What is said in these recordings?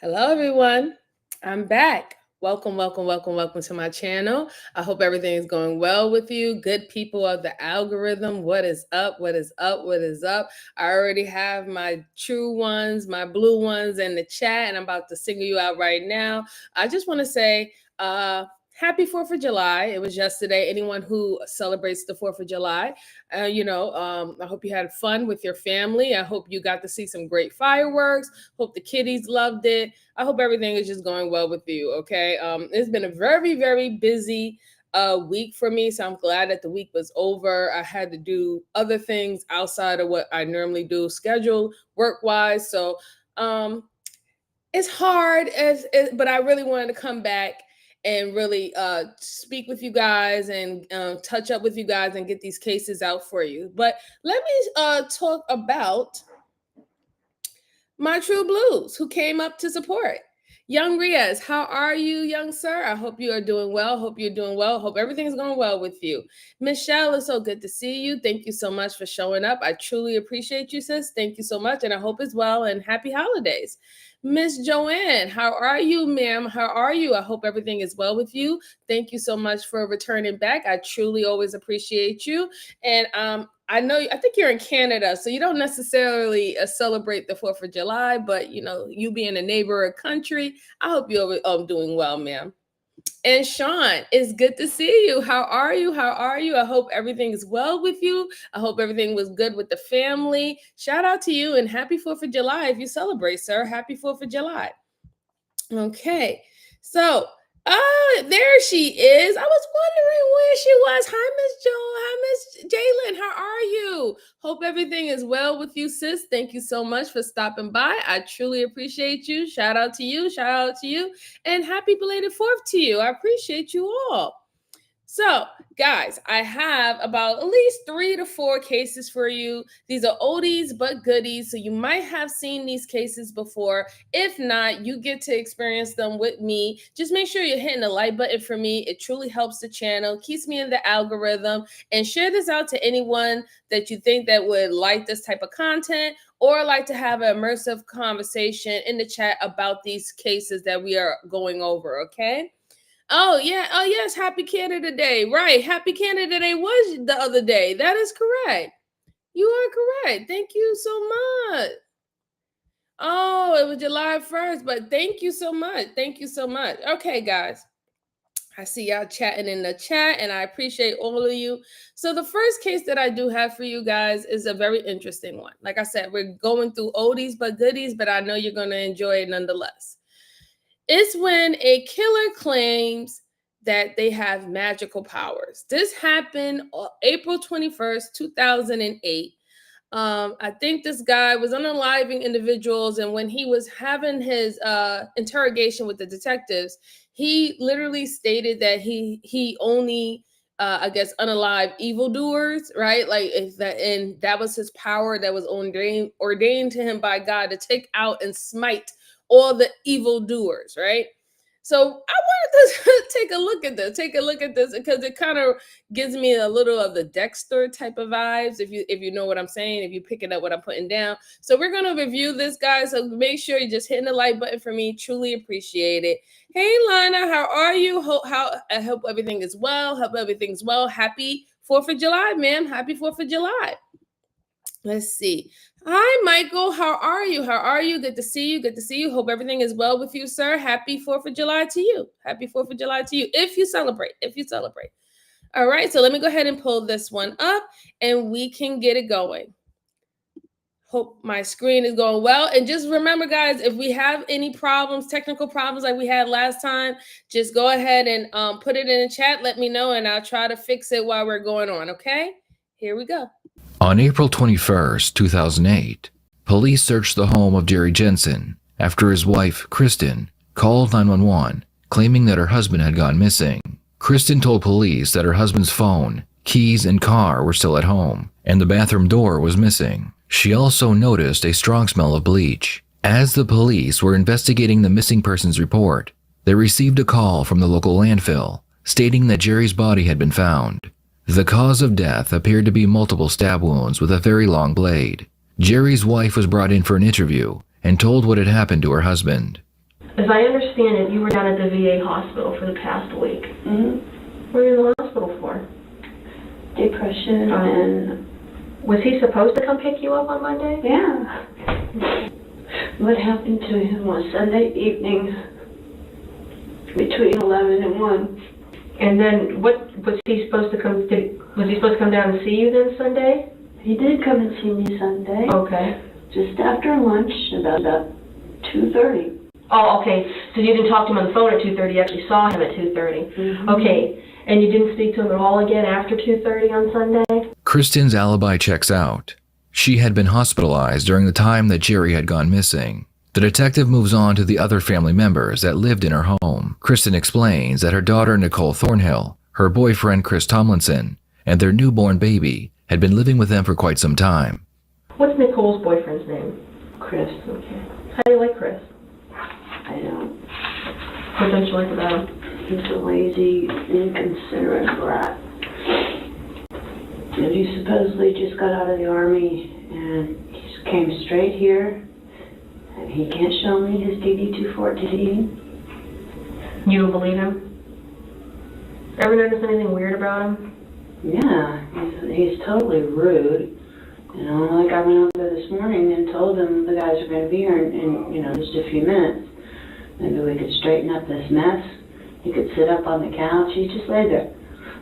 Hello, everyone. I'm back. Welcome to my channel. I hope everything is going well with you. Good people of the algorithm. What is up? What is up? What is up? I already have my true ones, my blue ones in the chat, and I'm about to single you out right now. I just want to say, happy 4th of July. It was yesterday. Anyone who celebrates the 4th of July, I hope you had fun with your family. I hope you got to see some great fireworks. Hope the kiddies loved it. I hope everything is just going well with you. Okay. It's been a very, very busy week for me. So I'm glad that the week was over. I had to do other things outside of what I normally do, schedule work wise. So it's hard, but I really wanted to come back and really speak with you guys and touch up with you guys and get these cases out for you. But let me talk about my true blues who came up to support. Young Riaz, how are you, young sir? I hope you are doing well. Hope you're doing well. Hope everything's going well with you. Michelle, it's so good to see you. Thank you so much for showing up. I truly appreciate you, sis. Thank you so much. And I hope it's well and happy holidays. Miss Joanne, how are you, ma'am? How are you? I hope everything is well with you. Thank you so much for returning back. I truly always appreciate you. And I think you're in Canada, so you don't necessarily celebrate the 4th of July, but you being a neighbor country, I hope you're doing well, ma'am. And Sean, it's good to see you. How are you? How are you? I hope everything is well with you. I hope everything was good with the family. Shout out to you and happy 4th of July if you celebrate, sir. Happy 4th of July. Okay, so there she is. I was wondering where she was. Hi, Miss Joel. Hi, Miss Jalen. How are you? Hope everything is well with you, sis. Thank you so much for stopping by. I truly appreciate you. Shout out to you. Shout out to you. And happy belated 4th to you. I appreciate you all. So, guys, I have about at least 3 to 4 cases for you. These are oldies but goodies, so you might have seen these cases before. If not, you get to experience them with me. Just make sure you're hitting the like button for me. It truly helps the channel, keeps me in the algorithm, and share this out to anyone that you think that would like this type of content or like to have an immersive conversation in the chat about these cases that we are going over, okay? Oh, yeah. Oh, yes. Happy Canada Day. Right. Happy Canada Day was the other day. That is correct. You are correct. Thank you so much. Oh, it was July 1st, but thank you so much. Thank you so much. Okay, guys. I see y'all chatting in the chat, and I appreciate all of you. So the first case that I do have for you guys is a very interesting one. Like I said, we're going through oldies but goodies, but I know you're going to enjoy it nonetheless. It's when a killer claims that they have magical powers. This happened on April 21st, 2008. I think this guy was unaliving individuals, and when he was having his interrogation with the detectives, he literally stated that he only I guess unalive evildoers, right? Like if that, and that was his power that was ordained to him by God to take out and smite all the evildoers, right? So I wanted to take a look at this because it kind of gives me a little of the Dexter type of vibes, if you know what I'm saying, if you picking up what I'm putting down. So we're gonna review this, guys. So make sure you're just hitting the like button for me. Truly appreciate it. Hey, Lana, how are you? I hope everything is well. Hope everything's well. Happy 4th of July, ma'am. Happy 4th of July. Let's see. Hi, Michael. How are you? How are you? Good to see you. Good to see you. Hope everything is well with you, sir. Happy 4th of July to you. Happy 4th of July to you. If you celebrate. All right. So let me go ahead and pull this one up and we can get it going. Hope my screen is going well. And just remember, guys, if we have any problems, technical problems like we had last time, just go ahead and put it in the chat. Let me know and I'll try to fix it while we're going on. Okay. Here we go. On April 21st, 2008, police searched the home of Jerry Jensen after his wife, Kristen, called 911, claiming that her husband had gone missing. Kristen told police that her husband's phone, keys, and car were still at home, and the bathroom door was missing. She also noticed a strong smell of bleach. As the police were investigating the missing persons report, they received a call from the local landfill, stating that Jerry's body had been found. The cause of death appeared to be multiple stab wounds with a very long blade. Jerry's wife was brought in for an interview and told what had happened to her husband. As I understand it, you were down at the VA hospital for the past week. Mm-hmm. What were you in the hospital for? Depression and... Was he supposed to come pick you up on Monday? Yeah. What happened to him was Sunday evening between 11 and 1. And then what was he supposed to come? Was he supposed to come down and see you then Sunday? He did come and see me Sunday. Okay. Just after lunch, about 2:30. Oh, okay. So you didn't talk to him on the phone at 2:30. You actually saw him at 2:30. Mm-hmm. Okay. And you didn't speak to him at all again after 2:30 on Sunday? Kristen's alibi checks out. She had been hospitalized during the time that Jerry had gone missing. The detective moves on to the other family members that lived in her home. Kristen explains that her daughter Nicole Thornhill, her boyfriend Chris Tomlinson, and their newborn baby had been living with them for quite some time. What's Nicole's boyfriend's name? Chris. Okay. How do you like Chris? I don't. What don't you like about him? He's a lazy, inconsiderate brat. And he supposedly just got out of the army and he came straight here. And he can't show me his DD-214. You don't believe him? Ever notice anything weird about him? Yeah, he's totally rude. You know, like I went over there this morning and told him the guys are going to be here in just a few minutes. Maybe we could straighten up this mess. He could sit up on the couch. He just lay there.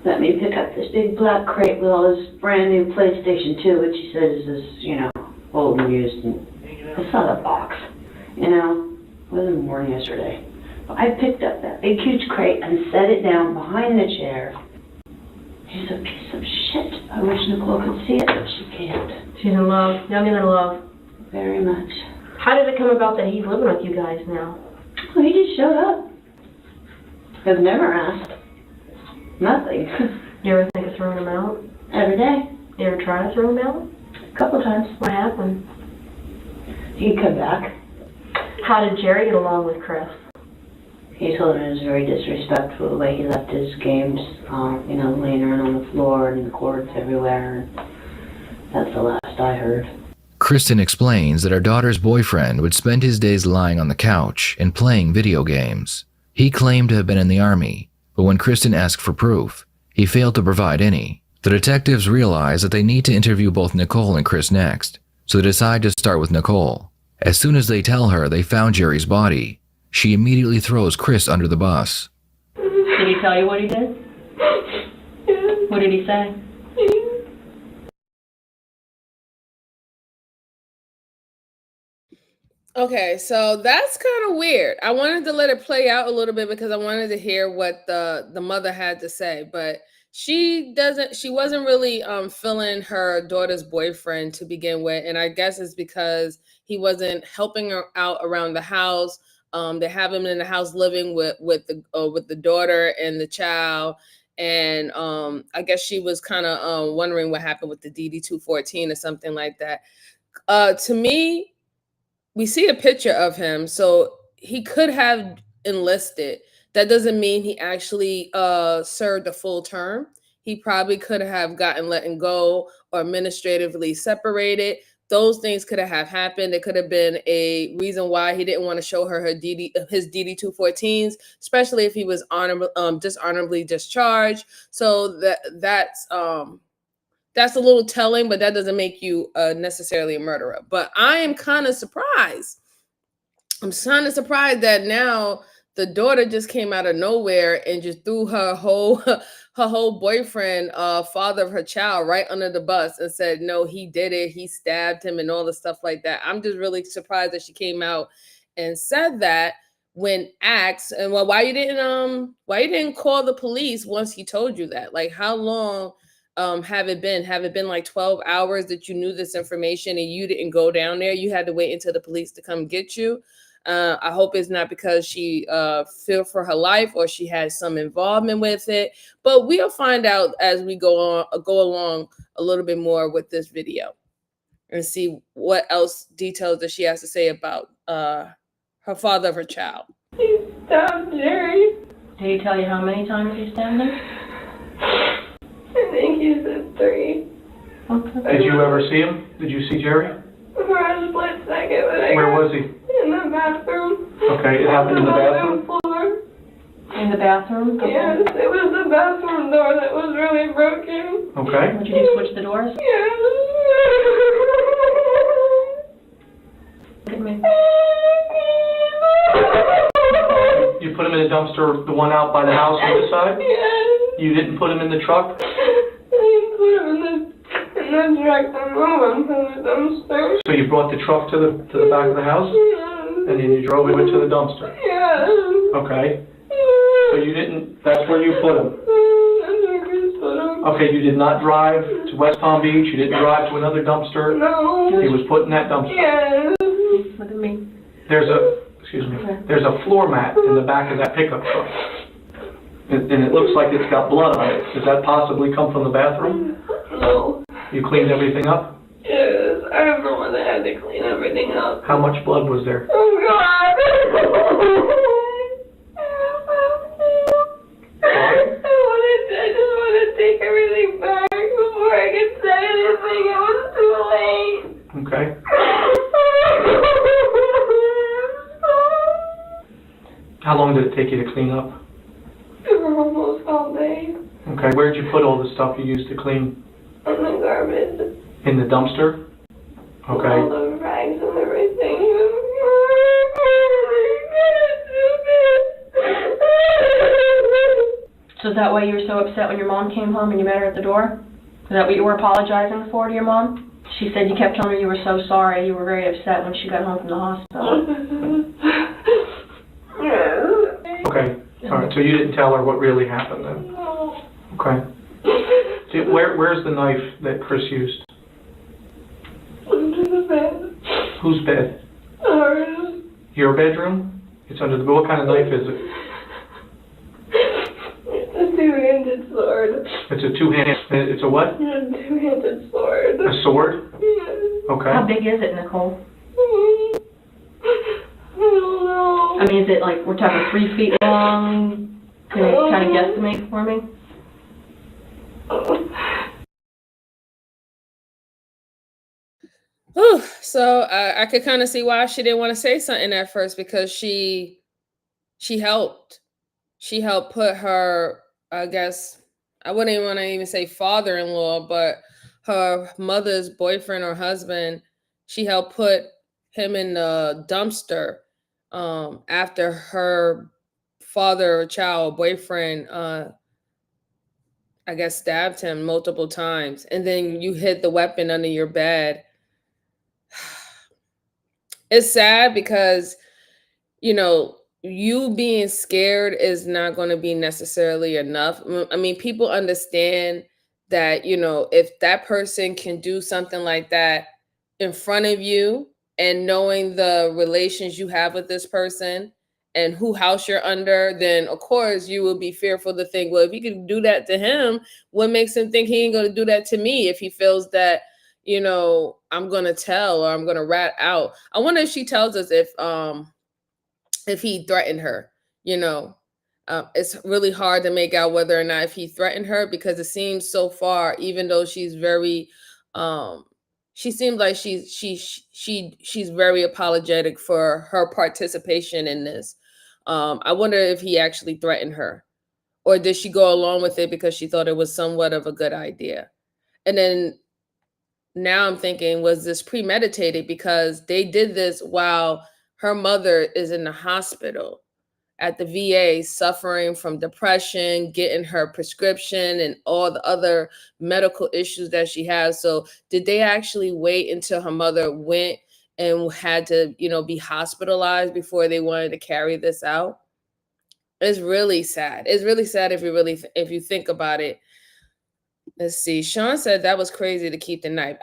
Let me pick up this big black crate with all his brand new PlayStation 2, which he says is, old and used. And I saw the box. It wasn't born yesterday. But I picked up that big huge crate and set it down behind the chair. He's a piece of shit. I wish Nicole could see it, but she can't. She's in love. Young and in love. Very much. How did it come about that he's living with you guys now? Well, he just showed up. I've never asked. Nothing. You ever think of throwing him out? Every day. You ever try to throw him out? A couple times. What happened? He'd come back. How did Jerry get along with Chris? He told him it was very disrespectful the way he left his games, laying around on the floor and the cords everywhere. That's the last I heard. Kristen explains that her daughter's boyfriend would spend his days lying on the couch and playing video games. He claimed to have been in the army, but when Kristen asked for proof, he failed to provide any. The detectives realize that they need to interview both Nicole and Chris next, so they decide to start with Nicole. As soon as they tell her they found Jerry's body, she immediately throws Chris under the bus. He Did he tell you what he did? Yeah. What did he say? Okay, so that's kind of weird. I wanted to let it play out a little bit because I wanted to hear what the mother had to say, but she wasn't really feeling her daughter's boyfriend to begin with, and I guess it's because he wasn't helping her out around the house. They have him in the house living with the daughter and the child, and I guess she was kind of wondering what happened with the DD-214 or something like that. To me, we see a picture of him, so he could have enlisted. That doesn't mean he actually served a full term. He probably could have gotten let go or administratively separated. Those things could have happened. It could have been a reason why he didn't want to show her his DD-214s, especially if he was dishonorably discharged. So that's a little telling, but that doesn't make you necessarily a murderer. But I am kind of surprised. I'm kind of surprised that now the daughter just came out of nowhere and just threw her whole boyfriend, father of her child, right under the bus and said, no, he did it. He stabbed him and all the stuff like that. I'm just really surprised that she came out and said that when asked, and well, why you didn't call the police once he told you that? Like, how long have it been? Have it been like 12 hours that you knew this information and you didn't go down there? You had to wait until the police to come get you. I hope it's not because she feared for her life or she had some involvement with it. But we'll find out as we go along a little bit more with this video and see what else details that she has to say about her father of her child. He stabbed Jerry. Did he tell you how many times he stabbed him? I think he said 3. Okay. Did you ever see him? Did you see Jerry? For a split second, but Where was he? in the bathroom. Okay, it happened in the bathroom? Floor. In the bathroom? Okay. Yes, it was the bathroom door that was really broken. Okay. Would you need to switch the doors? Yes. Look at me. You put him in a dumpster, the one out by the house on this side? Yes. You didn't put him in the truck? I put him in the truck to move him from the dumpster. So you brought the truck to the back of the house? Yes. And then you drove him into the dumpster? Yes. Okay. So you didn't, that's where you put him? That's where Chris put him. Okay, you did not drive to West Palm Beach, you didn't drive to another dumpster? No. He was put in that dumpster? Yes. Look at me. There's a floor mat in the back of that pickup truck. And it looks like it's got blood on it. Does that possibly come from the bathroom? No. You cleaned everything up? Yes. I'm the one that had to clean everything up. How much blood was there? Oh, God. I just want to take everything back before I can say anything. It was too late. Okay. How long did it take you to clean up? For almost all day. Okay, where'd you put all the stuff you used to clean? On the garbage. In the dumpster? All Okay. the rags and everything. So is that why you were so upset when your mom came home and you met her at the door? Is that what you were apologizing for to your mom? She said you kept telling her you were so sorry. You were very upset when she got home from the hospital. Okay. All right, so you didn't tell her what really happened then? No. Okay. See, where's the knife that Chris used? Under the bed. Whose bed? Ours. Your bedroom? It's under the bed. What kind of knife is it? It's a two-handed sword. It's a two-handed, it's a what? A two-handed sword. A sword? Yes. Okay. How big is it, Nicole? I don't know. I mean, is it like, we're talking 3 feet long? Can you kind of guesstimate for me? Whew. So I could kind of see why she didn't want to say something at first, because she helped. She helped put her, I guess, I wouldn't even want to even say father-in-law, but her mother's boyfriend or husband, she helped put him in the dumpster after her father or child, boyfriend, I guess stabbed him multiple times, and then you hid the weapon under your bed. It's sad because, you being scared is not going to be necessarily enough. I mean, people understand that, if that person can do something like that in front of you, and knowing the relations you have with this person and who house you're under, then of course you will be fearful to think, well, if he could do that to him, what makes him think he ain't going to do that to me if he feels that, I'm going to tell or I'm going to rat out. I wonder if she tells us if he threatened her. It's really hard to make out whether or not if he threatened her, because it seems so far, even though she's very she seems like she's very apologetic for her participation in this. I wonder if he actually threatened her, or did she go along with it because she thought it was somewhat of a good idea? And then now I'm thinking, was this premeditated? Because they did this while her mother is in the hospital at the VA, suffering from depression, getting her prescription and all the other medical issues that she has. So did they actually wait until her mother went and had to, be hospitalized before they wanted to carry this out? It's really sad. It's really sad if you think about it. Let's see. Sean said that was crazy to keep the knife.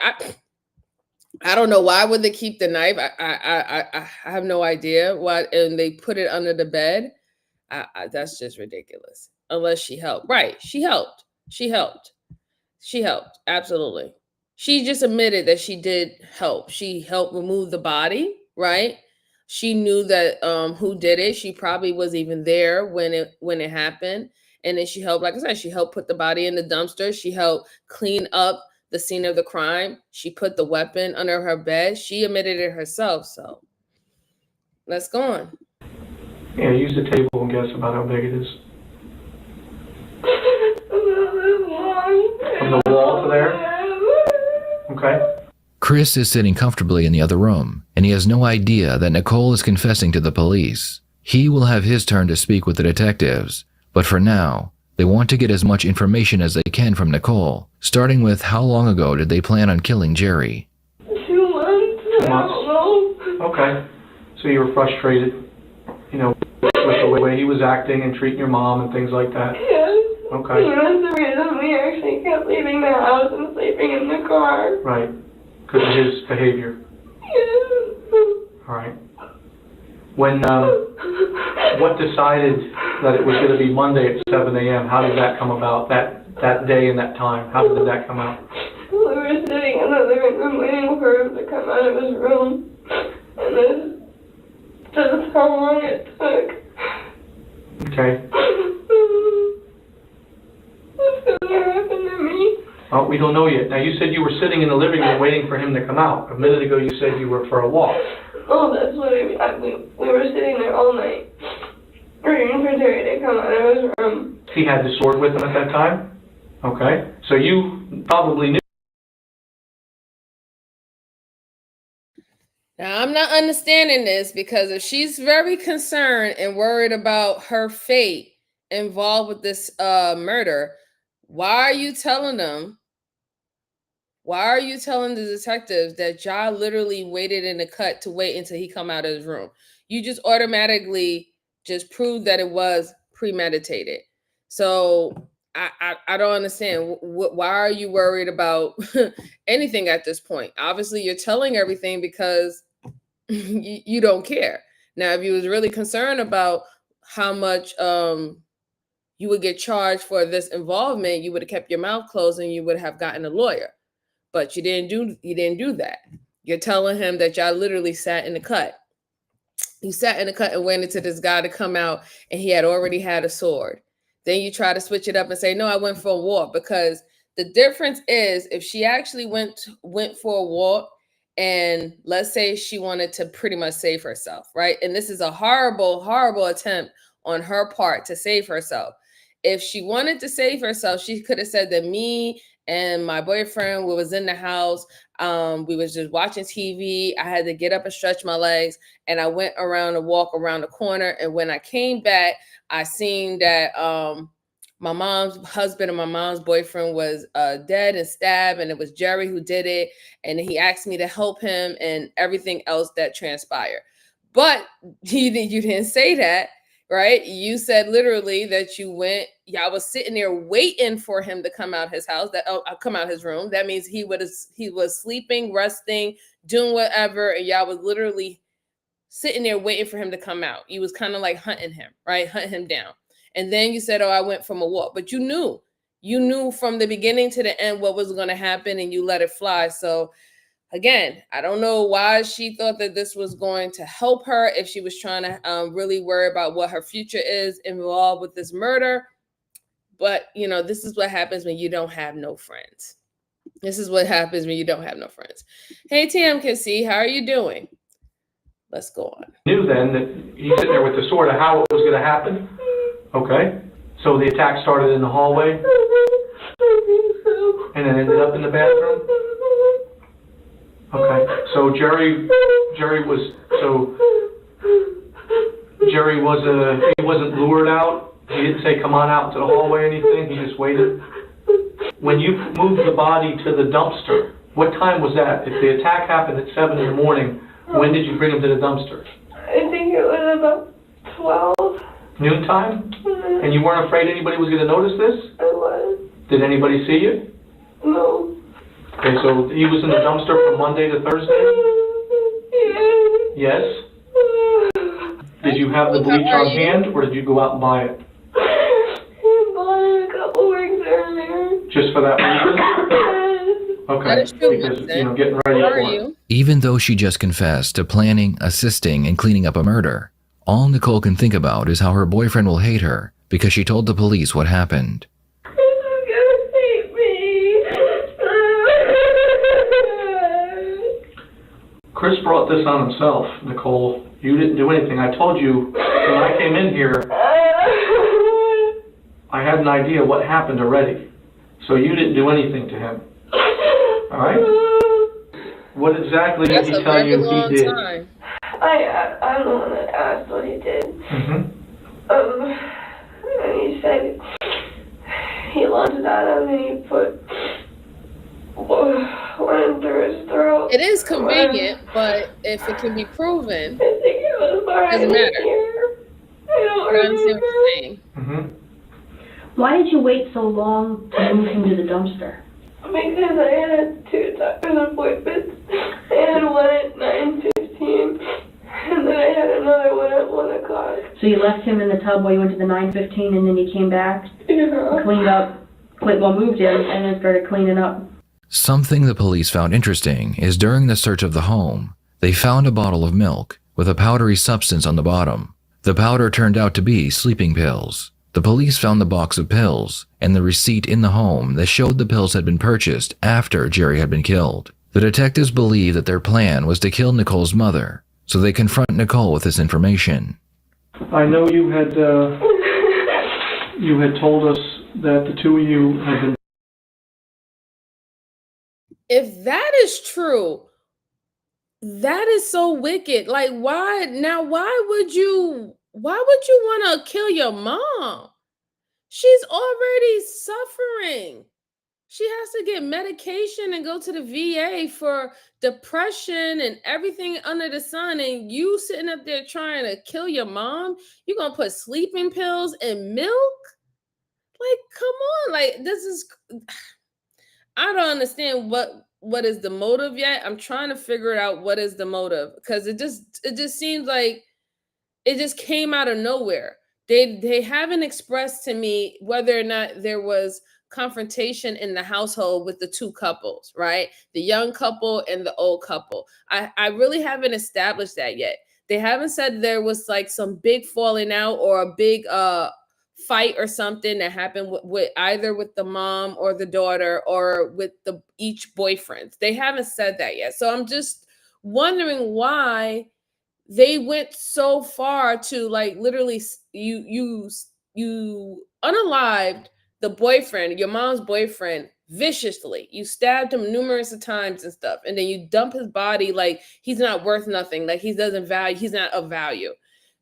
I don't know why would they keep the knife. I have no idea why, and they put it under the bed. That's just ridiculous. Unless she helped. Right. She helped. Absolutely. She just admitted that she did help. She helped remove the body, right? She knew that who did it. She probably was even there when it happened. And then she helped, like I said, she helped put the body in the dumpster. She helped clean up the scene of the crime. She put the weapon under her bed. She admitted it herself. So let's go on. Yeah, use the table and guess about how big it is. From the wall to there? Okay. Chris is sitting comfortably in the other room, and he has no idea that Nicole is confessing to the police. He will have his turn to speak with the detectives, but for now, they want to get as much information as they can from Nicole, starting with how long ago did they plan on killing Jerry? 2 months. 2 months? Okay. So you were frustrated, with the way he was acting and treating your mom and things like that? Yes. Okay. He was the reason we actually kept leaving the house and sleeping in the car. Right. Because of his behavior. Yes. All right. When, what decided that it was going to be Monday at 7 a.m.? How did that come about, that day and that time? How did that come out? We were sitting in the living room waiting for him to come out of his room. And that's how long it took. Okay. What's going to happen to me? Oh, we don't know yet. Now, you said you were sitting in the living room waiting for him to come out. A minute ago, you said you were for a walk. Oh, that's what we were sitting there all night, waiting for Terry to come out of his room. He had the sword with him at that time? Okay. So you probably knew. Now, I'm not understanding this, because if she's very concerned and worried about her fate involved with this murder, why are you telling them? Why are you telling the detectives that y'all literally waited in the cut to wait until he come out of his room? You just automatically just proved that it was premeditated. So I don't understand. Why are you worried about anything at this point? Obviously, you're telling everything because you don't care. Now, if you was really concerned about how much you would get charged for this involvement, you would have kept your mouth closed and you would have gotten a lawyer. But you didn't do that. You're telling him that y'all literally sat in the cut. You sat in the cut and waited to this guy to come out, and he had already had a sword. Then you try to switch it up and say, no, I went for a walk. Because the difference is, if she actually went for a walk, and let's say she wanted to pretty much save herself, right? And this is a horrible, horrible attempt on her part to save herself. if she wanted to save herself, she could have said that me and my boyfriend was in the house. We was just watching TV. I had to get up and stretch my legs, and I went around and walk around the corner. And when I came back, I seen that my mom's husband and my mom's boyfriend was dead and stabbed, and it was Jerry who did it. And he asked me to help him and everything else that transpired. But you didn't say that. Right? You said literally that you went, y'all was sitting there waiting for him to come out his house, come out his room. That means he was sleeping, resting, doing whatever, and y'all was literally sitting there waiting for him to come out. You was kind of like hunting him, right? Hunting him down. And then you said, oh, I went from a walk, but you knew from the beginning to the end what was going to happen, and you let it fly. So again, I don't know why she thought that this was going to help her, if she was trying to really worry about what her future is involved with this murder. But, this is what happens when you don't have no friends. This is what happens when you don't have no friends. Hey, TMKC, how are you doing? Let's go on. Knew then that he's sitting there with the sword of how it was going to happen? Okay. So the attack started in the hallway and then ended up in the bathroom? Okay, so Jerry he wasn't lured out. He didn't say, come on out to the hallway or anything. He just waited. When you moved the body to the dumpster, what time was that? If the attack happened at 7 in the morning, when did you bring him to the dumpster? I think it was about 12. Noontime? And you weren't afraid anybody was going to notice this? I was. Did anybody see you? No. Okay, so he was in the dumpster from Monday to Thursday? Yes? Did you have the bleach on hand, or did you go out and buy it? I bought it a couple weeks earlier. Just for that reason? Okay, That is true, because, Milton. getting ready How for are it. you? Even though she just confessed to planning, assisting, and cleaning up a murder, all Nicole can think about is how her boyfriend will hate her because she told the police what happened. Chris brought this on himself, Nicole. You didn't do anything. I told you when I came in here, I had an idea what happened already. So you didn't do anything to him. All right? What exactly did he tell you he did? I'm the one that asked what he did. And he said he lunged at him and he put one through his throat. It is convenient, but if it can be proven, I think it was doesn't matter. I understand what you're saying. Why did you wait so long to move him to the dumpster? Because I had 2 doctor's appointments. I had one at 9:15, and then I had another one at 1 o'clock. So you left him in the tub while you went to the 9:15, and then you came back, Yeah. cleaned up, moved him, and then started cleaning up. Something the police found interesting is during the search of the home, they found a bottle of milk with a powdery substance on the bottom. The powder turned out to be sleeping pills. The police found the box of pills and the receipt in the home that showed the pills had been purchased after Jerry had been killed. The detectives believe that their plan was to kill Nicole's mother, so they confront Nicole with this information. I know you had told us that the two of you had been. If that is true, that is so wicked. Like, why would you want to kill your mom? She's already suffering. She has to get medication and go to the VA for depression and everything under the sun. And you sitting up there trying to kill your mom, you're going to put sleeping pills in milk? Like, come on. Like, I don't understand what is the motive yet. I'm trying to figure out what is the motive, because it just seems like it just came out of nowhere. They haven't expressed to me whether or not there was confrontation in the household with the two couples, right? The young couple and the old couple. I really haven't established that yet. They haven't said there was like some big falling out or a big fight or something that happened with either with the mom or the daughter or with each boyfriend. They haven't said that yet. So I'm just wondering why they went so far to like literally you unalived the boyfriend, your mom's boyfriend, viciously. You stabbed him numerous of times and stuff, and then you dump his body like he's not worth nothing, like he's not of value.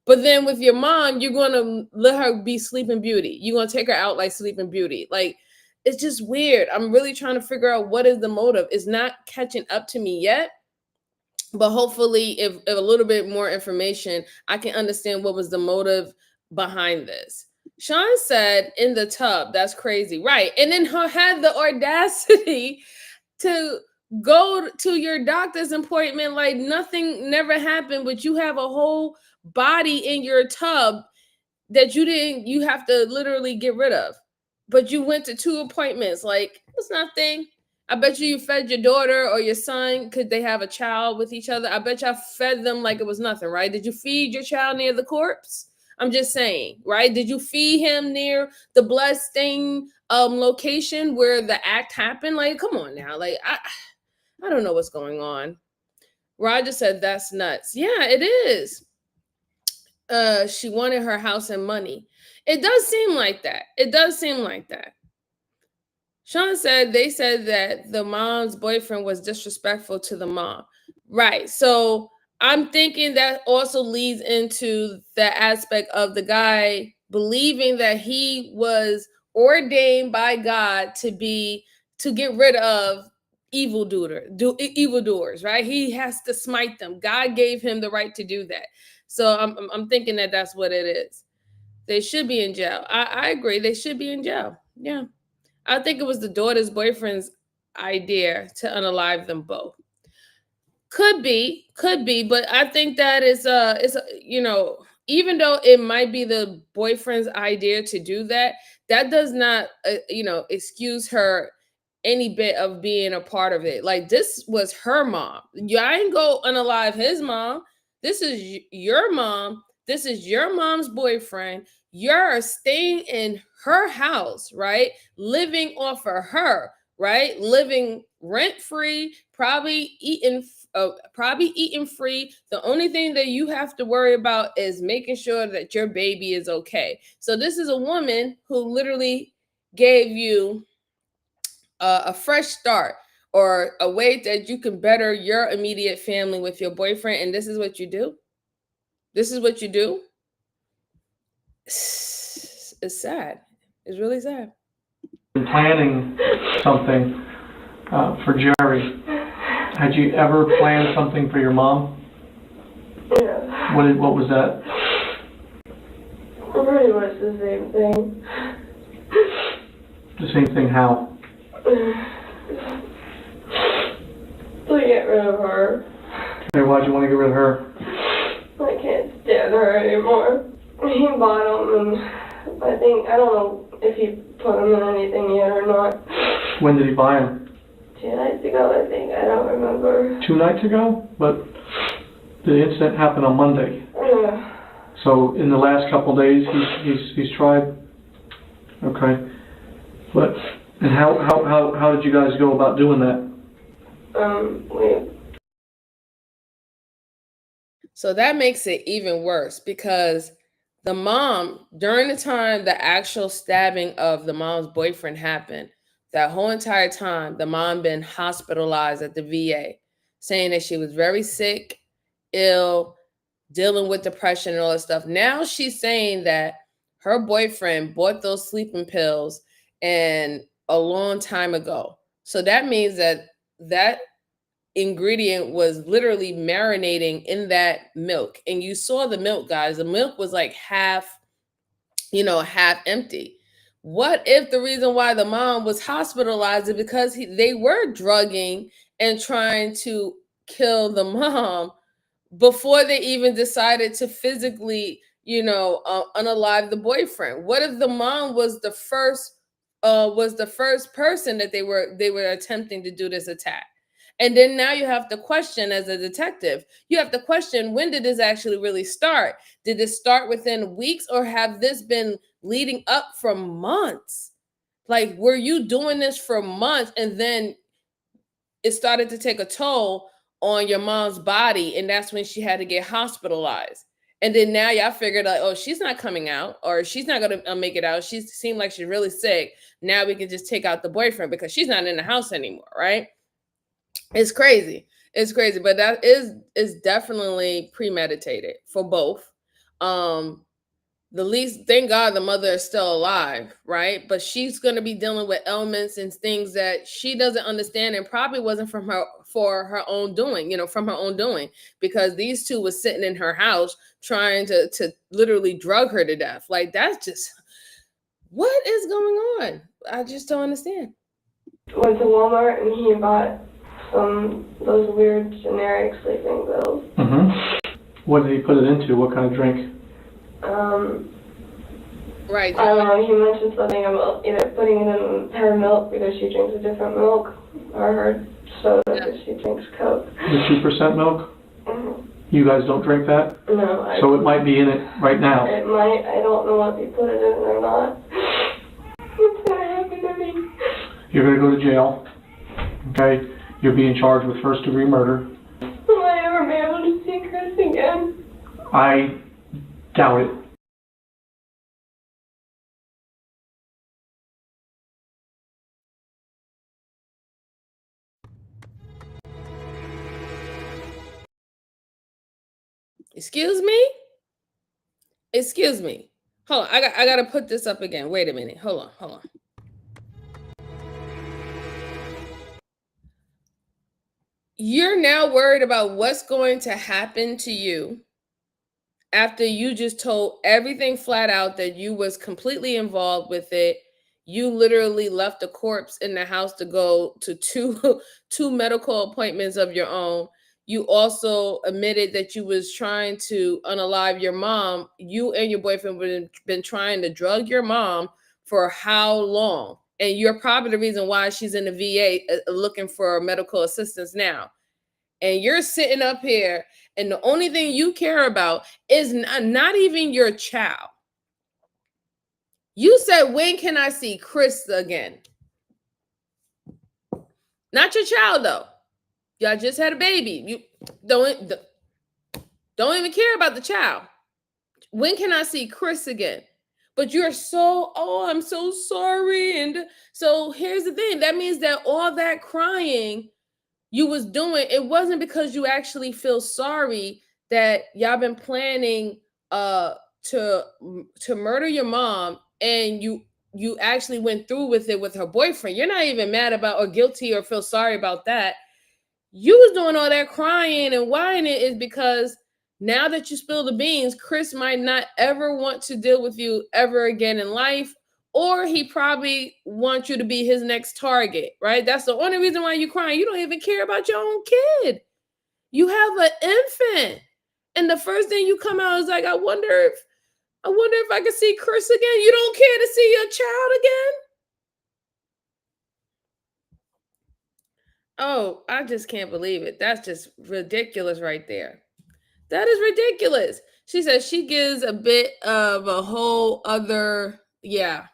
But then with your mom, you're gonna let her be Sleeping Beauty. You're gonna take her out like Sleeping Beauty. Like, it's just weird. I'm really trying to figure out what is the motive. It's not catching up to me yet. But hopefully, if a little bit more information, I can understand what was the motive behind this. Sean said in the tub, that's crazy. Right. And then had the audacity to go to your doctor's appointment like nothing never happened, but you have a whole body in your tub that you have to literally get rid of. But you went to 2 appointments. Like, it's nothing. I bet you fed your daughter or your son. Could they have a child with each other? I bet y'all fed them like it was nothing, right? Did you feed your child near the corpse? I'm just saying, right? Did you feed him near the bloodstained location where the act happened? Like, come on now. Like, I don't know what's going on. Roger said that's nuts. Yeah, it is. She wanted her house and money. It does seem like that. It does seem like that. Sean said they said that the mom's boyfriend was disrespectful to the mom. Right. So I'm thinking that also leads into the aspect of the guy believing that he was ordained by God to get rid of evildoers, right? He has to smite them. God gave him the right to do that. So I'm thinking that that's what it is. They should be in jail. I agree. They should be in jail. Yeah. I think it was the daughter's boyfriend's idea to unalive them both. Could be, but I think that is even though it might be the boyfriend's idea to do that, that does not excuse her any bit of being a part of it. Like, this was her mom. I ain't go unalive his mom. This is your mom. This is your mom's boyfriend. You're staying in her house, right? Living off of her, right? Living rent-free, probably eating free. The only thing that you have to worry about is making sure that your baby is okay. So this is a woman who literally gave you a fresh start, or a way that you can better your immediate family with your boyfriend. And this is what you do. This is what you do. It's sad. It's really sad. Planning something for Jerry. Had you ever planned something for your mom? Yeah. What was that? Pretty much the same thing. The same thing how? To get rid of her. Okay, why'd you want to get rid of her? I can't stand her anymore. He bought them, and I don't know if he put them in anything yet or not. When did he buy them? 2 nights ago, I think. I don't remember. 2 nights ago? But the incident happened on Monday. Yeah. So in the last couple of days, he's tried. Okay. But and how did you guys go about doing that? So that makes it even worse, because the mom, during the time the actual stabbing of the mom's boyfriend happened, that whole entire time, the mom been hospitalized at the VA, saying that she was very sick, ill, dealing with depression and all that stuff. Now she's saying that her boyfriend bought those sleeping pills and a long time ago. So that means that ingredient was literally marinating in that milk. And you saw the milk, guys. The milk was like half empty. What if the reason why the mom was hospitalized is because they were drugging and trying to kill the mom before they even decided to physically, unalive the boyfriend? What if the mom was the first person that they were attempting to do this attack? And then now you have to question, as a detective, you have to question, when did this actually really start? Did this start within weeks, or have this been leading up for months? Like, were you doing this for months and then it started to take a toll on your mom's body, and that's when she had to get hospitalized? And then now y'all figured out, oh, she's not coming out, or she's not going to make it out. She seemed like she's really sick. Now we can just take out the boyfriend because she's not in the house anymore, right? It's crazy. It's crazy, but that is definitely premeditated for both. The least, thank God the mother is still alive, right? But she's going to be dealing with ailments and things that she doesn't understand, and probably wasn't for her own doing, from her own doing, because these two was sitting in her house trying to literally drug her to death. Like, that's just, what is going on? I just don't understand. Went to Walmart and he bought those weird generic sleeping pills. What did he put it into? What kind of drink? Right. I don't know, he mentioned something about either putting it in her milk because she drinks a different milk, or her soda because she drinks Coke. The 2% milk? You guys don't drink that? No. So it might be in it right now. It might. I don't know if he put it in or not. What's going to happen to me? You're going to go to jail. Okay? You're being charged with first-degree murder. Will I ever be able to see Chris again? I doubt it. Excuse me? Excuse me. Hold on. I got to put this up again. Wait a minute. Hold on. You're now worried about what's going to happen to you after you just told everything flat out that you was completely involved with it. You literally left a corpse in the house to go to two medical appointments of your own. You also admitted that you was trying to unalive your mom. You and your boyfriend have been trying to drug your mom for how long? And you're probably the reason why she's in the VA looking for medical assistance now. And you're sitting up here, and the only thing you care about is not even your child. You said, when can I see Chris again? Not your child, though. Y'all just had a baby. You don't even care about the child. When can I see Chris again? But you're I'm so sorry. And so here's the thing. That means that all that crying you was doing, it wasn't because you actually feel sorry that y'all been planning to murder your mom, and you actually went through with it with her boyfriend. You're not even mad about or guilty or feel sorry about that. You was doing all that crying and whining is because now that you spill the beans, Chris might not ever want to deal with you ever again in life, or he probably wants you to be his next target, right? That's the only reason why you're crying. You don't even care about your own kid. You have an infant. And the first thing you come out is like, I wonder if I can see Chris again. You don't care to see your child again? Oh, I just can't believe it. That's just ridiculous right there. That is ridiculous. She says she gives a bit of a whole other, yeah.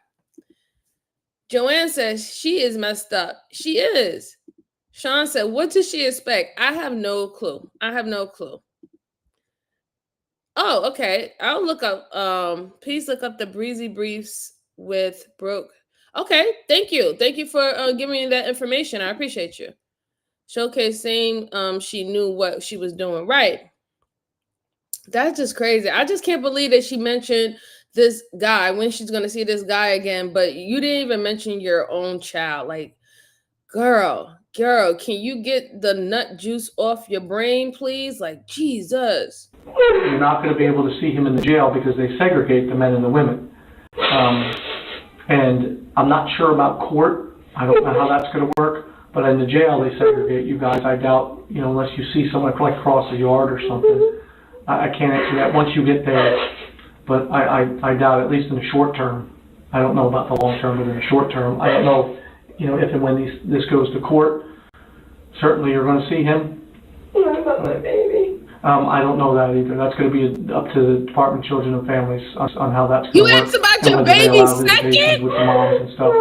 Joanne says she is messed up. She is. Sean said, what does she expect? I have no clue. Oh, okay. I'll look up, please look up the Breezy Briefs with Brooke. Okay, thank you. Thank you for giving me that information. I appreciate you. Showcase saying she knew what she was doing. Right. That's just crazy. I just can't believe that she mentioned this guy, when she's going to see this guy again, but you didn't even mention your own child. Like, girl, can you get the nut juice off your brain, please? Like, Jesus. You're not going to be able to see him in the jail because they segregate the men and the women. And I'm not sure about court. I don't know how that's going to work. But in the jail, they segregate you guys. I doubt, unless you see someone like across the yard or something. I can't answer that once you get there. But I doubt, at least in the short term. I don't know about the long term, but in the short term, I don't know, if and when this goes to court. Certainly you're going to see him. What about my baby? I don't know that either. That's going to be up to the Department of Children and Families on how that's going to work. You asked about your baby second? With the moms and stuff.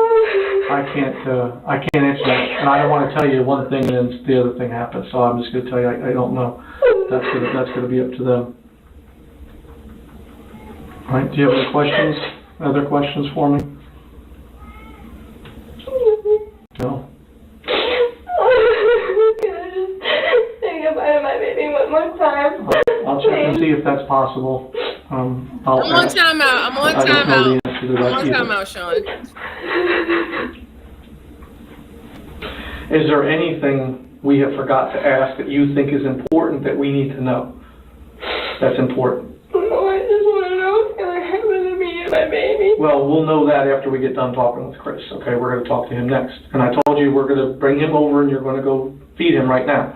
I can't answer that, and I don't want to tell you one thing and then the other thing happens. So I'm just going to tell you I don't know. That's going to be up to them. All right, do you have any questions, other questions for me? No? Can I just take a bite of my baby one more time? I'll check and see if that's possible. I'm on timeout. I'm on I don't know timeout. the answer to that I'm on either. timeout, Sean. Is there anything we have forgot to ask that you think is important that we need to know? That's important. No, I just want to know what's going to happen to me and my baby. Well, we'll know that after we get done talking with Chris, okay? We're going to talk to him next. And I told you we're going to bring him over and you're going to go feed him right now,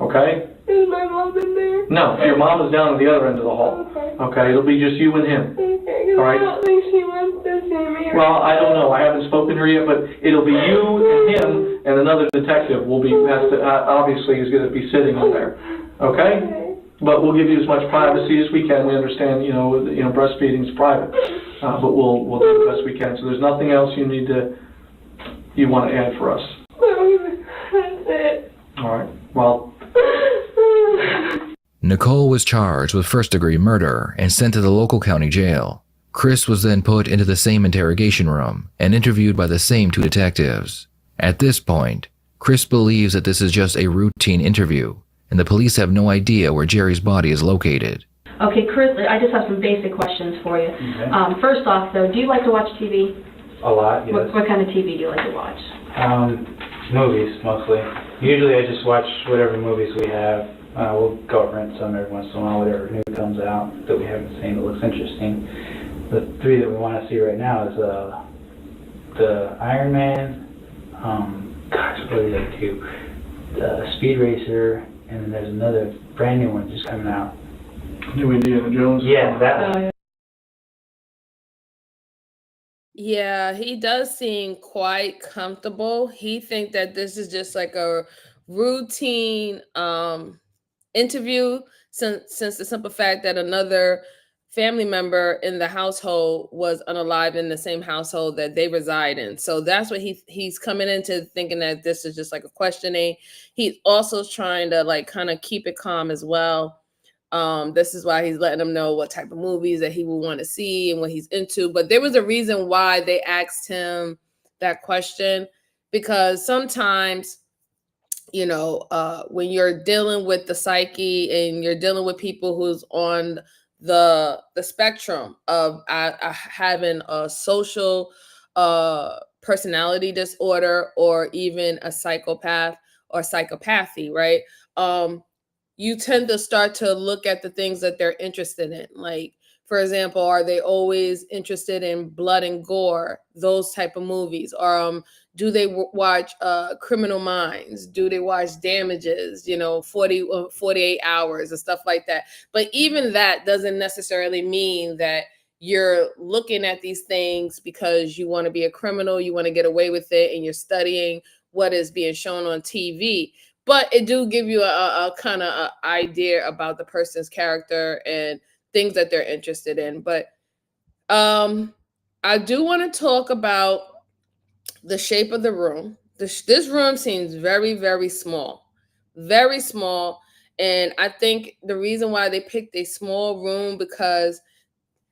okay? Is my mom in there? No, your mom is down at the other end of the hall, Okay. okay? It'll be just you and him. Okay, because All right. I don't think she wants to see me. Well, I don't know. I haven't spoken to her yet, but it'll be you and him and another detective will be, obviously, is going to be sitting in there, okay? Okay. But we'll give you as much privacy as we can. We understand, breastfeeding is private, but we'll do the best we can. So there's nothing else you want to add for us. That's it. All right. Well, Nicole was charged with first-degree murder and sent to the local county jail. Chris was then put into the same interrogation room and interviewed by the same two detectives. At this point, Chris believes that this is just a routine interview, and the police have no idea where Jerry's body is located. Okay, Chris, I just have some basic questions for you. Okay. First off, though, do you like to watch TV? A lot, yes. What kind of TV do you like to watch? Movies, mostly. Usually I just watch whatever movies we have. We'll go rent some every once in a while, whatever new comes out that we haven't seen that looks interesting. The three that we want to see right now is the Iron Man, what are the other two? The Speed Racer, and then there's another brand new one just coming out. New Indiana Jones. Yeah, that one. Yeah, he does seem quite comfortable. He thinks that this is just like a routine interview since the simple fact that another family member in the household was unalive in the same household that they reside in. So that's what he's coming into thinking, that this is just like a questioning. He's also trying to like kind of keep it calm as well. This is why he's letting them know what type of movies that he will want to see and what he's into. But there was a reason why they asked him that question, because sometimes, when you're dealing with the psyche and you're dealing with people who's on the spectrum of having a social personality disorder or even a psychopath or psychopathy, right? You tend to start to look at the things that they're interested in. Like, for example, are they always interested in blood and gore, those type of movies? Or do they watch Criminal Minds? Do they watch Damages, 48 hours and stuff like that? But even that doesn't necessarily mean that you're looking at these things because you want to be a criminal, you want to get away with it, and you're studying what is being shown on TV. But it do give you a kind of idea about the person's character and things that they're interested in. But I do want to talk about the shape of the room. This room seems very, very small, very small. And I think the reason why they picked a small room because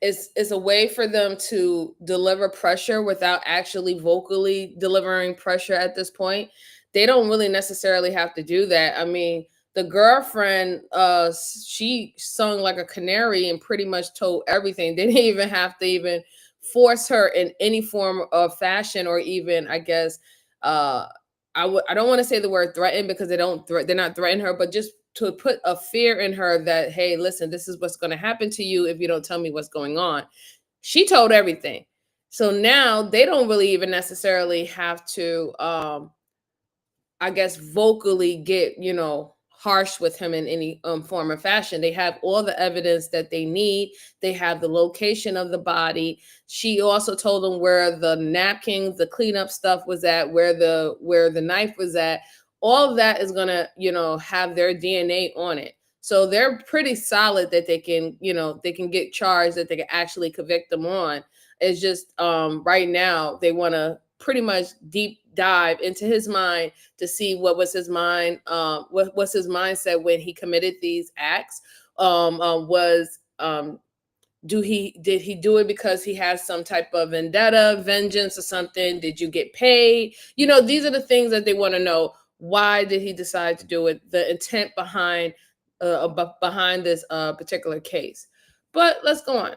it's a way for them to deliver pressure without actually vocally delivering pressure at this point. They don't really necessarily have to do that. I mean, the girlfriend, she sung like a canary and pretty much told everything. They didn't even have to even force her in any form of fashion, or even, I guess, I don't want to say the word threaten, because they're not threatening her, but just to put a fear in her that, hey, listen, this is what's going to happen to you if you don't tell me what's going on. She told everything. So now they don't really even necessarily have to, I guess, vocally get, harsh with him in any form or fashion. They have all the evidence that they need. They have the location of the body. She also told them where the napkins, the cleanup stuff was at, where the knife was at. All of that is gonna, have their DNA on it. So they're pretty solid that they can, they can get charged, that they can actually convict them on. It's just right now they want to pretty much deep dive into his mind to see what was his mind, what's his mindset when he committed these acts. Was did he do it because he has some type of vendetta, vengeance, or something? Did you get paid? These are the things that they want to know. Why did he decide to do it? The intent behind this particular case. But let's go on.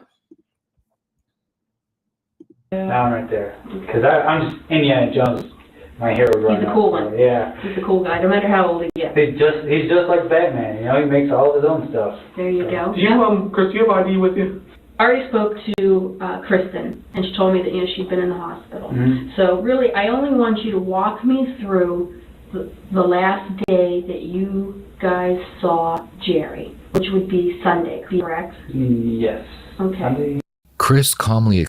That one right there. Because I'm just Indiana Jones. My hero growing up. He's a cool one. Yeah. He's a cool guy, no matter how old he gets. He's just like Batman. He makes all his own stuff. There you go. Do you, Chris, do you have ID with you? I already spoke to Kristen, and she told me that she'd been in the hospital. Mm-hmm. So really, I only want you to walk me through the last day that you guys saw Jerry, which would be Sunday, correct? Yes. Okay. Sunday. Chris calmly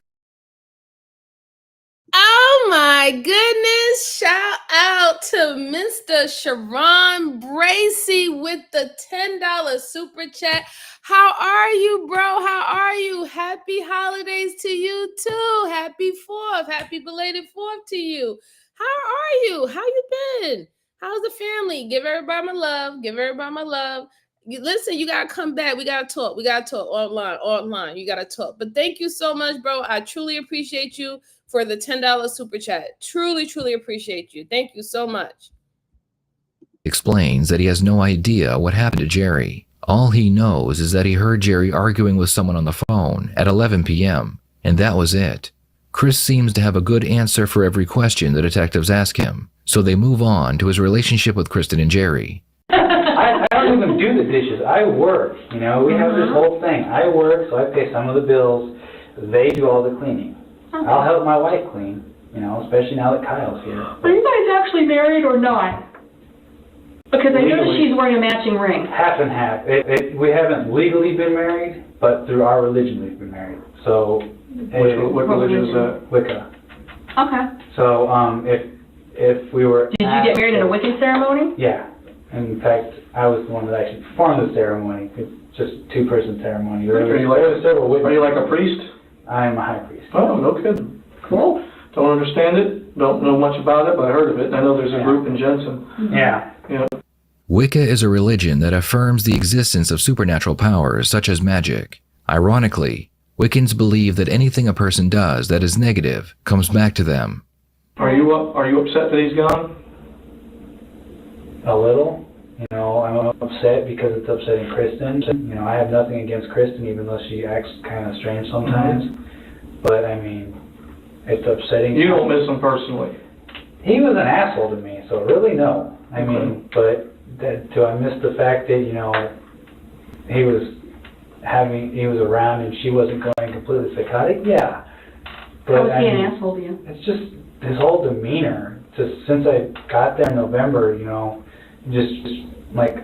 Oh my goodness. Shout out to Mr. Sharon Bracy with the $10 super chat. How are you, bro? How are you? Happy holidays to you too. Happy 4th. Happy belated 4th to you. How are you? How you been? How's the family? Give everybody my love. Give everybody my love. Listen, you gotta come back. We gotta talk. We gotta talk online. You gotta talk. But thank you so much, bro. I truly appreciate you for the $10 super chat. Truly, truly appreciate you. Thank you so much. explains that he has no idea what happened to Jerry. All he knows is that he heard Jerry arguing with someone on the phone at 11 p.m., and that was it. Chris seems to have a good answer for every question the detectives ask him, so they move on to his relationship with Kristen and Jerry. I don't even do the dishes. I work, We have this whole thing. I work, so I pay some of the bills. They do all the cleaning. Okay. I'll help my wife clean, especially now that Kyle's here. Are you guys actually married or not? Because I noticed Legally, she's wearing a matching ring. half and half. We haven't legally been married, but through our religion we've been married. So, What religion is that? Wicca. Okay. So, if we were... Did you get married in a Wiccan ceremony? Yeah. In fact, I was the one that actually performed the ceremony. It's just a two-person ceremony. Are you like a priest? I am a high priest. Oh, no kidding. Cool. Don't understand it, don't know much about it, but I heard of it. I know there's a group in Jensen. Yeah. Wicca is a religion that affirms the existence of supernatural powers such as magic. Ironically, Wiccans believe that anything a person does that is negative comes back to them. Are you upset that he's gone? A little. I'm upset because it's upsetting Kristen. I have nothing against Kristen, even though she acts kind of strange sometimes. But, it's upsetting. You don't miss him personally? He was an asshole to me, so really no. But do I miss the fact that, he was around and she wasn't going completely psychotic? Yeah. But, How was he an asshole to you? It's just his whole demeanor. Just since I got there in November, just like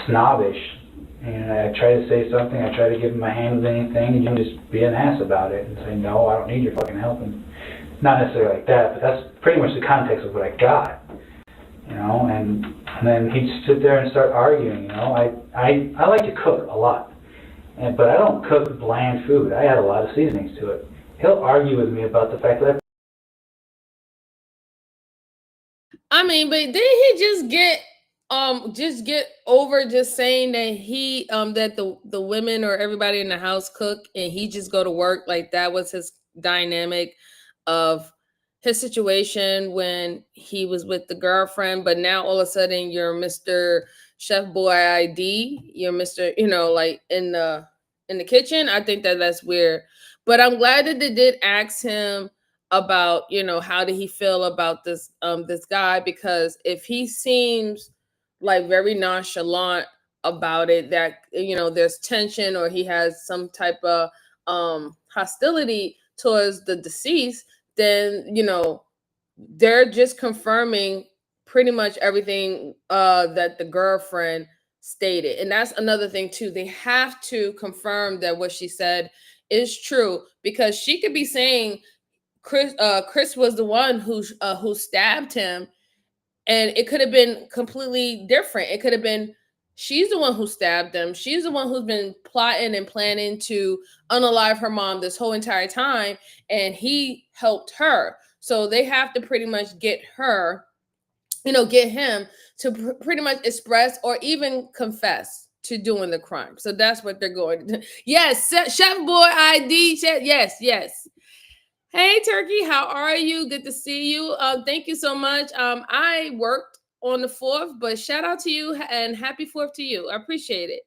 snobbish. And I try to say something, I try to give him my hand with anything, and you just be an ass about it and say, no, I don't need your fucking help. And not necessarily like that, but that's pretty much the context of what I got. And then he'd sit there and start arguing, I like to cook a lot. But I don't cook bland food. I add a lot of seasonings to it. He'll argue with me about the fact that but didn't he just get over just saying that he that the women or everybody in the house cook and he just go to work? Like that was his dynamic of his situation when he was with the girlfriend, but now all of a sudden you're Mr. Chef Boy ID, you're Mr. Like in the kitchen. I think that's weird, but I'm glad that they did ask him about how did he feel about this guy, because if he seems like very nonchalant about it, that there's tension or he has some type of hostility towards the deceased, then they're just confirming pretty much everything that the girlfriend stated. And that's another thing too, they have to confirm that what she said is true, because she could be saying Chris was the one who stabbed him, and it could have been completely different. It could have been she's the one who stabbed him. She's the one who's been plotting and planning to unalive her mom this whole entire time, and he helped her. So they have to pretty much get her, get him to pretty much express or even confess to doing the crime. So that's what they're going to do. Yes, Chef Boy ID. Yes, yes. Hey, Turkey, how are you? Good to see you. Thank you so much. I worked on the 4th, but shout out to you and happy 4th to you. I appreciate it.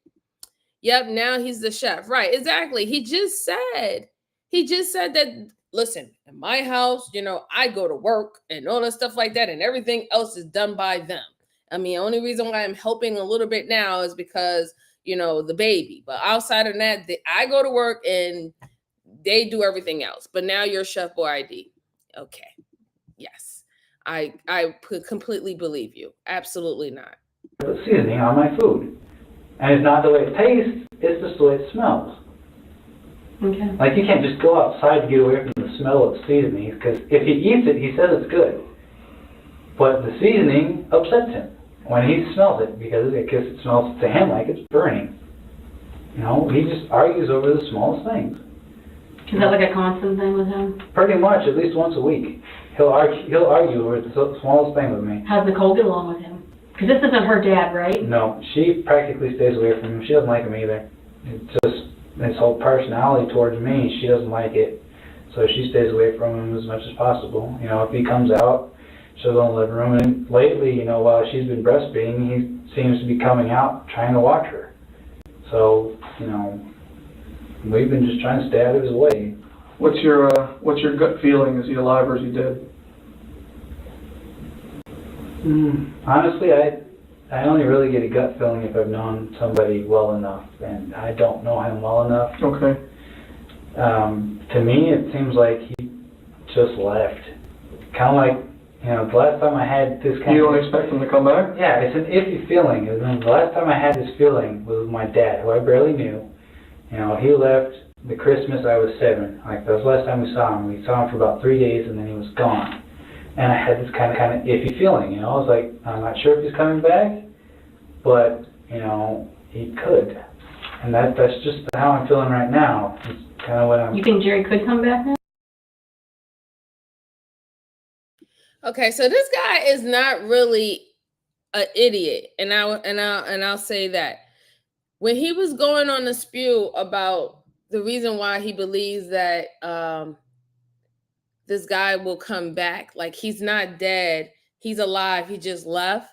Yep, now he's the chef. Right, exactly. He just said that, listen, in my house, I go to work and all that stuff like that, and everything else is done by them. I mean, the only reason why I'm helping a little bit now is because, the baby. But outside of that, I go to work and they do everything else. But now you're Chef Boy ID. Okay. Yes. I completely believe you. Absolutely not. The seasoning on my food. And it's not the way it tastes, it's just the way it smells. Okay. Like, you can't just go outside to get away from the smell of seasoning, because if he eats it, he says it's good. But the seasoning upsets him when he smells it, because it smells to him like it's burning. He just argues over the smallest things. Is that like a constant thing with him? Pretty much, at least once a week. He'll argue over the smallest thing with me. How's Nicole get along with him? Because this isn't her dad, right? No, she practically stays away from him. She doesn't like him either. It's just his whole personality towards me, she doesn't like it. So she stays away from him as much as possible. If he comes out, she'll go in the living room. And lately, while she's been breastfeeding, he seems to be coming out trying to watch her. So, we've been just trying to stay out of his way. What's your gut feeling? Is he alive or is he dead? Honestly, I only really get a gut feeling if I've known somebody well enough, and I don't know him well enough. Okay. To me, it seems like he just left. Kind of like, the last time I had this kind of... You don't expect him to come back? Yeah, it's an iffy feeling. The last time I had this feeling was with my dad, who I barely knew. He left the Christmas I was 7. Like, that was the last time we saw him. We saw him for about 3 days, and then he was gone. And I had this kind of iffy feeling, I was like, I'm not sure if he's coming back, but, he could. And that's just how I'm feeling right now. It's kind of what I'm... You think Jerry could come back now? Okay, so this guy is not really an idiot, and I'll say that. When he was going on the spew about the reason why he believes that this guy will come back, like he's not dead, he's alive, he just left.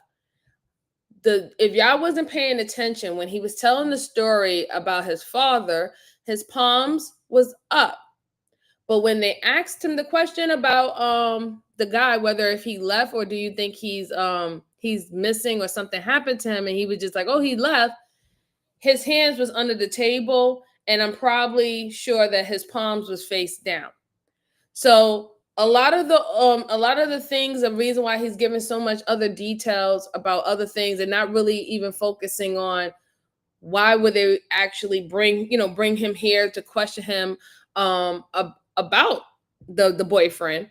If y'all wasn't paying attention, when he was telling the story about his father, his palms was up. But when they asked him the question about the guy, whether if he left or do you think he's missing or something happened to him, and he was just like, oh, he left, his hands was under the table, and I'm probably sure that his palms was face down. So a lot of the things, the reason why he's giving so much other details about other things and not really even focusing on why would they actually bring him here to question him about the boyfriend,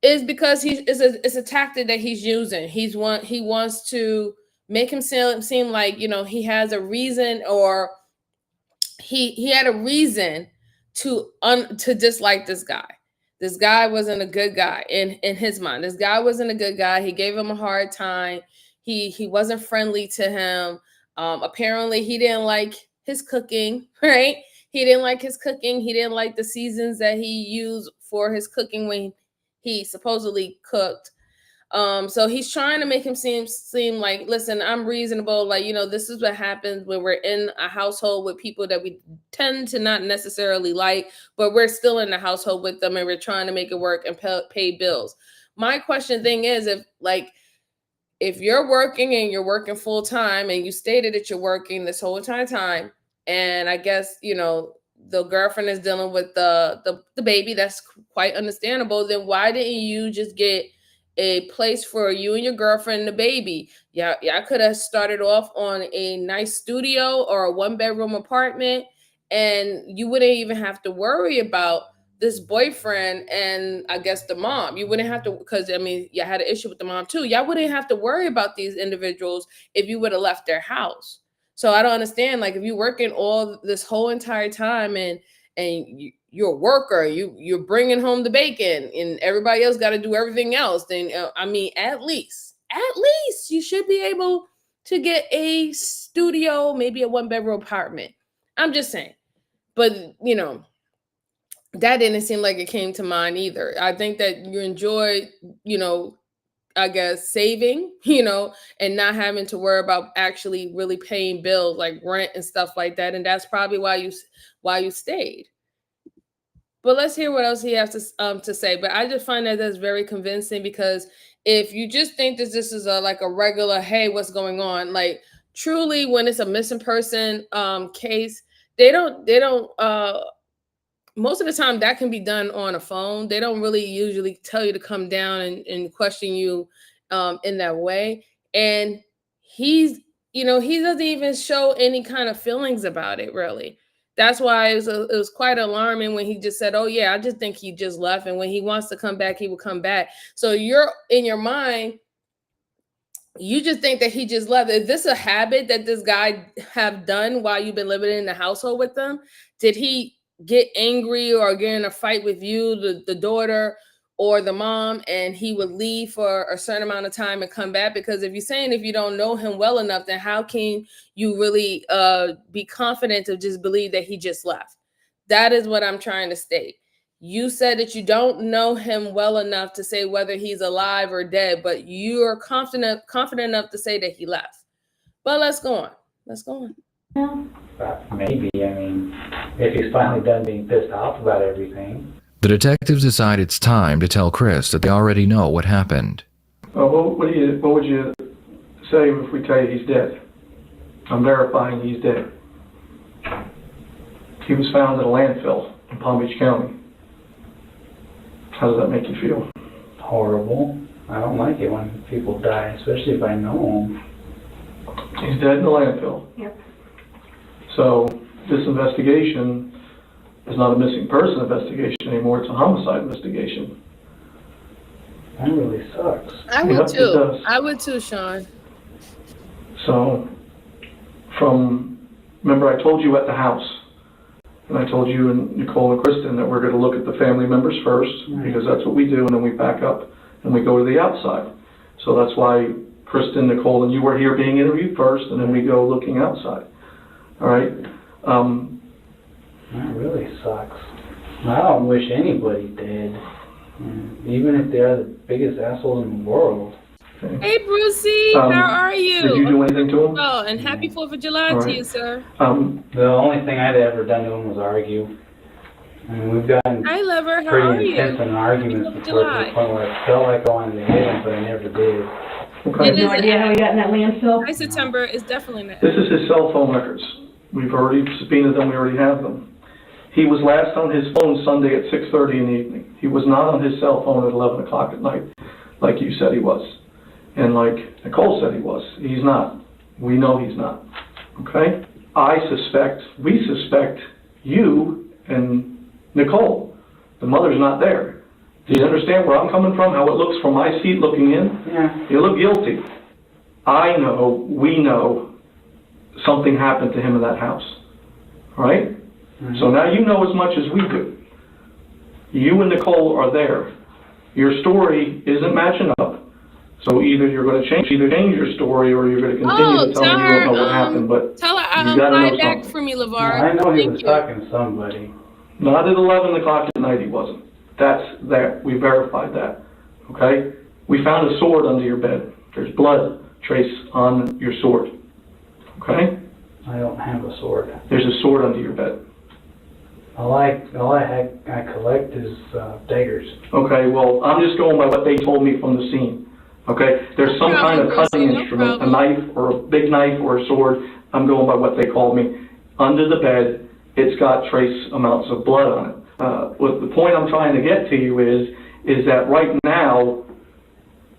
is because it's a tactic that he's using. He wants to make him seem like he has a reason, or he had a reason to dislike this guy. This guy wasn't a good guy in his mind. This guy wasn't a good guy. He gave him a hard time. He wasn't friendly to him. Apparently, he didn't like his cooking, right? He didn't like his cooking. He didn't like the seasons that he used for his cooking when he supposedly cooked. So he's trying to make him seem like, listen, I'm reasonable. Like, this is what happens when we're in a household with people that we tend to not necessarily like, but we're still in the household with them and we're trying to make it work and pay bills. My question thing is, if you're working and you're working full time and you stated that you're working this whole entire time, and I guess, the girlfriend is dealing with the baby, that's quite understandable, then why didn't you just get a place for you and your girlfriend and the baby? Y'all could have started off on a nice studio or a 1-bedroom apartment, and you wouldn't even have to worry about this boyfriend and I guess the mom. You wouldn't have to, because you had an issue with the mom too. Y'all wouldn't have to worry about these individuals if you would have left their house. So I don't understand, like, if you're working all this whole entire time and you're a worker, you're bringing home the bacon, and everybody else got to do everything else, then at least you should be able to get a studio, maybe a 1-bedroom apartment. I'm just saying. But, you know, that didn't seem like it came to mind either. I think that you enjoy, you know, I guess saving, you know, and not having to worry about actually really paying bills like rent and stuff like that. And that's probably why you stayed. But let's hear what else he has to say. But I just find that that's very convincing, because if you just think that this is like a regular, hey, what's going on? Like, truly, when it's a missing person case, they don't most of the time that can be done on a phone. They don't really usually tell you to come down and question you in that way. And he's, you know, he doesn't even show any kind of feelings about it, really. That's why it was quite alarming when he just said, oh yeah, I just think he just left. And when he wants to come back, he will come back. So you're in your mind, you just think that he just left. Is this a habit that this guy have done while you've been living in the household with them? Did he get angry or get in a fight with you, the daughter or the mom, and he would leave for a certain amount of time and come back? Because if you're saying if you don't know him well enough, then how can you really be confident to just believe that he just left? That is what I'm trying to state. You said that you don't know him well enough to say whether he's alive or dead, but you're confident enough to say that he left. But let's go on. Let's go on. Maybe, I mean, if he's finally done being pissed off about everything. The detectives decide it's time to tell Chris that they already know what happened. What would you say if we tell you he's dead? I'm verifying he's dead. He was found in a landfill in Palm Beach County. How does that make you feel? Horrible. I don't like it when people die, especially if I know them. He's dead in the landfill. Yep. So this investigation is not a missing person investigation anymore. It's a homicide investigation. That really sucks. I would Yep, too. it does. I would too, Sean. So remember I told you at the house, and I told you and Nicole and Kristen that we're going to look at the family members first, because that's what we do, and then we back up and we go to the outside. So that's why Kristen, Nicole, and you were here being interviewed first, and then we go looking outside. All right? That really sucks. I don't wish anybody dead, even if they're the biggest assholes in the world. Okay. Hey, Brucey, how are you? Did you do anything to him? Oh, and happy 4th of July All to right. you, sir. The only thing I'd ever done to him was argue. I mean, we've gotten Hi, lover. How are pretty you? intense in arguments Happy 4th of before, to July. the point where I felt like I wanted to hit him, but I never did. Okay. It is No idea how he got in that landfill? Hi, September. It's definitely not. This is his cell phone records. We've already subpoenaed them. We already have them. He was last on his phone Sunday at 6:30 in the evening. He was not on his cell phone at 11 o'clock at night, like you said he was. And like Nicole said he was. He's not. We know he's not. Okay? We suspect you and Nicole. The mother's not there. Do you understand where I'm coming from? How it looks from my seat looking in? Yeah. You look guilty. I know, we know, something happened to him in that house. Right? Mm-hmm. So now you know as much as we do. You and Nicole are there. Your story isn't matching up. So either you're going to change your story, or you're going to continue to tell me you don't know what happened. But tell her you gotta know fly back something. for me, LeVar. I know he Thank was you. talking to somebody. Not at 11 o'clock at night he wasn't. That's there. We verified that. Okay? We found a sword under your bed. There's blood trace on your sword. Okay? I don't have a sword. There's a sword under your bed. All I collect is daggers. Okay, well, I'm just going by what they told me from the scene. Okay? There's some kind of cutting instrument, a knife or a big knife or a sword. I'm going by what they called me. Under the bed, it's got trace amounts of blood on it. What the point I'm trying to get to you is that right now,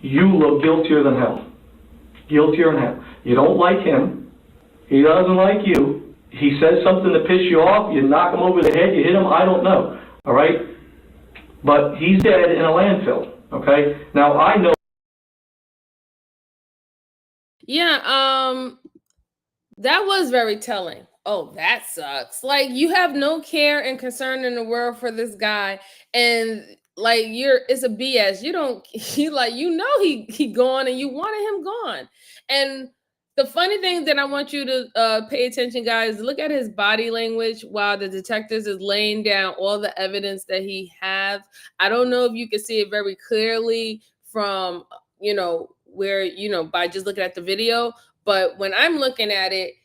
you look guiltier than hell. Guiltier than hell. You don't like him. He doesn't like you. He says something to piss you off. You knock him over the head. You hit him. I don't know. All right? But he's dead in a landfill. Okay? Now, I know. Yeah, that was very telling. Oh, that sucks. Like, you have no care and concern in the world for this guy, and like it's a BS. You don't he gone and you wanted him gone. And The funny thing that I want you to pay attention, guys, look at his body language while the detectives is laying down all the evidence that he have. I don't know if you can see it very clearly from, where, by just looking at the video. But when I'm looking at it,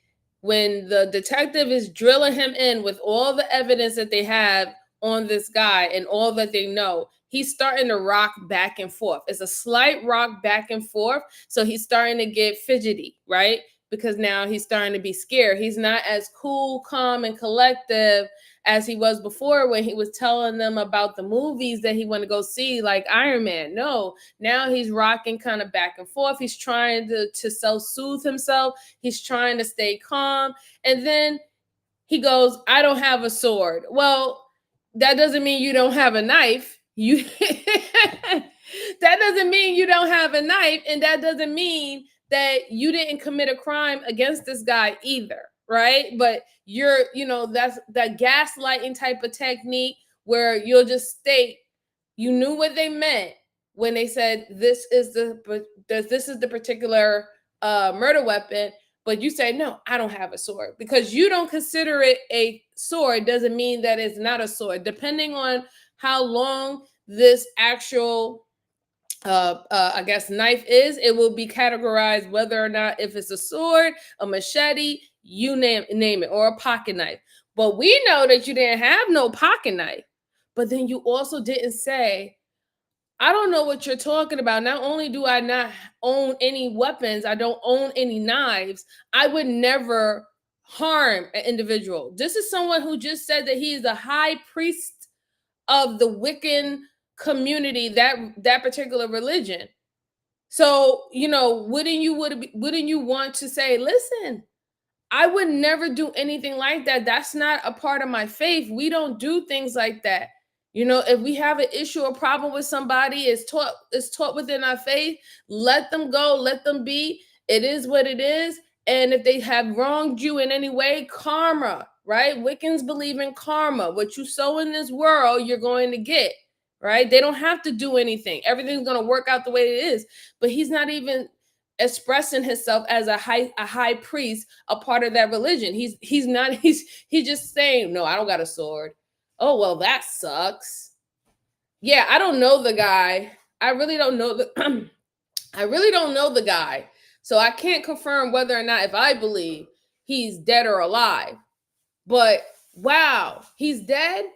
when the detective is drilling him in with all the evidence that they have on this guy and all that they know, he's starting to rock back and forth. It's a slight rock back and forth. So he's starting to get fidgety, right? Because now he's starting to be scared. He's not as cool, calm, and collective as he was before when he was telling them about the movies that he wanted to go see, like Iron Man. No, now he's rocking kind of back and forth. He's trying to self-soothe himself. He's trying to stay calm. And then he goes, I don't have a sword. Well, that doesn't mean you don't have a knife. That doesn't mean you don't have a knife, and that doesn't mean that you didn't commit a crime against this guy either, right? But that's that gaslighting type of technique where you'll just state you knew what they meant when they said this is the particular murder weapon, but you say, no, I don't have a sword. Because you don't consider it a sword doesn't mean that it's not a sword. Depending on how long this actual I guess knife is, it will be categorized whether or not if it's a sword, a machete, you name it, or a pocket knife. But we know that you didn't have no pocket knife. But then you also didn't say, I don't know what you're talking about. Not only do I not own any weapons, I don't own any knives, I would never harm an individual. This is someone who just said that he is the high priest of the Wiccan community, that particular religion. So, wouldn't you want to say, listen, I would never do anything like that. That's not a part of my faith. We don't do things like that. If we have an issue or problem with somebody, it's taught within our faith. Let them go, let them be. It is what it is. And if they have wronged you in any way, karma, right? Wiccans believe in karma. What you sow in this world, you're going to get, right? They don't have to do anything. Everything's going to work out the way it is. But he's not even expressing himself as a high priest, a part of that religion. He's just saying, no, I don't got a sword. Oh, well, that sucks. Yeah, I don't know the guy. I really don't know the guy. So I can't confirm whether or not if I believe he's dead or alive. But wow, he's dead?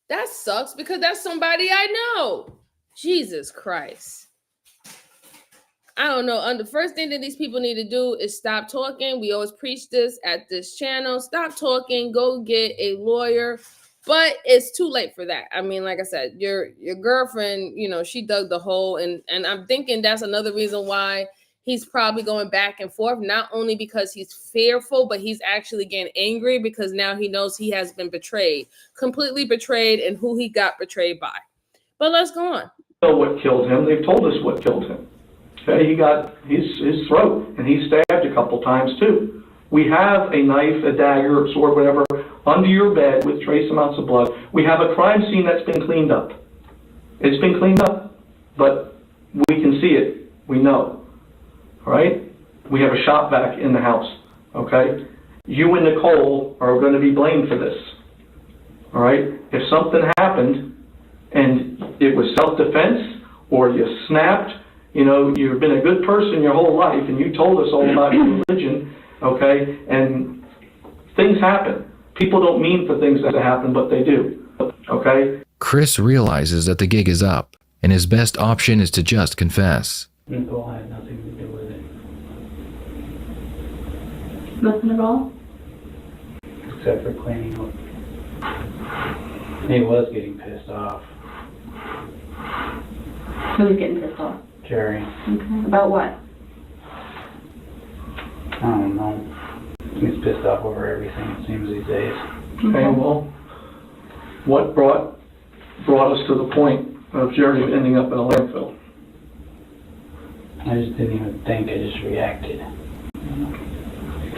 That sucks because that's somebody I know. Jesus Christ. I don't know. The first thing that these people need to do is stop talking. We always preach this at this channel. Stop talking. Go get a lawyer. But it's too late for that. I mean, like I said, your girlfriend, she dug the hole. And I'm thinking that's another reason why he's probably going back and forth, not only because he's fearful, but he's actually getting angry because now he knows he has been betrayed, completely betrayed, and who he got betrayed by. But let's go on. Know what killed him. They've told us what killed him. Okay, he got his throat, and he stabbed a couple times too. We have a knife, a dagger, a sword, whatever, under your bed with trace amounts of blood. We have a crime scene that's been cleaned up. It's been cleaned up, but we can see it. We know. All right? We have a shop vac in the house. Okay? You and Nicole are going to be blamed for this. All right? If something happened and it was self-defense or you snapped, you've been a good person your whole life and you told us all about your religion, okay? And things happen. People don't mean for things to happen, but they do, okay? Chris realizes that the gig is up, and his best option is to just confess. Nicole had nothing to do with it. Nothing at all? Except for cleaning up. He was getting pissed off. Who's getting pissed off? Jerry. Okay. About what? I don't know. He's pissed off over everything, it seems, these days. Okay, well, what brought us to the point of Jerry ending up in a landfill? I just didn't even think, I just reacted.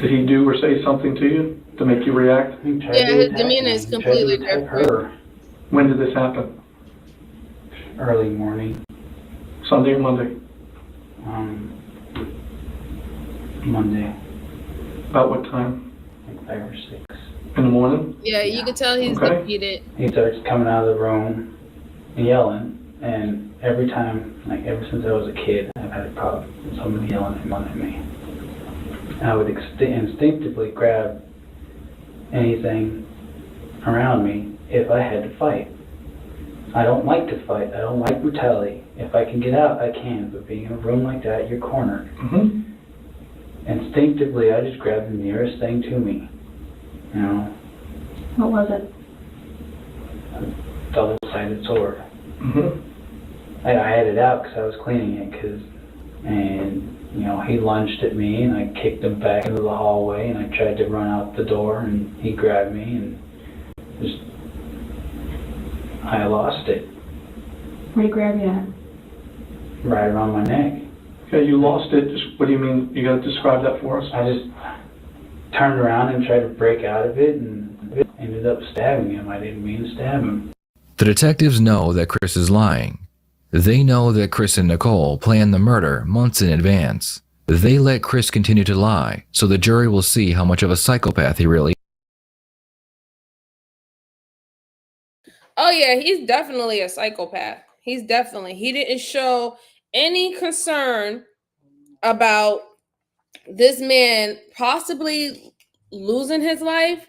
Did he do or say something to you to make you react? Yeah, his demeanor is completely different. When did this happen? Early morning. Sunday or Monday? Monday. About what time? Like 5 or 6. In the morning? Yeah, you can tell he's Okay. defeated. He starts coming out of the room and yelling, and every time, like ever since I was a kid, I've had a problem with somebody yelling at me. And I would instinctively grab anything around me if I had to fight. I don't like to fight. I don't like brutality. If I can get out, I can. But being in a room like that, you're cornered. Mm-hmm. Instinctively, I just grabbed the nearest thing to me. You know, What was it? a double-sided sword. Mm-hmm. I had it out because I was cleaning it, and you know, he lunged at me, and I kicked him back into the hallway, and I tried to run out the door, and he grabbed me, and just, I lost it. Where did he grab you at? Right around my neck. Okay, you lost it. Just, what do you mean? You got to describe that for us? I just turned around and tried to break out of it, and ended up stabbing him. I didn't mean to stab him. The detectives know that Chris is lying. They know that Chris and Nicole planned the murder months in advance. They let Chris continue to lie, so the jury will see how much of a psychopath he really is. Oh yeah, he's definitely a psychopath. He didn't show any concern about this man possibly losing his life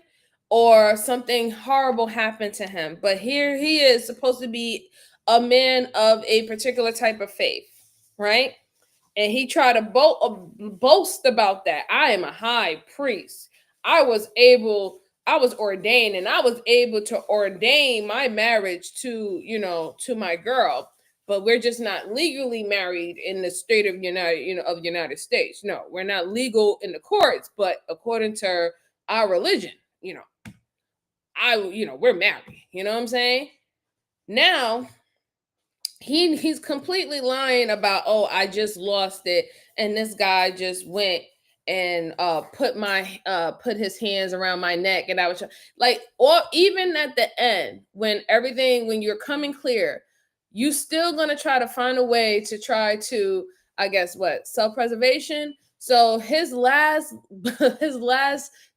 or something horrible happened to him. But here he is supposed to be a man of a particular type of faith, right? And he tried to boast about that. I am a high priest. I was ordained, and I was able to ordain my marriage to, to my girl. But we're just not legally married in the state of United States. No, we're not legal in the courts, but according to our religion, we're married. You know what I'm saying? Now, he's completely lying about, oh, I just lost it, and this guy just went and put his hands around my neck, and I was like, or even at the end when you're coming clear, you still gonna try to find a way to try to, I guess, self-preservation. So his last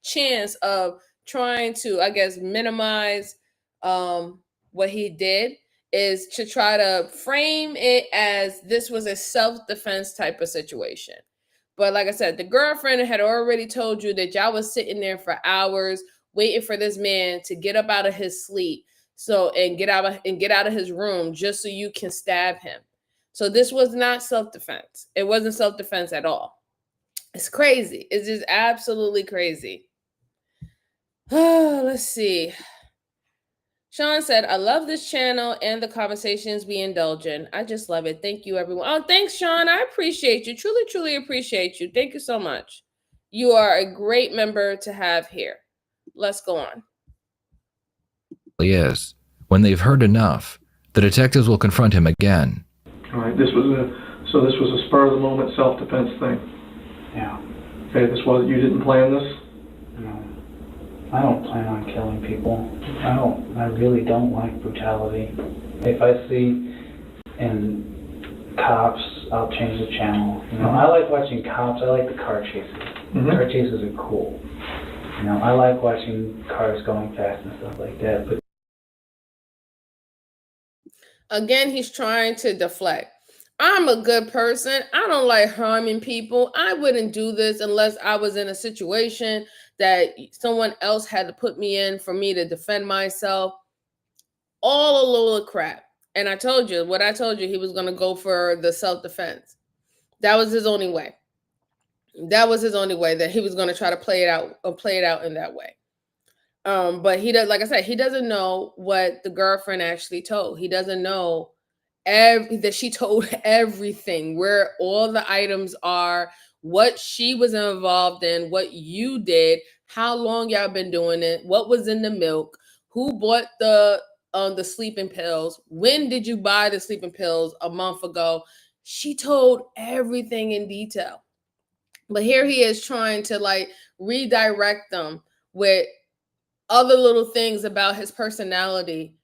chance of trying to, I guess, minimize what he did is to try to frame it as this was a self-defense type of situation. But like I said, the girlfriend had already told you that y'all was sitting there for hours waiting for this man to get up out of his sleep, and get out of his room just so you can stab him. So this was not self-defense. It wasn't self-defense at all. It's crazy. It's just absolutely crazy. Let's see. Sean said, I love this channel and the conversations we indulge in. I just love it. Thank you, everyone. Oh, thanks, Sean. I appreciate you. Truly, truly appreciate you. Thank you so much. You are a great member to have here. Let's go on. Is. When they've heard enough, the detectives will confront him again. All right, this was a spur of the moment self-defense thing. Yeah. Okay, you didn't plan this? No. I don't plan on killing people. I really don't like brutality. If I see in cops, I'll change the channel. I like watching cops. I like the car chases. Mm-hmm. Car chases are cool. I like watching cars going fast and stuff like that. But again, he's trying to deflect. I'm a good person. I don't like harming people. I wouldn't do this unless I was in a situation that someone else had to put me in for me to defend myself. All a load of crap. And I told you, he was going to go for the self-defense. That was his only way. That he was going to try to play it out in that way. But he does, like I said, he doesn't know what the girlfriend actually told. He doesn't know that she told everything, where all the items are, what she was involved in, what you did, how long y'all been doing it, what was in the milk, who bought the sleeping pills, when did you buy the sleeping pills a month ago. She told everything in detail. But here he is trying to redirect them with other little things about his personality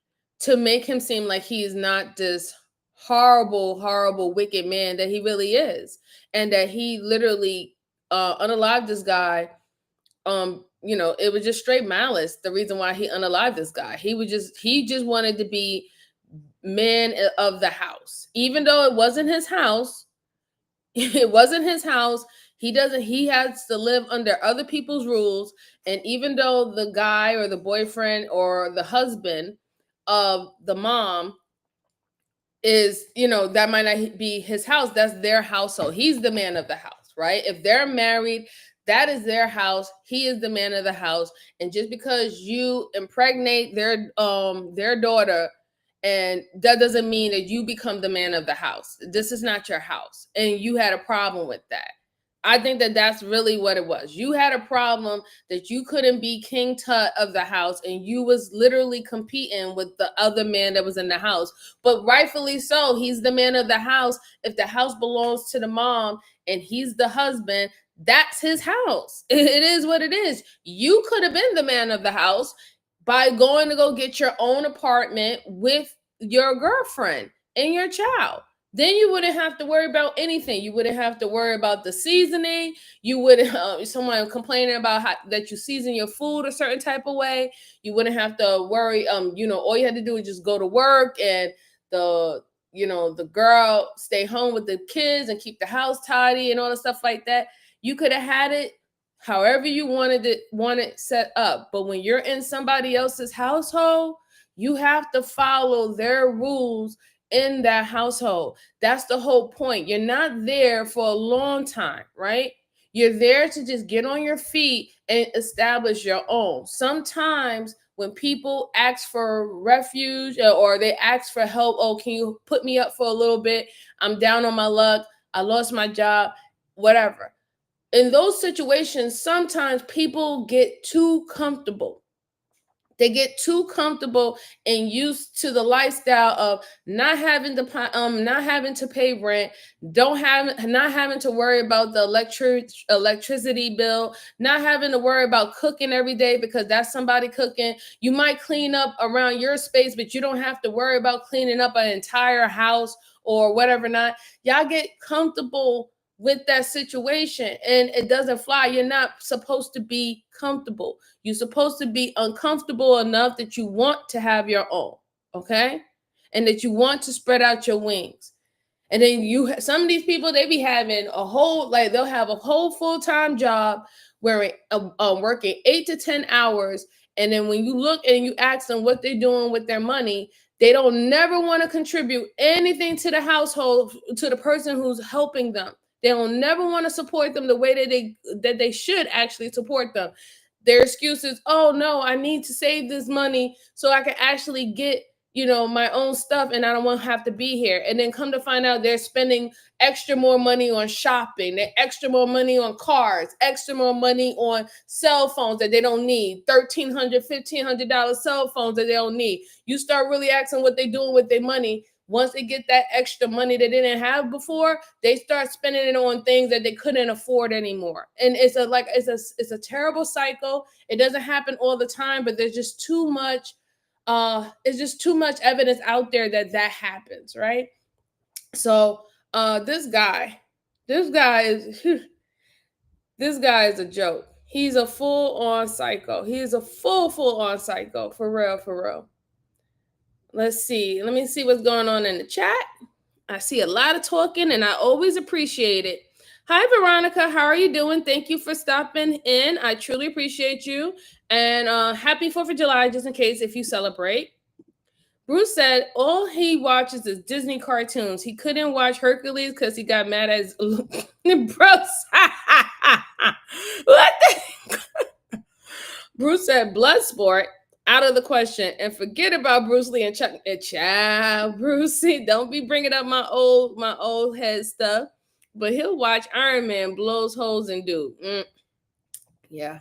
to make him seem like he is not this horrible, horrible, wicked man that he really is. And that he literally unalived this guy it was just straight malice. The reason why he unalived this guy, he just wanted to be man of the house, even though it wasn't his house. It wasn't his house. He has to live under other people's rules. And even though the guy or the boyfriend or the husband of the mom is, that might not be his house, that's their household. He's the man of the house, right? If they're married, that is their house. He is the man of the house. And just because you impregnate their daughter, and that doesn't mean that you become the man of the house. This is not your house. And you had a problem with that. I think that that's really what it was. You had a problem that you couldn't be King Tut of the house, and you was literally competing with the other man that was in the house. But rightfully so, he's the man of the house. If the house belongs to the mom and he's the husband, that's his house. It is what it is. You could have been the man of the house by going to go get your own apartment with your girlfriend and your child. Then you wouldn't have to worry about anything. You wouldn't have to worry about the seasoning. You wouldn't, someone complaining about that you season your food a certain type of way. You wouldn't have to worry. All you had to do is just go to work, and the girl stay home with the kids and keep the house tidy and all the stuff like that. You could have had it however you wanted it set up. But when you're in somebody else's household, you have to follow their rules in that household. That's the whole point. You're not there for a long time, right? You're there to just get on your feet and establish your own. Sometimes when people ask for refuge or they ask for help, oh, can you put me up for a little bit? I'm down on my luck. I lost my job, whatever. In those situations, sometimes people get too comfortable. They get too comfortable and used to the lifestyle of not having to pay rent, not having to worry about the electricity bill, not having to worry about cooking every day because that's somebody cooking. You might clean up around your space, but you don't have to worry about cleaning up an entire house or whatever not. Y'all get comfortable with that situation, and it doesn't fly. You're not supposed to be comfortable. You're supposed to be uncomfortable enough that you want to have your own, okay? And that you want to spread out your wings. And then some of these people, they be having they'll have a whole full-time job where working 8 to 10 hours. And then when you look and you ask them what they're doing with their money, they don't never want to contribute anything to the household, to the person who's helping them. They don't never want to support them the way that they should actually support them. Their excuse is, oh no, I need to save this money so I can actually get, my own stuff, and I don't want to have to be here. And then come to find out they're spending extra more money on shopping, extra more money on cars, extra more money on cell phones that they don't need, $1,300, $1,500 cell phones that they don't need. You start really asking what they're doing with their money. Once they get that extra money that they didn't have before, they start spending it on things that they couldn't afford anymore. And it's a terrible cycle. It doesn't happen all the time, but there's just too much. It's just too much evidence out there that happens, right? So this guy is a joke. He's a full-on psycho. He is a full-on psycho, for real. Let me see what's going on in the chat. I see a lot of talking, and I always appreciate it. Hi, Veronica. How are you doing? Thank you for stopping in. I truly appreciate you. And happy 4th of July, just in case if you celebrate. Bruce said all he watches is Disney cartoons. He couldn't watch Hercules because he got mad at his Bruce. What the? Bruce said Bloodsport. Out of the question, and forget about Bruce Lee and Chuck. Child, Brucey, don't be bringing up my old head stuff. But he'll watch Iron Man blows holes in dude. Yeah.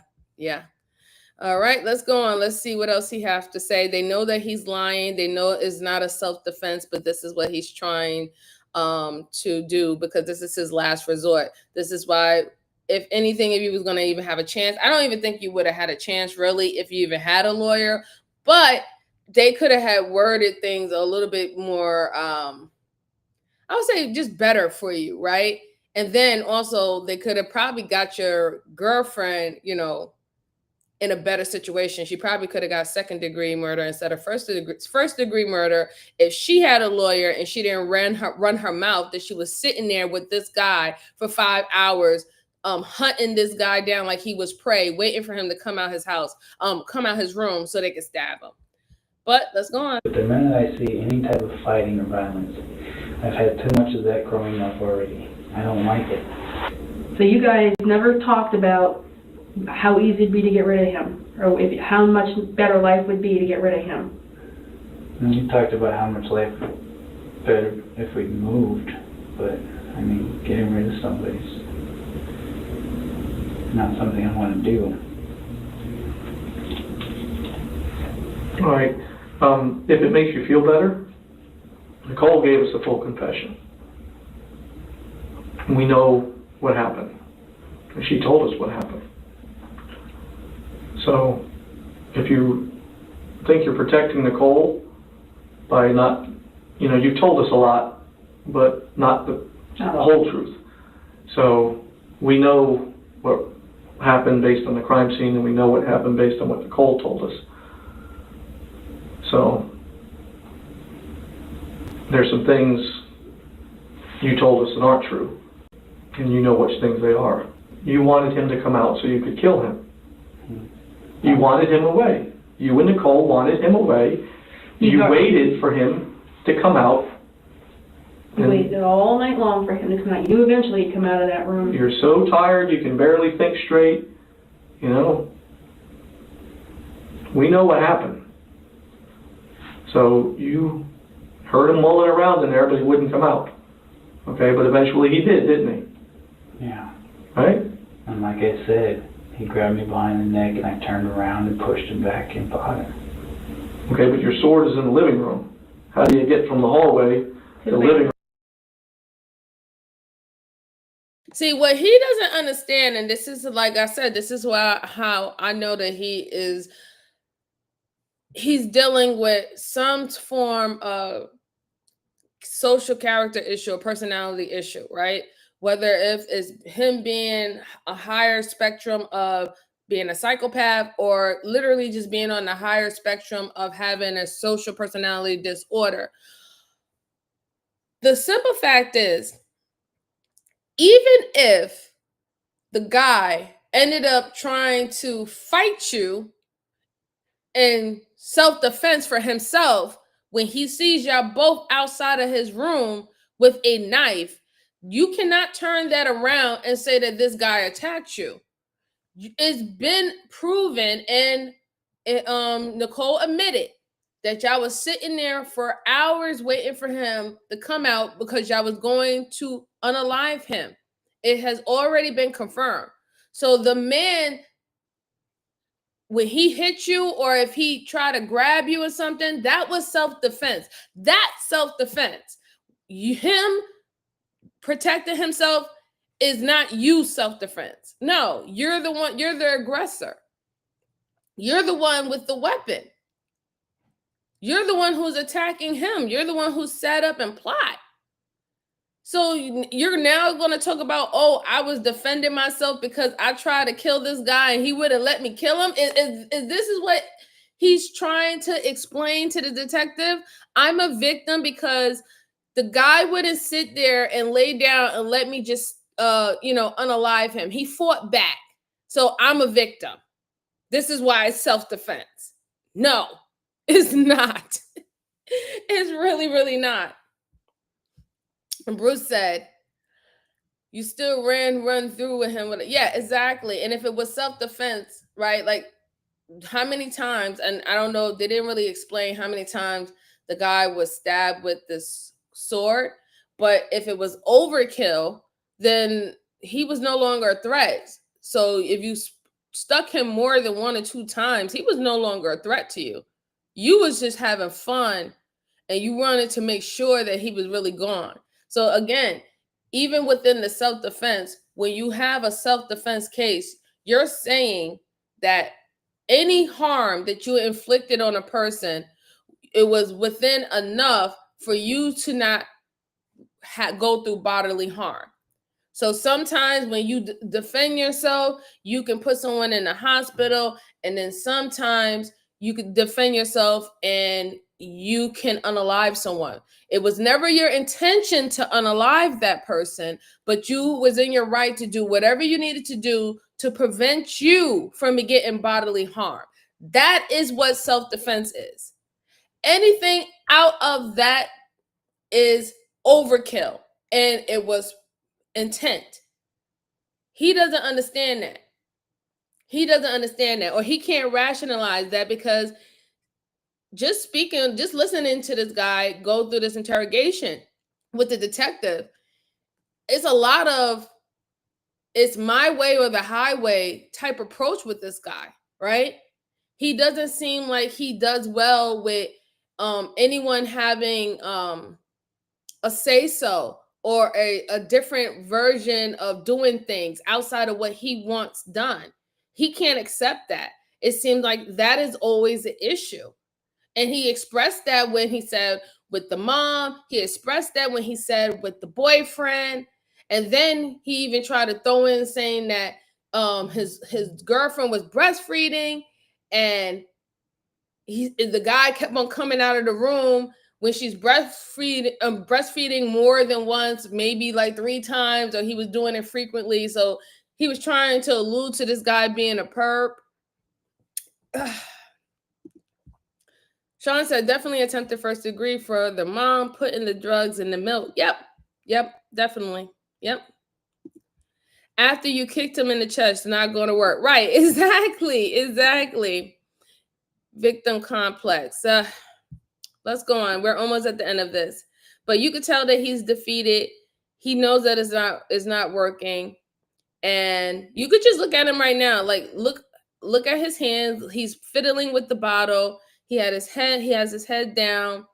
All right, let's go on. Let's see what else he has to say. They know that he's lying. They know it's not a self-defense, but this is what he's trying to do because this is his last resort. This is why, if anything, if he was going to even have a chance, I don't even think you would have had a chance, really, if you even had a lawyer. But they could have had worded things a little bit more, I would say just better for you, right? And then also they could have probably got your girlfriend, in a better situation. She probably could have got second-degree murder instead of first-degree murder if she had a lawyer and she didn't run her mouth that she was sitting there with this guy for 5 hours, hunting this guy down like he was prey, waiting for him to come out his house, come out his room so they could stab him. But let's go on. But the minute I see any type of fighting or violence, I've had too much of that growing up already. I don't like it. So you guys never talked about how easy it'd be to get rid of him, or how much better life would be to get rid of him. And you talked about how much life would be better if we moved, but I mean, getting rid of somebody's not something I want to do. All right. If it makes you feel better, Nicole gave us a full confession. We know what happened. And she told us what happened. So, if you think you're protecting Nicole by not, you've told us a lot, but not the whole truth. So, we know what happened based on the crime scene, and we know what happened based on what Nicole told us. So, there's some things you told us that aren't true, and you know which things they are. You wanted him to come out so you could kill him. You wanted him away. You and Nicole wanted him away. You waited for him to come out. You waited all night long for him to come out. You eventually come out of that room. You're so tired you can barely think straight. We know what happened. So you heard him mulling around in there, but he wouldn't come out. Okay, but eventually he did, didn't he? Yeah. Right? And like I said, he grabbed me behind the neck and I turned around and pushed him back and fought him. Okay, but your sword is in the living room. How do you get from the hallway to the living room? See, what he doesn't understand, and this is, like I said, this is how I know that he's dealing with some form of social character issue or personality issue, right? Whether if it's him being a higher spectrum of being a psychopath or literally just being on the higher spectrum of having a social personality disorder. The simple fact is, even if the guy ended up trying to fight you in self-defense for himself, when he sees y'all both outside of his room with a knife, you cannot turn that around and say that this guy attacked you. It's been proven, and Nicole admitted that y'all was sitting there for hours waiting for him to come out because y'all was going to unalive him. It has already been confirmed. So the man, when he hit you or if he tried to grab you or something, that was self-defense. That's self-defense. Him protecting himself is not you self-defense. No, you're the one, you're the aggressor. You're the one with the weapon. You're the one who's attacking him. You're the one who set up and plot. So you're now going to talk about, oh, I was defending myself because I tried to kill this guy and he wouldn't let me kill him. Is this is what he's trying to explain to the detective? I'm a victim because the guy wouldn't sit there and lay down and let me just, unalive him. He fought back. So I'm a victim. This is why it's self-defense. No, it's not. It's really, really not. And Bruce said, you still run through with him. Yeah, exactly. And if it was self-defense, right? Like how many times, and I don't know, they didn't really explain how many times the guy was stabbed with this sword. But if it was overkill, then he was no longer a threat. So if you stuck him more than 1 or 2 times, he was no longer a threat to you. You was just having fun and you wanted to make sure that he was really gone. So again, even within the self-defense, when you have a self-defense case, you're saying that any harm that you inflicted on a person, it was within enough for you to not go through bodily harm. So sometimes when you defend yourself, you can put someone in the hospital, and then sometimes you can defend yourself and you can unalive someone. It was never your intention to unalive that person, but you was in your right to do whatever you needed to do to prevent you from getting bodily harm. That is what self-defense is. Anything out of that is overkill, and it was intent. He doesn't understand that. He doesn't understand that, or he can't rationalize that, because just listening to this guy go through this interrogation with the detective, it's a lot of it's my way or the highway type approach with this guy, right? He doesn't seem like he does well with anyone having a say-so or a different version of doing things outside of what he wants done. He can't accept that. It seems like that is always the issue. And he expressed that when he said with the mom, he expressed that when he said with the boyfriend. And then he even tried to throw in saying that his girlfriend was breastfeeding, and the guy kept on coming out of the room when she's breastfeeding more than once, maybe like 3 times, or he was doing it frequently. So he was trying to allude to this guy being a perp. Sean said, definitely attempted first degree for the mom putting the drugs in the milk. Yep, definitely. Yep. After you kicked him in the chest, not going to work. Right, exactly. Victim complex. Let's go on. We're almost at the end of this. But you could tell that he's defeated. He knows that it's not working. And you could just look at him right now. Like, look at his hands. He's fiddling with the bottle. He has his head down.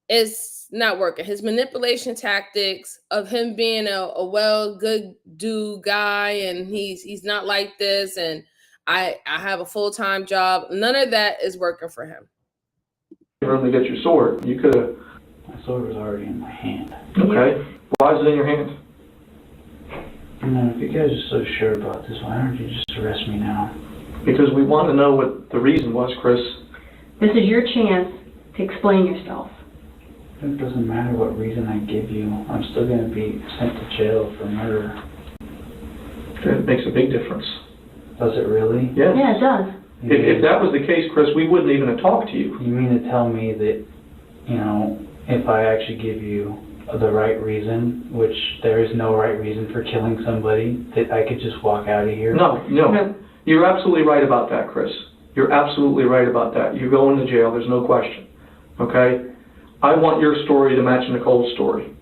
It's not working. His manipulation tactics of him being a good do guy, and he's not like this, and I have a full-time job. None of that is working for him. You really get your sword. You could have. My sword was already in my hand. Okay. Why is it in your hand? No, if you guys are so sure about this, why don't you just arrest me now? Because we want to know what the reason was, Chris. This is your chance to explain yourself. It doesn't matter what reason I give you. I'm still going to be sent to jail for murder. It makes a big difference. Does it really? Yes. Yeah, it does. If that was the case, Chris, we wouldn't even have talked to you. You mean to tell me that, if I actually give you the right reason, which there is no right reason for killing somebody, that I could just walk out of here? No. You're absolutely right about that, Chris. You're absolutely right about that. You're going to jail, there's no question. Okay? I want your story to match Nicole's story.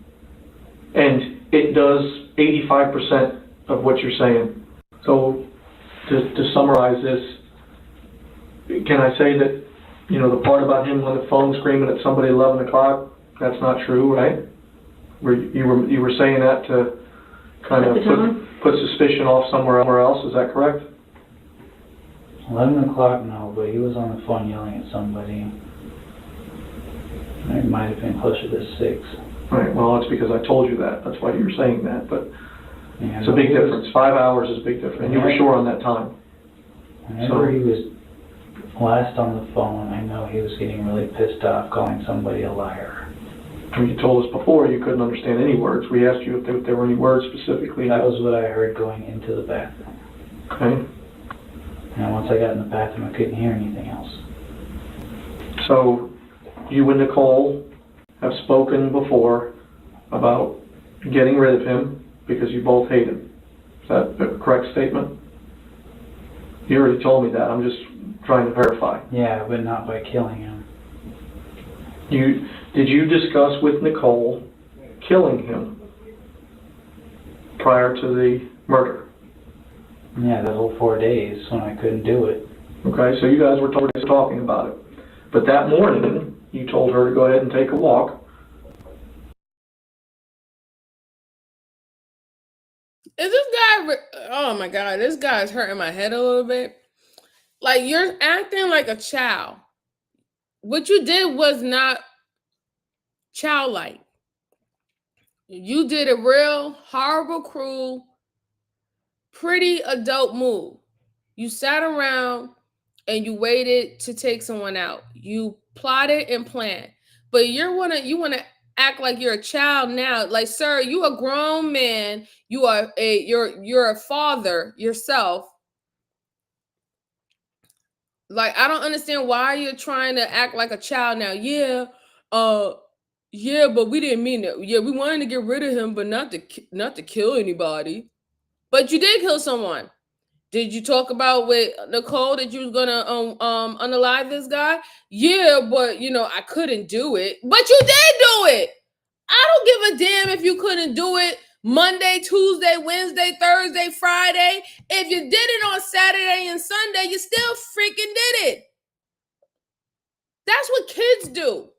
And it does 85% of what you're saying. So, to summarize this, can I say that, the part about him on the phone screaming at somebody at 11 o'clock, that's not true, right? You were saying that to kind of put suspicion off somewhere else, is that correct? 11 o'clock, no, but he was on the phone yelling at somebody. It might have been closer to 6. Right, well, it's because I told you that. That's why you were saying that, but it's a big difference. 5 hours is a big difference, and you were sure on that time. Whenever he was last on the phone, I know he was getting really pissed off, calling somebody a liar. You told us before you couldn't understand any words. We asked you if there were any words specifically. That was what I heard going into the bathroom. Okay. And once I got in the bathroom, I couldn't hear anything else. So, you and Nicole have spoken before about getting rid of him because you both hate him. Is that a correct statement? You already told me that. I'm just trying to verify. Yeah, but not by killing him. Did you discuss with Nicole killing him prior to the murder? Yeah, the whole 4 days when I couldn't do it. Okay, so you guys were talking about it. But that morning, you told her to go ahead and take a walk. Is this guy, oh my God, this guy is hurting my head a little bit. Like, you're acting like a child. What you did was not childlike. You did a real horrible, cruel, pretty adult move. You sat around and you waited to take someone out. You plotted and planned. But you want to act like you're a child now. Like, sir, you a grown man. You're a father yourself. Like, I don't understand why you're trying to act like a child now. Yeah, but we didn't mean it. Yeah, we wanted to get rid of him, but not to kill anybody. But you did kill someone. Did you talk about with Nicole that you was gonna unalive this guy? Yeah, but I couldn't do it. But you did do it. I don't give a damn if you couldn't do it Monday, Tuesday, Wednesday, Thursday, Friday. If you did it on Saturday and Sunday, you still freaking did it. That's what kids do.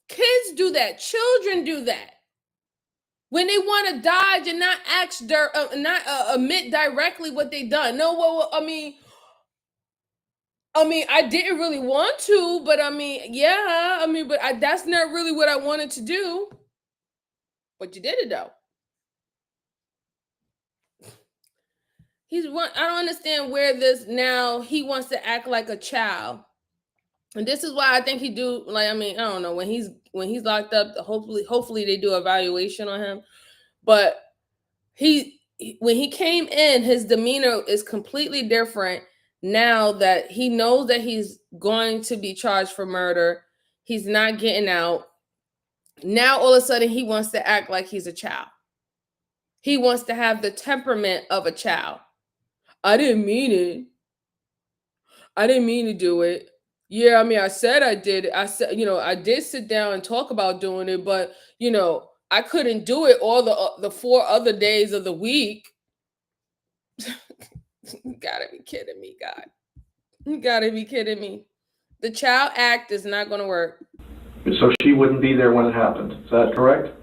Kids do that. Children do that. When they want to dodge and not admit directly what they done. No, well, I mean, I didn't really want to, but that's not really what I wanted to do. But you did it though. I don't understand where now he wants to act like a child. And this is why I think he do, like, I don't know, when he's locked up, hopefully they do evaluation on him. But when he came in, his demeanor is completely different now that he knows that he's going to be charged for murder. He's not getting out. Now all of a sudden he wants to act like he's a child. He wants to have the temperament of a child. I didn't mean it. I didn't mean to do it. Yeah, I said I did it. I said, I did sit down and talk about doing it, but I couldn't do it all the 4 other days of the week. You gotta be kidding me, God. You gotta be kidding me. The child act is not going to work. So she wouldn't be there when it happened. Is that correct?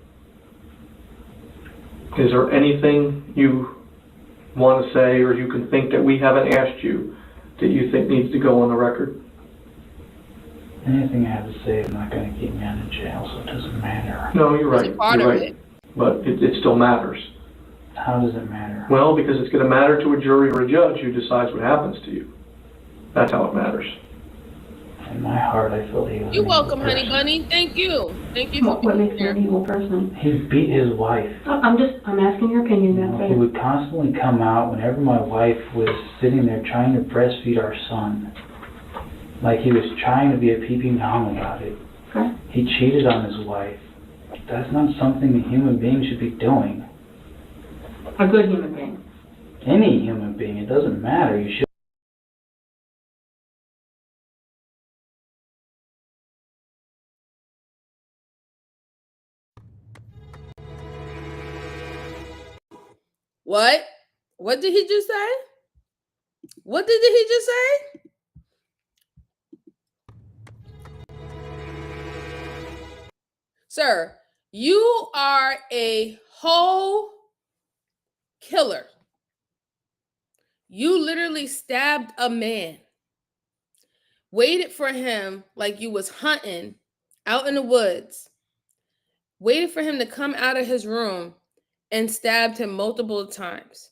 Is there anything you want to say or you can think that we haven't asked you that you think needs to go on the record? Anything I have to say is not going to keep me out of jail, so it doesn't matter. No, you're right. It's part you're of right. it. But it still matters. How does it matter? Well, because it's going to matter to a jury or a judge who decides what happens to you. That's how it matters. In my heart, I feel he was You're welcome, honey bunny. Thank you. Thank you for What being makes him here. an evil person? He beat his wife. I'm asking your opinion, that's He it. would constantly come out whenever my wife was sitting there trying to breastfeed our son. Like he was trying to be a peeping Tom about it. Okay. He cheated on his wife. That's not something a human being should be doing. A good human being. Any human being, it doesn't matter. You should. What? What did he just say? What did he just say? Sir, you are a whole killer. You literally stabbed a man. Waited for him like you was hunting out in the woods. Waited for him to come out of his room and stabbed him multiple times.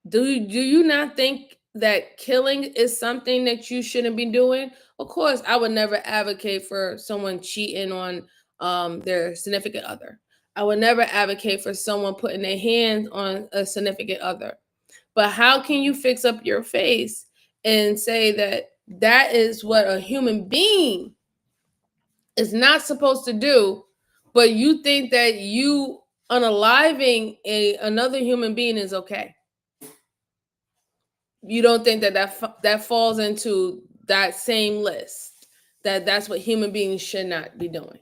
Do you not think that killing is something that you shouldn't be doing? Of course, I would never advocate for someone cheating on their significant other. I would never advocate for someone putting their hands on a significant other. But how can you fix up your face and say that that is what a human being is not supposed to do, but you think that you unaliving another human being is okay? You don't think that falls into that same list, that's what human beings should not be doing?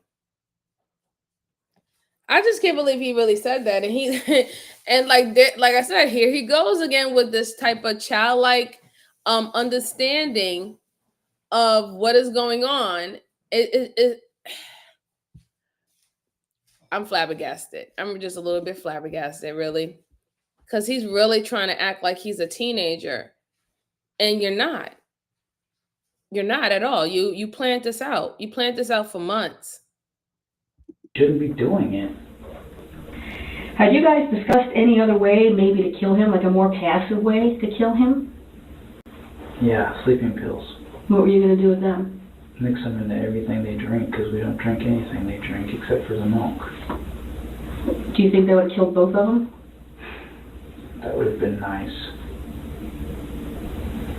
I just can't believe he really said that. And he and like I said, here he goes again with this type of childlike understanding of what is going on. I'm flabbergasted. I'm just a little bit flabbergasted, really, because he's really trying to act like he's a teenager, and you're not. You're not at all. You planned this out. You planned this out for months. shouldn't be doing it. Had you guys discussed any other way maybe to kill him, like a more passive way to kill him? Yeah, sleeping pills. What were you going to do with them? Mix them into everything they drink, because we don't drink anything they drink except for the milk. Do you think that would have killed both of them? That would have been nice.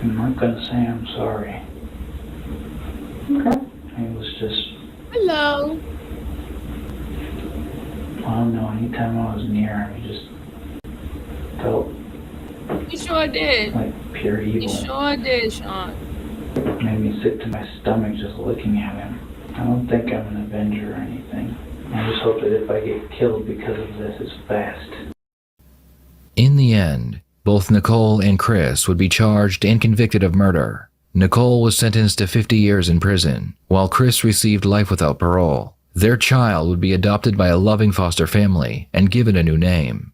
I'm not going to say I'm sorry. Okay. It was just, Hello. I don't know, anytime I was near him, he just felt You sure did. like pure evil. You sure did, Sean. It made me sick to my stomach just looking at him. I don't think I'm an avenger or anything. I just hope that if I get killed because of this, it's fast. In the end, both Nicole and Chris would be charged and convicted of murder. Nicole was sentenced to 50 years in prison, while Chris received life without parole. Their child would be adopted by a loving foster family and given a new name.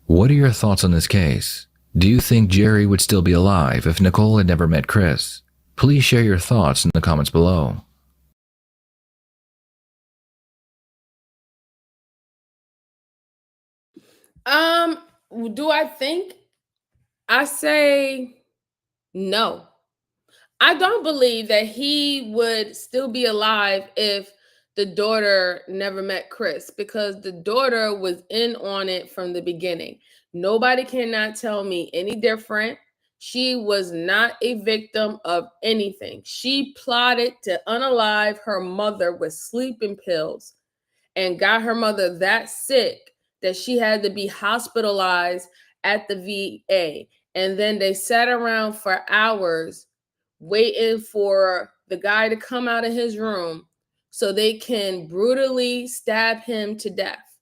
What are your thoughts on this case? Do you think Jerry would still be alive if Nicole had never met Chris? Please share your thoughts in the comments below. Do I think? I say no. I don't believe that he would still be alive if the daughter never met Chris, because the daughter was in on it from the beginning. Nobody cannot tell me any different. She was not a victim of anything. She plotted to unalive her mother with sleeping pills and got her mother that sick that she had to be hospitalized at the VA. And then they sat around for hours waiting for the guy to come out of his room so they can brutally stab him to death,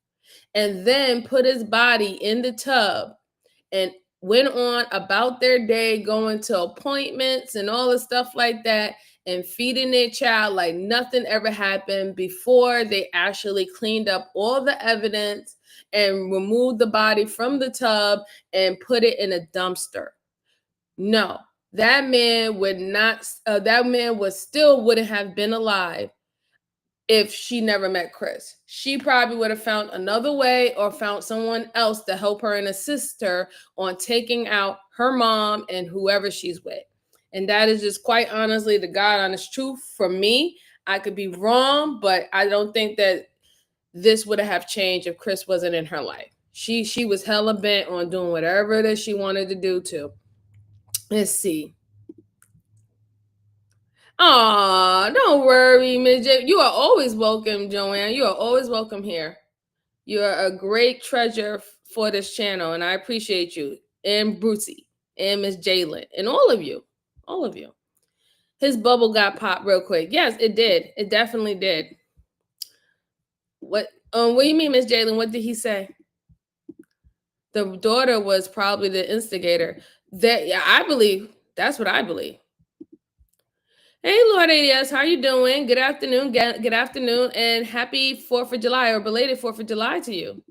and then put his body in the tub and went on about their day, going to appointments and all the stuff like that, and feeding their child like nothing ever happened, before they actually cleaned up all the evidence and removed the body from the tub and put it in a dumpster. No, that man would not, that man wouldn't have been alive if she never met Chris. She probably would have found another way or found someone else to help her and assist her on taking out her mom and whoever she's with. And that is just quite honestly the God honest truth for me. I could be wrong, but I don't think that this would have changed if Chris wasn't in her life. She was hella bent on doing whatever it is she wanted to do too. Let's see. Aw, don't worry, Miss J. You are always welcome, Joanne. You are always welcome here. You are a great treasure for this channel, and I appreciate you. And Brucey, and Miss Jalen, and all of you. All of you. His bubble got popped real quick. Yes, it did. It definitely did. What do you mean, Miss Jalen? What did he say? The daughter was probably the instigator. I believe. That's what I believe. Hey, Lord ADS, how you doing? Good afternoon, good afternoon, and happy 4th of July, or belated 4th of July to you.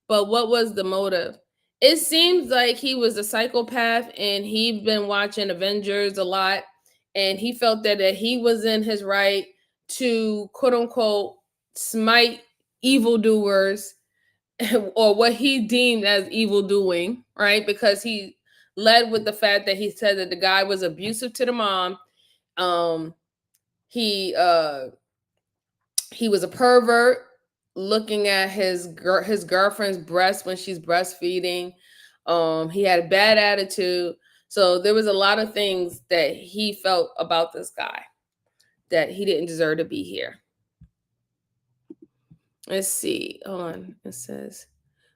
But what was the motive? It seems like he was a psychopath, and he'd been watching Avengers a lot, and he felt that he was in his right to, quote-unquote, smite evildoers, or what he deemed as evil doing, right? Because he led with the fact that he said that the guy was abusive to the mom. He was a pervert, looking at his girlfriend's breast when she's breastfeeding. He had a bad attitude. So there was a lot of things that he felt about this guy that he didn't deserve to be here. Let's see. Hold on. It says,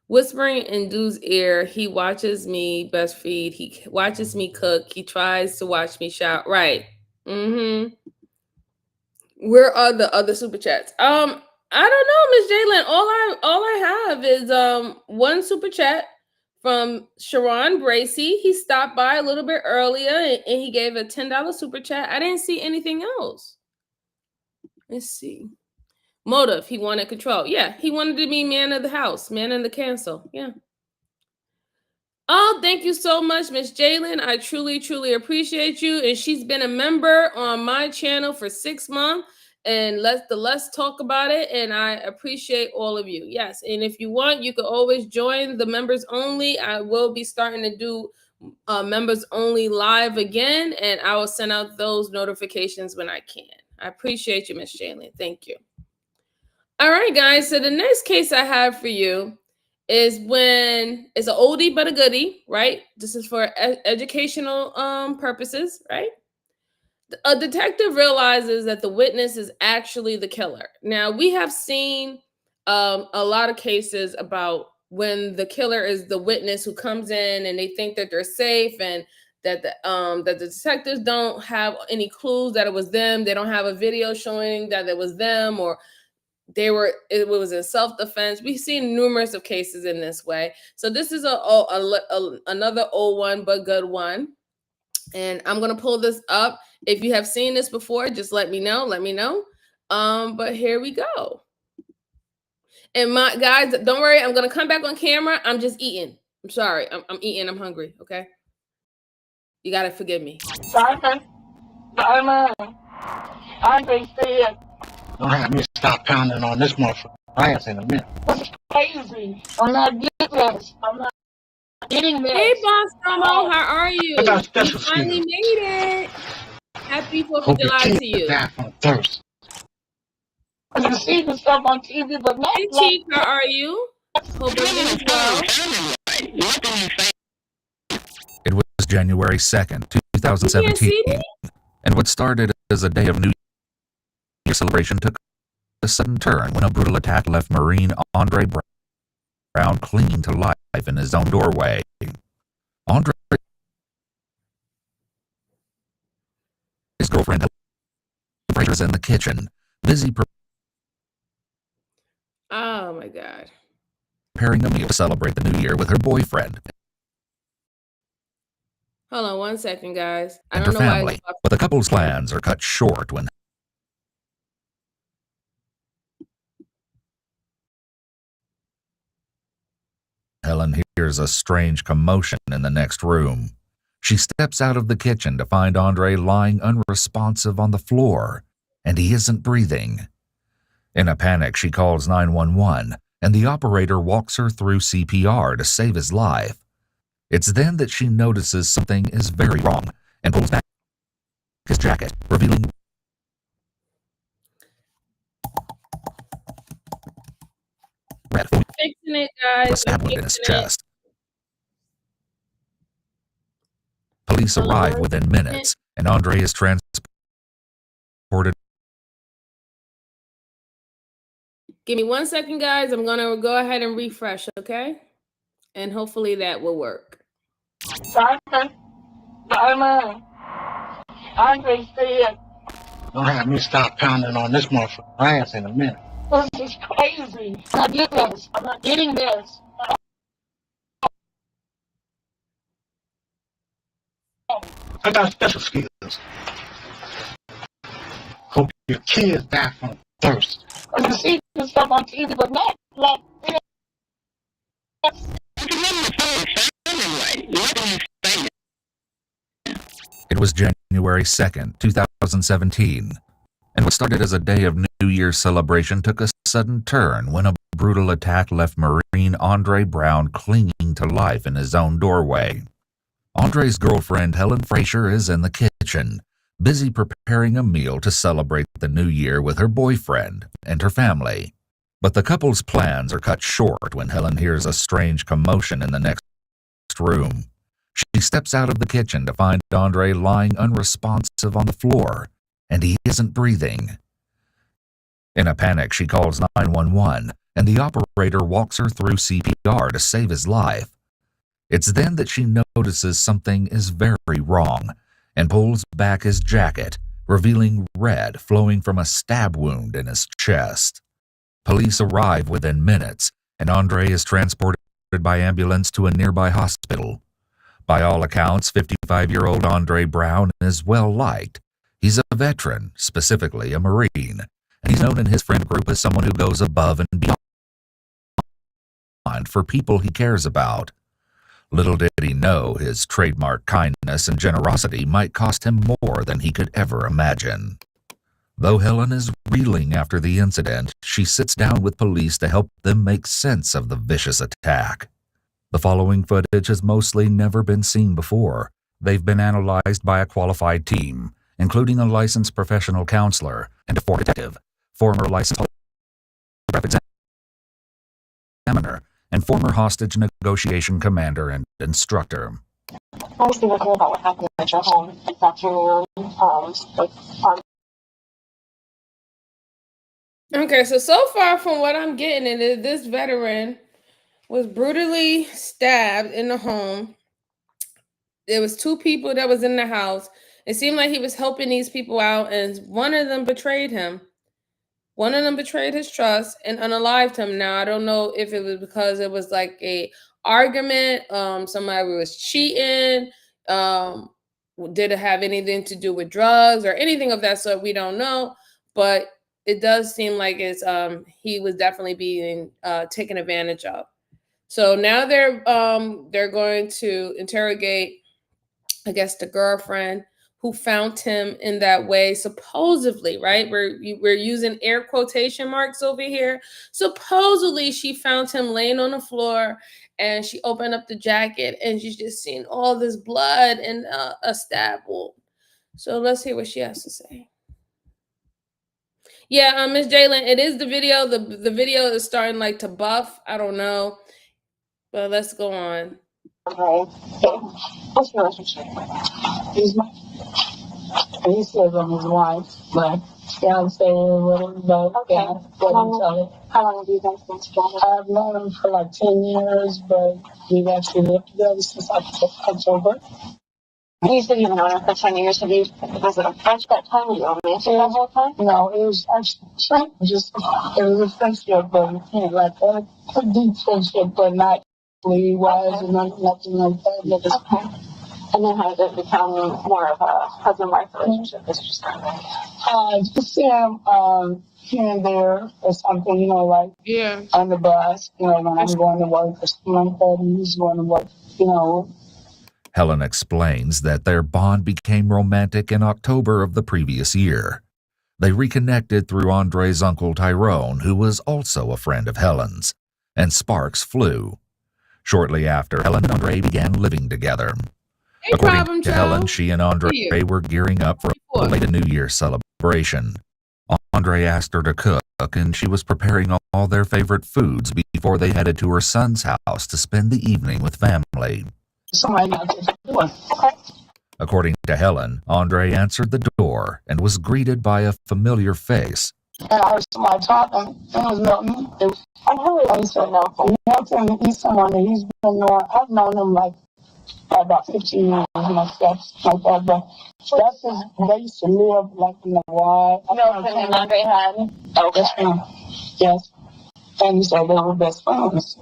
whispering in Dude's ear, he watches me breastfeed. He watches me cook. He tries to watch me shout. Right. Mm-hmm. Where are the other super chats? I don't know, Miss Jalen. All I have is one super chat from Sharon Bracy. He stopped by a little bit earlier and he gave a $10 super chat. I didn't see anything else. Let's see. Motive, he wanted control. Yeah, he wanted to be man of the house, man in the castle. Yeah. Oh, thank you so much, Miss Jalen. I truly, truly appreciate you. And she's been a member on my channel for 6 months. and let's talk about it. And I appreciate all of you. Yes, and if you want, you can always join the members only. I will be starting to do members only live again, and I will send out those notifications when I can. I appreciate you, Miss Jalen. Thank you. All right, guys. So the next case I have for you is when it's an oldie but a goodie, right? This is for educational purposes, right? A detective realizes that the witness is actually the killer. Now, we have seen a lot of cases about when the killer is the witness who comes in and they think that they're safe, and that the detectives don't have any clues that it was them. They don't have a video showing that it was them, or it was in self-defense. We've seen numerous of cases in this way. So this is another old one but good one. And I'm going to pull this up. If you have seen this before, just let me know. But here we go. And my guys, don't worry, I'm going to come back on camera. I'm just eating. I'm sorry. I'm eating. I'm hungry. Okay. You got to forgive me. Simon, Andre said, don't have me stop pounding on this motherfucker's ass in a minute. This is crazy. I'm not getting this. I'm not getting this. Hey, Boss Domo, how are you? I got special You finally skills. made it. Happy 4th of Hope your July kids to you. die from thirst. I can see the stuff on TV, but not Hey, like Chief, how are you? Hope everything is well. It was January 2nd, You can't 2017, see me? and what started as a day of New Year celebration took a sudden turn when a brutal attack left Marine Andre Brown clinging to life in his own doorway. Andre, his girlfriend, Helen, was in the kitchen, busy Oh, my God. preparing a meal to celebrate the new year with her boyfriend Hold on 1 second, guys. I and don't her know why family. it's But the couple's plans are cut short when Helen hears a strange commotion in the next room. She steps out of the kitchen to find Andre lying unresponsive on the floor, and he isn't breathing. In a panic, she calls 911, and the operator walks her through CPR to save his life. It's then that she notices something is very wrong and pulls back his jacket, revealing red fixing it, guys. a stab wound in his Fixing it. chest. Police Hold on arrive 1 within minutes, and Andre is transported. Give me 1 second, guys. I'm going to go ahead and refresh, okay? And hopefully that will work. Simon, Andre said, don't have me stop pounding on this motherfucker's ass in a minute. This is crazy. I'm not getting this. I'm not getting this. I got special skills. Hope your kids die from thirst. I can see this stuff on TV, but not like It was January 2nd, 2017, and what started as a day of New Year's celebration took a sudden turn when a brutal attack left Marine Andre Brown clinging to life in his own doorway. Andre's girlfriend, Helen, is in the kitchen, busy preparing a meal to celebrate the new year with her boyfriend and her family. But the couple's plans are cut short when Helen hears a strange commotion in the next room. She steps out of the kitchen to find Andre lying unresponsive on the floor, and he isn't breathing. In a panic, she calls 911, and the operator walks her through CPR to save his life. It's then that she notices something is very wrong and pulls back his jacket, revealing red flowing from a stab wound in his chest. Police arrive within minutes, and Andre is transported by ambulance to a nearby hospital. By all accounts, 55-year-old Andre Brown is well liked. He's a veteran, specifically a Marine, and he's known in his friend group as someone who goes above and beyond for people he cares about. Little did he know his trademark kindness and generosity might cost him more than he could ever imagine. Though Helen is reeling after the incident, she sits down with police to help them make sense of the vicious attack. The following footage has mostly never been seen before. They've been analyzed by a qualified team, including a licensed professional counselor and a former detective, former licensed polygraph examiner, and former hostage negotiation commander and instructor. Obviously, we're about what happened at your home this afternoon. Okay, so far from what I'm getting is this veteran was brutally stabbed in the home. There was 2 people that was in the house. It seemed like he was helping these people out, and one of them betrayed him. One of them betrayed his trust and unalived him. Now, I don't know if it was because it was like a argument, somebody was cheating, did it have anything to do with drugs or anything of that sort? We don't know, but it does seem like it's he was definitely being taken advantage of. So now they're going to interrogate, I guess, the girlfriend who found him in that way, supposedly, right? We're using air quotation marks over here. Supposedly, she found him laying on the floor, and she opened up the jacket, and she's just seen all this blood and a stab wound. So let's hear what she has to say. Yeah, Miss Jalen, it is the video. The video is starting like to buff. I don't know, but let's go on. Okay. What's your relationship? He's living with his wife, but fiance or whatever. But okay. Yeah, how long have you guys been together? I've known him for like 10 years, but we've actually lived together since October. You said you've known him for 10 years. Was it a French that time? Were you romantic that whole time? No, it was actually it was a friendship, but like a deep friendship, but not wise and nothing like that. Okay. And then how did it become more of a husband-wife relationship? It's just just here and there or something, like on the bus, when I'm going to work or something like that, and he's going to work, Helen explains that their bond became romantic in October of the previous year. They reconnected through Andre's uncle Tyrone, who was also a friend of Helen's, and sparks flew. Shortly after, Helen and Andre began living together. According to Helen, she and Andre were gearing up for a belated New Year's celebration. Andre asked her to cook, and she was preparing all their favorite foods before they headed to her son's house to spend the evening with family. According to Helen, Andre answered the door and was greeted by a familiar face. And I heard somebody talking. It was Milton. Milton, he's someone that he's been knowing. I've known him like about 15 years myself, like that. But that's his, they used to live like in the Y. Milton and Andre had. Okay. Yes. And so they were best friends.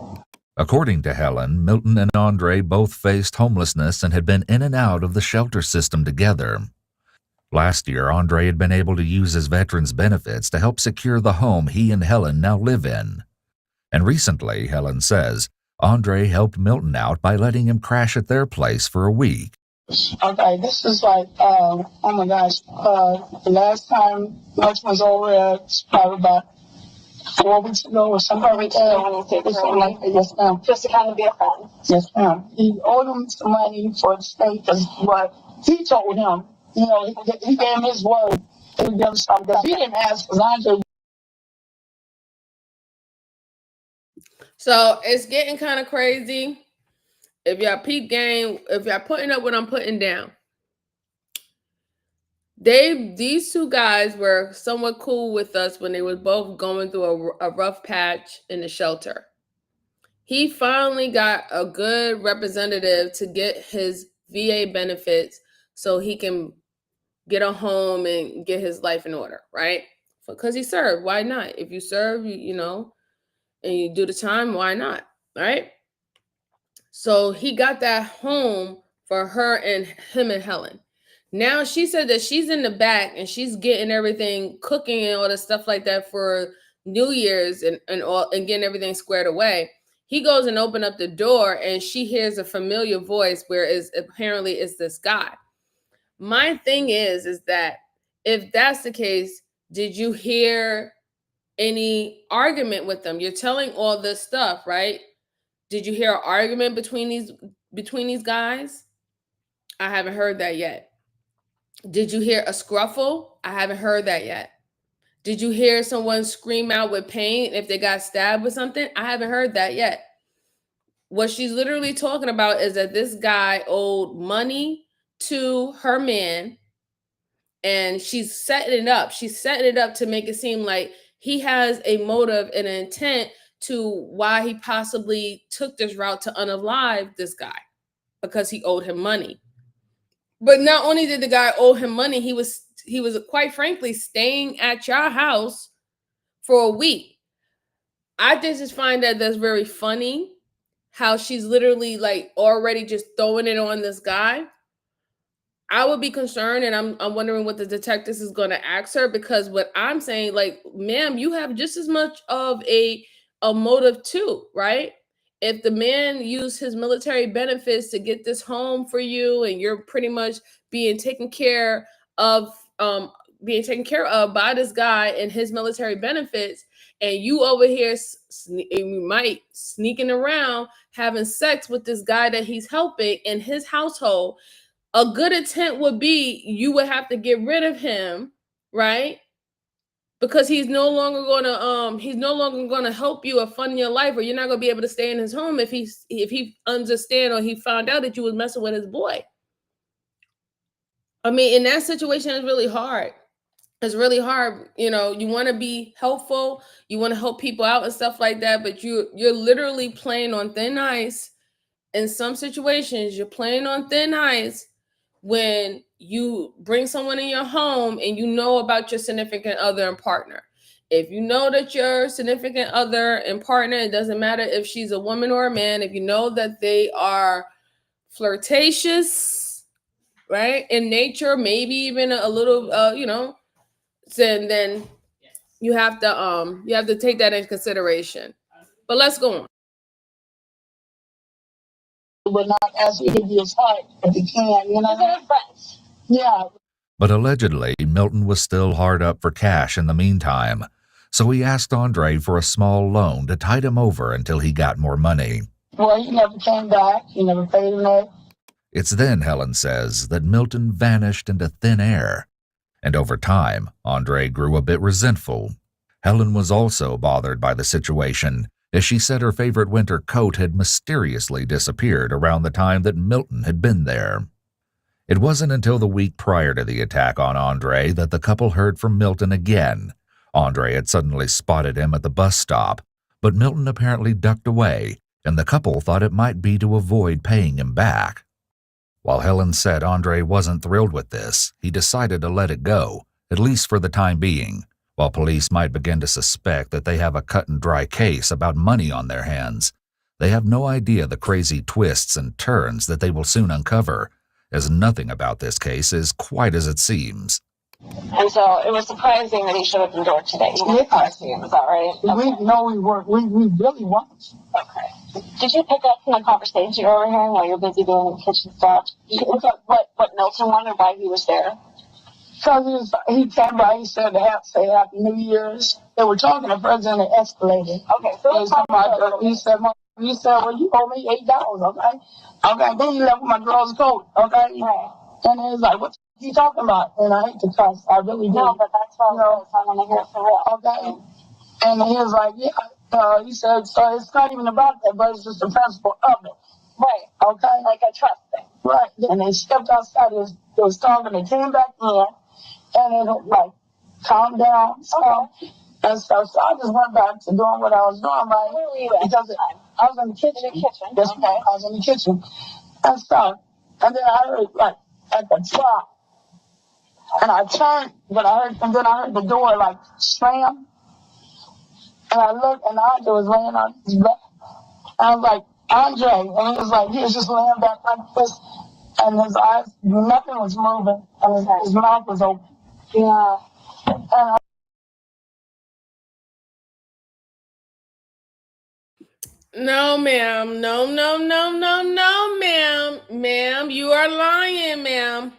According to Helen, Milton and Andre both faced homelessness and had been in and out of the shelter system together. Last year, Andre had been able to use his veterans benefits to help secure the home he and Helen now live in. And recently, Helen says, Andre helped Milton out by letting him crash at their place for a week. Okay, this is like, oh my gosh, the last time Milton was over there, it's probably about 4 weeks ago or something. 4 weeks ago, like that. Yes, ma'am. Just to kind of be a friend. Yes, ma'am. He owed him some money for the state because what he told him, he gave him his word. He would give him something because he didn't ask because Andre. So it's getting kind of crazy. If y'all peep game, if y'all putting up what I'm putting down, these 2 guys were somewhat cool with us when they were both going through a rough patch in the shelter. He finally got a good representative to get his VA benefits so he can get a home and get his life in order, right? Because he served. Why not? If you serve, and you do the time, why not? Right? So he got that home for her and him and Helen. Now she said that she's in the back and she's getting everything, cooking and all the stuff like that for New Year's and getting everything squared away. He goes and opens up the door and she hears a familiar voice where apparently it's this guy. My thing is that if that's the case, Did you hear any argument with them? You're telling all this stuff, right? Did you hear an argument between these guys? I haven't heard that yet. Did you hear a scruffle? I haven't heard that yet. Did you hear someone scream out with pain if they got stabbed with something? I haven't heard that yet. What she's literally talking about is that this guy owed money to her man, and she's setting it up. She's setting it up to make it seem like he has a motive and an intent to why he possibly took this route to unalive this guy, because he owed him money. But not only did the guy owe him money, he was quite frankly staying at your house for a week. I just find that that's very funny, how she's literally like already just throwing it on this guy. I would be concerned, and I'm wondering what the detectives is going to ask her, because what I'm saying, like, ma'am, you have just as much of a motive too, right? If the man used his military benefits to get this home for you, and you're pretty much being taken care of by this guy and his military benefits, and you over here you might sneaking around having sex with this guy that he's helping in his household, a good intent would be you would have to get rid of him, right? Because he's no longer gonna help you or fund your life, or you're not gonna be able to stay in his home if he understand or he found out that you was messing with his boy. I mean, in that situation, it's really hard. It's really hard. You know, you want to be helpful, you want to help people out and stuff like that, but you're literally playing on thin ice. In some situations, you're playing on thin ice when you bring someone in your home and you know about your significant other and partner. If you know that your significant other and partner, it doesn't matter if she's a woman or a man, if you know that they are flirtatious, right, in nature, maybe even a little, then you have to take that into consideration. But let's go on. But not as he give you his heart if he can, you know. Yeah. But allegedly, Milton was still hard up for cash in the meantime, so he asked Andre for a small loan to tide him over until he got more money. Well, he never came back. He never paid him that. It's then, Helen says, that Milton vanished into thin air, and over time, Andre grew a bit resentful. Helen was also bothered by the situation, as she said her favorite winter coat had mysteriously disappeared around the time that Milton had been there. It wasn't until the week prior to the attack on Andre that the couple heard from Milton again. Andre had suddenly spotted him at the bus stop, but Milton apparently ducked away, and the couple thought it might be to avoid paying him back. While Helen said Andre wasn't thrilled with this, he decided to let it go, at least for the time being. While police might begin to suspect that they have a cut-and-dry case about money on their hands, they have no idea the crazy twists and turns that they will soon uncover, as nothing about this case is quite as it seems. And so it was surprising that he showed up in the door today. Is that right? We really want. Okay. Did you pick up from the conversation you were overhearing while you're busy doing the kitchen stuff? What Milton wanted, why he was there? Because he came by, he said say Happy New Year's. They were talking at first and it escalated. Okay, so he said, well, you owe me $8, okay? Okay, then he left with my girl's coat, okay? Right. And he was like, what are you talking about? And I hate to cuss, I really do. No, but that's what I want to hear it for real. Okay. And he was like, he said, so it's not even about that, but it's just the principle of it. Right. Okay? Like a trust thing. Right. And they stepped outside, they was talking, they came back in, and it like calmed down. Okay. And stuff. So I just went back to doing what I was doing, right? Where were you at because the time? I was in the kitchen. In the kitchen? Yes, okay. I was in the kitchen. And stuff. And then I heard, like, at the top. And I turned, then I heard the door, like, slam. And I looked, and Andre was laying on his back. And I was like, Andre. And he was just laying back like this. And his eyes, nothing was moving. And his mouth was open. Yeah. And No, ma'am. No, ma'am. Ma'am, you are lying, ma'am.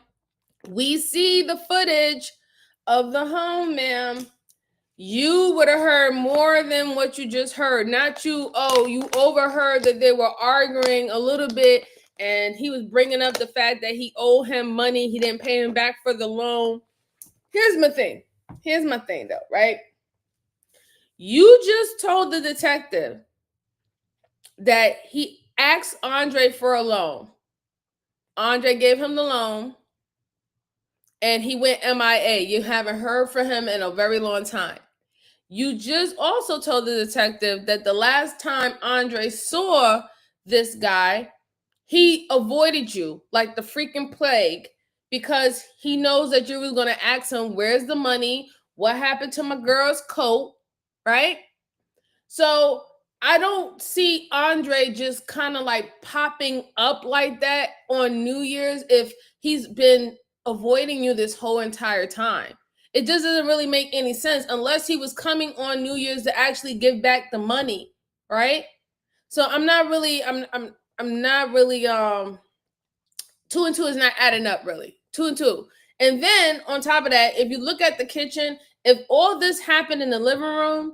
We see the footage of the home, ma'am, you would have heard more than what you just heard. Not you, you overheard that they were arguing a little bit and he was bringing up the fact that he owed him money. He didn't pay him back for the loan. Here's my thing though, right? You just told the detective that he asked Andre for a loan. Andre gave him the loan and he went MIA. You haven't heard from him in a very long time. You just also told the detective that the last time Andre saw this guy, he avoided you like the freaking plague because he knows that you was going to ask him, where's the money? What happened to my girl's coat? Right? So I don't see Andre just kind of like popping up like that on New Year's if he's been avoiding you this whole entire time. It just doesn't really make any sense unless he was coming on New Year's to actually give back the money, right? So I'm not really 2 and 2 is not adding up really. 2 and 2. And then on top of that, if you look at the kitchen, if all this happened in the living room,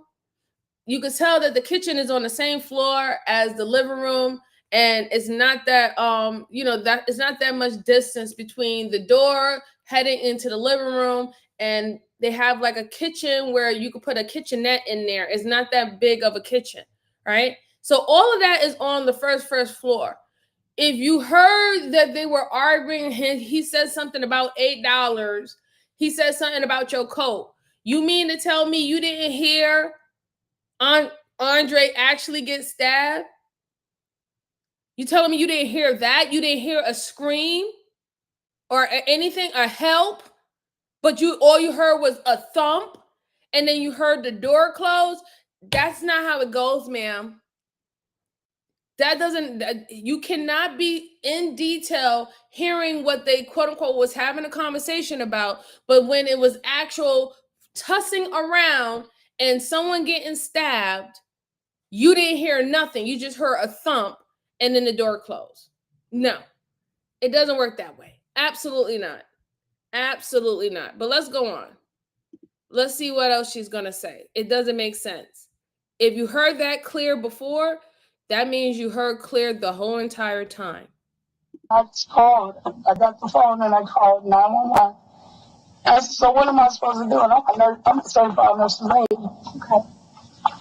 you could tell that the kitchen is on the same floor as the living room, and it's not that that it's not that much distance between the door heading into the living room, and they have like a kitchen where you could put a kitchenette in there. It's not that big of a kitchen, right? So all of that is on the first floor. If you heard that they were arguing, he said something about $8. He said something about your coat. You mean to tell me you didn't hear Andre actually get stabbed? You telling me you didn't hear that? You didn't hear a scream or anything, a help, but all you heard was a thump and then you heard the door close? That's not how it goes, ma'am. You cannot be in detail hearing what they quote unquote was having a conversation about, but when it was actual tussing around and someone getting stabbed, you didn't hear nothing. You just heard a thump and then the door closed. No, it doesn't work that way. Absolutely not. Absolutely not. But let's go on. Let's see what else she's going to say. It doesn't make sense. If you heard that clear before, that means you heard clear the whole entire time. I got the phone and I called 911. I said, so what am I supposed to do? And I'm a certified nurse lady.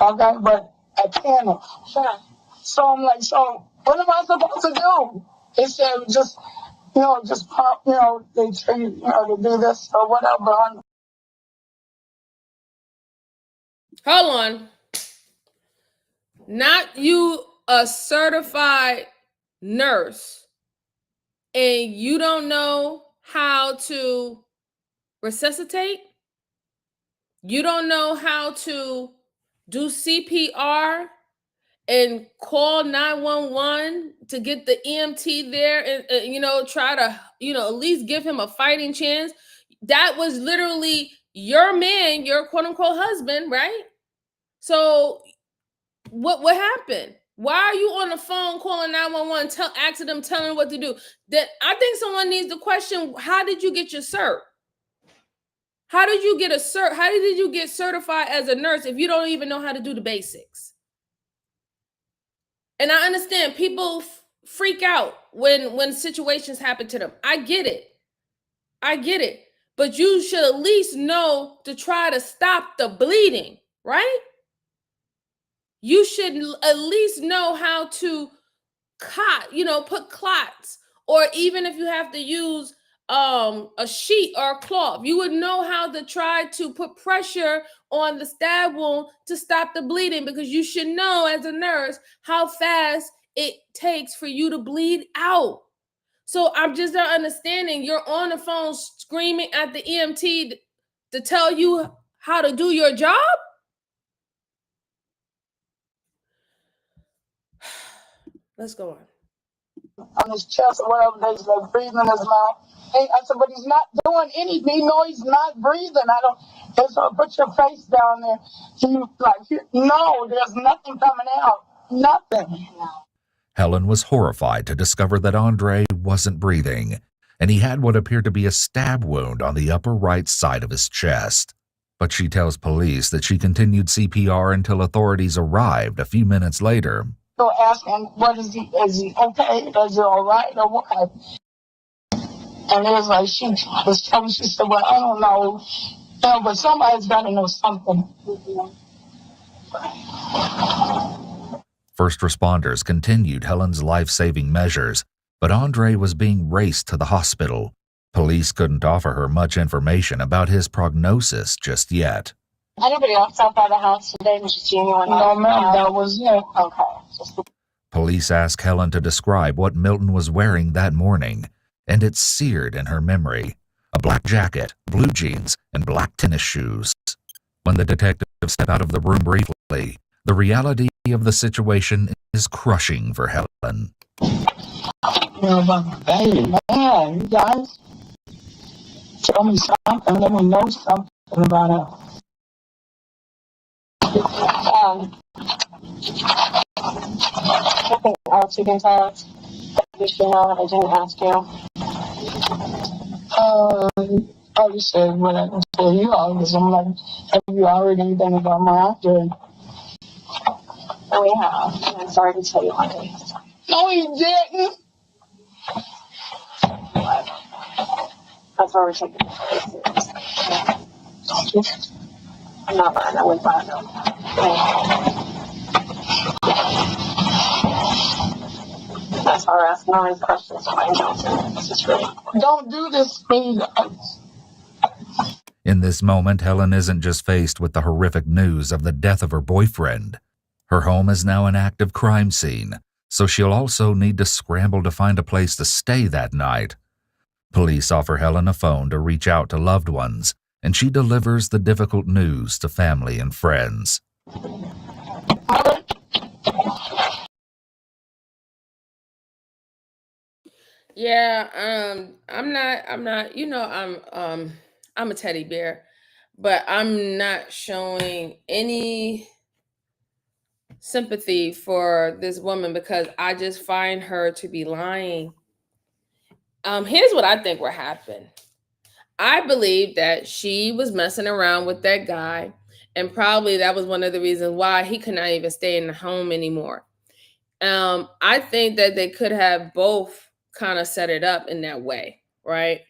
Okay, but I panicked. Sure. So I'm like, so what am I supposed to do? They said, just pump, they tell you, to do this or whatever. Hold on. Not you, a certified nurse, and you don't know how to resuscitate? You don't know how to do CPR and call 911 to get the EMT there and try to, at least give him a fighting chance? That was literally your man, your quote unquote husband, right? So what happened? Why are you on the phone calling 911, asking them, telling them what to do? That I think someone needs to question, how did you get your cert? How did you get a cert? How did you get certified as a nurse if you don't even know how to do the basics? And I understand people freak out when situations happen to them. I get it. But you should at least know to try to stop the bleeding, right? You should at least know how to put clots, or even if you have to use a sheet or a cloth, you would know how to try to put pressure on the stab wound to stop the bleeding, because you should know as a nurse how fast it takes for you to bleed out. So I'm just not understanding. You're on the phone screaming at the EMT to tell you how to do your job? Let's go on his chest or whatever, he's like breathing in his mouth. Hey, I said, but he's not doing anything. No, he's not breathing. So put your face down there. No, there's nothing coming out. Nothing. Helen was horrified to discover that Andre wasn't breathing. and he had what appeared to be a stab wound on the upper right side of his chest. But she tells police that she continued CPR until authorities arrived a few minutes later. So asking, what is he okay? Is he all right or what? And it was like, she was telling, she said, well, I don't know, but somebody's got to know something. First responders continued Helen's life-saving measures, but Andre was being raced to the hospital. Police couldn't offer her much information about his prognosis just yet. Anybody else out by the house today? Was just you and No, ma'am, that was it. Okay. Police asked Helen to describe what Milton was wearing that morning, and it's seared in her memory. A black jacket, blue jeans, and black tennis shoes. When the detective stepped out of the room briefly, the reality of the situation is crushing for Helen. Hey, man, you guys, tell me something, let me know something about it. Anything else you can tell us? You know, I didn't ask you. I just said what I can tell you all, because I'm like, have you already anything about my actor? We have. I'm sorry to tell you, honey. No, you didn't. That's why we're taking it serious. I'm not lying. I wouldn't lie though. That's why we're asking all these questions to find out. This is really. Don't do this to me. In this moment, Helen isn't just faced with the horrific news of the death of her boyfriend. Her home is now an active crime scene, so she'll also need to scramble to find a place to stay that night. Police offer Helen a phone to reach out to loved ones, and she delivers the difficult news to family and friends. Yeah, I'm not, I'm a teddy bear, but I'm not showing any sympathy for this woman because I just find her to be lying. Here's what I think will happen. I believe that she was messing around with that guy, and probably that was one of the reasons why he could not even stay in the home anymore. I think that they could have both kind of set it up in that way, right?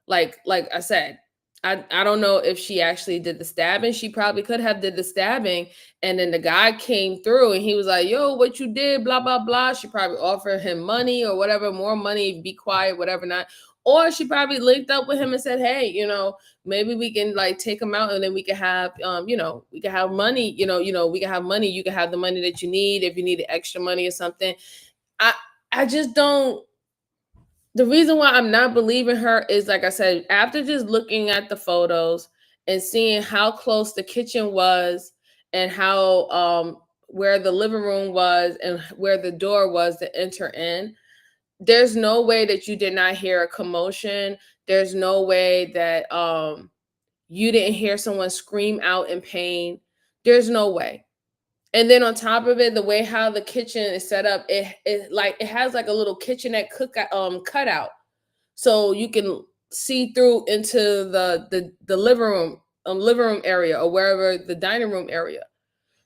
Like I said, I don't know if she actually did the stabbing. She probably could have did the stabbing, and then the guy came through and he was like, yo, what you did, blah, blah, blah. She probably offered him money or whatever, more money, be quiet, whatever not. Or she probably linked up with him and said, hey, maybe we can like take him out and then we can have, we can have money, we can have money. You can have the money that you need if you need extra money or something. I just don't. The reason why I'm not believing her is, like I said, after just looking at the photos and seeing how close the kitchen was and how where the living room was and where the door was to enter in, there's no way that you did not hear a commotion. There's no way that you didn't hear someone scream out in pain. There's no way. And then on top of it, the way how the kitchen is set up, it has like a little kitchenette cutout, so you can see through into the living room area or wherever the dining room area.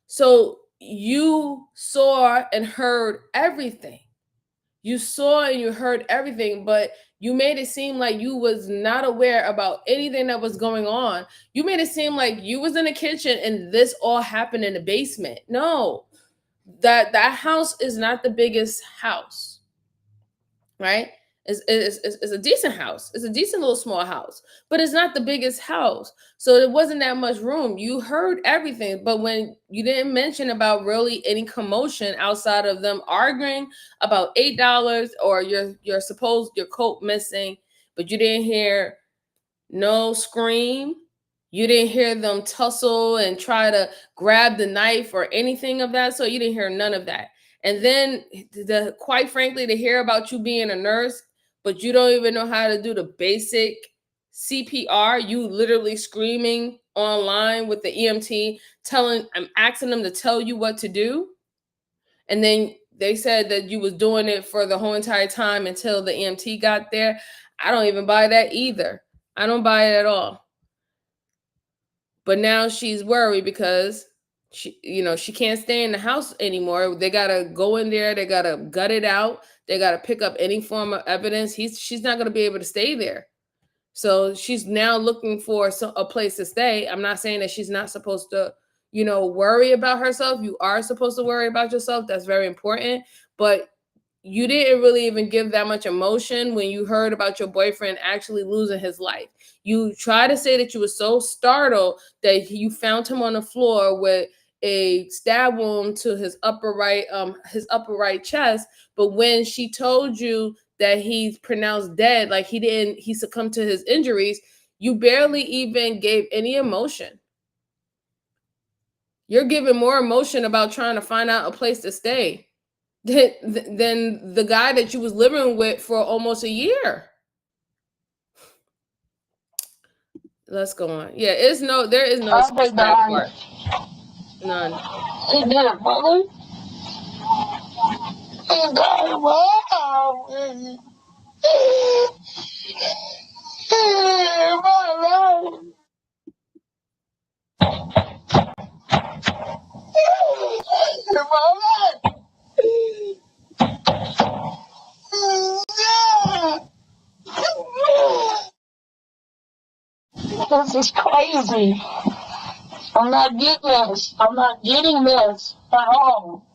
So you saw and heard everything. You saw and you heard everything, but you made it seem like you was not aware about anything that was going on. You made it seem like you was in the kitchen and this all happened in the basement. No, that house is not the biggest house, right? It's a decent house. It's a decent little small house, but it's not the biggest house. So there wasn't that much room. You heard everything, but when you didn't mention about really any commotion outside of them arguing about $8 or your coat missing, but you didn't hear no scream. You didn't hear them tussle and try to grab the knife or anything of that. So you didn't hear none of that. And then quite frankly, to hear about you being a nurse, but you don't even know how to do the basic CPR, you literally screaming online with the EMT, I'm asking them to tell you what to do. And then they said that you was doing it for the whole entire time until the EMT got there. I don't even buy that either. I don't buy it at all. But now she's worried because she can't stay in the house anymore. They gotta go in there. They gotta gut it out. They gotta pick up any form of evidence. She's not gonna be able to stay there. So she's now looking for a place to stay. I'm not saying that she's not supposed to, worry about herself. You are supposed to worry about yourself. That's very important. But you didn't really even give that much emotion when you heard about your boyfriend actually losing his life. You try to say that you were so startled that you found him on the floor with a stab wound to his upper right chest. But when she told you that he's pronounced dead, like he succumbed to his injuries, you barely even gave any emotion. You're giving more emotion about trying to find out a place to stay than the guy that you was living with for almost a year. Let's go on. Yeah, there is no space for that part. None. He did it, brother. He got him out. This is crazy. I'm not getting this. I'm not getting this at all.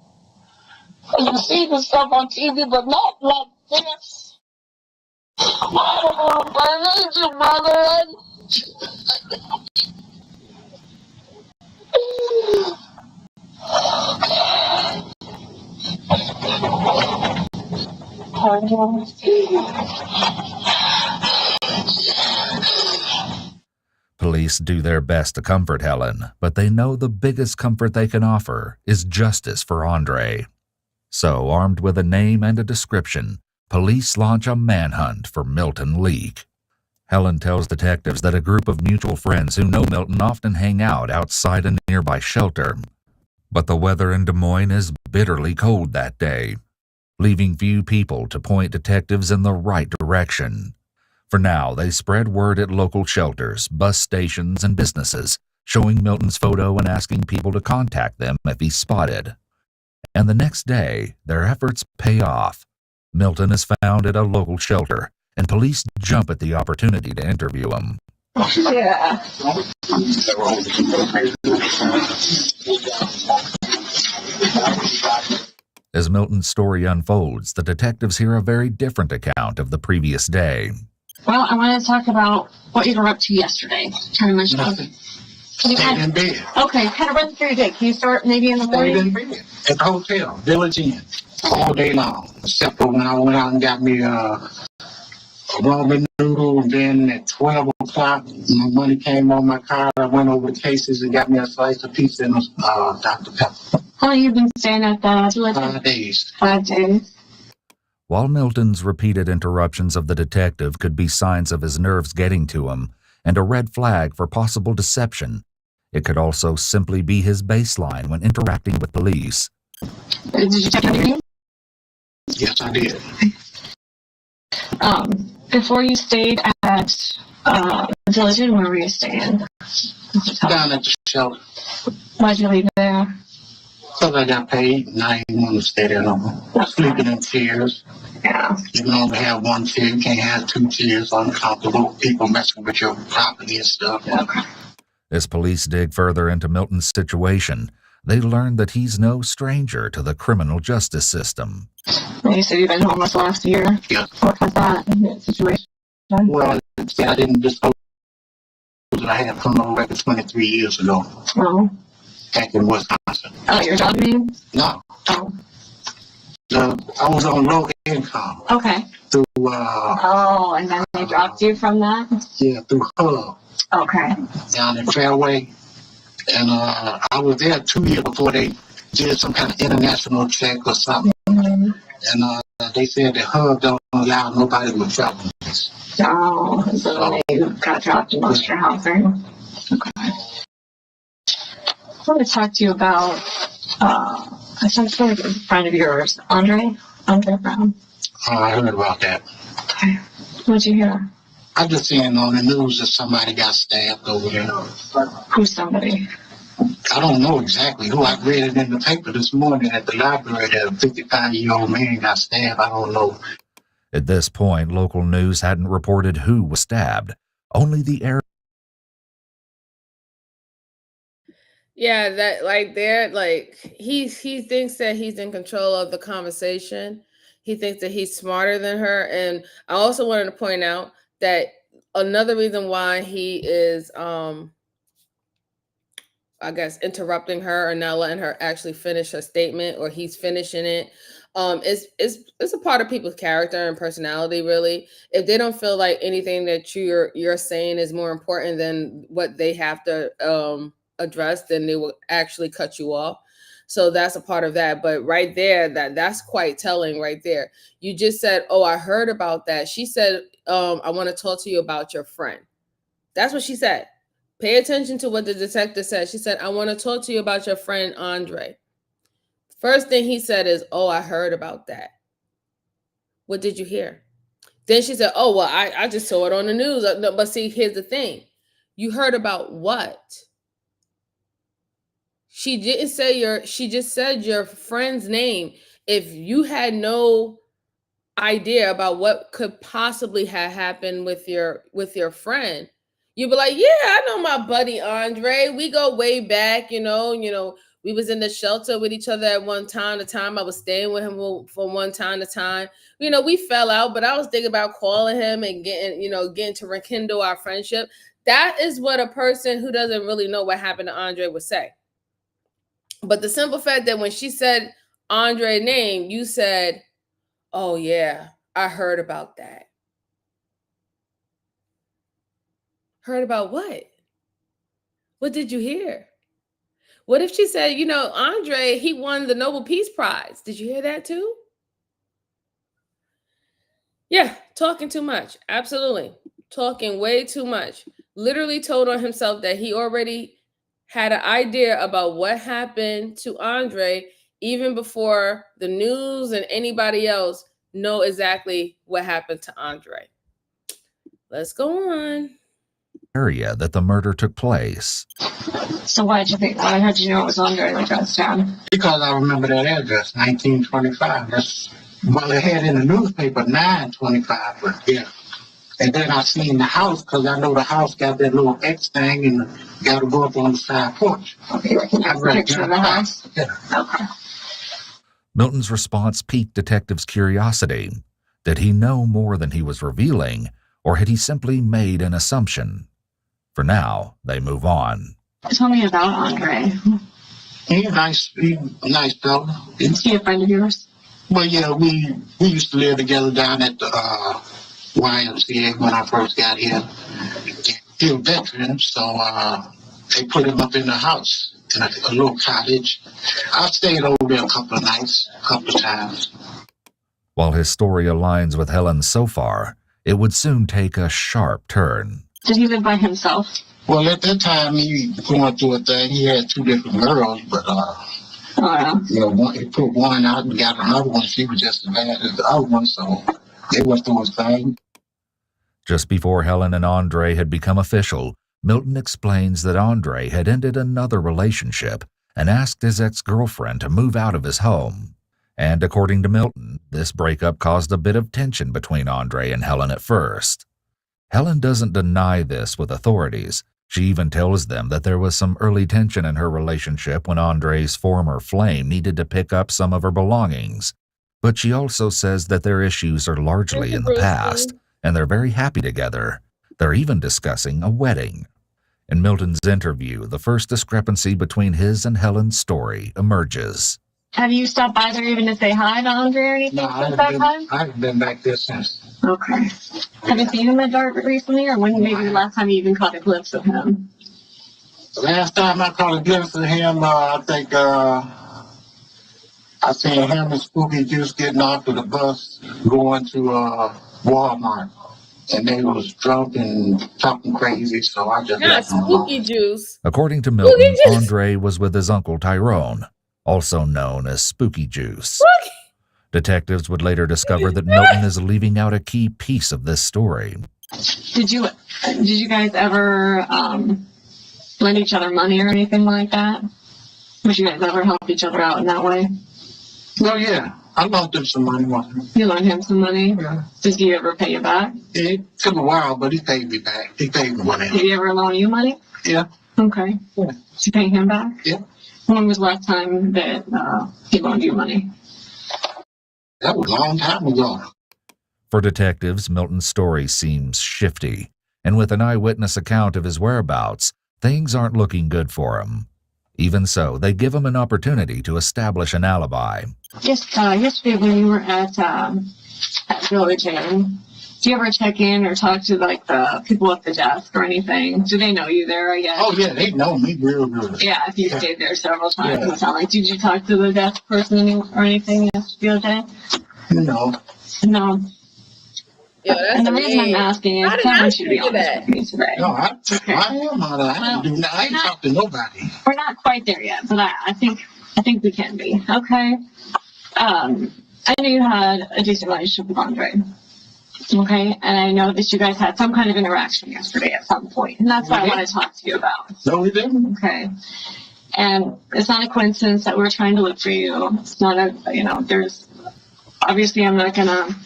You see this stuff on TV, but not like this. Oh, I need you, mother. Police do their best to comfort Helen, but they know the biggest comfort they can offer is justice for Andre. So, armed with a name and a description, police launch a manhunt for Milton Leak. Helen tells detectives that a group of mutual friends who know Milton often hang out outside a nearby shelter. But the weather in Des Moines is bitterly cold that day, leaving few people to point detectives in the right direction. For now, they spread word at local shelters, bus stations, and businesses, showing Milton's photo and asking people to contact them if he's spotted. And the next day, their efforts pay off. Milton is found at a local shelter, and police jump at the opportunity to interview him. Yeah. As Milton's story unfolds, the detectives hear a very different account of the previous day. Well, I want to talk about what you were up to yesterday. Nothing. Can you Stayed in bed. Okay, kind of run through your day. Can you start maybe in the morning? Stayed in bed at the hotel, Village Inn, all day long. Except for when I went out and got me a ramen noodle, and then at 12 o'clock, my money came on my card. I went over to Casey's and got me a slice of pizza and a Dr. Pepper. How long have you been staying at the Village Inn? 5 days. 5 days. While Milton's repeated interruptions of the detective could be signs of his nerves getting to him and a red flag for possible deception, it could also simply be his baseline when interacting with police. Did you check your Yes, I did. Before you stayed at Village Inn, where were you staying? Down at the shelter. Why'd you leave there? Because I got paid and I didn't want to stay there no more. Sleeping in chairs. Yeah. You can only have one chair. You can't have 2 chairs. Uncomfortable. People messing with your property and stuff. Yeah. As police dig further into Milton's situation, they learn that he's no stranger to the criminal justice system. You said you've been homeless last year. Yeah. What was that situation? Well, I didn't disclose that I had a criminal record 23 years ago. Oh. Back in Wisconsin. Oh, your job name? No. Oh. I was on low income. Okay. Through, and then they dropped you from that? Yeah, through Hub. Okay. Down in Fairway. And I was there 2 years before they did some kind of international check or something. Mm-hmm. And they said that Hub don't allow nobody with felonies. Oh, so they got dropped in most of your housing. Okay. I want to talk to you about Some sort of friend of yours, Andre Brown. Oh, I heard about that. Okay. What'd you hear? I just seen on the news that somebody got stabbed over there. Who's somebody? I don't know exactly who. I read it in the paper this morning at the library that a 55-year-old man got stabbed. I don't know. At this point, local news hadn't reported who was stabbed. Only the area. Yeah, that like there, like he thinks that he's in control of the conversation. He thinks that he's smarter than her. And I also wanted to point out that another reason why he is I guess interrupting her or not letting her actually finish her statement, or he's finishing it, is a part of people's character and personality, really. If they don't feel like anything that you're saying is more important than what they have to address, then they will actually cut you off. So that's a part of that. But right there, that's quite telling right there. You just said, oh, I heard about that. She said, I want to talk to you about your friend. That's what she said. Pay attention to what the detective said. She said, I want to talk to you about your friend, Andre. First thing he said is, oh, I heard about that. What did you hear? Then she said, oh, well, I just saw it on the news. No, but see, here's the thing. You heard about what? She didn't say she just said your friend's name. If you had no idea about what could possibly have happened with your friend, you'd be like, yeah, I know my buddy Andre. We go way back, you know, we was in the shelter with each other at one time. The time I was staying with him from one time to time. You know, we fell out, but I was thinking about calling him and getting to rekindle our friendship. That is what a person who doesn't really know what happened to Andre would say. But the simple fact that when she said Andre's name, you said, oh, yeah, I heard about that. Heard about what? What did you hear? What if she said, Andre, he won the Nobel Peace Prize. Did you hear that too? Yeah, talking too much. Absolutely. Talking way too much. Literally told on himself that he already had an idea about what happened to Andre even before the news and anybody else know exactly what happened to Andre. Let's go on. Area that the murder took place. So why did you know it was Andre that got stabbed? Because I remember that address, 1925. Well, they had in the newspaper 925, but yeah. And then I seen the house, because I know the house got that little X thing and got to go up on the side porch. Okay, can you have a picture of the house? Yeah. Okay. Milton's response piqued detectives' curiosity. Did he know more than he was revealing, or had he simply made an assumption? For now, they move on. Tell me about Andre. He's a nice fella. Is he a friend of yours? Well, yeah, we used to live together down at the YMCA when I first got here. He was a veteran, so they put him up in the house, in a little cottage. I stayed over there a couple of nights, a couple of times. While his story aligns with Helen's so far, it would soon take a sharp turn. Did he live by himself? Well, at that time, he was going through a thing. He had two different girls, but he put one out and got another one. She was just as bad as the other one, so they went through his thing. Just before Helen and Andre had become official, Milton explains that Andre had ended another relationship and asked his ex-girlfriend to move out of his home. And according to Milton, this breakup caused a bit of tension between Andre and Helen at first. Helen doesn't deny this with authorities. She even tells them that there was some early tension in her relationship when Andre's former flame needed to pick up some of her belongings. But she also says that their issues are largely in the past, and they're very happy together. They're even discussing a wedding. In Milton's interview, the first discrepancy between his and Helen's story emerges. Have you stopped by there even to say hi to Andre or anything since that time? I haven't been back there since. Okay. Have you seen him at dark recently, or when maybe the last time you even caught a glimpse of him? The last time I caught a glimpse of him, I think I seen him and Spooky Juice getting off of the bus going to Walmart. And they was drunk and talking crazy, so I just Not Spooky Juice. According to Milton, Andre was with his uncle Tyrone. also known as Spooky Juice. Detectives would later discover that Milton is leaving out a key piece of this story. Did you guys ever lend each other money or anything like that? Would you guys ever help each other out in that way? Well, yeah, I loaned him some money once. You loaned him some money? Yeah. Did he ever pay you back? It took a while, but he paid me back. He paid me money. Did he ever loan you money? Yeah. Okay. Yeah. Did you pay him back? Yeah. When was the last time that he loaned you money? That was a long time ago. For detectives, Milton's story seems shifty, and with an eyewitness account of his whereabouts, things aren't looking good for him. Even so, they give him an opportunity to establish an alibi. Yesterday when you were at Village Inn, do you ever check in or talk to like the people at the desk or anything? Do they know you there? I guess. Oh yeah, they know me real good. Yeah, if you stayed there several times. Yeah. It sounds like. Did you talk to the desk person or anything yesterday? No. No. Yeah, that's and the reason I'm asking is I want you to be honest with me today. No, I am. I ain't talked to nobody. We're not quite there yet, but I think we can be. Okay. I know you had a decent relationship with Andre. Okay, and I know that you guys had some kind of interaction yesterday at some point, and that's what I want to talk to you about. No, we didn't. Okay. And it's not a coincidence that we're trying to look for you. It's not there's, obviously I'm not going to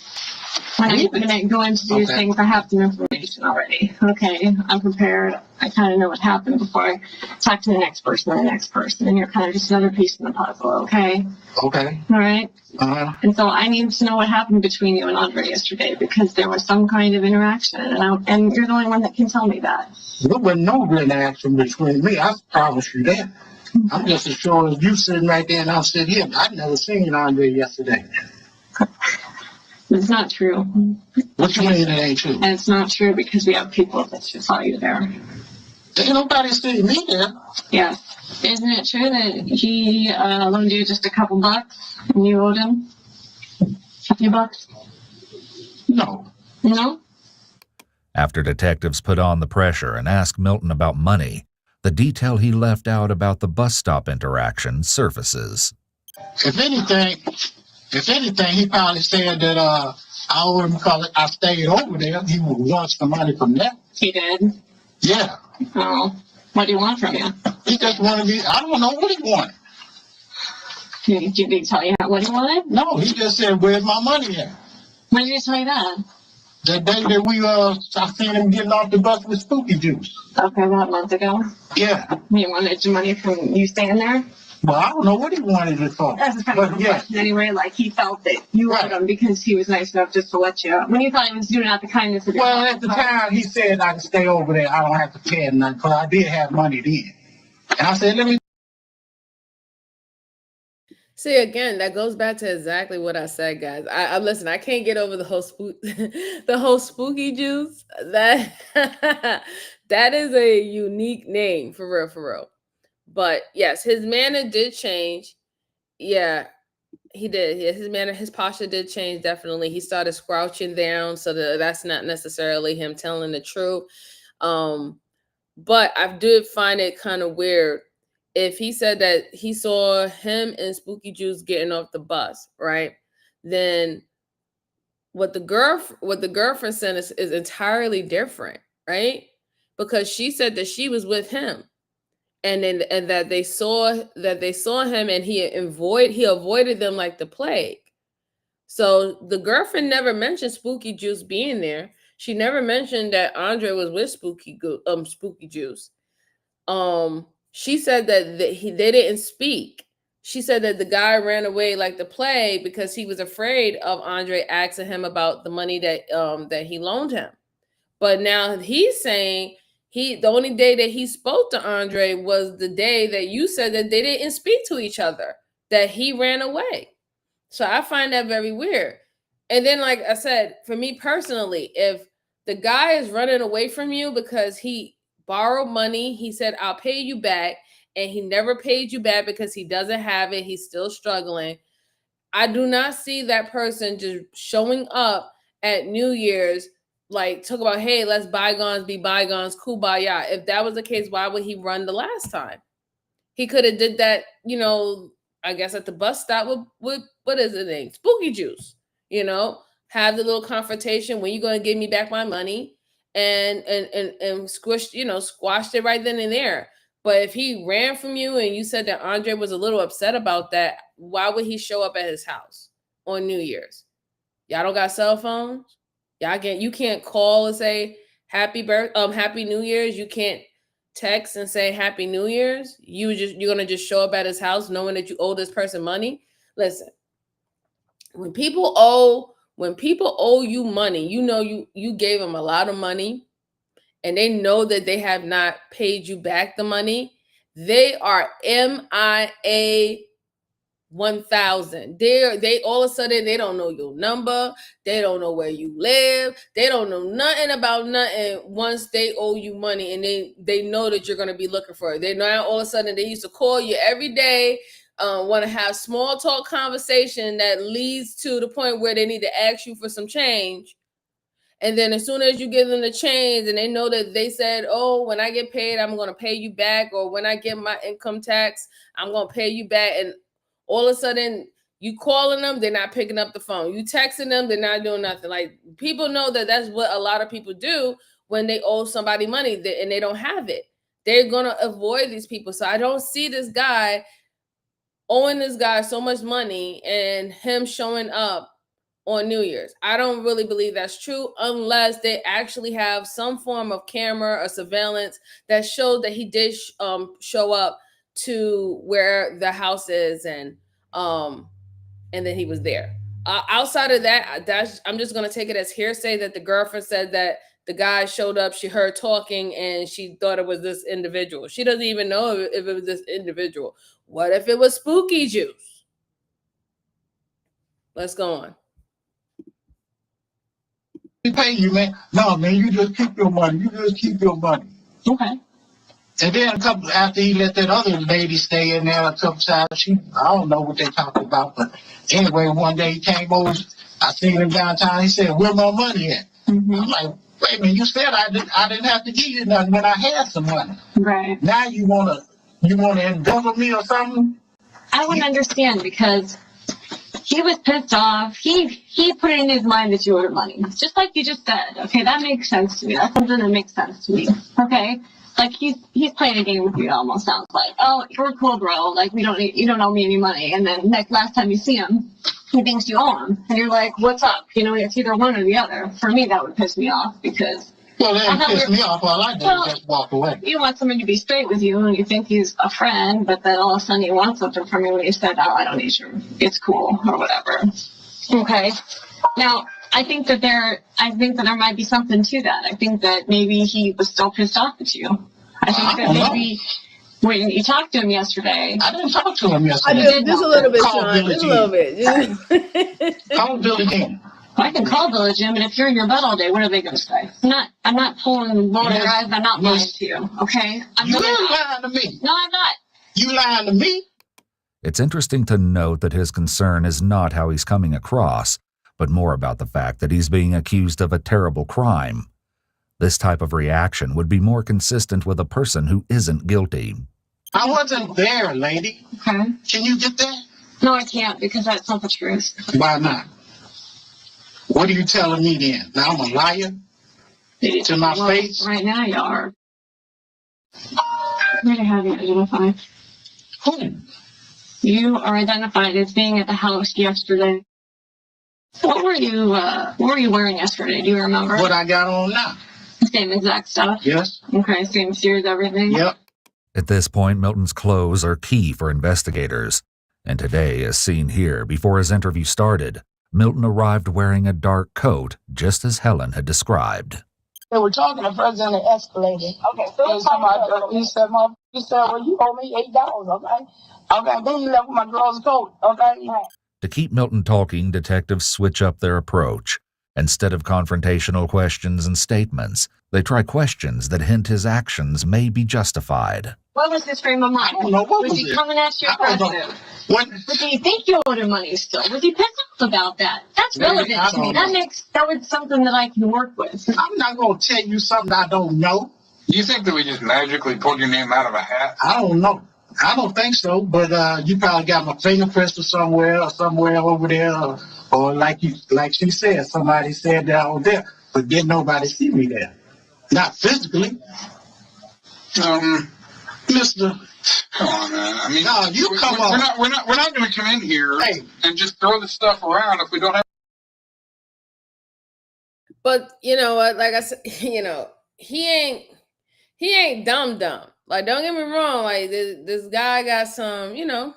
go into these things. I have some information already. Okay, I'm prepared. I kind of know what happened before I talk to the next person and the next person, and you're kind of just another piece in the puzzle, okay? Okay. All right? Uh-huh. And so I need to know what happened between you and Andre yesterday, because there was some kind of interaction, and you're the only one that can tell me that. There was no interaction between me. I promise you that. I'm just as sure as you sitting right there and I'm sitting here. I never seen Andre yesterday. It's not true. What you mean it ain't true? And it's not true because we have people that just saw you there. Ain't nobody seen me there. Yes. Isn't it true that he loaned you just a couple bucks and you owed him a few bucks? No. No? After detectives put on the pressure and ask Milton about money, the detail he left out about the bus stop interaction surfaces. If anything, he probably said that I owe him because I stayed over there. He would want some money from that. He did? Yeah. Oh. What do you want from you? He just wanted me. I don't know what he wanted. Did he tell you what he wanted? No, he just said, "Where's my money at?" When did he tell you that? The day that I seen him getting off the bus with Spooky Juice. Okay, about a month ago? Yeah. He wanted your money from you staying there? Well, I don't know what he wanted it for. That's kind of question anyway. Like he felt that you owed him because he was nice enough just to let you. When you thought he was doing out the kindness of your Well, at the time he said I could stay over there. I don't have to pay him nothing because I did have money then. And I said, let me. See, again, that goes back to exactly what I said, guys. I listen. I can't get over the whole Spooky Juice. That that is a unique name for real. But yes, his manner did change. Yeah, he did. Yeah, his posture did change. Definitely, he started crouching down. So that's not necessarily him telling the truth. But I did find it kind of weird. If he said that he saw him and Spooky Juice getting off the bus, right? Then what the girlfriend said is entirely different, right? Because she said that she was with him, and that they saw him, and he avoided them like the plague. So the girlfriend never mentioned Spooky Juice being there. She never mentioned that Andre was with Spooky Juice. She said that they didn't speak. She said that the guy ran away like the plague because he was afraid of Andre asking him about the money that he loaned him. But now he's saying the only day that he spoke to Andre was the day that you said that they didn't speak to each other, that he ran away. So I find that very weird. And then, like I said, for me personally, if the guy is running away from you because he borrowed money, he said, "I'll pay you back," and he never paid you back because he doesn't have it, he's still struggling, I do not see that person just showing up at New Year's, like, talk about, hey, let's bygones be bygones, kumbaya. If that was the case, why would he run the last time? He could have did that, I guess at the bus stop with what is the name? Spooky Juice. You know, have the little confrontation. When you going to give me back my money? And squashed it right then and there. But if he ran from you and you said that Andre was a little upset about that, why would he show up at his house on New Year's? Y'all don't got cell phones. You can't call and say happy New Year's. You can't text and say Happy New Year's. You're gonna just show up at his house knowing that you owe this person money. Listen, when people owe you money, you gave them a lot of money, and they know that they have not paid you back the money. They are MIA 1000. They all of a sudden they don't know your number. They don't know where you live. They don't know nothing about nothing once they owe you money, and they know that you're going to be looking for it. They now all of a sudden they used to call you every day, want to have small talk conversation that leads to the point where they need to ask you for some change. And then as soon as you give them the change and they know that they said, oh, when I get paid, I'm going to pay you back, or when I get my income tax, I'm going to pay you back. And all of a sudden, you calling them, they're not picking up the phone. You texting them, they're not doing nothing. Like, people know that that's what a lot of people do when they owe somebody money and they don't have it. They're going to avoid these people. So I don't see this guy owing this guy so much money and him showing up on New Year's. I don't really believe that's true unless they actually have some form of camera or surveillance that showed that he did show up to where the house is and then he was there. Outside of that, I'm just going to take it as hearsay that the girlfriend said that the guy showed up, she heard talking, and she thought it was this individual. She doesn't even know if it was this individual. What if it was Spooky Juice? Let's go on. We pay you, man. No, man, you just keep your money. Okay. And then after he let that other lady stay in there a couple times, I don't know what they talked about, but anyway, one day he came over, I seen him downtown, he said, where my money at? Mm-hmm. I'm like, wait a minute, you said I didn't have to give you nothing when I had some money. Right. Now you wanna embezzle me or something? I wouldn't understand because he was pissed off. He put it in his mind that you owed money. Just like you just said. Okay, that makes sense to me. That's something that makes sense to me. Okay? Like he's playing a game with you, it almost sounds like. Oh, you're cool, bro. Like you don't owe me any money. And then last time you see him, he thinks you owe him. And you're like, what's up? It's either one or the other. For me, that would piss me off because well, that would piss me off. All I did was just walk away. You want someone to be straight with you and you think he's a friend, but then all of a sudden you want something from him when you said, oh, I don't need you. It's cool or whatever. Okay. Now, I think that there might be something to that. I think that maybe he was still pissed off at you. I think that maybe when you talked to him yesterday. I didn't talk to him yesterday. I did just a little bit, Sean. Just a little bit. Call Billy Jim. I can call Billy Jim, and if you're in your bed all day, what are they going to say? I'm not pulling loaded eyes. I'm not lying to you. Okay? You're lying to me. No, I'm not. You lying to me? It's interesting to note that his concern is not how he's coming across, but more about the fact that he's being accused of a terrible crime. This type of reaction would be more consistent with a person who isn't guilty. I wasn't there, lady. Okay. Can you get that? No, I can't, because that's not the truth. Why not? What are you telling me then? Now I'm a liar? To my face? Right now you are. Where do I have you identified? Who? You are identified as being at the house yesterday. What were you wearing yesterday? Do you remember? What I got on now. Same exact stuff? Yes. Okay, same series, everything? Yep. At this point, Milton's clothes are key for investigators. And today, as seen here before his interview started, Milton arrived wearing a dark coat, just as Helen had described. They were talking at first and it escalated. Okay, so he said, well, you owe me $8, okay? Okay, then he left with my girl's coat, okay? To keep Milton talking, detectives switch up their approach. Instead of confrontational questions and statements, they try questions that hint his actions may be justified. What was his frame of mind? I don't know. What was he coming at you aggressive? But do you think you owed him money still? Was he pissed off about that? That's relevant to me. That was something that I can work with. I'm not going to tell you something I don't know. You think that we just magically pulled your name out of a hat? I don't know. I don't think so, but you probably got my fingerprints or somewhere over there, or like she said, somebody said that I was there, but didn't nobody see me there. Not physically. Mister, come on, man. I mean, no, you come on. We're not going to come in here and just throw this stuff around if we don't have. But you know what? Like I said, he ain't dumb. Like, don't get me wrong. Like this guy got some, he got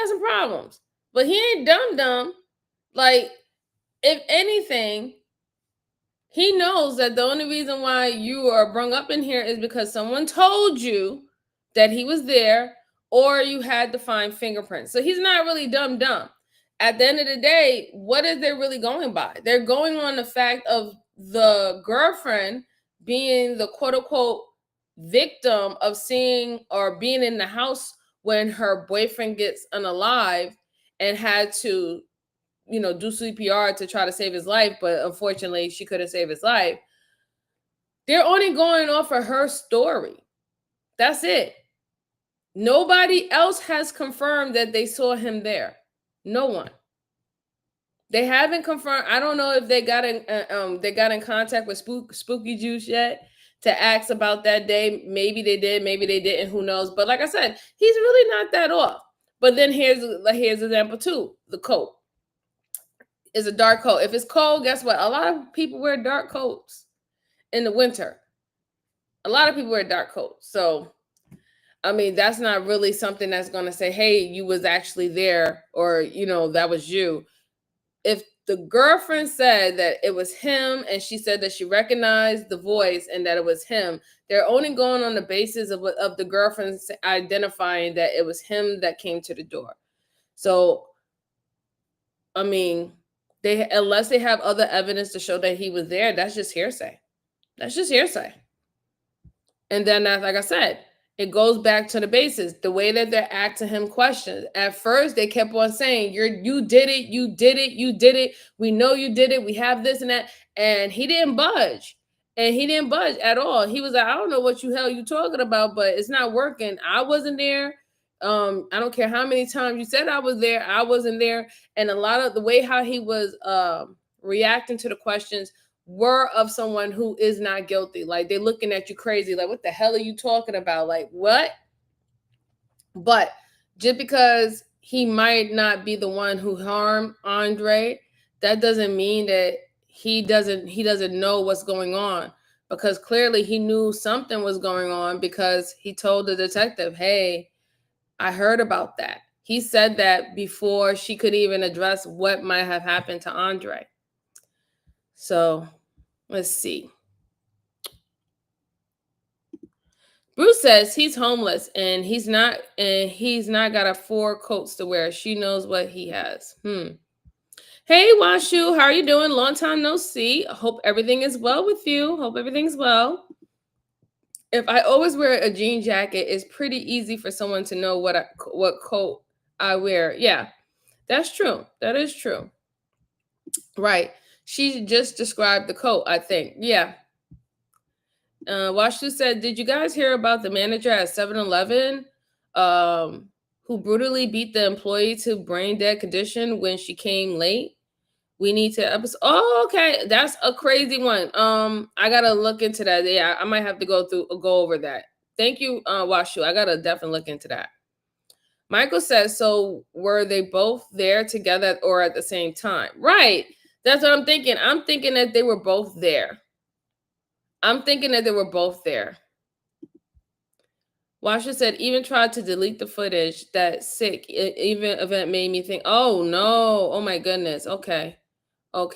some problems, but he ain't dumb. Like, if anything, he knows that the only reason why you are brung up in here is because someone told you that he was there, or you had to find fingerprints. So he's not really dumb. At the end of the day, what is they really going by? They're going on the fact of the girlfriend being the quote unquote victim of seeing or being in the house when her boyfriend gets unalive and had to, do CPR to try to save his life, but unfortunately she couldn't save his life. They're only going off of her story. That's it. Nobody else has confirmed that they saw him there. No one. They haven't confirmed. I don't know if they got in contact with Spooky Juice yet to ask about that day. Maybe they did, maybe they didn't. Who knows? But like I said, he's really not that off. But then here's example two: the coat is a dark coat. If it's cold, guess what? A lot of people wear dark coats in the winter. A lot of people wear dark coats. So, I mean, that's not really something that's going to say, hey, you was actually there, or, that was you. If the girlfriend said that it was him and she said that she recognized the voice and that it was him, they're only going on the basis of the girlfriend identifying that it was him that came to the door. So, I mean, unless they have other evidence to show that he was there, that's just hearsay. That's just hearsay. And then, like I said, it goes back to the basis, the way that they're asking him questions. At first, they kept on saying, you did it. We know you did it. We have this and that. And he didn't budge. And he didn't budge at all. He was like, I don't know what hell you talking about, but it's not working. I wasn't there. I don't care how many times you said I was there. I wasn't there. And a lot of the way how he was reacting to the questions were of someone who is not guilty. Like, they're looking at you crazy. Like, what the hell are you talking about? Like, what? But just because he might not be the one who harmed Andre, that doesn't mean that he doesn't know what's going on, because clearly he knew something was going on, because he told the detective, hey, I heard about that. He said that before she could even address what might have happened to Andre. So let's see. Bruce says he's homeless and he's not got 4 coats to wear. She knows what he has. Hey, Washu, how are you doing? Long time no see. I hope everything is well with you. Hope everything's well. If I always wear a jean jacket, it's pretty easy for someone to know what coat I wear. Yeah, that's true. That is true. Right. She just described the coat, I think. Yeah. Washu said, did you guys hear about the manager at 7-Eleven who brutally beat the employee to brain dead condition when she came late? We need to episode. Oh, okay. That's a crazy one. I gotta look into that. Yeah, I might have to go over that. Thank you, Washu. I gotta definitely look into that. Michael says, so were they both there together or at the same time? Right. That's what I'm thinking. I'm thinking that they were both there. Washer said, even tried to delete the footage. That sick. Even event made me think, oh no. Oh my goodness. Okay. Oh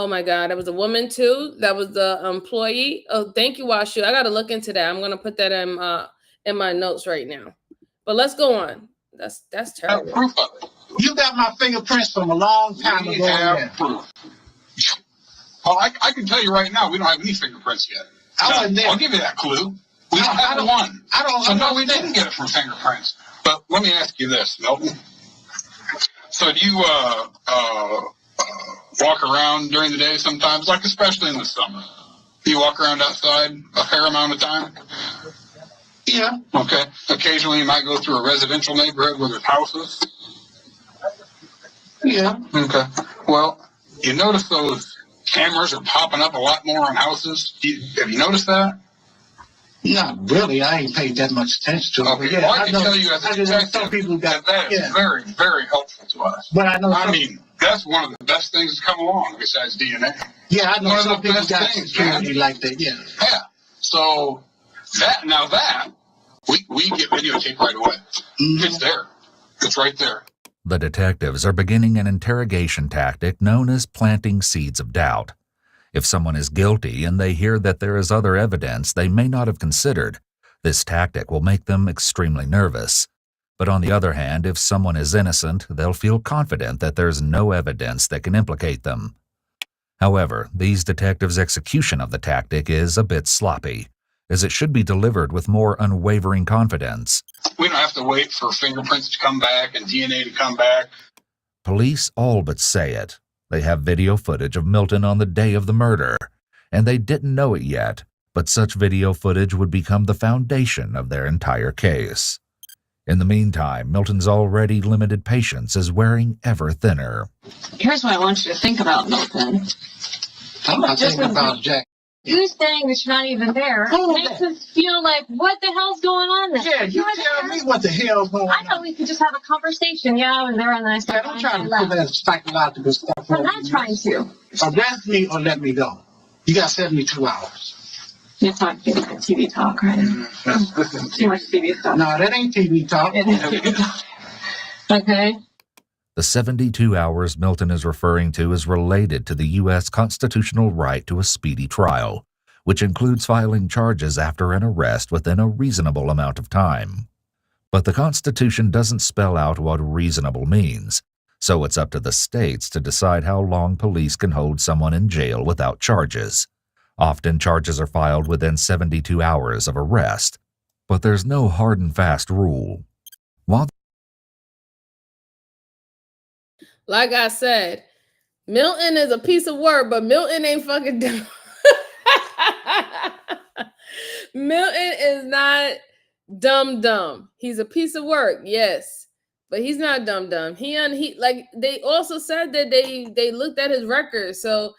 my God. That was a woman too. That was the employee. Oh, thank you, Washu. I got to look into that. I'm going to put that in my notes right now. But let's go on. That's terrible. Proof of it. You got my fingerprints from a long time ago. Have proof. Well, I can tell you right now, we don't have any fingerprints yet. I'll give you that clue. We don't have one. No, we didn't get it from fingerprints. But let me ask you this, Milton. So do you walk around during the day sometimes, like especially in the summer? Do you walk around outside a fair amount of time? Yeah. Okay. Occasionally you might go through a residential neighborhood where there's houses. Yeah. Okay. Well, you notice those cameras are popping up a lot more on houses. Have you noticed that? Not really. I ain't paid that much attention to it. Okay. Yeah, Well, I can tell you as a detective some people got that is very, very helpful to us. But I know. I mean, that's one of the best things to come along besides DNA. Yeah, I know one some of the people best got things, security man. like that. Yeah. Yeah. So that we get videotape right away. It's there. It's right there. The detectives are beginning an interrogation tactic known as planting seeds of doubt. If someone is guilty and they hear that there is other evidence they may not have considered, this tactic will make them extremely nervous. But on the other hand, if someone is innocent, they'll feel confident that there's no evidence that can implicate them. However, these detectives' execution of the tactic is a bit sloppy, as it should be delivered with more unwavering confidence. We don't have to wait for fingerprints to come back and DNA to come back. Police all but say it. They have video footage of Milton on the day of the murder, and they didn't know it yet, but such video footage would become the foundation of their entire case. In the meantime, Milton's already limited patience is wearing ever thinner. Here's what I want you to think about, Milton. I'm not thinking about Jack. You saying that you're not even there makes us feel like, what the hell's going on there? Yeah, you tell me what the hell's going on. I thought we could just have a conversation. Yeah, and there and I Yeah, don't try to put that psychological stuff on I'm not trying to. Arrest me or let me go. You got 72 hours. You're talking like TV talk, right? Too much TV talk. No, that ain't TV talk. It is TV talk. Okay. The 72 hours Milton is referring to is related to the U.S. constitutional right to a speedy trial, which includes filing charges after an arrest within a reasonable amount of time. But the Constitution doesn't spell out what reasonable means, so it's up to the states to decide how long police can hold someone in jail without charges. Often charges are filed within 72 hours of arrest, but there's no hard and fast rule. While Like I said, Milton is a piece of work, but Milton ain't fucking dumb. Milton is not dumb. He's a piece of work, yes, but he's not dumb. He like they also said that they looked at his record, so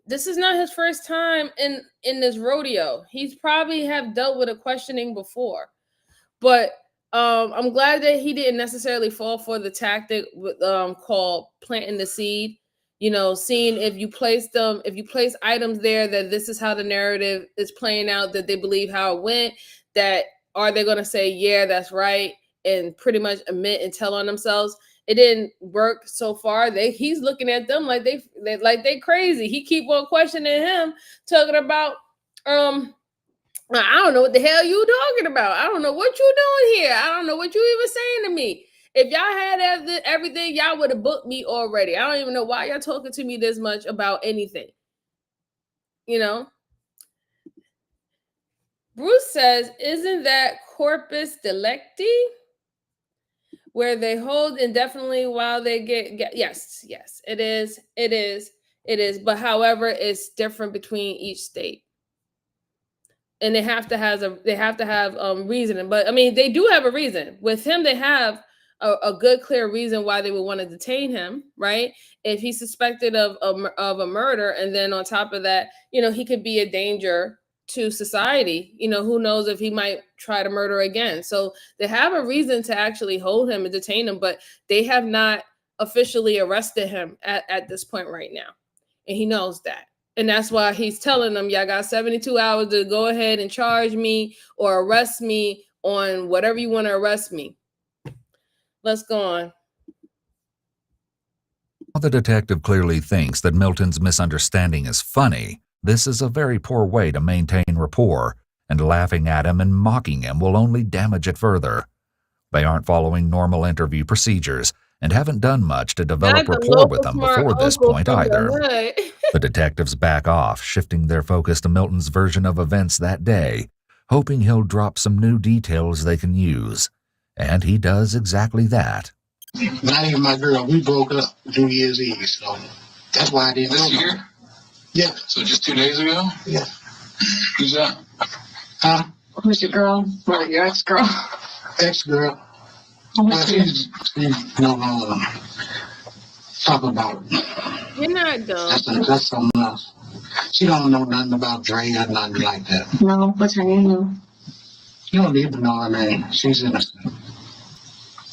this is not his first time in this rodeo. He's probably have dealt with a questioning before, but I'm glad that he didn't necessarily fall for the tactic with called planting the seed. You know, seeing if you place items there that this is how the narrative is playing out, that they believe how it went, that are they going to say, yeah, that's right, and pretty much admit and tell on themselves. It didn't work so far. He's looking at them like they crazy. He keep on questioning him, talking about I don't know what the hell you talking about. I don't know what you doing here. I don't know what you even saying to me. If y'all had everything, y'all would have booked me already. I don't even know why y'all talking to me this much about anything. You know? Bruce says, isn't that corpus delicti? Where they hold indefinitely while they get yes, it is. But however, it's different between each state. And they have to have reasoning. But I mean, they do have a reason. With him, they have a good, clear reason why they would want to detain him, right? If he's suspected of a murder, and then on top of that, you know, he could be a danger to society. You know, who knows if he might try to murder again. So they have a reason to actually hold him and detain him, but they have not officially arrested him at this point right now. And he knows that. And that's why he's telling them, y'all got 72 hours to go ahead and charge me or arrest me on whatever you want to arrest me. Let's go on. the detective clearly thinks that Milton's misunderstanding is funny, this is a very poor way to maintain rapport, and laughing at him and mocking him will only damage it further. They aren't following normal interview procedures and haven't done much to develop rapport with them before this point either. The detectives back off, shifting their focus to Milton's version of events that day, hoping he'll drop some new details they can use. And he does exactly that. Me and my girl, we broke up New Year's Eve, so that's why I didn't This know. year? Yeah. So just 2 days ago? Yeah. Who's that? Huh? Who's your girl? Or your ex-girl? Ex-girl. Well, she's no longer talking about it. You're not dumb. That's something else. She don't know nothing about Dre or nothing like that. No, what's her name? You don't even know her name. She's innocent.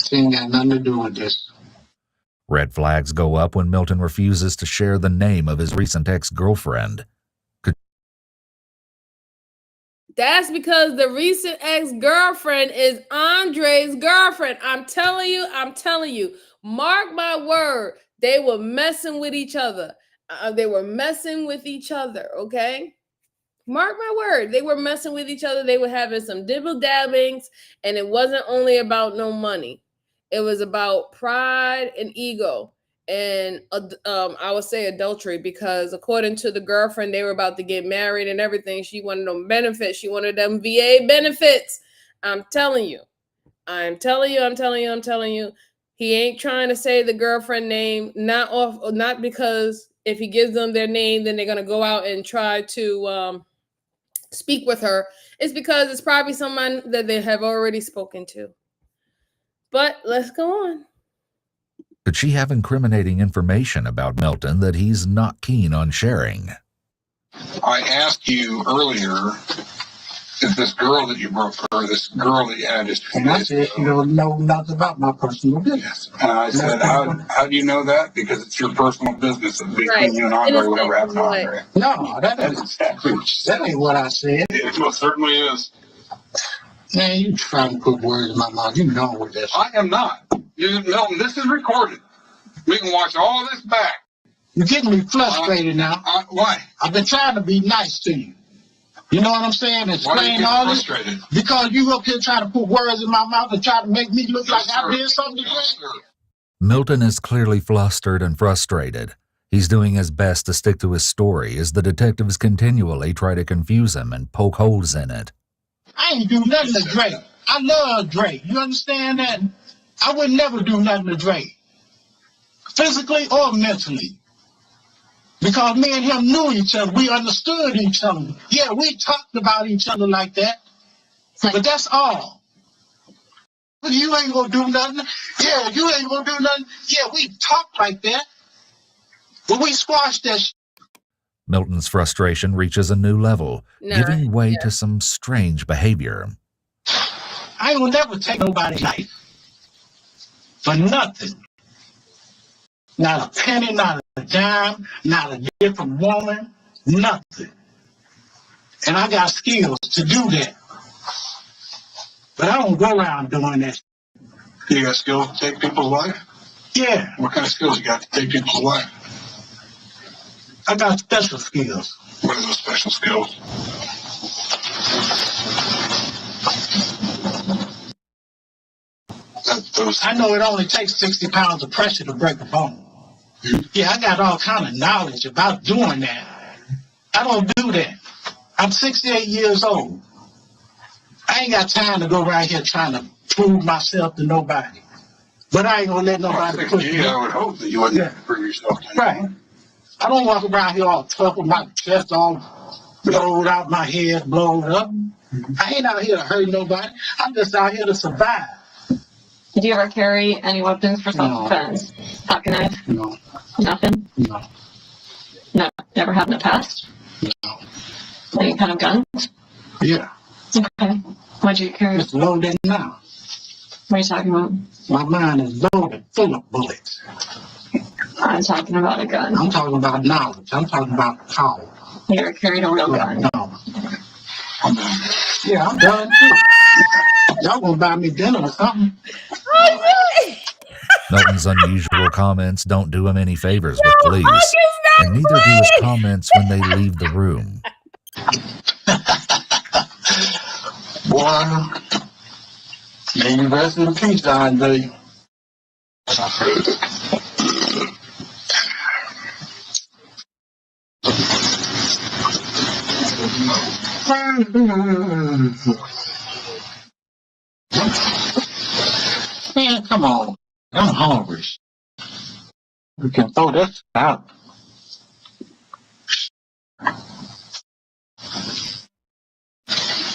She ain't got nothing to do with this. Red flags go up when Milton refuses to share the name of his recent ex-girlfriend. That's because the recent ex-girlfriend is Andre's girlfriend. I'm telling you. Mark my word. They were messing with each other. Okay? Mark my word. They were messing with each other. They were having some dibble-dabbings, and it wasn't only about no money. It was about pride and ego. And I would say adultery, because according to the girlfriend, they were about to get married and everything. She wanted them benefits. She wanted them VA benefits. I'm telling you. He ain't trying to say the girlfriend name, not because if he gives them their name, then they're gonna go out and try to speak with her. It's because it's probably someone that they have already spoken to. But let's go on. Could she have incriminating information about Milton that he's not keen on sharing? I asked you earlier if this girl that you broke her, this girl that you had just And I said, you don't know nothing about my personal business. And I said, how do you know that? Because it's your personal business between you and Andre, whatever happened to Andre. No, That's exactly what you said. that ain't what I said. It most certainly is. Man, you trying to put words in my mouth. You know with this. I am not. Milton, this is recorded. We can watch all this back. You're getting me frustrated now. Why? I've been trying to be nice to you. You know what I'm saying? Explain all this. Frustrated? Because you up here trying to put words in my mouth and try to make me look like I did something great. Milton is clearly flustered and frustrated. He's doing his best to stick to his story as the detectives continually try to confuse him and poke holes in it. I ain't do nothing to Drake. I love Drake. You understand that? I would never do nothing to Drake. Physically or mentally. Because me and him knew each other. We understood each other. Yeah, we talked about each other like that. But that's all. You ain't gonna do nothing. Yeah, you ain't gonna do nothing. Yeah, we talked like that. But we squashed that shit. Milton's frustration reaches a new level, giving way to some strange behavior. I ain't gonna never take nobody's life. For nothing. Not a penny, not a dime, not a different woman, nothing. And I got skills to do that. But I don't go around doing that. You got skills to take people's life? Yeah. What kind of skills you got to take people's life? I got special skills. What are those special skills? I know it only takes 60 pounds of pressure to break a bone. Yeah, I got all kind of knowledge about doing that. I don't do that. I'm 68 years old. I ain't got time to go around here trying to prove myself to nobody. But I ain't gonna let nobody push me. I would hope that you wouldn't prove yourself to right. I don't walk around here all tough with my chest all blowed out, my head blown up. I ain't out here to hurt nobody. I'm just out here to survive. Did you ever carry any weapons for self-defense? Pocket knife? No. Nothing? No. No. Never had in the past? No. Any kind of guns? Yeah. Okay. What'd you carry? It's loaded now. What are you talking about? My mind is loaded, full of bullets. I'm talking about a gun. I'm talking about knowledge. I'm talking about power. You ever carried a real gun? No. Yeah, I'm done too. Y'all gonna buy me dinner or something? Milton's unusual comments don't do him any favors with police, and neither do his comments when they leave the room. Boy, may you rest in peace, Andre. Man, come on. I'm hungry. We can throw this out.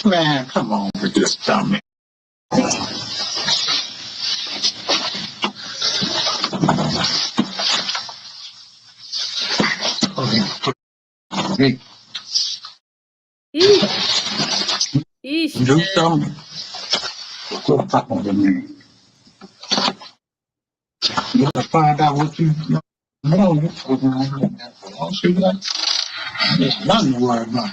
Man, come on with this dummy. Me. Eesh. Do something. Quit talking to me. You gotta find out what you know. You talking like that. Don't see that? There's nothing to worry about.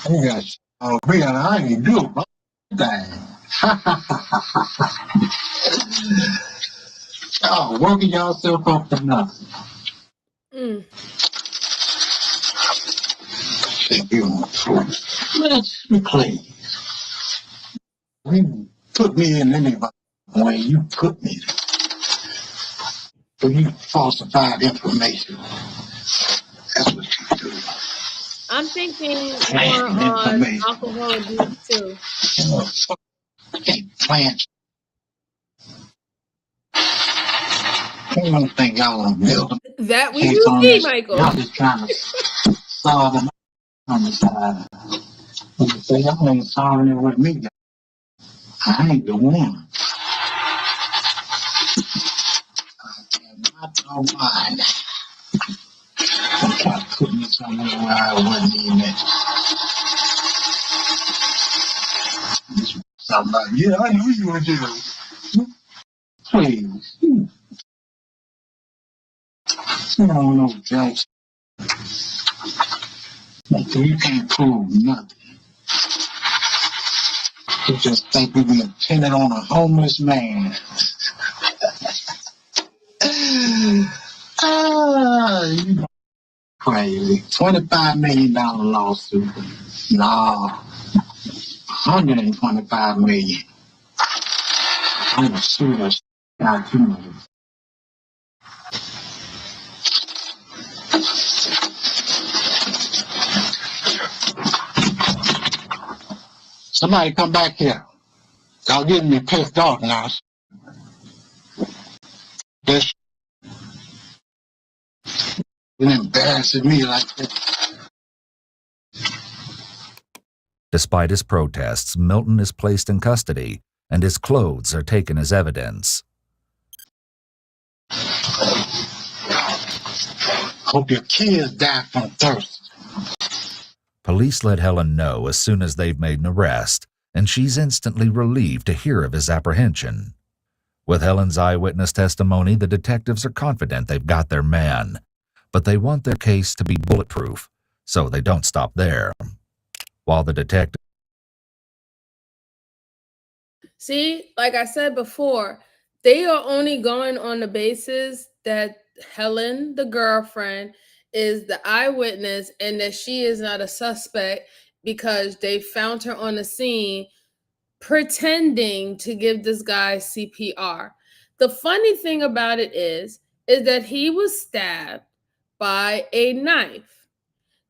You got me and I ain't do my thing. Y'all working yourself up to nothing. Please. You put me in any way you put me. So you falsified information. That's what you do. I'm thinking more on alcohol abuse too. Plant. I don't think y'all want to build them. That we do see, Michael. Y'all just trying to solve them on the side. You say y'all ain't solving it with me. I ain't the one. I don't mind. I'm trying to put me somewhere where I wasn't even at. Somebody, yeah, I knew you were there. Please. You don't know Jackson. You can't prove nothing. You just think we be dependent on a homeless man. You crazy. $25 million lawsuit. No. $125 million. I'm gonna sue us out too. Somebody come back here. Y'all getting me pissed off now. This embarrassing me like this. Despite his protests, Milton is placed in custody and his clothes are taken as evidence. Hope your kids die from thirst. Police let Helen know as soon as they've made an arrest, and she's instantly relieved to hear of his apprehension. With Helen's eyewitness testimony, the detectives are confident they've got their man, but they want their case to be bulletproof, so they don't stop there. While the detective... See, like I said before, they are only going on the basis that Helen, the girlfriend, is the eyewitness and that she is not a suspect because they found her on the scene pretending to give this guy CPR. The funny thing about it is that he was stabbed by a knife.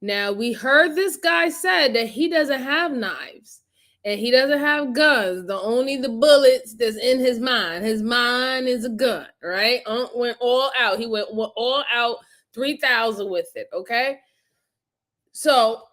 Now, we heard this guy said that he doesn't have knives and he doesn't have guns. The bullets that's in his mind. His mind is a gun, right? Went all out. He went all out, 3,000 with it, okay? So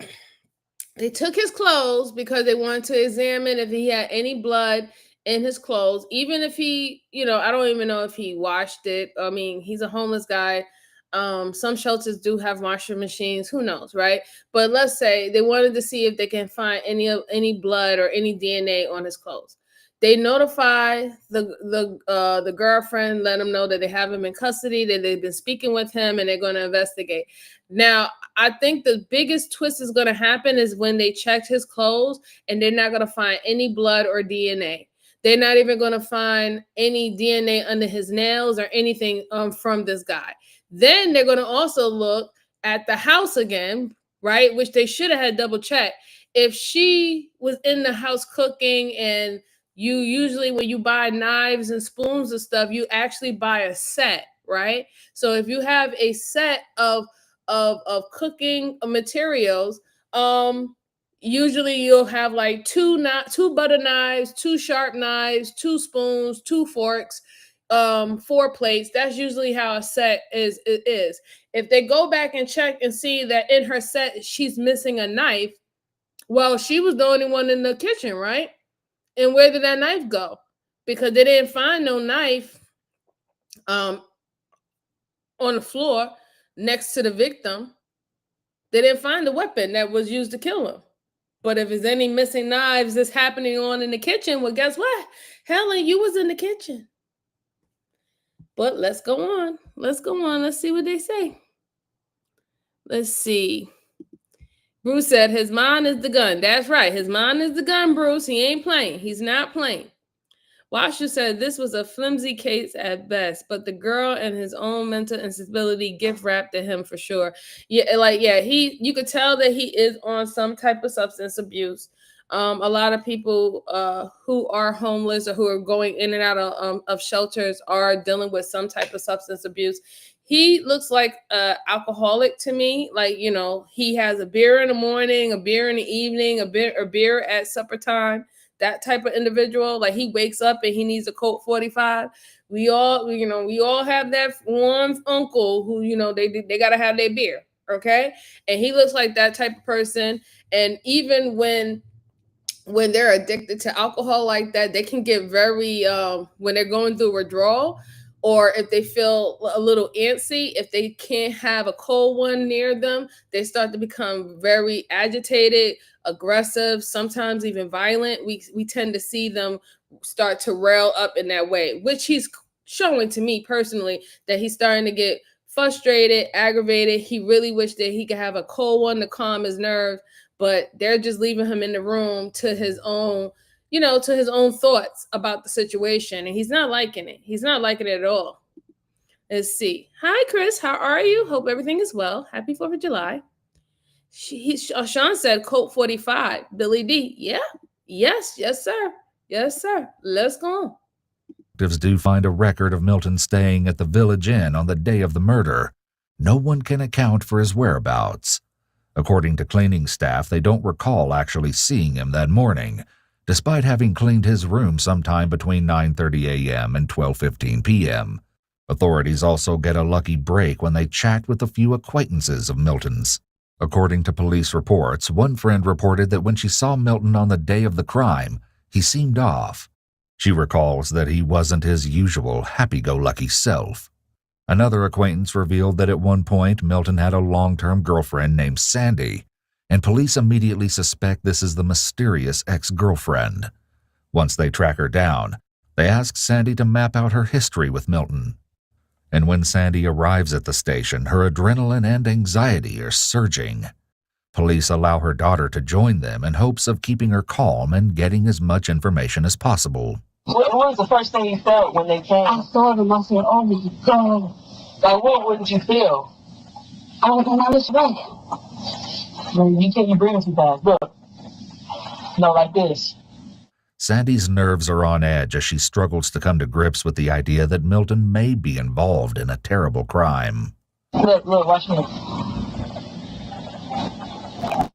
they took his clothes because they wanted to examine if he had any blood in his clothes, even if he, I don't even know if he washed it. I mean, he's a homeless guy. Some shelters do have washing machines. Who knows, right? But let's say they wanted to see if they can find any blood or any DNA on his clothes. They notify the girlfriend, let them know that they have him in custody, that they've been speaking with him, and they're going to investigate. Now, I think the biggest twist is going to happen is when they checked his clothes and they're not going to find any blood or DNA. They're not even going to find any DNA under his nails or anything from this guy. Then they're going to also look at the house again, right? Which they should have had double checked. If she was in the house cooking, and you usually when you buy knives and spoons and stuff, you actually buy a set, right? So if you have a set of cooking materials, usually you'll have like two butter knives, two sharp knives, two spoons, two forks, 4 plates, that's usually how a set is. If they go back and check and see that in her set she's missing a knife, well, she was the only one in the kitchen, right? And where did that knife go? Because they didn't find no knife on the floor next to the victim. They didn't find the weapon that was used to kill him. But if there's any missing knives that's happening on in the kitchen, well, guess what? Helen, you was in the kitchen. But let's go on. Let's go on. Let's see what they say. Let's see. Bruce said his mind is the gun. That's right. His mind is the gun, Bruce. He ain't playing. He's not playing. Washer said this was a flimsy case at best, but the girl and his own mental instability gift wrapped to him for sure. You could tell that he is on some type of substance abuse. A lot of people who are homeless or who are going in and out of shelters are dealing with some type of substance abuse. He looks like an alcoholic to me. Like, you know, he has a beer in the morning, a beer in the evening, a beer at supper time. That type of individual, like he wakes up and he needs a Colt 45. We all have that one uncle who, you know, they gotta have their beer, okay? And he looks like that type of person. And even when they're addicted to alcohol like that, they can get very when they're going through withdrawal, or if they feel a little antsy, if they can't have a cold one near them, they start to become very agitated, aggressive, sometimes even violent. We tend to see them start to rail up in that way, which he's showing to me personally that he's starting to get frustrated, aggravated. He really wished that he could have a cold one to calm his nerves, but they're just leaving him in the room to his own, to his own thoughts about the situation. And he's not liking it. He's not liking it at all. Let's see. Hi, Chris. How are you? Hope everything is well. Happy 4th of July. Sean said Colt 45. Billy D. Yeah. Yes, sir. Yes, sir. Let's go on. Detectives do find a record of Milton staying at the Village Inn on the day of the murder. No one can account for his whereabouts. According to cleaning staff, they don't recall actually seeing him that morning, despite having cleaned his room sometime between 9:30 a.m. and 12:15 p.m. Authorities also get a lucky break when they chat with a few acquaintances of Milton's. According to police reports, one friend reported that when she saw Milton on the day of the crime, he seemed off. She recalls that he wasn't his usual happy-go-lucky self. Another acquaintance revealed that at one point Milton had a long-term girlfriend named Sandy, and police immediately suspect this is the mysterious ex-girlfriend. Once they track her down, they ask Sandy to map out her history with Milton. And when Sandy arrives at the station, her adrenaline and anxiety are surging. Police allow her daughter to join them in hopes of keeping her calm and getting as much information as possible. What was the first thing you felt when they came? I saw them. I said, oh my God. Like, what wouldn't you feel? I was on this way. You breathe too fast. Look. No, like this. Sandy's nerves are on edge as she struggles to come to grips with the idea that Milton may be involved in a terrible crime. Look, watch me.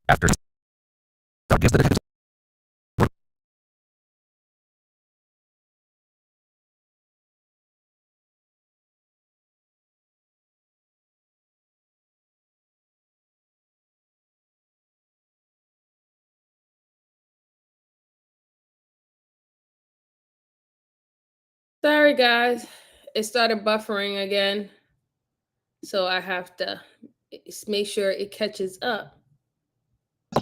After Sorry, guys. It started buffering again. So I have to make sure it catches up.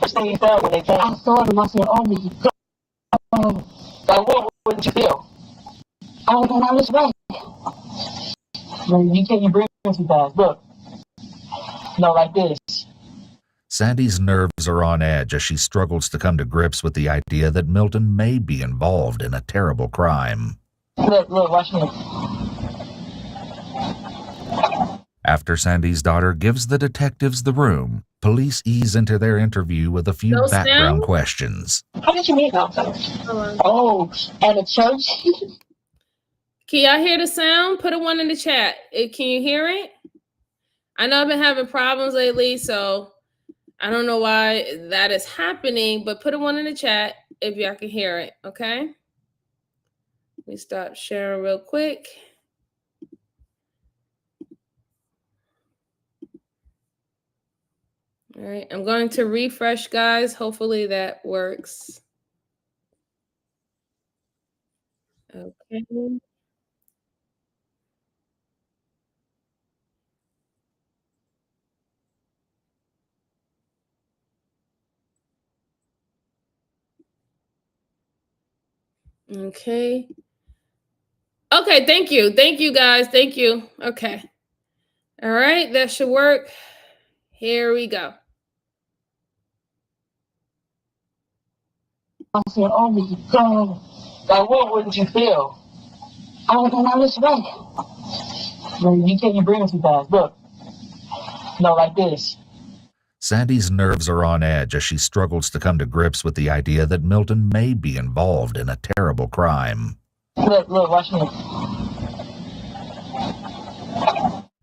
First thing you felt when they came? I saw them. I said, oh my God. Like, what wouldn't you feel? I was on this way. You breathe too fast. Look. No, like this. Sandy's nerves are on edge as she struggles to come to grips with the idea that Milton may be involved in a terrible crime. Look, watch me. After Sandy's daughter gives the detectives the room, police ease into their interview with a few background questions. How did you meet Milton? Oh, at a church? Can y'all hear the sound? Put a 1 in the chat. Can you hear it? I know I've been having problems lately, so I don't know why that is happening, but put a 1 in the chat if y'all can hear it, okay? Let me stop sharing real quick. All right, I'm going to refresh, guys. Hopefully that works. Okay. Okay. Okay, thank you. Thank you, guys. Thank you. Okay. All right, that should work. Here we go. I said, oh my God. Like, what wouldn't you feel? I was on this way. Well, you can't bring it too fast. Look. No, like this. Sandy's nerves are on edge as she struggles to come to grips with the idea that Milton may be involved in a terrible crime. Look, watch me.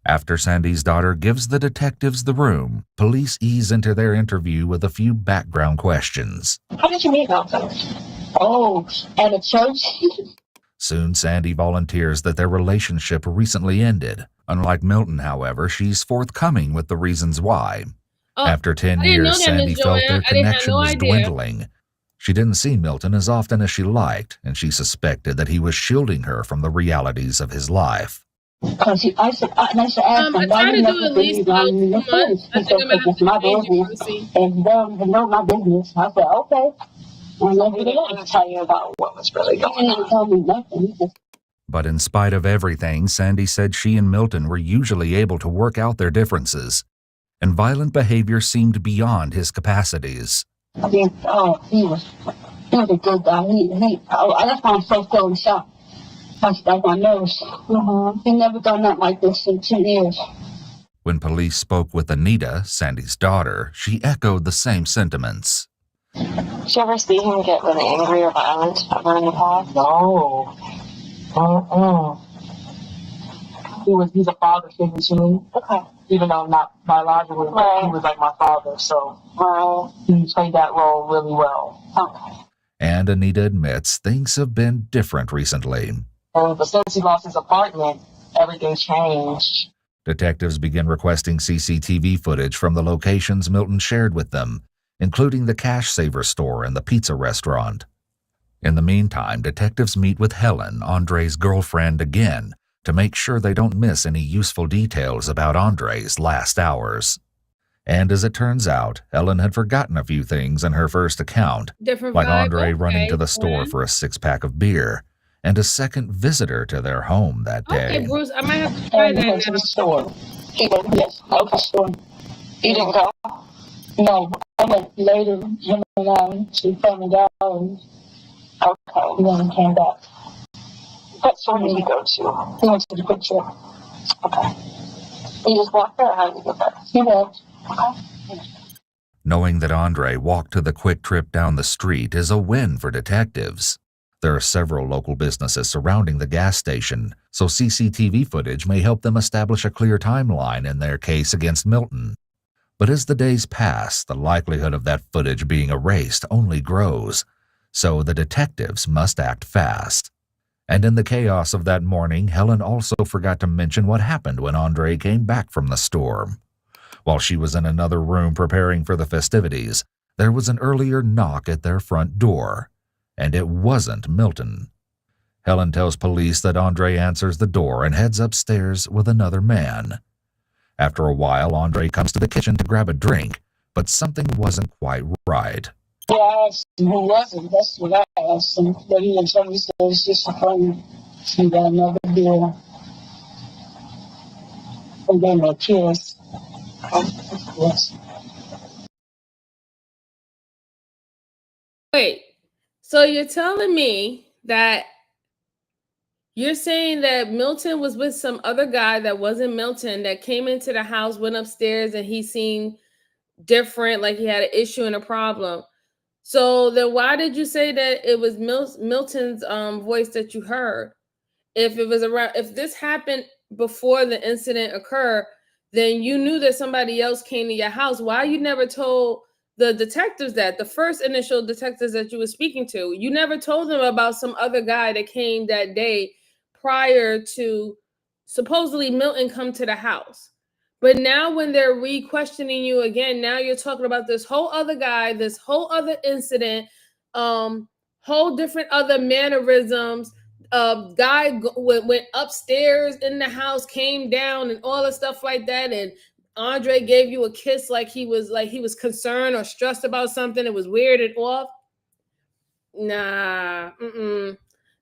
After Sandy's daughter gives the detectives the room, police ease into their interview with a few background questions. How did you meet Milton? Oh, at a church? Soon, Sandy volunteers that their relationship recently ended. Unlike Milton, however, she's forthcoming with the reasons why. Oh, After 10 I didn't know years, that, Sandy Miss felt Joanne. their I didn't have connection no was idea. dwindling. She didn't see Milton as often as she liked, and she suspected that he was shielding her from the realities of his life. Because I said, ask him, I why try you to do never at least believe about in 2 your months. friends? I He think said, I'm gonna have it's to my change it, business, Mercy. and you don't know my business. I said, okay. And then he didn't tell you about what was really going on. He didn't tell me nothing. He just But in spite of everything, Sandy said she and Milton were usually able to work out their differences, and violent behavior seemed beyond his capacities. he was a good guy. That's why I'm so in shock. That's my nerves. He never done nothing like this in 2 years. When police spoke with Anita, Sandy's daughter, she echoed the same sentiments. Did you ever see him get really angry or violent ever in the past? No. He's a father figure to me. Okay. Even though not biologically, right. He was like my father, so he played that role really well. Okay. And Anita admits things have been different recently. But since he lost his apartment, everything changed. Detectives begin requesting CCTV footage from the locations Milton shared with them, including the Cash Saver store and the pizza restaurant. In the meantime, detectives meet with Helen, Andre's girlfriend, again to make sure they don't miss any useful details about Andre's last hours. And as it turns out, Helen had forgotten a few things in her first account, Different like vibe. Andre running Okay, to the store for a 6-pack of beer, and a second visitor to their home that day. Okay, Bruce, I might have to try that To the store. Yes, okay, store. You didn't go? No, I went later, him and I, to $7. Okay. And then came back. What store did you go to? He went to the quick trip. Okay. You just walked there, or how did you get there? He walked. Okay. Knowing that Andre walked to the quick trip down the street is a win for detectives. There are several local businesses surrounding the gas station, so CCTV footage may help them establish a clear timeline in their case against Milton. But as the days pass, the likelihood of that footage being erased only grows, so the detectives must act fast. And in the chaos of that morning, Helen also forgot to mention what happened when Andre came back from the store. While she was in another room preparing for the festivities, there was an earlier knock at their front door, and it wasn't Milton. Helen tells police that Andre answers the door and heads upstairs with another man. After a while, Andre comes to the kitchen to grab a drink, but something wasn't quite right. Yeah, I asked him who was it. That's what I asked him. But he didn't tell me, so it's just a friend. He got another beer. And then a kiss. Yes. Wait, so you're telling me that you're saying that Milton was with some other guy that wasn't Milton that came into the house, went upstairs, and he seemed different, like he had an issue and a problem. So then why did you say that it was Milton's voice that you heard? If it was around, if this happened before the incident occurred, then you knew that somebody else came to your house. Why you never told the detectives that, the first initial detectives that you were speaking to? You never told them about some other guy that came that day prior to supposedly Milton come to the house. But now when they're re-questioning you again, now you're talking about this whole other guy, this whole other incident, whole different other mannerisms. Guy went upstairs in the house, came down, and all the stuff like that. And Andre gave you a kiss like he was concerned or stressed about something. It was weirded off. Nah. The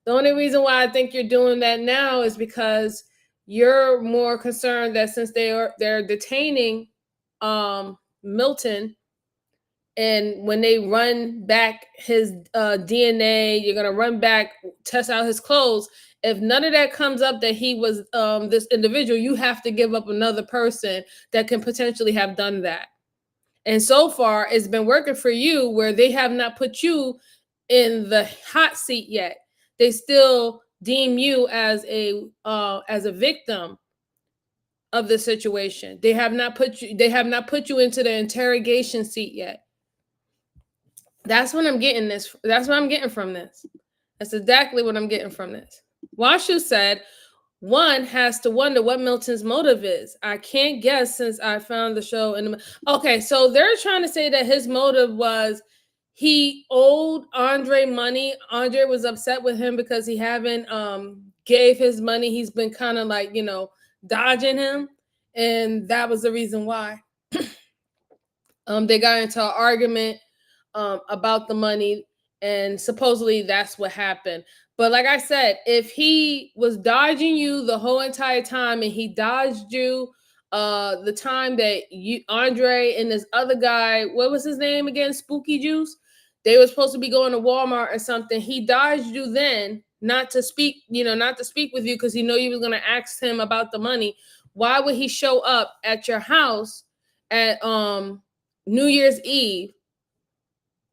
only reason why I think you're doing that now is because you're more concerned that since they're detaining Milton, and when they run back his DNA, you're gonna run back, test out his clothes. If none of that comes up that he was this individual, you have to give up another person that can potentially have done that. And so far, it's been working for you where they have not put you in the hot seat yet. They still deem you as a victim of the situation. They have not put you into the interrogation seat yet. That's what I'm getting this. That's what I'm getting from this. That's exactly what I'm getting from this. Washu said, one has to wonder what Milton's motive is. I can't guess since I found the show in the... Okay, so they're trying to say that his motive was he owed Andre money. Andre was upset with him because he haven't gave his money. He's been kind of like, dodging him. And that was the reason why. They got into an argument about the money, and supposedly that's what happened. But like I said, if he was dodging you the whole entire time, and he dodged you the time that Andre and this other guy, what was his name again? Spooky Juice. They were supposed to be going to Walmart or something. He dodged you then, not to speak with you because he knew you was going to ask him about the money. Why would he show up at your house at New Year's Eve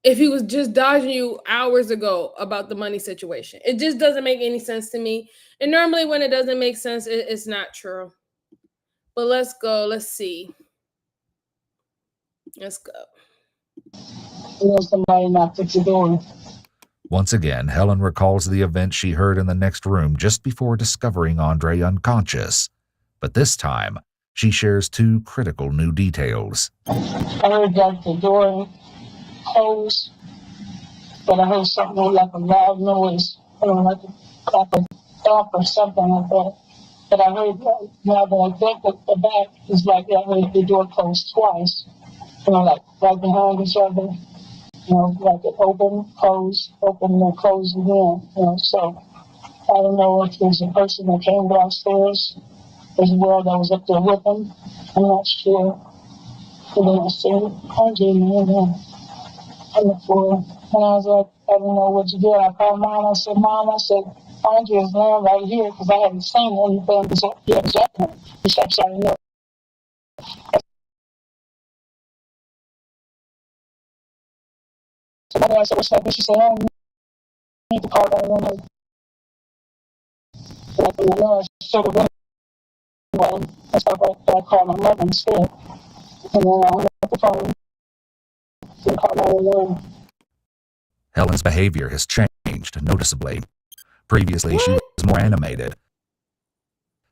if he was just dodging you hours ago about the money situation? It just doesn't make any sense to me. And normally when it doesn't make sense, it's not true. But let's go. Let's see. Let's go. Somebody knocked at your door. Once again, Helen recalls the event she heard in the next room just before discovering Andre unconscious. But this time, she shares two critical new details. I heard that the door closed, but I heard something like a loud noise, like a thump or something like that. But I heard now that I think that the back is like I heard the door closed twice, like right behind each other. Like it open, close, open, and close again. So I don't know if there's a person that came downstairs as well that was up there with him. I'm not sure. And then I said, Andre, man, on the floor. And I was like, I don't know what you did. I called Mom. I said, Mom, Andre is laying right here because I hadn't seen anything. He had happened. He started shouting up. So I said, what's happening? She said, I don't need to call that woman. Like, I should have been one. That's why I called my mother instead. And then I hung up the phone and called 911. Helen's behavior has changed noticeably. Previously, she was more animated.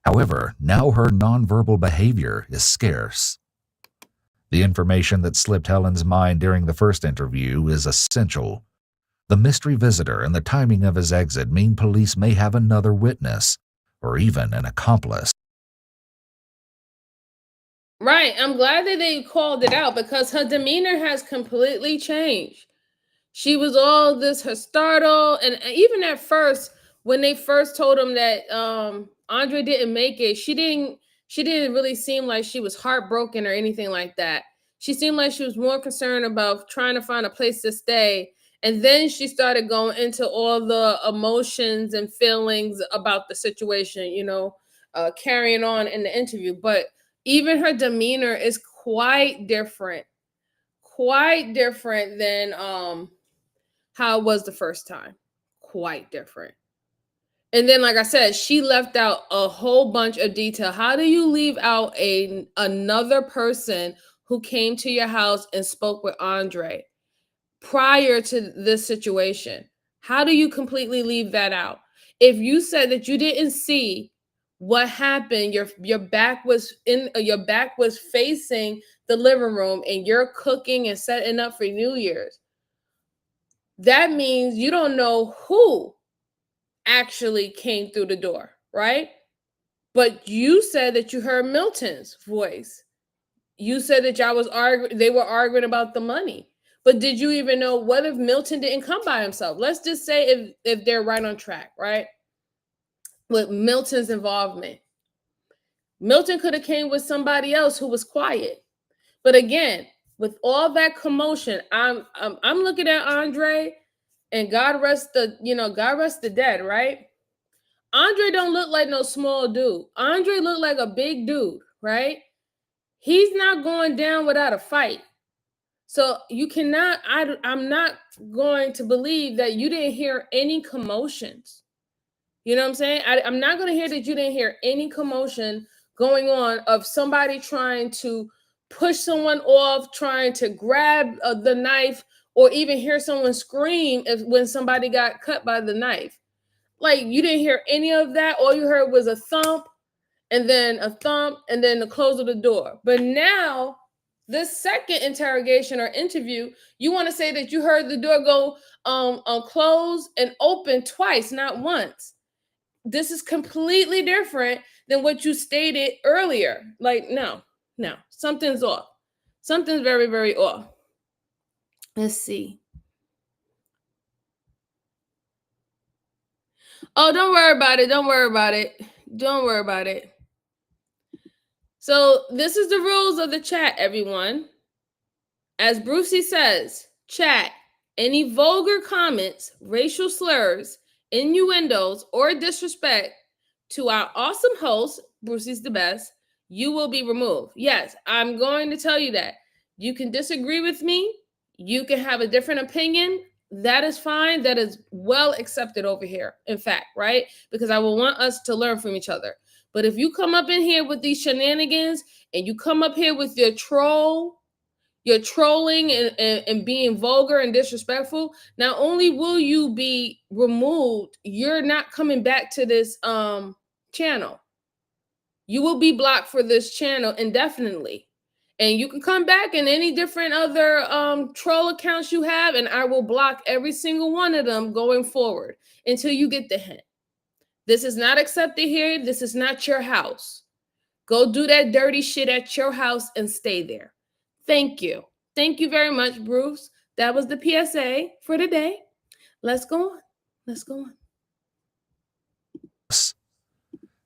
However, now her nonverbal behavior is scarce. The information that slipped Helen's mind during the first interview is essential. The mystery visitor and the timing of his exit mean police may have another witness, or even an accomplice. Right. I'm glad that they called it out because her demeanor has completely changed. She was all this her startle, and even at first, when they first told him that Andre didn't make it, she didn't really seem like she was heartbroken or anything like that. She seemed like she was more concerned about trying to find a place to stay. And then she started going into all the emotions and feelings about the situation, carrying on in the interview. But even her demeanor is quite different than how it was the first time. Quite different. And then, like I said, she left out a whole bunch of detail. How do you leave out another person who came to your house and spoke with Andre prior to this situation? How do you completely leave that out? If you said that you didn't see What happened? Your back was facing the living room, and you're cooking and setting up for New Year's. That means you don't know who actually came through the door, right? But you said that you heard Milton's voice. You said that y'all was arguing, they were arguing about the money. But did you even know, what if Milton didn't come by himself? Let's just say if they're right on track, right? With Milton's involvement. Milton could have came with somebody else who was quiet. But again, with all that commotion, I'm looking at Andre, and God rest the dead, right? Andre don't look like no small dude. Andre look like a big dude, right? He's not going down without a fight. So you cannot, I'm not going to believe that you didn't hear any commotions. You know what I'm saying? I'm not going to hear that you didn't hear any commotion going on of somebody trying to push someone off, trying to grab the knife, or even hear someone scream when somebody got cut by the knife. Like, you didn't hear any of that. All you heard was a thump, and then the close of the door. But now, this second interrogation or interview, you want to say that you heard the door go close and open twice, not once. This is completely different than what you stated earlier. Like, no, something's off. Something's very, very off. Let's see. Oh, don't worry about it. Don't worry about it. Don't worry about it. So this is the rules of the chat, everyone. As Brucey says, chat, any vulgar comments, racial slurs, innuendos, or disrespect to our awesome host, Brucey's the best, you will be removed. Yes, I'm going to tell you that. You can disagree with me. You can have a different opinion. That is fine. That is well accepted over here, in fact, right? Because I will want us to learn from each other. But if you come up in here with these shenanigans, and you come up here with your trolling and being vulgar and disrespectful, not only will you be removed, you're not coming back to this channel. You will be blocked for this channel indefinitely. And you can come back in any different other troll accounts you have, and I will block every single one of them going forward until you get the hint. This is not accepted here. This is not your house. Go do that dirty shit at your house and stay there. Thank you. Thank you very much, Bruce. That was the PSA for today. Let's go on. Let's go on.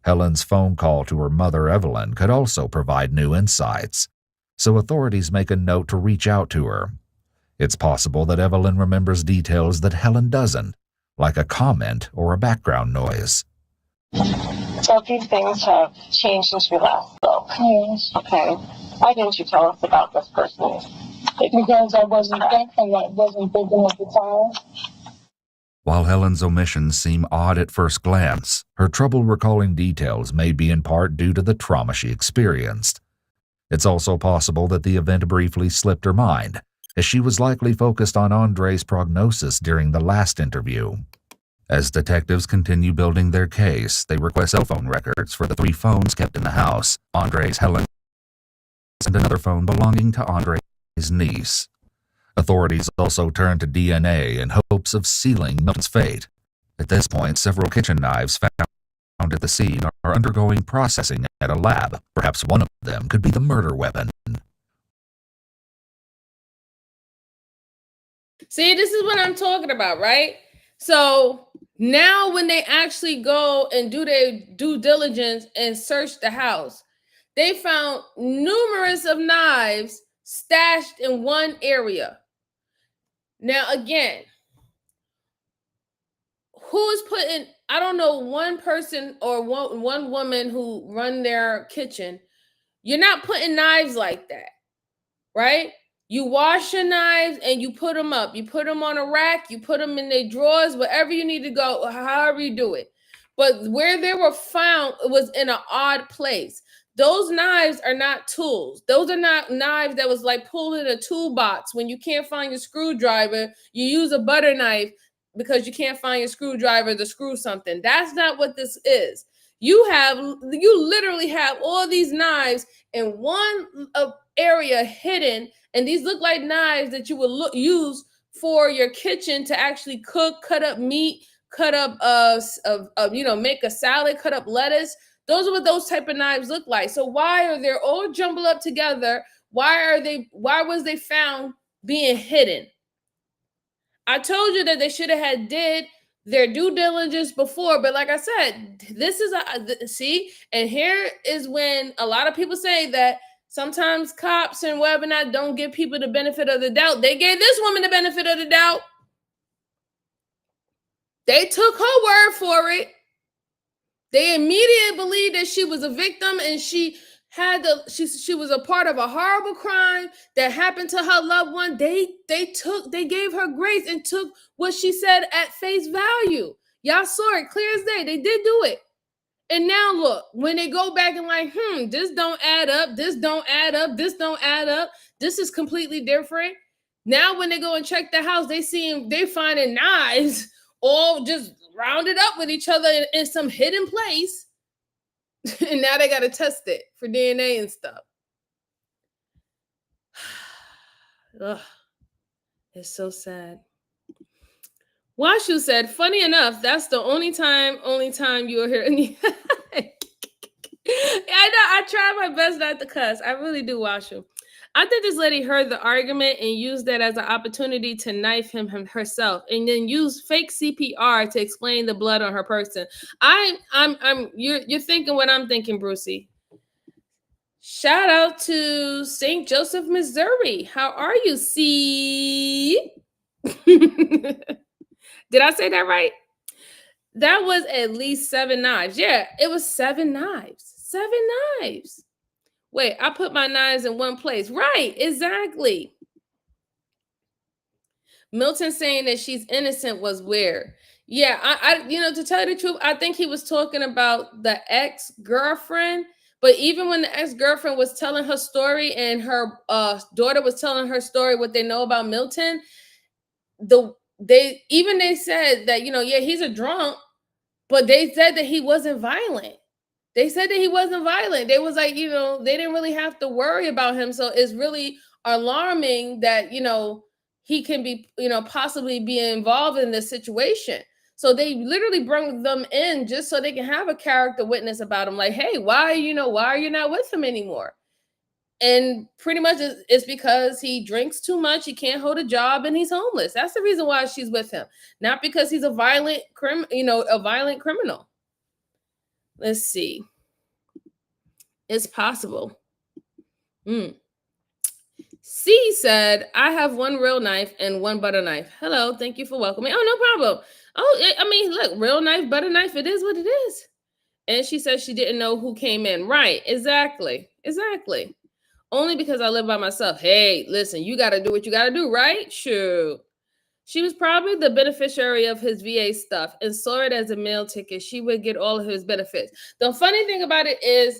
Helen's phone call to her mother, Evelyn, could also provide new insights, so authorities make a note to reach out to her. It's possible that Evelyn remembers details that Helen doesn't, like a comment or a background noise. So a few things have changed since we last spoke. Yes. Okay. Why didn't you tell us about this person? Because I wasn't thinking at the time. While Helen's omissions seem odd at first glance, her trouble recalling details may be in part due to the trauma she experienced. It's also possible that the event briefly slipped her mind, as she was likely focused on Andre's prognosis during the last interview. As detectives continue building their case, they request cell phone records for the 3 phones kept in the house, Andre's, Helen's, and another phone belonging to Andre's niece. Authorities also turn to DNA in hopes of sealing Milton's fate. At this point, several kitchen knives found at the scene are undergoing processing at a lab. Perhaps one of them could be the murder weapon. See, this is what I'm talking about, right? So now when they actually go and do their due diligence and search the house, they found numerous of knives stashed in one area. Now, again, who is putting, I don't know, one person or one woman who run their kitchen, you're not putting knives like that, right? You wash your knives and you put them up. You put them on a rack, you put them in their drawers, wherever you need to go, however you do it. But where they were found, it was in an odd place. Those knives are not tools. Those are not knives that was like pulled in a toolbox. When you can't find your screwdriver, you use a butter knife because you can't find your screwdriver to screw something. That's not what this is. You literally have all these knives in one area hidden, and these look like knives that you would use for your kitchen to actually cook, cut up meat, cut up make a salad, cut up lettuce. Those are what those type of knives look like. So why are they all jumbled up together? Why was they found being hidden? I told you that they should have had did their due diligence before, but like I said, this is see, and here is when a lot of people say that sometimes cops and whatnot don't give people the benefit of the doubt. They gave this woman the benefit of the doubt. They took her word for it. They immediately believed that she was a victim and she was a part of a horrible crime that happened to her loved one. They gave her grace and took what she said at face value. Y'all saw it clear as day. They did do it. And now look, when they go back and like, this don't add up, this don't add up, this don't add up, this is completely different. Now when they go and check the house, they finding knives all just rounded up with each other in some hidden place. And now they got to test it for DNA and stuff. Ugh, it's so sad. Washu said, funny enough, that's the only time you'll hear any. I know, I try my best not to cuss. I really do, Washu. I think this lady heard the argument and used that as an opportunity to knife him herself, and then use fake CPR to explain the blood on her person. You're thinking what I'm thinking, Brucey. Shout out to St. Joseph, Missouri. How are you, C? Did I say that right? That was at least 7 knives. Yeah, it was 7 knives. 7 knives. Wait, I put my knives in one place. Right, exactly. Milton saying that she's innocent was weird. Yeah, I to tell you the truth, I think he was talking about the ex-girlfriend. But even when the ex-girlfriend was telling her story and her daughter was telling her story, what they know about Milton, they said that, he's a drunk, but they said that he wasn't violent. They said that he wasn't violent. They was like, they didn't really have to worry about him. So it's really alarming that, he can be, possibly be involved in this situation. So they literally bring them in just so they can have a character witness about him. Like, hey, why are you not with him anymore? And pretty much it's because he drinks too much, he can't hold a job, and he's homeless. That's the reason why she's with him. Not because he's a violent criminal. Let's see. It's possible. C said, I have 1 real knife and 1 butter knife. Hello, thank you for welcoming. Oh, no problem. Oh, I mean, look, real knife, butter knife, it is what it is. And she said she didn't know who came in. Right, exactly. Only because I live by myself. Hey, listen, you got to do what you got to do, right? Shoot. She was probably the beneficiary of his VA stuff and saw it as a meal ticket. She would get all of his benefits. The funny thing about it is,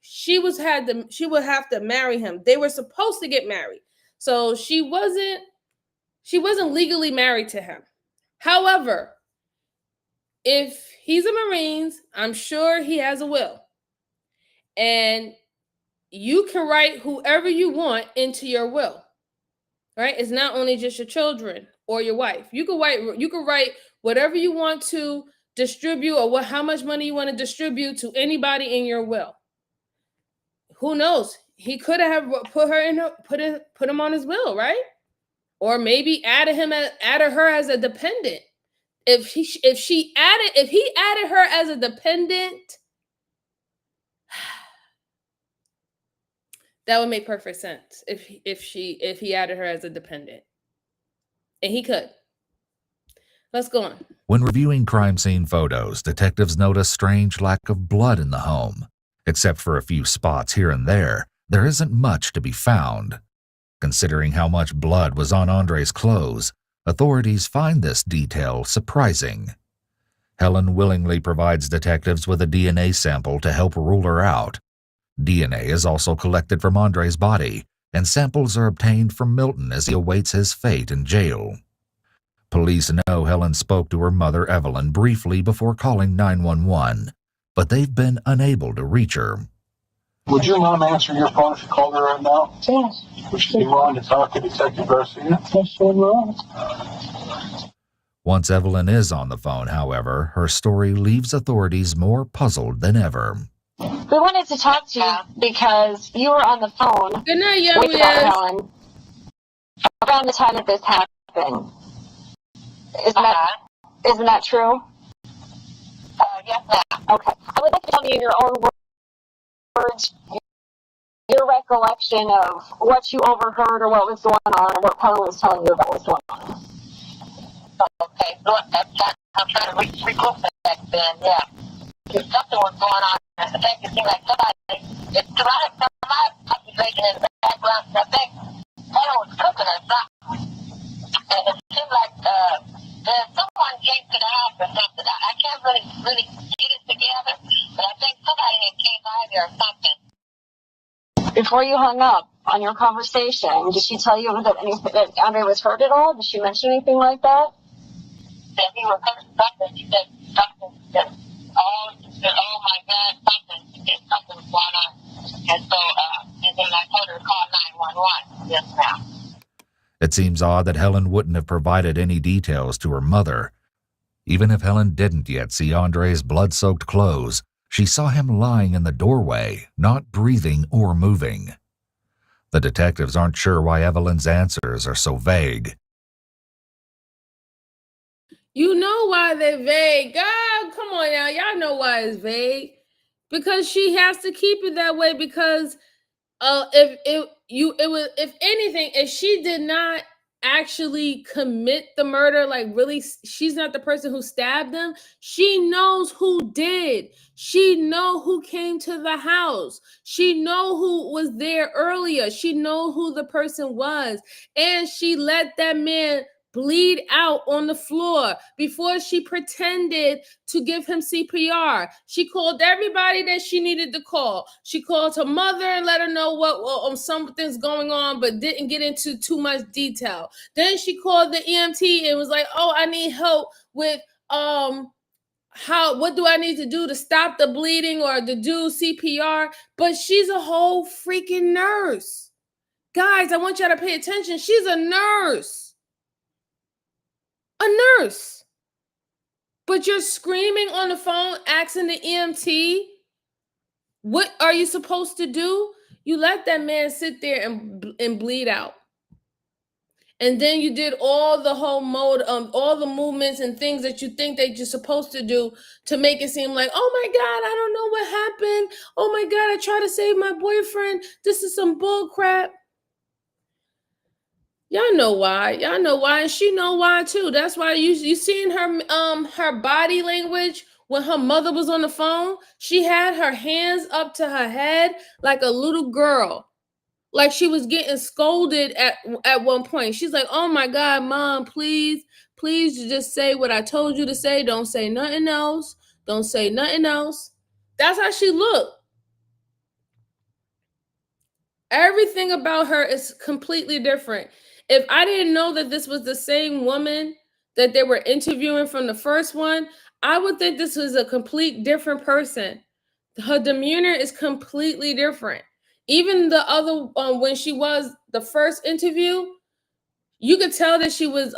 she would have to marry him. They were supposed to get married. So she wasn't legally married to him. However, if he's a Marines, I'm sure he has a will. And you can write whoever you want into your will. Right? It's not only just your children or your wife. You can write whatever you want to distribute or how much money you want to distribute to anybody in your will. Who knows? He could have put him on his will, right? Or maybe added her as a dependent. If he added her as a dependent, that would make perfect sense. If he added her as a dependent, and he could. Let's go on. When reviewing crime scene photos, detectives note a strange lack of blood in the home. Except for a few spots here and there isn't much to be found. Considering how much blood was on Andre's clothes, authorities find this detail surprising. Helen willingly provides detectives with a DNA sample to help rule her out. DNA is also collected from Andre's body, and samples are obtained from Milton as he awaits his fate in jail. Police know Helen spoke to her mother, Evelyn, briefly before calling 911. but they've been unable to reach her. Would your mom answer your phone if you called her right now? Yes. Would she be willing to talk to Detective Garcia? Yes, she will. Once Evelyn is on the phone, however, her story leaves authorities more puzzled than ever. We wanted to talk to you because you were on the phone Good night, yo, with yes. Helen around the time that this happened. Isn't that true? Yes, ma'am. Okay. I would like to tell you in your own words, your recollection of what you overheard or what was going on, or what Helen was telling you about what was going on. Okay, so I'm trying to regroup back then, yeah. Something was going on. I think it seemed like somebody, it's from my observation in the background, I think Helen was cooking or something. And it seemed like someone came to the house or something. I can't really get it together, but I think somebody had came by there or something. Before you hung up on your conversation, did she tell you that Andre was hurt at all? Did she mention anything like that? That he was hurt something. She said something. That, oh my God, something. She said something was going on. And so, and then I told her to call 911. Yes, ma'am. It seems odd that Helen wouldn't have provided any details to her mother. Even if Helen didn't yet see Andre's blood-soaked clothes, she saw him lying in the doorway, not breathing or moving. The detectives aren't sure why Evelyn's answers are so vague. You know why they're vague. God, come on now. Y'all know why it's vague. Because she has to keep it that way, because if anything, if she did not actually commit the murder, like really, she's not the person who stabbed them. She knows who did. She know who came to the house. She know who was there earlier. She know who the person was. And she let that man bleed out on the floor before she pretended to give him CPR. She called everybody that she needed to call. She called her mother and let her know what something's going on, but didn't get into too much detail. Then she called the EMT and was like, "Oh, I need help with what do I need to do to stop the bleeding or to do CPR?" But she's a whole freaking nurse. Guys, I want y'all to pay attention. She's a nurse. A nurse. But you're screaming on the phone, asking the EMT, what are you supposed to do? You let that man sit there and bleed out. And then you did all the whole mode, all the movements and things that you think that you're supposed to do to make it seem like, oh my God, I don't know what happened. Oh my God, I tried to save my boyfriend. This is some bull crap. Y'all know why. Y'all know why, and she know why too. That's why you seen her body language when her mother was on the phone. She had her hands up to her head like a little girl, like she was getting scolded at one point. She's like, "Oh my God, Mom, please just say what I told you to say. Don't say nothing else. Don't say nothing else." That's how she looked. Everything about her is completely different. If I didn't know that this was the same woman that they were interviewing from the first one, I would think this was a complete different person. Her demeanor is completely different. Even the other, when she was the first interview, you could tell that she was,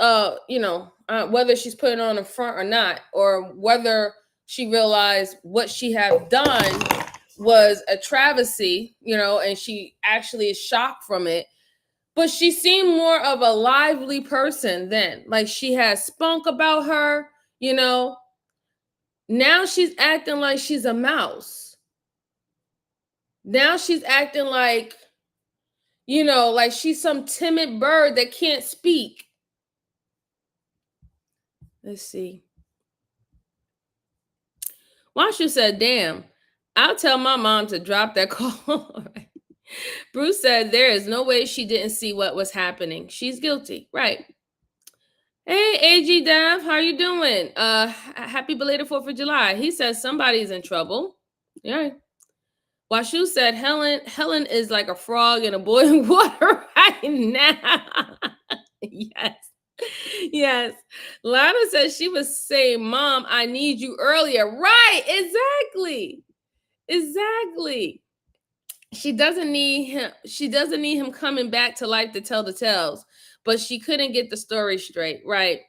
whether she's putting on a front or not, or whether she realized what she had done was a travesty, and she actually is shocked from it. But she seemed more of a lively person then. Like she had spunk about her, Now she's acting like she's a mouse. Now she's acting like, like she's some timid bird that can't speak. Let's see. Washu said, "Damn, I'll tell my mom to drop that call." Bruce said, "There is no way she didn't see what was happening. She's guilty." Right. Hey, AG Dav, how you doing? Happy belated 4th of July. He says somebody's in trouble. Yeah. Washu said, Helen is like a frog in a boiling water right now. Yes. Yes. Lana says she was saying, Mom, I need you earlier. Right. Exactly. Exactly. She doesn't need him. She doesn't need him coming back to life to tell the tales, but she couldn't get the story straight. Right.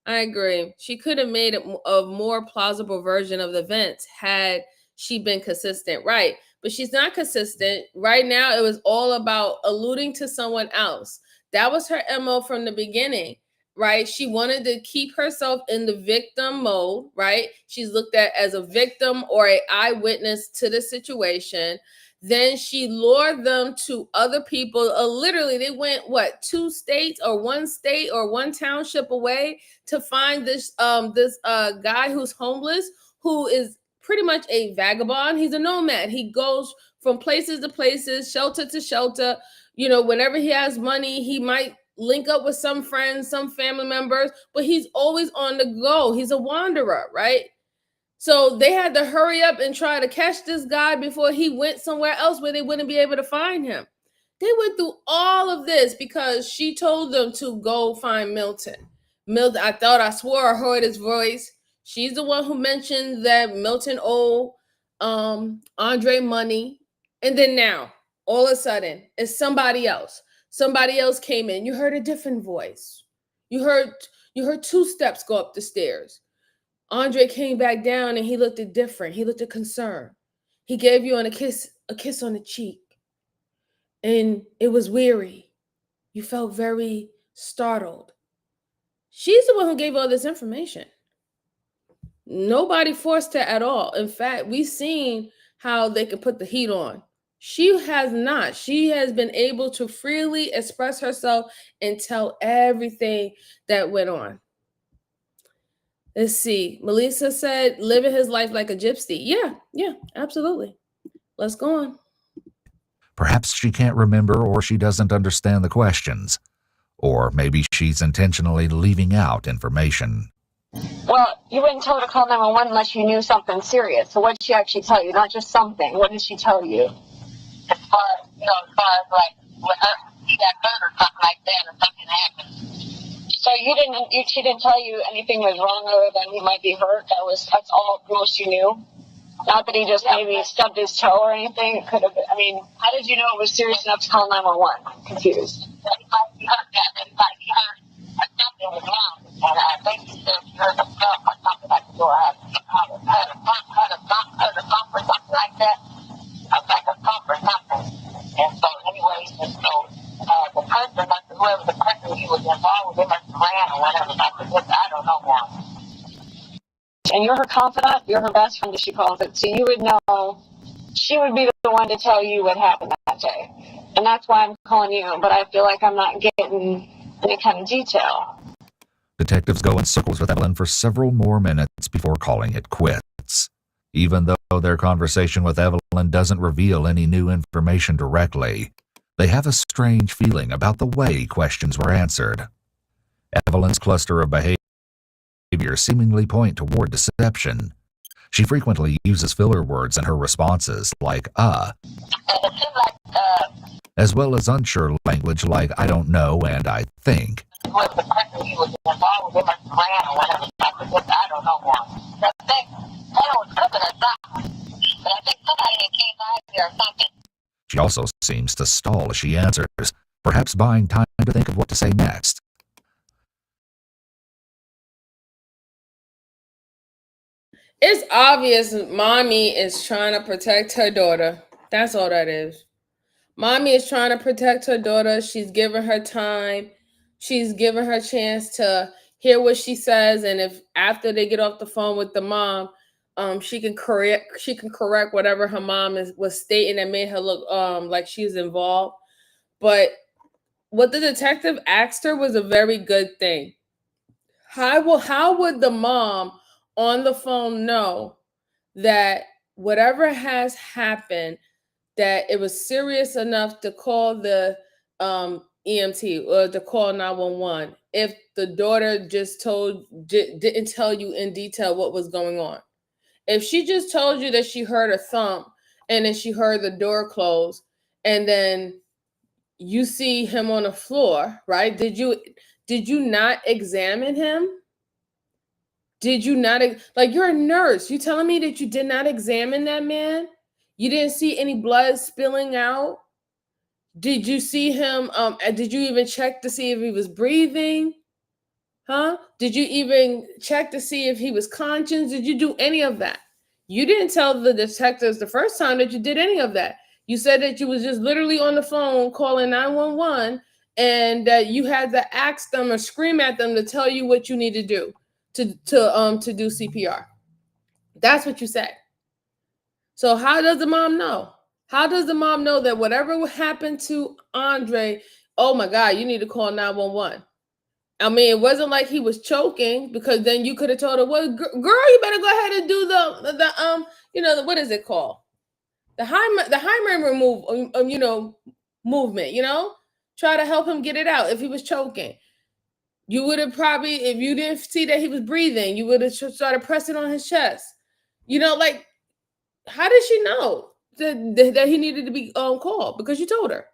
I agree. She could have made it a more plausible version of the events had she been consistent. Right. But she's not consistent. Right now, it was all about alluding to someone else. That was her MO from the beginning. Right. She wanted to keep herself in the victim mode. Right. She's looked at as a victim or an eyewitness to the situation. Then she lured them to other people. Literally, they went, 2 states or 1 state or 1 township away to find this guy who's homeless, who is pretty much a vagabond. He's a nomad. He goes from places to places, shelter to shelter. You know, whenever he has money, he might link up with some friends, some family members, but he's always on the go. He's a wanderer, right? So they had to hurry up and try to catch this guy before he went somewhere else where they wouldn't be able to find him. They went through all of this because she told them to go find Milton. Milton, I swore I heard his voice. She's the one who mentioned that Milton owed Andre money. And then now, all of a sudden, it's somebody else. Somebody else came in. You heard a different voice. You heard 2 steps go up the stairs. Andre came back down and he looked different. He looked concerned. He gave you a kiss on the cheek. And it was weary. You felt very startled. She's the one who gave all this information. Nobody forced her at all. In fact, we've seen how they can put the heat on. She has not. She has been able to freely express herself and tell everything that went on. Let's see. Melissa said, living his life like a gypsy. Yeah, absolutely. Let's go on. Perhaps she can't remember or she doesn't understand the questions. Or maybe she's intentionally leaving out information. Well, you wouldn't tell her to call 911 unless you knew something serious. So what did she actually tell you? Not just something. What did she tell you? As far as like, when he got hurt or something like that, or something happened. So she didn't tell you anything was wrong other than he might be hurt? That's all most you knew? Not that he just maybe stubbed his toe or anything? It could have been, how did you know it was serious enough to call 911? I'm confused. He might be hurt, he might be hurt, or something was wrong. And I think he said he heard a bump or something like that. Or heard a bump or something like that. Like a bump or something. And so anyways, the person, whoever the person he was involved with, they must have ran or whatever. I don't know now. And you're her confidant, you're her best friend, as she calls it. So you would know, she would be the one to tell you what happened that day. And that's why I'm calling you, but I feel like I'm not getting any kind of detail. Detectives go in circles with Evelyn for several more minutes before calling it quits. Even though their conversation with Evelyn doesn't reveal any new information directly, they have a strange feeling about the way questions were answered. Evelyn's cluster of behavior seemingly point toward deception. She frequently uses filler words in her responses, like as well as unsure language like I don't know and I think. The person he was involved with, they must have ran or whatever. I don't know now. I think Helen was cooking or something. But I think somebody came by here or something. She also seems to stall as she answers, perhaps buying time to think of what to say next. It's obvious mommy is trying to protect her daughter. That's all that is. Mommy is trying to protect her daughter. She's giving her time. She's giving her a chance to hear what she says. And if after they get off the phone with the mom, she can correct whatever her mom was stating that made her look like she's involved. But what the detective asked her was a very good thing. How would the mom on the phone know that whatever has happened, that it was serious enough to call the EMT or to call 911 if the daughter just didn't tell you in detail what was going on? If she just told you that she heard a thump and then she heard the door close and then you see him on the floor, right? Did Did you not examine him? Did you not, like, you're a nurse. You telling me that you did not examine that man? You didn't see any blood spilling out? Did you see him, did you even check to see if he was breathing? Huh? Did you even check to see if he was conscious? Did you do any of that? You didn't tell the detectives the first time that you did any of that. You said that you was just literally on the phone calling 911 and that you had to ask them or scream at them to tell you what you need to do to do CPR. That's what you said. So how does the mom know? How does the mom know that whatever happened to Andre, oh my God, you need to call 911? I mean, it wasn't like he was choking, because then you could have told her, well, girl, you better go ahead and do the what is it called? The Heimer movement, try to help him get it out if he was choking. You would have probably, if you didn't see that he was breathing, you would have started pressing on his chest. Like, how did she know that he needed to be called? Because you told her.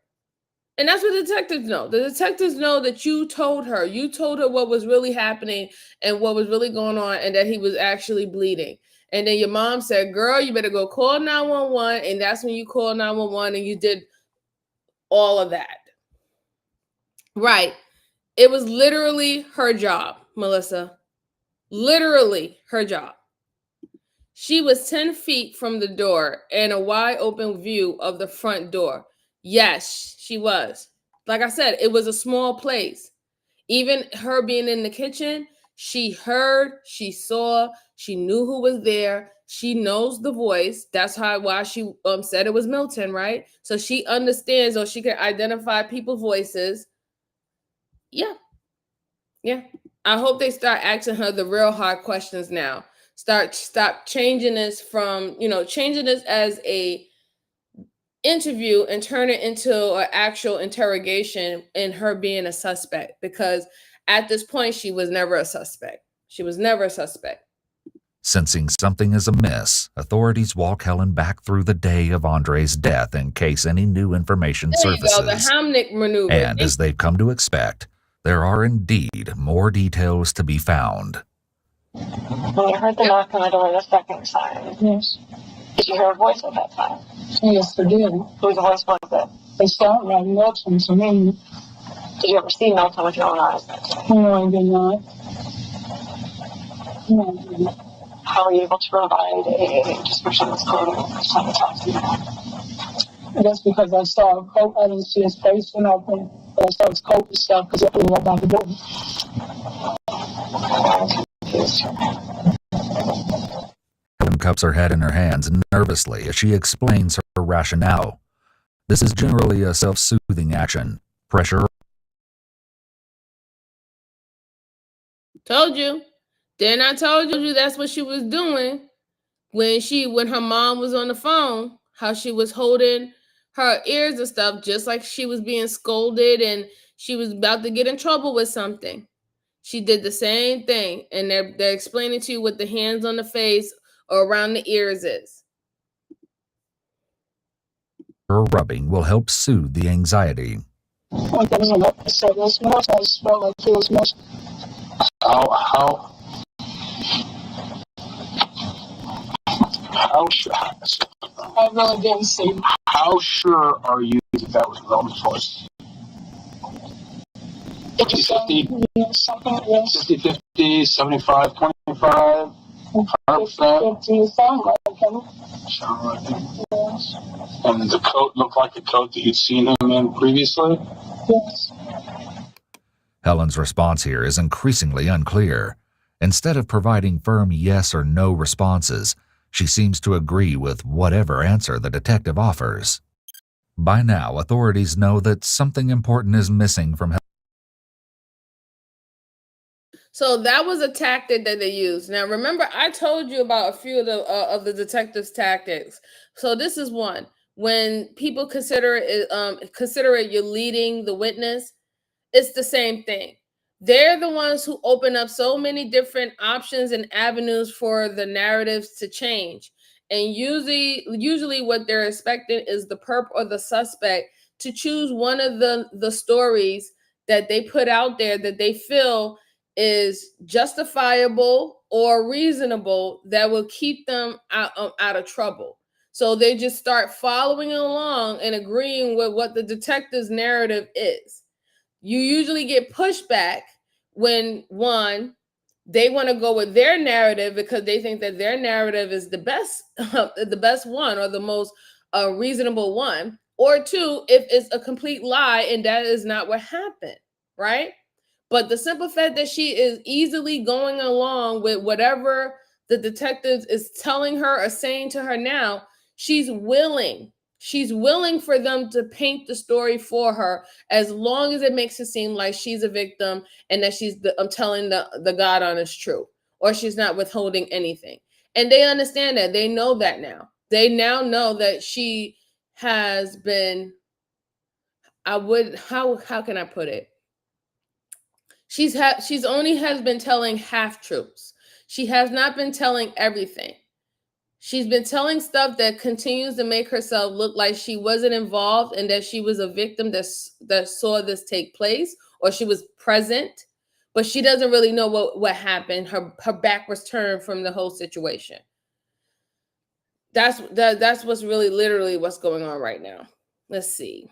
And that's what the detectives know. The detectives know that you told her. You told her what was really happening and what was really going on, and that he was actually bleeding. And then your mom said, girl, you better go call 911. And that's when you called 911 and you did all of that. Right. It was literally her job, Melissa. Literally her job. She was 10 feet from the door and a wide open view of the front door. Yes, she was. Like I said, it was a small place. Even her being in the kitchen, she heard, she saw, she knew who was there. She knows the voice. That's why she said it was Milton, right? So she understands, or she can identify people's voices. Yeah. I hope they start asking her the real hard questions now. Stop changing this from, changing this as a interview and turn it into an actual interrogation and her being a suspect, because at this point she was never a suspect. Sensing something is amiss, authorities walk Helen back through the day of Andre's death in case any new information surfaces. The Heimlich maneuver. And as they've come to expect, there are indeed more details to be found. When you heard the knock on the door the second time, Yes. did you hear a voice at that time? Yes, I did. Whose voice was it? It sounded like Milton to me. Did you ever see Milton with your own eyes? No, I did not. No, I did not. How were you able to provide a description of his clothing the first time you talked to him? That's because I saw a coat. I didn't see his face when I opened, but I saw his coat and stuff because it blew up by the door. Helen cups her head in her hands nervously as she explains her rationale. This is generally a self-soothing action. Pressure. Told you. Then I told you that's what she was doing when her mom was on the phone, how she was holding her ears and stuff, just like she was being scolded and she was about to get in trouble with something. She did the same thing, and they're explaining to you what the hands on the face or around the ears is. Her rubbing will help soothe the anxiety. I really didn't see. How sure are you that was Roman's voice? 50-50, 50-50, 75-25, 100%. 50 sound like him. Sound like him. Yes. And the coat looked like the coat that you'd seen him in previously? Yes. Helen's response here is increasingly unclear. Instead of providing firm yes or no responses, she seems to agree with whatever answer the detective offers. By now, authorities know that something important is missing from Helen. So that was a tactic that they used. Now, remember, I told you about a few of the detectives' tactics. So this is one. When people consider it you're leading the witness, it's the same thing. They're the ones who open up so many different options and avenues for the narratives to change. And usually what they're expecting is the perp or the suspect to choose one of the stories that they put out there that they feel is justifiable or reasonable that will keep them out of trouble. So they just start following along and agreeing with what the detective's narrative is. You usually get pushback when, one, they want to go with their narrative because they think that their narrative is the best one or the most reasonable one, or two, if it's a complete lie and that is not what happened, right? But the simple fact that she is easily going along with whatever the detective is telling her or saying to her now, she's willing for them to paint the story for her, as long as it makes it seem like she's a victim and that she's telling the God honest truth, or she's not withholding anything. And they understand that. They know that now. They now know that she has been, how can I put it? She's only has been telling half truths. She has not been telling everything. She's been telling stuff that continues to make herself look like she wasn't involved and that she was a victim that saw this take place, or she was present, but she doesn't really know what happened. Her back was turned from the whole situation. That's what's really literally what's going on right now. Let's see.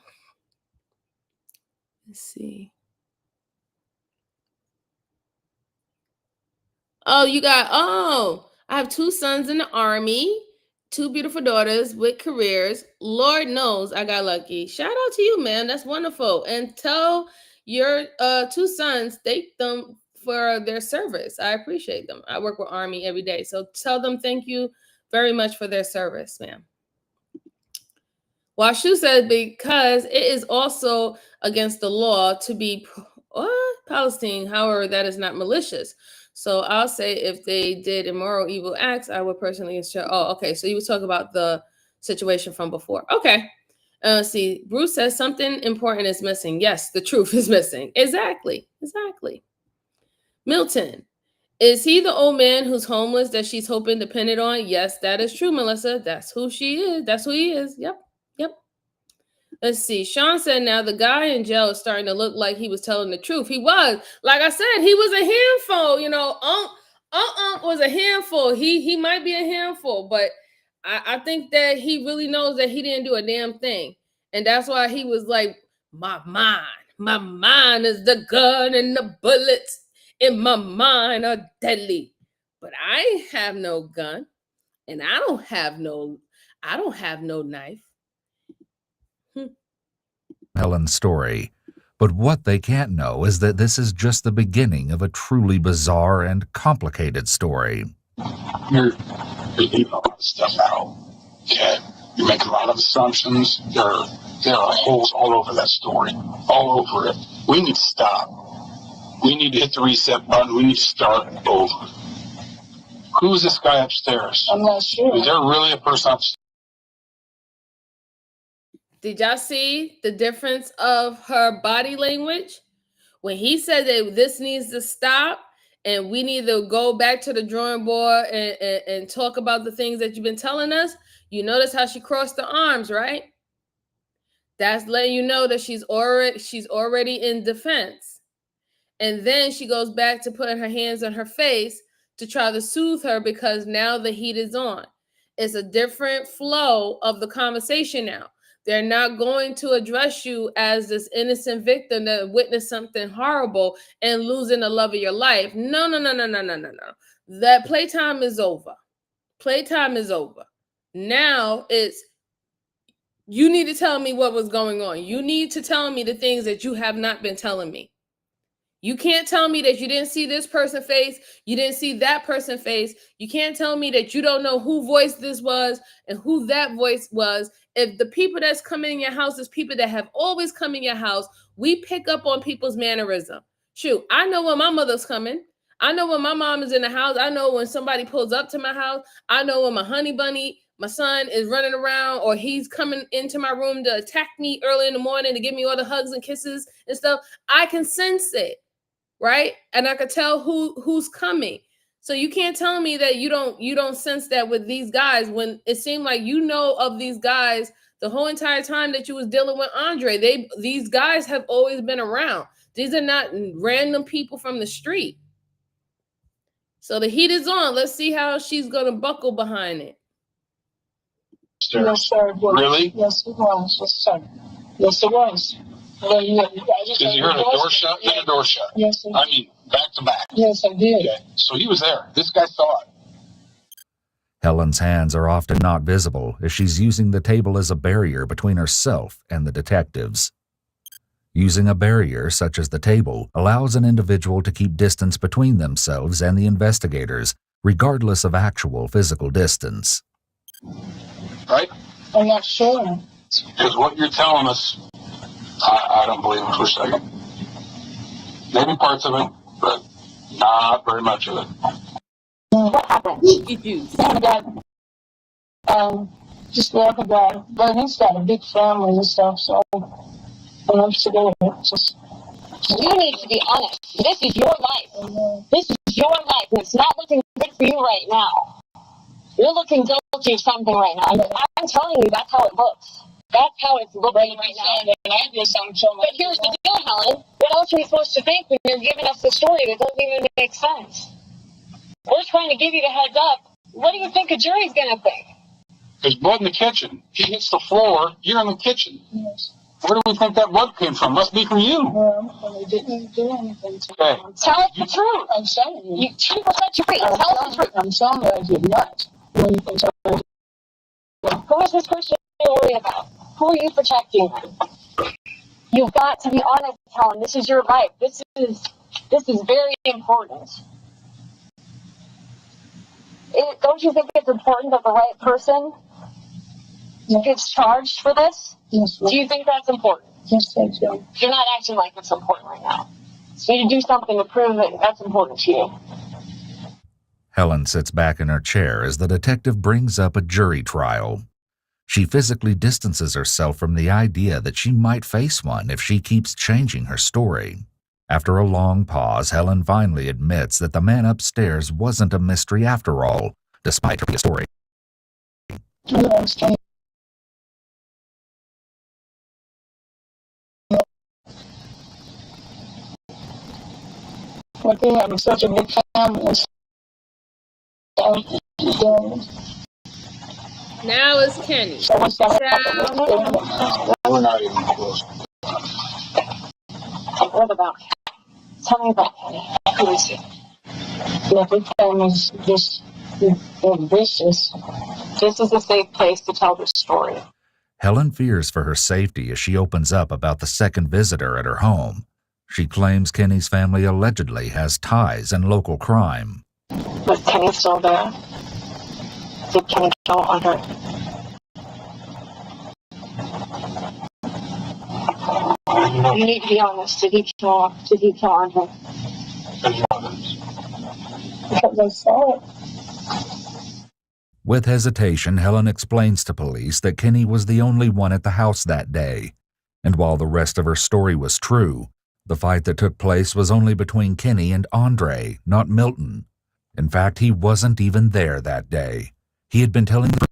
I have 2 sons in the Army, 2 beautiful daughters with careers. Lord knows I got lucky. Shout out to you, man. That's wonderful. And tell your 2 sons, thank them for their service. I appreciate them. I work with Army every day. So tell them thank you very much for their service, ma'am. Washu said because it is also against the law to be Palestine. However, that is not malicious. So I'll say if they did immoral, evil acts, I would personally ensure. Oh, okay. So you would talk about the situation from before. Okay. See, Bruce says something important is missing. Yes, the truth is missing. Exactly. Milton, is he the old man who's homeless that she's hoping depended on? Yes, that is true, Melissa. That's who she is. That's who he is. Yep. Let's see. Sean said now the guy in jail is starting to look like he was telling the truth. He was. Like I said, he was a handful. You know, was a handful. He might be a handful, but I think that he really knows that he didn't do a damn thing. And that's why he was like, my mind is the gun and the bullets in my mind are deadly. But I have no gun and I don't have no knife. Helen's story. But what they can't know is that this is just the beginning of a truly bizarre and complicated story. You're leaving a lot of stuff out. Okay? You make a lot of assumptions. There are holes all over that story. All over it. We need to stop. We need to hit the reset button. We need to start over. Who is this guy upstairs? I'm not sure. Is there really a person upstairs? Did y'all see the difference of her body language? When he said that this needs to stop and we need to go back to the drawing board and talk about the things that you've been telling us, you notice how she crossed the arms, right? That's letting you know that she's already in defense. And then she goes back to putting her hands on her face to try to soothe her because now the heat is on. It's a different flow of the conversation now. They're not going to address you as this innocent victim that witnessed something horrible and losing the love of your life. No. That playtime is over. Now it's, you need to tell me what was going on. You need to tell me the things that you have not been telling me. You can't tell me that you didn't see this person face, you didn't see that person face. You can't tell me that you don't know who voice this was and who that voice was. If the people that's coming in your house is people that have always come in your house, we pick up on people's mannerism. Shoot, I know when my mother's coming. I know when my mom is in the house. I know when somebody pulls up to my house. I know when my honey bunny, my son, is running around or he's coming into my room to attack me early in the morning to give me all the hugs and kisses and stuff. I can sense it. Right? And I could tell who's coming. So you can't tell me that you don't sense that with these guys when it seemed like you know of these guys the whole entire time that you was dealing with Andre. These guys have always been around. These are not random people from the street. So the heat is on. Let's see how she's going to buckle behind it. Yes, sir. Really? Yes, it was. Yes, sir. Yes, it was. Well, Did you hear the door shut? Yeah. The door shut. Yes, sir. I mean, back to back. Yes, I did. Okay. So he was there. This guy saw it. Helen's hands are often not visible as she's using the table as a barrier between herself and the detectives. Using a barrier such as the table allows an individual to keep distance between themselves and the investigators, regardless of actual physical distance. Right? I'm not sure. Because what you're telling us, I don't believe it for a second. Maybe parts of it, but not very much of it. What happened? Just like a guy. But he's got a big family and stuff, so when I'm sitting there, just. You need to be honest. This is your life. This is your life, and it's not looking good for you right now. You're looking guilty of something right now. I'm telling you, that's how it looks. That's how it's looking right now. But here's the deal, Helen. What else are we supposed to think when you're giving us the story that doesn't even make sense? We're trying to give you the heads up. What do you think a jury's going to think? There's blood in the kitchen. He hits the floor. You're in the kitchen. Yes. Where do we think that blood came from? Must be from you. Well, they didn't do anything to Okay. me. Tell us the truth. I'm telling you. You truth will set you free. Tell us the truth. I'm telling you, I did not do anything to me. Who is this person you're worried about? Who are you protecting? You've got to be honest, Helen. This is your life. This is very important. Don't you think it's important that the right person gets charged for this? Yes, do you think that's important? Yes, I do. You're not acting like it's important right now. So you do something to prove that that's important to you. Helen sits back in her chair as the detective brings up a jury trial. She physically distances herself from the idea that she might face one if she keeps changing her story. After a long pause, Helen finally admits that the man upstairs wasn't a mystery after all, despite her previous story. But they have such a big family. Now it's Kenny. We're not even close. What about Kenny? Tell me about Kenny. Who is he? Every family's just vicious. This is a safe place to tell this story. Helen fears for her safety as she opens up about the second visitor at her home. She claims Kenny's family allegedly has ties in local crime. Was Kenny still there? Did Kenny kill Andre? You need to be honest. Did he kill Andre? Because I saw it. With hesitation, Helen explains to police that Kenny was the only one at the house that day. And while the rest of her story was true, the fight that took place was only between Kenny and Andre, not Milton. In fact, he wasn't even there that day. He had been telling the...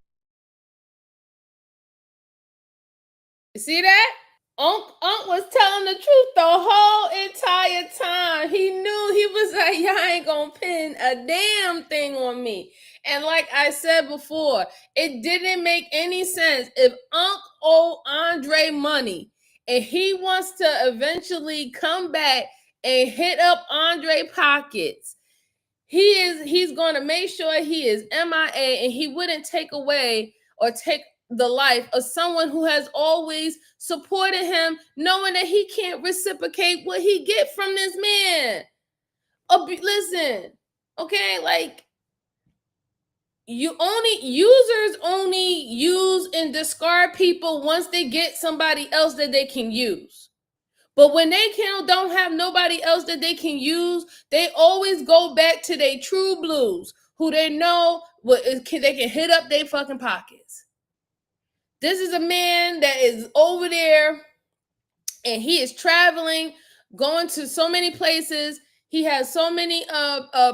You see that? Unc was telling the truth the whole entire time. He knew. He was like, y'all ain't gonna pin a damn thing on me. And like I said before, it didn't make any sense. If Unc owed Andre money and he wants to eventually come back and hit up Andre pockets, he's going to make sure he is MIA, and he wouldn't take away or take the life of someone who has always supported him, knowing that he can't reciprocate what he get from this man. Listen, okay, like, users only use and discard people once they get somebody else that they can use. But when they don't have nobody else that they can use, they always go back to their true blues, who they know they can hit up their fucking pockets. This is a man that is over there, and he is traveling, going to so many places. He has so many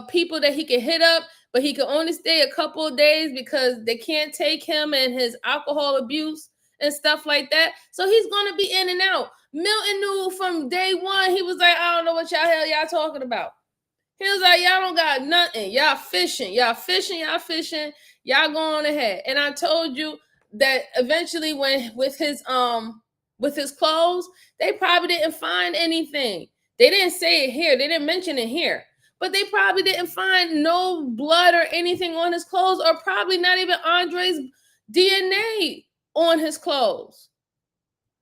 people that he can hit up, but he can only stay a couple of days because they can't take him and his alcohol abuse and stuff like that. So he's going to be in and out. Milton knew from day one. He was like, I don't know what y'all talking about. He was like, y'all don't got nothing. Y'all fishing. Y'all go on ahead. And I told you that eventually when with his clothes, they probably didn't find anything. They didn't say it here. They didn't mention it here. But they probably didn't find no blood or anything on his clothes, or probably not even Andre's DNA on his clothes.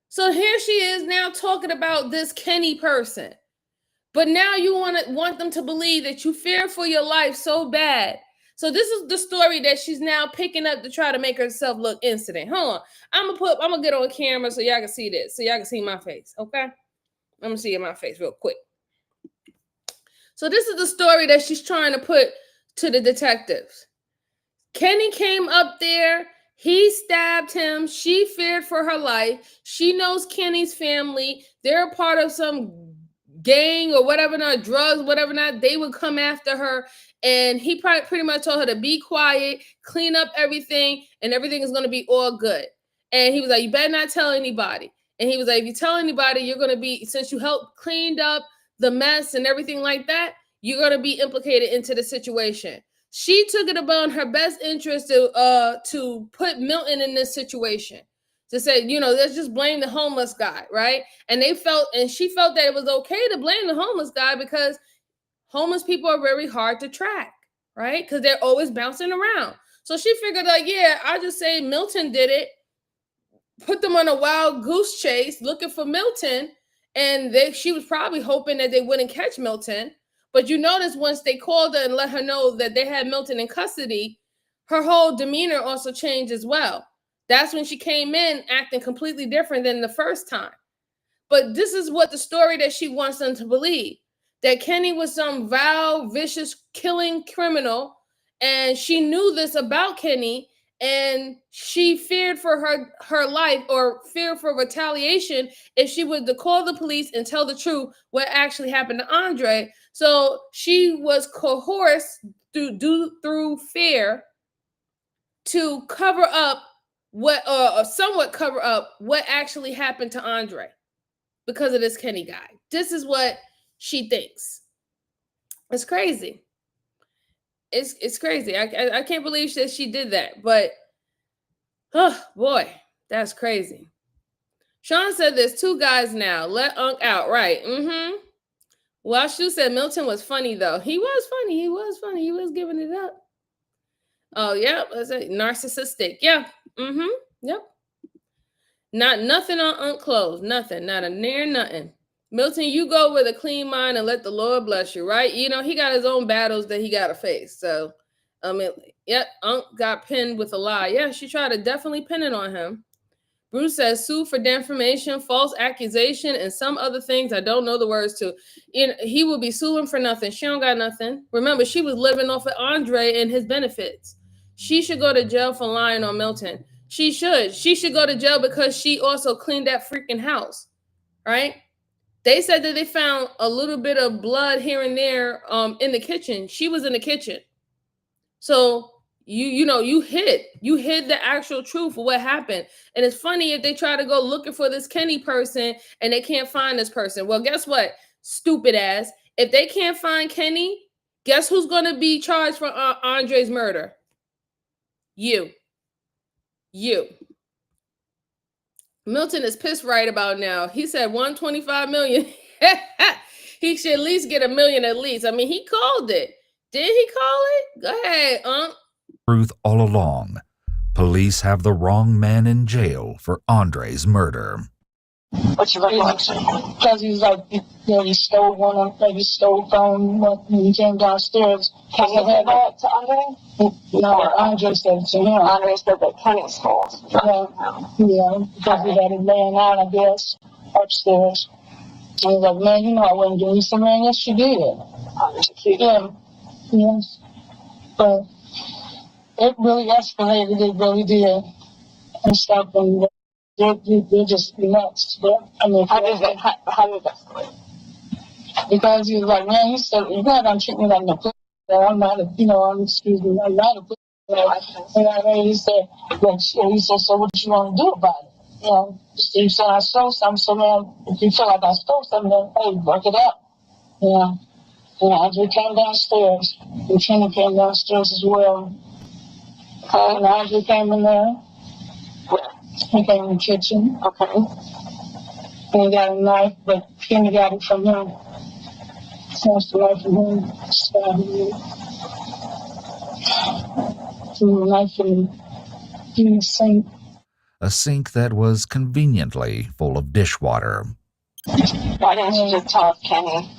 So here she is now talking about this Kenny person. But now you want them to believe that you fear for your life so bad. So this is the story that she's now picking up to try to make herself look innocent. Hold on. I'm gonna get on camera so y'all can see this. So y'all can see my face. Okay? I'm gonna see my face real quick. So this is the story that she's trying to put to the detectives. Kenny came up there. He stabbed him. She feared for her life. She knows Kenny's family. They're a part of some gang or whatever, not drugs, whatever not. They would come after her. And he probably pretty much told her to be quiet, clean up everything, and everything is going to be all good. And he was like, you better not tell anybody. And he was like, if you tell anybody, you're going to be, since you helped cleaned up the mess and everything like that, you're going to be implicated into the situation. She took it upon her best interest to put Milton in this situation, to say, let's just blame the homeless guy, right? And she felt that it was okay to blame the homeless guy because homeless people are very hard to track, right? Because they're always bouncing around. So she figured like, yeah, I'll just say Milton did it, put them on a wild goose chase looking for Milton. And she was probably hoping that they wouldn't catch Milton. But you notice once they called her and let her know that they had Milton in custody, her whole demeanor also changed as well. That's when she came in acting completely different than the first time. But this is what the story that she wants them to believe, that Kenny was some vile, vicious, killing criminal. And she knew this about Kenny. And she feared for her life, or feared for retaliation if she was to call the police and tell the truth what actually happened to Andre. So she was coerced through fear to cover up somewhat cover up what actually happened to Andre because of this Kenny guy. This is what she thinks. It's crazy. It's crazy. I can't believe that she did that, but oh boy, that's crazy. Sean said there's two guys now. Let Unc out, right? Mm-hmm. Well, Shu said Milton was funny though. He was funny. He was giving it up. Oh yeah, that's it. Narcissistic. Yeah. Mm-hmm. Yep. Nothing on Unc clothes. Nothing. Not a near nothing. Milton, you go with a clean mind and let the Lord bless you, right? He got his own battles that he got to face. So, Unc got pinned with a lie. Yeah, she tried to definitely pin it on him. Bruce says, sue for defamation, false accusation, and some other things I don't know the words to. He will be suing for nothing. She don't got nothing. Remember, she was living off of Andre and his benefits. She should go to jail for lying on Milton. She should. She should go to jail because she also cleaned that freaking house, right? They said that they found a little bit of blood here and there in the kitchen. She was in the kitchen. So you hid the actual truth of what happened. And it's funny if they try to go looking for this Kenny person and they can't find this person. Well, guess what? Stupid ass. If they can't find Kenny, guess who's going to be charged for Andre's murder? You. Milton is pissed right about now. He said 125 million. He should at least get $1 million at least. I mean, he called it. Did he call it? Go ahead, Unc. Truth all along. Police have the wrong man in jail for Andre's murder. What's your recollection? Because he was like, he stole one of them, he stole phone when he came downstairs. Can you say that to Andre? No, Andre said it to him. Andre said that Kenny stole. Yeah, because he had it laying out, I guess, upstairs. And he was like, man, I wouldn't do this. Man, yes, you did. Yeah. Yes. But it really escalated. It really did. And stuff. And they're just nuts. But, I mean, how did it escalate? Because he was like, man, he said, you're not going to treat me like a pussy. I'm not a, I'm not a pussy. And I mean, he said, so what you want to do about it? you know, you said I stole something, so now if you feel like I stole something, then hey, work it up. You know. And Andre came downstairs. Lieutenant came downstairs as well. Okay, and Andre came in there. Where? He came in the kitchen. Okay. And he got a knife, but Kenny got it from him. Snatched the knife from him, stabbed him. Threw the knife in the sink. A sink that was conveniently full of dishwater. Why didn't you just tell us, Kenny?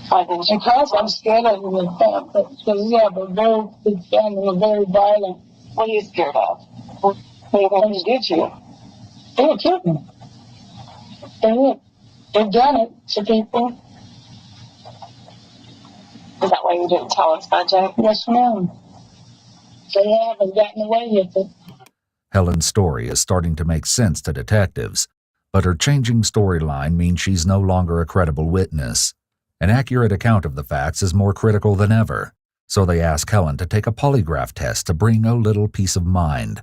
Why didn't you? Because I'm scared of him, because we have a very big family, a very violent. What are you scared of? What are you going to do to you? They would kill me. They would. They've done it to people. Is that why you didn't tell us, Budget? Yes, ma'am. They haven't gotten away with it. Helen's story is starting to make sense to detectives, but her changing storyline means she's no longer a credible witness. An accurate account of the facts is more critical than ever, so they ask Helen to take a polygraph test to bring a little peace of mind,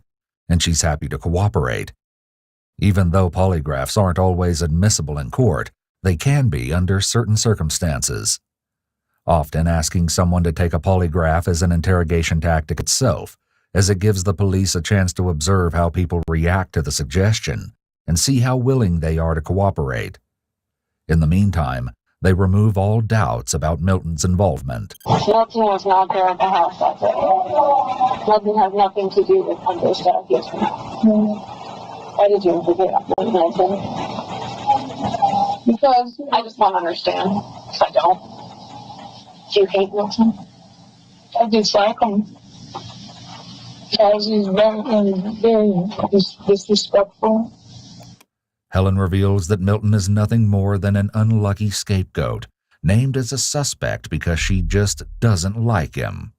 and she's happy to cooperate. Even though polygraphs aren't always admissible in court, they can be under certain circumstances. Often asking someone to take a polygraph is an interrogation tactic itself, as it gives the police a chance to observe how people react to the suggestion and see how willing they are to cooperate. In the meantime, they remove all doubts about Milton's involvement. Milton was not there at the house that day. Milton has nothing to do with Andre's death. Yes. Why did you forget Milton? Because I just want to understand. Because I don't. Do you hate Milton? I dislike him. Because he's very disrespectful. Helen reveals that Milton is nothing more than an unlucky scapegoat, named as a suspect because she just doesn't like him.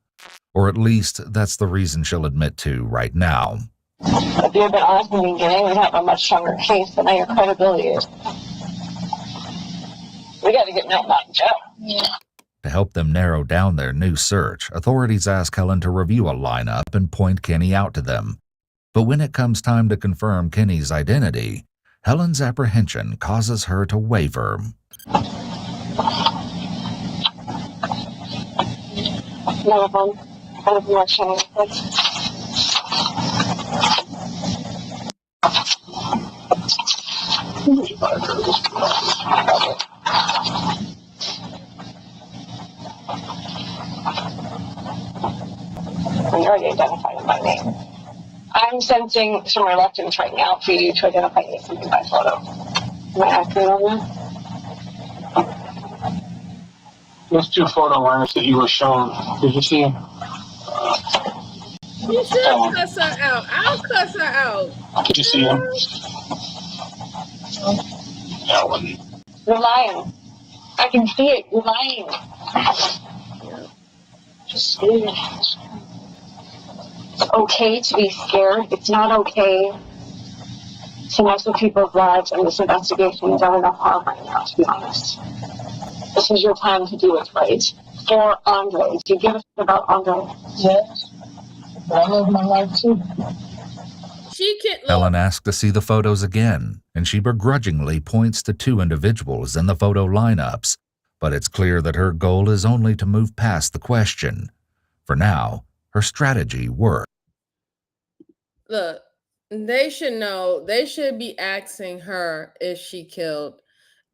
Or at least that's the reason she'll admit to right now. If you had been honest in the beginning, we'd have a much stronger case, but now your credibility is. We got to get Milton out of jail. Yeah. To help them narrow down their new search, authorities ask Helen to review a lineup and point Kenny out to them. But when it comes time to confirm Kenny's identity, Helen's apprehension causes her to waver. No one. Out of your channel. You already identified him by name. I'm sensing some reluctance right now for you to identify me something by photo. Am I accurate on that? Those two photo lineups that you were shown, did you see them? You should cuss her out. I'll cuss her out. Did you see them? Helen. You're lying. I can see it. You're lying. Just it's okay to be scared. It's not okay to mess with people's lives, and this investigation is done enough harm right now, to be honest. This is your time to do what's right. For Andre. Do you give a shit about Andre? Yes. But I live my life too. She can't. Helen asks to see the photos again, and she begrudgingly points to two individuals in the photo lineups, but it's clear that her goal is only to move past the question. For now, her strategy works. Look, they should know. They should be asking her if she killed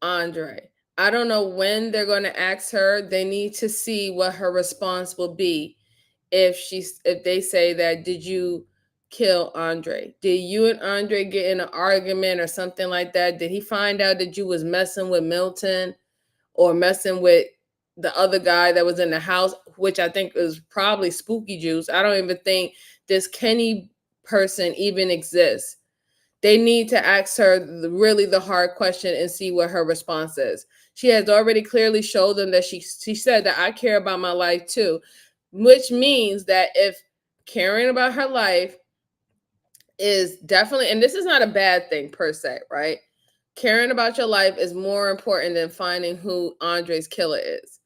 Andre. I don't know when they're going to ask her. They need to see what her response will be if they say that, did you kill Andre? Did you and Andre get in an argument or something like that? Did he find out that you was messing with Milton or messing with the other guy that was in the house, which I think was probably Spooky Juice? I don't even think this Kenny person even exists. They need to ask her really the hard question and see what her response is. She has already clearly showed them that she said that I care about my life too, which means that if caring about her life is definitely, and this is not a bad thing per se, right? Caring about your life is more important than finding who Andre's killer is.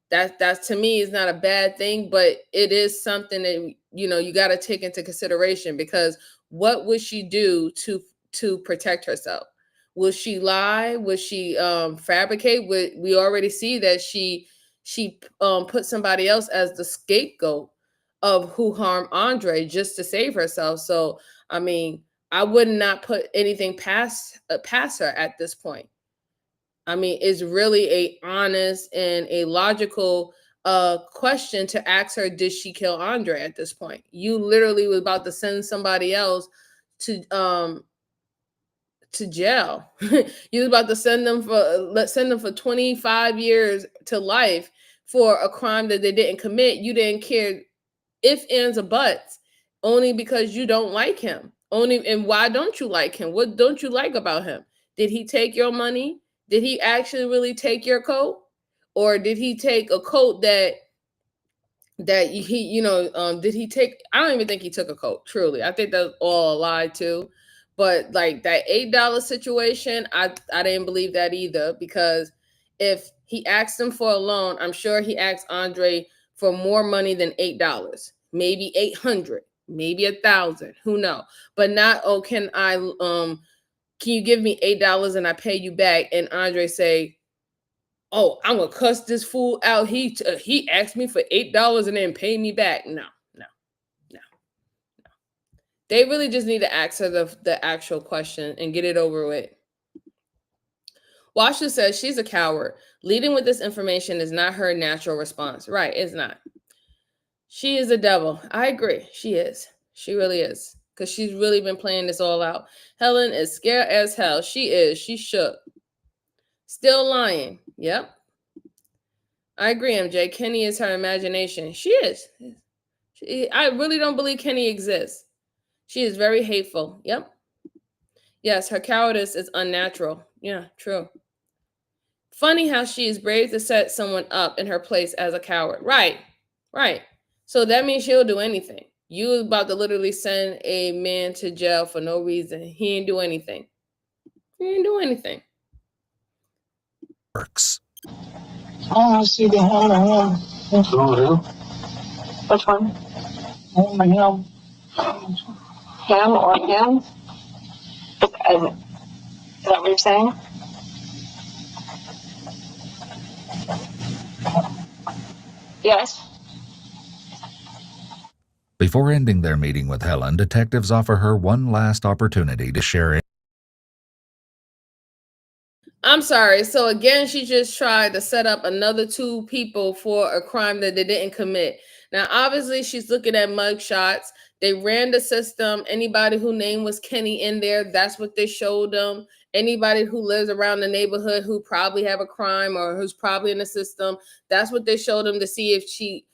That to me is not a bad thing, but it is something that, you know, you got to take into consideration, because what would she do to to protect herself? Will she lie? Will she fabricate? We already see that she put somebody else as the scapegoat of who harmed Andre just to save herself. So, I mean, I would not put anything past her at this point. I mean, it's really a honest and a logical question to ask her, did she kill Andre at this point? You literally was about to send somebody else to jail. You was about to send them for 25 years to life for a crime that they didn't commit. You didn't care if, ands, or buts, only because you don't like him. And why don't you like him? What don't you like about him? Did he take your money? Did he actually really take your coat? Or did he take a coat that he, did he take? I don't even think he took a coat, truly. I think that's all a lie too. But like that $8 situation, I didn't believe that either, because if he asked him for a loan, I'm sure he asked Andre for more money than $8, maybe 800, maybe 1,000, who knows? But not, oh, can you give me $8 and I pay you back? And Andre say, oh, I'm gonna cuss this fool out. He asked me for $8 and then pay me back. No. They really just need to ask her the actual question and get it over with. Washa says she's a coward. Leading with this information is not her natural response. Right, it's not. She is a devil. I agree. She is. She really is. Because she's really been playing this all out. Helen is scared as hell. She is. She shook. Still lying. Yep. I agree, MJ. Kenny is her imagination. She is. I really don't believe Kenny exists. She is very hateful. Yep. Yes, her cowardice is unnatural. Yeah, true. Funny how she is brave to set someone up in her place as a coward. Right. So that means she'll do anything. You about to literally send a man to jail for no reason. He ain't do anything. Works. I see the hand of him. Which one? Him. Him or him? Is that what you're saying? Yes. Before ending their meeting with Helen, detectives offer her one last opportunity to share. I'm sorry. So again, she just tried to set up another 2 people for a crime that they didn't commit. Now, obviously, she's looking at mug shots. They ran the system. Anybody whose name was Kenny in there, that's what they showed them. Anybody who lives around the neighborhood who probably have a crime or who's probably in the system, that's what they showed them to see if she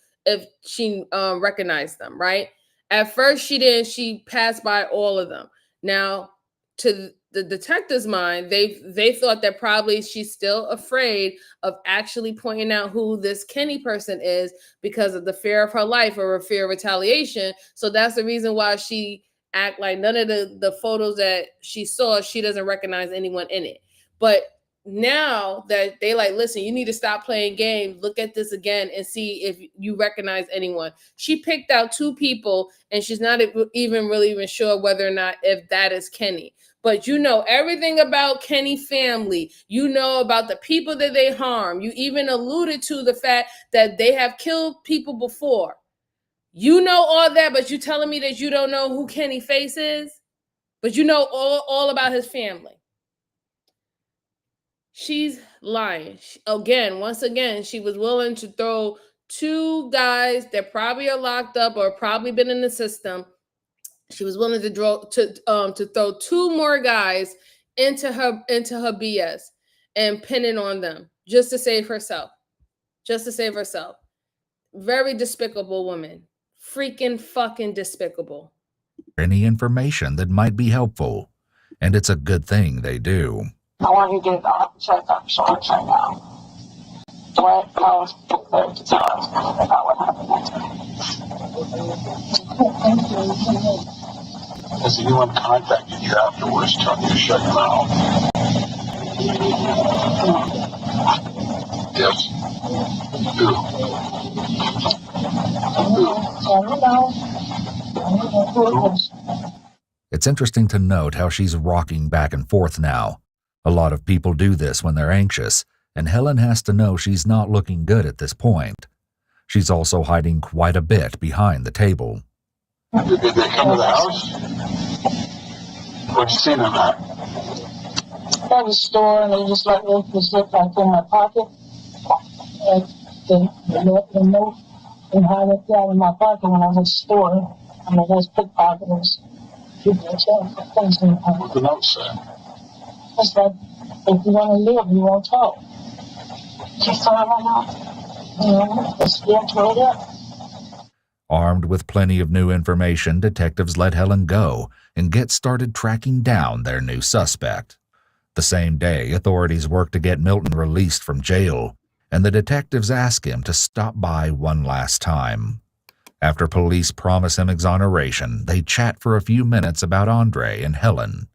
recognized them, right? At first, she didn't. She passed by all of them. Now, to the detective's mind, they thought that probably she's still afraid of actually pointing out who this Kenny person is because of the fear of her life or a fear of retaliation. So that's the reason why she act like none of the photos that she saw, she doesn't recognize anyone in it. But now that they like, listen, you need to stop playing games. Look at this again and see if you recognize anyone. She picked out 2 people and she's not even sure whether or not if that is Kenny. But you know everything about Kenny family. You know about the people that they harm. You even alluded to the fact that they have killed people before. You know all that, but you telling me that you don't know who Kenny Face is? But you know all about his family. She's lying. Once again, she was willing to throw 2 guys that probably are locked up or probably been in the system. She was willing to throw 2 more guys into her BS and pin it on them just to save herself. Very despicable woman. Freaking fucking despicable. Any information that might be helpful, and it's a good thing they do. I want you to get the check-up shorts right now. What else prepared to tell us about what happened that time? Has anyone contacted you afterwards telling you to shut your mouth? Yes. Who? It's interesting to note how she's rocking back and forth now. A lot of people do this when they're anxious, and Helen has to know she's not looking good at this point. She's also hiding quite a bit behind the table. Did they come to the house? What'd you see them at? At the store, and they just let me zip like in my pocket. And the note and how they got in my pocket when I was at the store. I mean, those pickpocketers. People are telling me things in the pocket. What the note say? It's like, if you want to live, you won't talk. Just so I know. It's still told up. Armed with plenty of new information, detectives let Helen go and get started tracking down their new suspect. The same day, authorities worked to get Milton released from jail, and the detectives ask him to stop by one last time. After police promise him exoneration, they chat for a few minutes about Andre and Helen.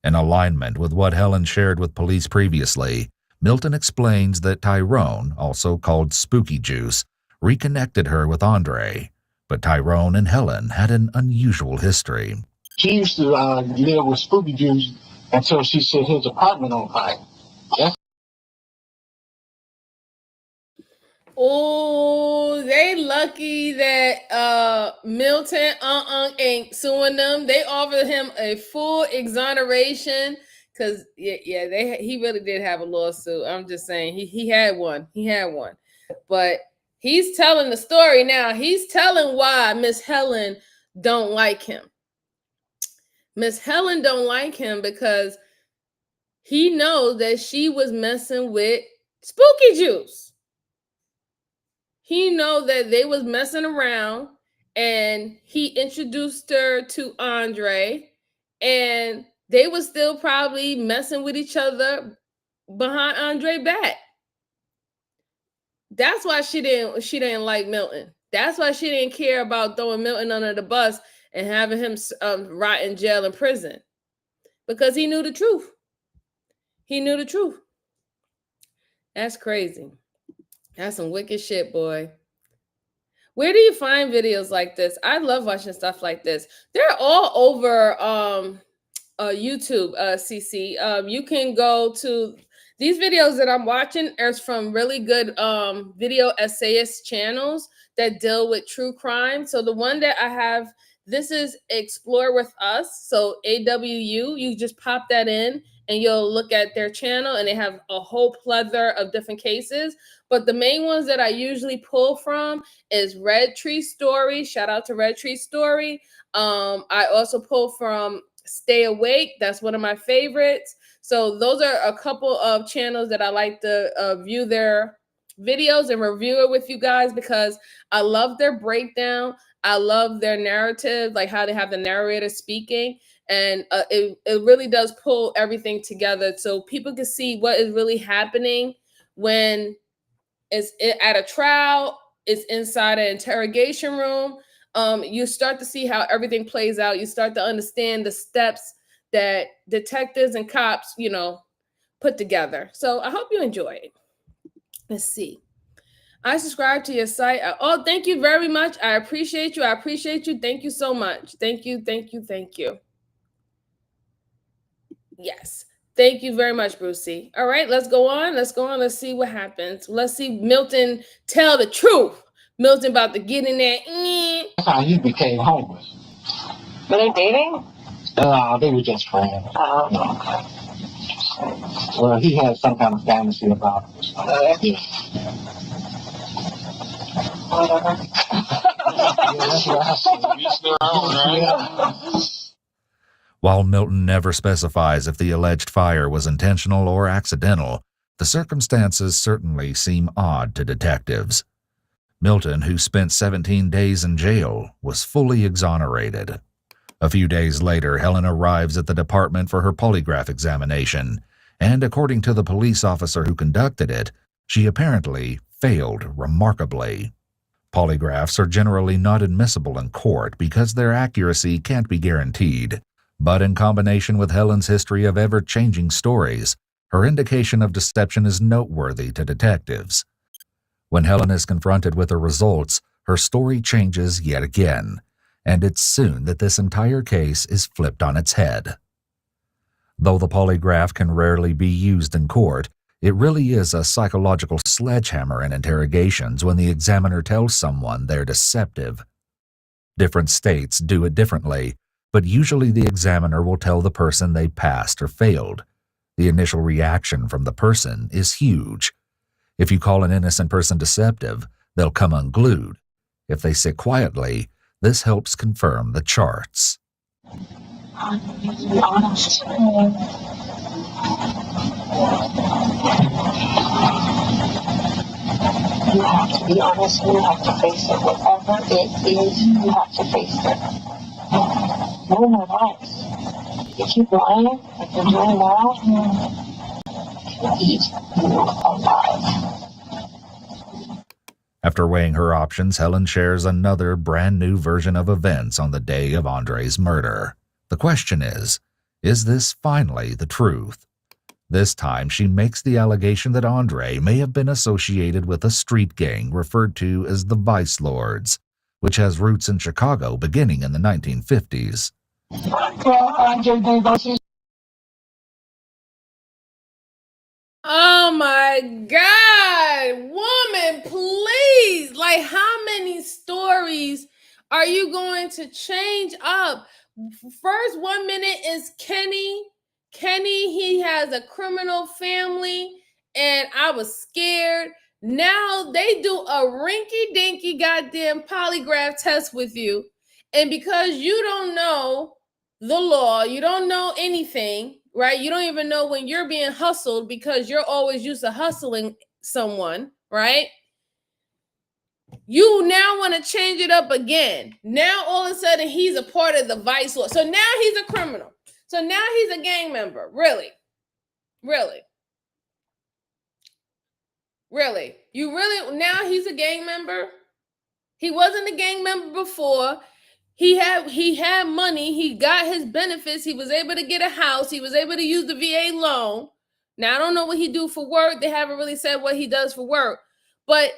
In alignment with what Helen shared with police previously, Milton explains that Tyrone, also called Spooky Juice, reconnected her with Andre, but Tyrone and Helen had an unusual history. She used to live with Spooky Juice until she set his apartment on fire. That's Oh, they lucky that Milton ain't suing them. They offered him a full exoneration because he really did have a lawsuit. I'm just saying he had one. But he's telling the story now. He's telling why Miss Helen don't like him. Miss Helen don't like him because he knows that she was messing with Spooky Juice. He know that they was messing around, and he introduced her to Andre, and they was still probably messing with each other behind Andre back. That's why she didn't like Milton. That's why she didn't care about throwing Milton under the bus and having him rot in jail and prison, because he knew the truth. He knew the truth. That's crazy. That's some wicked shit, boy. Where do you find videos like this? I love watching stuff like this. They're all over YouTube, CC. You can go to these videos that I'm watching are from really good video essayist channels that deal with true crime. So the one that I have, this is Explore With Us. So AWU, you just pop that in and you'll look at their channel, and they have a whole plethora of different cases. But the main ones that I usually pull from is Red Tree Story. Shout out to Red Tree Story. I also pull from Stay Awake. That's one of my favorites. So those are a couple of channels that I like to view their videos and review it with you guys, because I love their breakdown. I love their narrative, like how they have the narrator speaking. And it really does pull everything together so people can see what is really happening when it's at a trial, it's inside an interrogation room. You start to see how everything plays out. You start to understand the steps that detectives and cops, put together. So I hope you enjoy it. Let's see. I subscribe to your site. Oh, thank you very much. I appreciate you. Thank you so much. Thank you. Yes. Thank you very much, Brucey. All right, let's go on. Let's see what happens. Let's see Milton tell the truth. Milton about to get in there. That's how he became homeless. Were they dating? They were just friends. Oh, okay. Well, he had some kind of fantasy about Whatever. Each their own, right? While Milton never specifies if the alleged fire was intentional or accidental, the circumstances certainly seem odd to detectives. Milton, who spent 17 days in jail, was fully exonerated. A few days later, Helen arrives at the department for her polygraph examination, and according to the police officer who conducted it, she apparently failed remarkably. Polygraphs are generally not admissible in court because their accuracy can't be guaranteed. But in combination with Helen's history of ever-changing stories, her indication of deception is noteworthy to detectives. When Helen is confronted with the results, her story changes yet again, and it's soon that this entire case is flipped on its head. Though the polygraph can rarely be used in court, it really is a psychological sledgehammer in interrogations when the examiner tells someone they're deceptive. Different states do it differently, but usually the examiner will tell the person they passed or failed. The initial reaction from the person is huge. If you call an innocent person deceptive, they'll come unglued. If they sit quietly, this helps confirm the charts. Be honest. You have to be honest and you have to face it. Whatever it is, you have to face it. No more lies. You keep lying, like you're doing now, you eat you alive. After weighing her options, Helen shares another brand new version of events on the day of Andre's murder. The question is this finally the truth? This time, she makes the allegation that Andre may have been associated with a street gang referred to as the Vice Lords, which has roots in Chicago beginning in the 1950s. Oh my God, woman, please. Like, how many stories are you going to change up? First, 1 minute is Kenny, he has a criminal family, and I was scared. Now they do a rinky-dinky goddamn polygraph test with you, and because you don't know the law, you don't know anything, right? You don't even know when you're being hustled because you're always used to hustling someone, right? You now want to change it up again. Now all of a sudden he's a part of the Vice Lord. So now he's a criminal. So now he's a gang member. Really? You really, now he's a gang member? He wasn't a gang member before. He had money. He got his benefits. He was able to get a house. He was able to use the VA loan. Now, I don't know what he do for work. They haven't really said what he does for work. But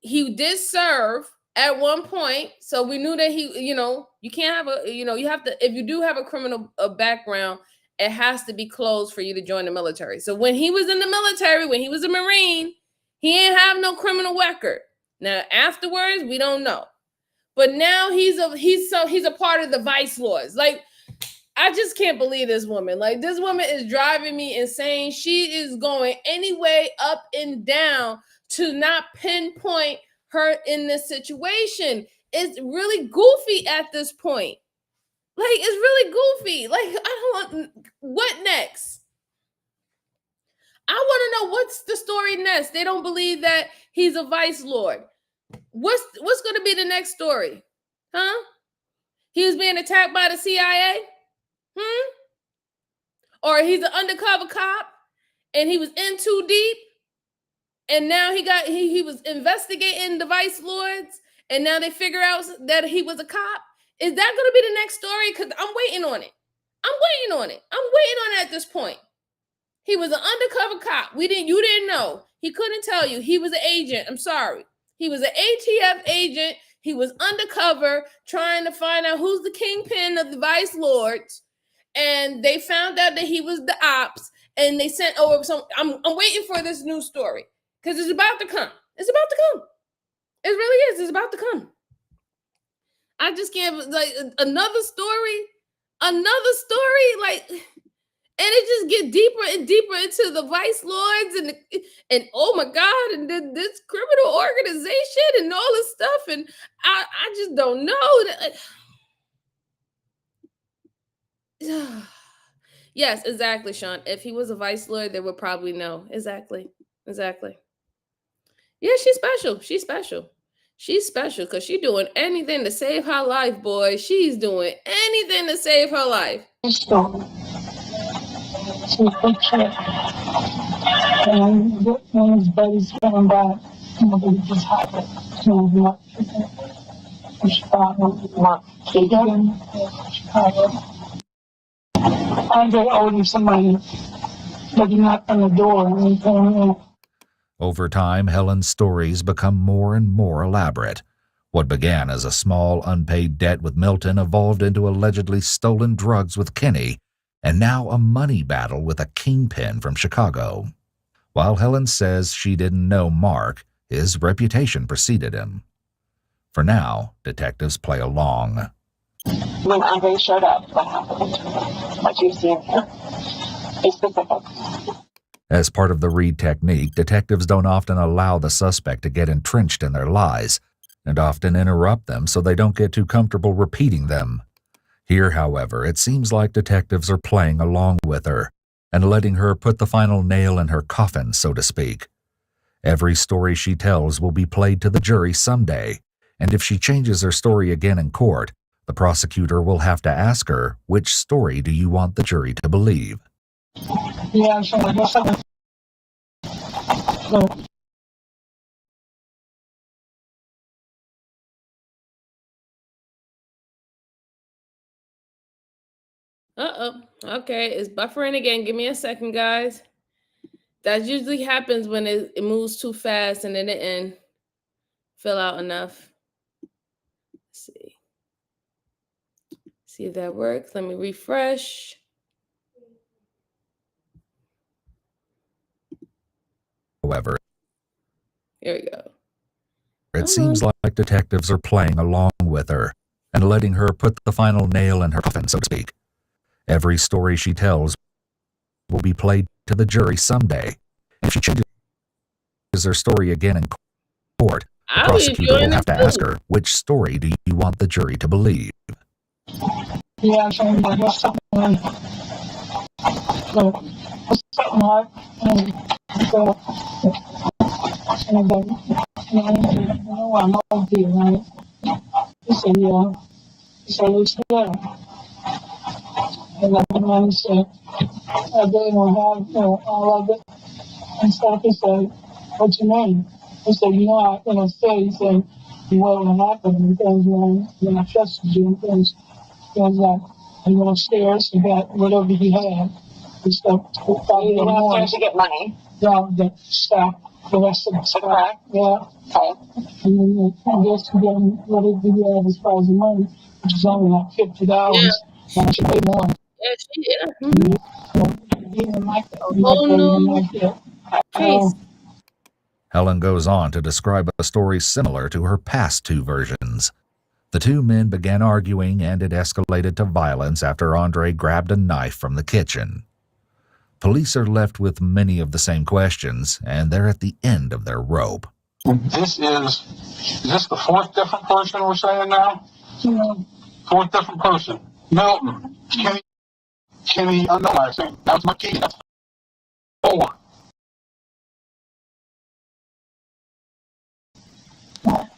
he did serve at one point. So we knew that he, you can't have a, you have to, if you do have a criminal background, it has to be closed for you to join the military. So when he was in the military, when he was a Marine, he ain't have no criminal record. Now, afterwards, we don't know. But now he's a part of the Vice Lords. Like, I just can't believe this woman. Like, this woman is driving me insane. She is going any way up and down to not pinpoint her in this situation. It's really goofy at this point. Like, it's really goofy. Like, I don't want, what next? I want to know what's the story next. They don't believe that he's a Vice Lord. What's going to be the next story? Huh? He was being attacked by the CIA? Or he's an undercover cop and he was in too deep and now he was investigating the Vice Lords and now they figure out that he was a cop? Is that going to be the next story? Because I'm waiting on it. I'm waiting on it at this point. He was an undercover cop. You didn't know. He couldn't tell you. He was an agent. I'm sorry. He was an ATF agent. He was undercover trying to find out who's the kingpin of the Vice Lords. And they found out that he was the ops. And they sent over some. I'm waiting for this new story. Because it's about to come. It's about to come. It really is. It's about to come. I just can't, like, another story. Like, and it just get deeper and deeper into the Vice Lords and oh my God, and this criminal organization and all this stuff. And I just don't know. Yes, exactly, Sean. If he was a Vice Lord, they would probably know. Exactly. Yeah, she's special because she's doing anything to save her life, boy. She's doing anything to save her life. She's big shit. And when his buddies coming back, somebody just happened to not Chicago. Not Chicago. Andre owed him some money, but he knocked on the door and he came in. Over time, Helen's stories become more and more elaborate. What began as a small unpaid debt with Milton evolved into allegedly stolen drugs with Kenny, and now a money battle with a kingpin from Chicago. While Helen says she didn't know Mark, his reputation preceded him. For now, detectives play along. When Andre showed up, what happened? What you've seen here. Be specific. As part of the Reed technique, detectives don't often allow the suspect to get entrenched in their lies, and often interrupt them so they don't get too comfortable repeating them. Here, however, it seems like detectives are playing along with her and letting her put the final nail in her coffin, so to speak. Every story she tells will be played to the jury someday, and if she changes her story again in court, the prosecutor will have to ask her, which story do you want the jury to believe? Yeah, so I guess I Uh-oh. Okay, it's buffering again. Give me a second, guys. That usually happens when it moves too fast and then it didn't fill out enough. Let's see. See if that works. Let me refresh. However, Here we go. it seems like detectives are playing along with her and letting her put the final nail in her coffin, so to speak. Every story she tells will be played to the jury someday. If she changes her story again in court, the prosecutor will have to ask her, which story do you want the jury to believe? Yeah, so I guess something like, so, something like, so, and then, I'm okay, right? He said, yeah. He said, it's there. And the man said, I didn't have, all of it. And so he said, what's your name? He said, I said, he said, what will happen because when I trusted you, because you went upstairs and got whatever he had. And stuff. You went upstairs to get money? Yeah, the stuff, the rest of the stuff. Yeah. Okay. And then I guess then whatever he had as far as the money, which was only like $50. Yeah. And I should pay more. He didn't like that. Oh, no. Case. Helen goes on to describe a story similar to her past two versions. The two men began arguing and it escalated to violence after Andre grabbed a knife from the kitchen. Police are left with many of the same questions, and they're at the end of their rope. Is this the fourth different person we're saying now? Yeah. Fourth different person. Milton. Kenny, I know last name. That was my key. That's 4.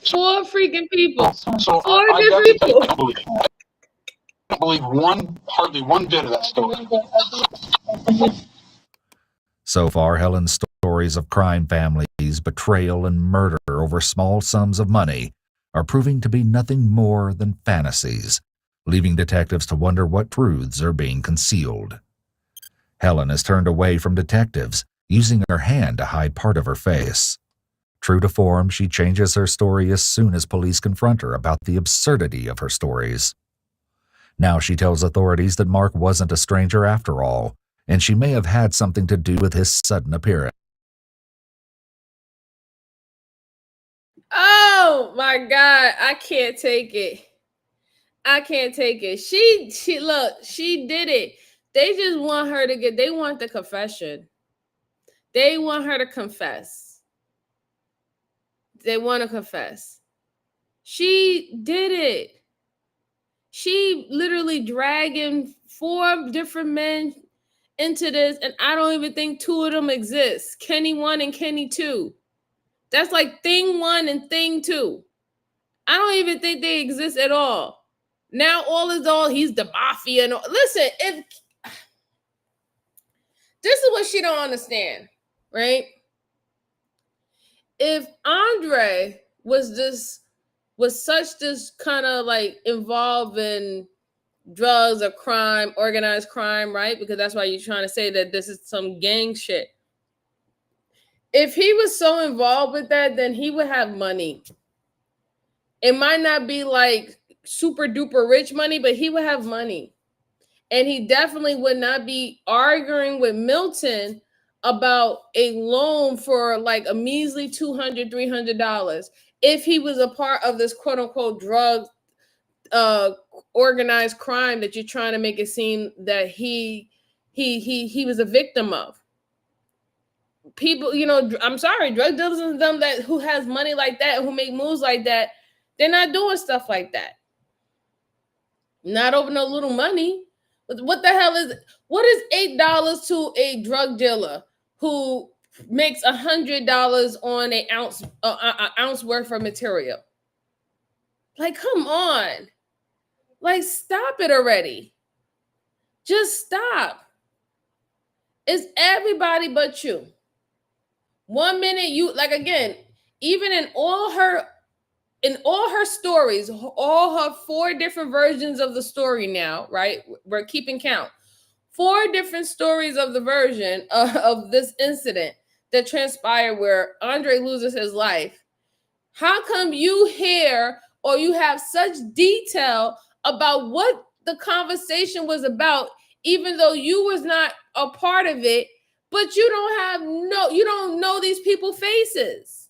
Four freaking people. So Four I different people. I don't believe hardly one bit of that story. So far, Helen's stories of crime families, betrayal, and murder over small sums of money are proving to be nothing more than fantasies, leaving detectives to wonder what truths are being concealed. Helen has turned away from detectives, using her hand to hide part of her face. True to form, she changes her story as soon as police confront her about the absurdity of her stories. Now she tells authorities that Mark wasn't a stranger after all, and she may have had something to do with his sudden appearance. Oh my God, I can't take it. I can't take it. She look, she did it. They just want her to they want the confession. They want her to confess. They want to confess. She did it. She literally dragging 4 different men into this, and I don't even think 2 of them exist. Kenny 1 and Kenny 2. That's like thing 1 and thing 2. I don't even think they exist at all. Now all is all, he's the mafia. And all. Listen, if this is what she don't understand, right? If Andre was such this kind of like involved in drugs or crime, organized crime, right? Because that's why you're trying to say that this is some gang shit. If he was so involved with that, then he would have money. It might not be like super duper rich money, but he would have money. And he definitely would not be arguing with Milton about a loan for like a measly $200, $300 if he was a part of this quote unquote drug organized crime that you're trying to make it seem that he was a victim of. People, you know, I'm sorry, drug dealers and them that who has money like that, who make moves like that, they're not doing stuff like that. Not over no little money. What the hell is what is $8 to a drug dealer who makes $100 on an ounce worth of material? Like, come on. Like, stop it already. Just stop. It's everybody but you. 1 minute you, like, again, even in all her stories, all her 4 different versions of the story now, right? We're keeping count. 4 different stories of the version of this incident that transpired where Andre loses his life. How come you hear or you have such detail about what the conversation was about, even though you was not a part of it, but you don't know these people's faces.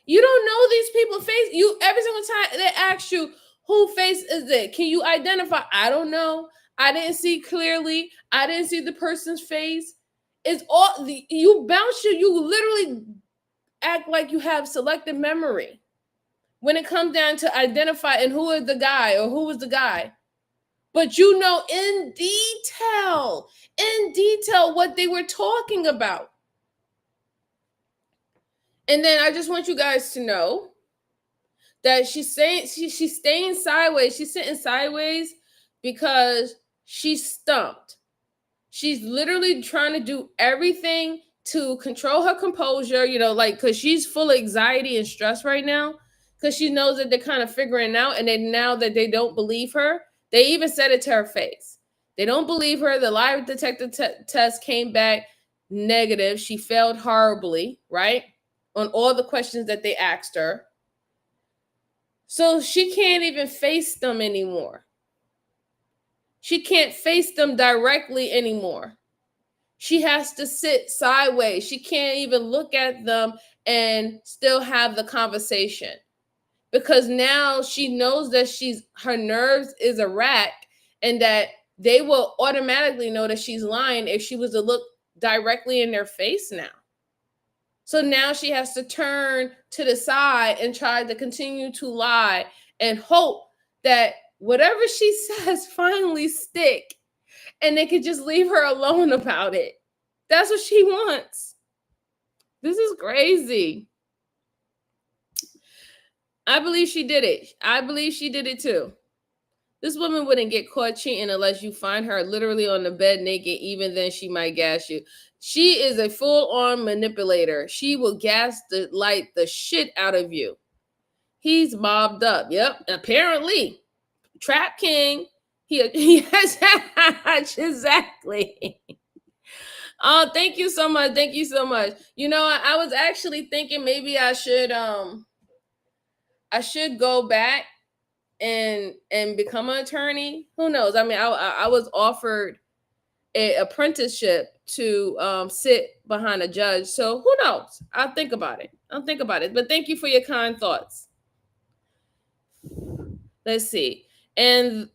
You don't know these people's face. You every single time they ask you, who face is it? Can you identify? I don't know. I didn't see clearly. I didn't see the person's face. It's all you bounce you literally act like you have selective memory when it comes down to identify and who is the guy or who was the guy. But you know in detail what they were talking about. And then I just want you guys to know that she's staying sideways. She's sitting sideways because she's stumped. She's literally trying to do everything to control her composure, you know, like, because she's full of anxiety and stress right now because she knows that they're kind of figuring it out. And then now that they don't believe her, they even said it to her face. They don't believe her. The lie detector test came back negative. She failed horribly, right? On all the questions that they asked her. So she can't even face them anymore. She can't face them directly anymore. She has to sit sideways. She can't even look at them and still have the conversation. Because now she knows that her nerves is a rack and that they will automatically know that she's lying if she was to look directly in their face now. So now she has to turn to the side and try to continue to lie and hope that whatever she says finally stick and they could just leave her alone about it. That's what she wants. This is crazy. I believe she did it. I believe she did it too. This woman wouldn't get caught cheating unless you find her literally on the bed naked. Even then, she might gas you. She is a full-on manipulator. She will gas the shit out of you. He's mobbed up. Yep, apparently. Trap King. He has exactly. Oh, thank you so much. Thank you so much. You know, I was actually thinking maybe I should go back and become an attorney. Who knows? I mean, I was offered an apprenticeship to sit behind a judge. So who knows? I'll think about it. But thank you for your kind thoughts. Let's see. And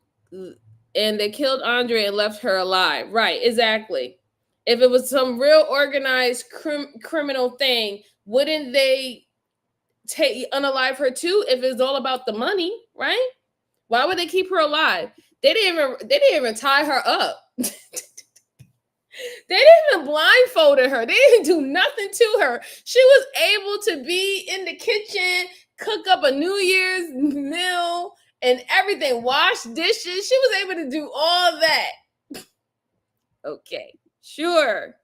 they killed Andre and left her alive. Right, exactly. If it was some real organized criminal thing, wouldn't they unalive her too if it's all about the money, right? Why would they keep her alive? They didn't even tie her up. They didn't even blindfolded her. They didn't do nothing to her. She was able to be in the kitchen, cook up a New Year's meal and everything, wash dishes. She was able to do all that. Okay, sure.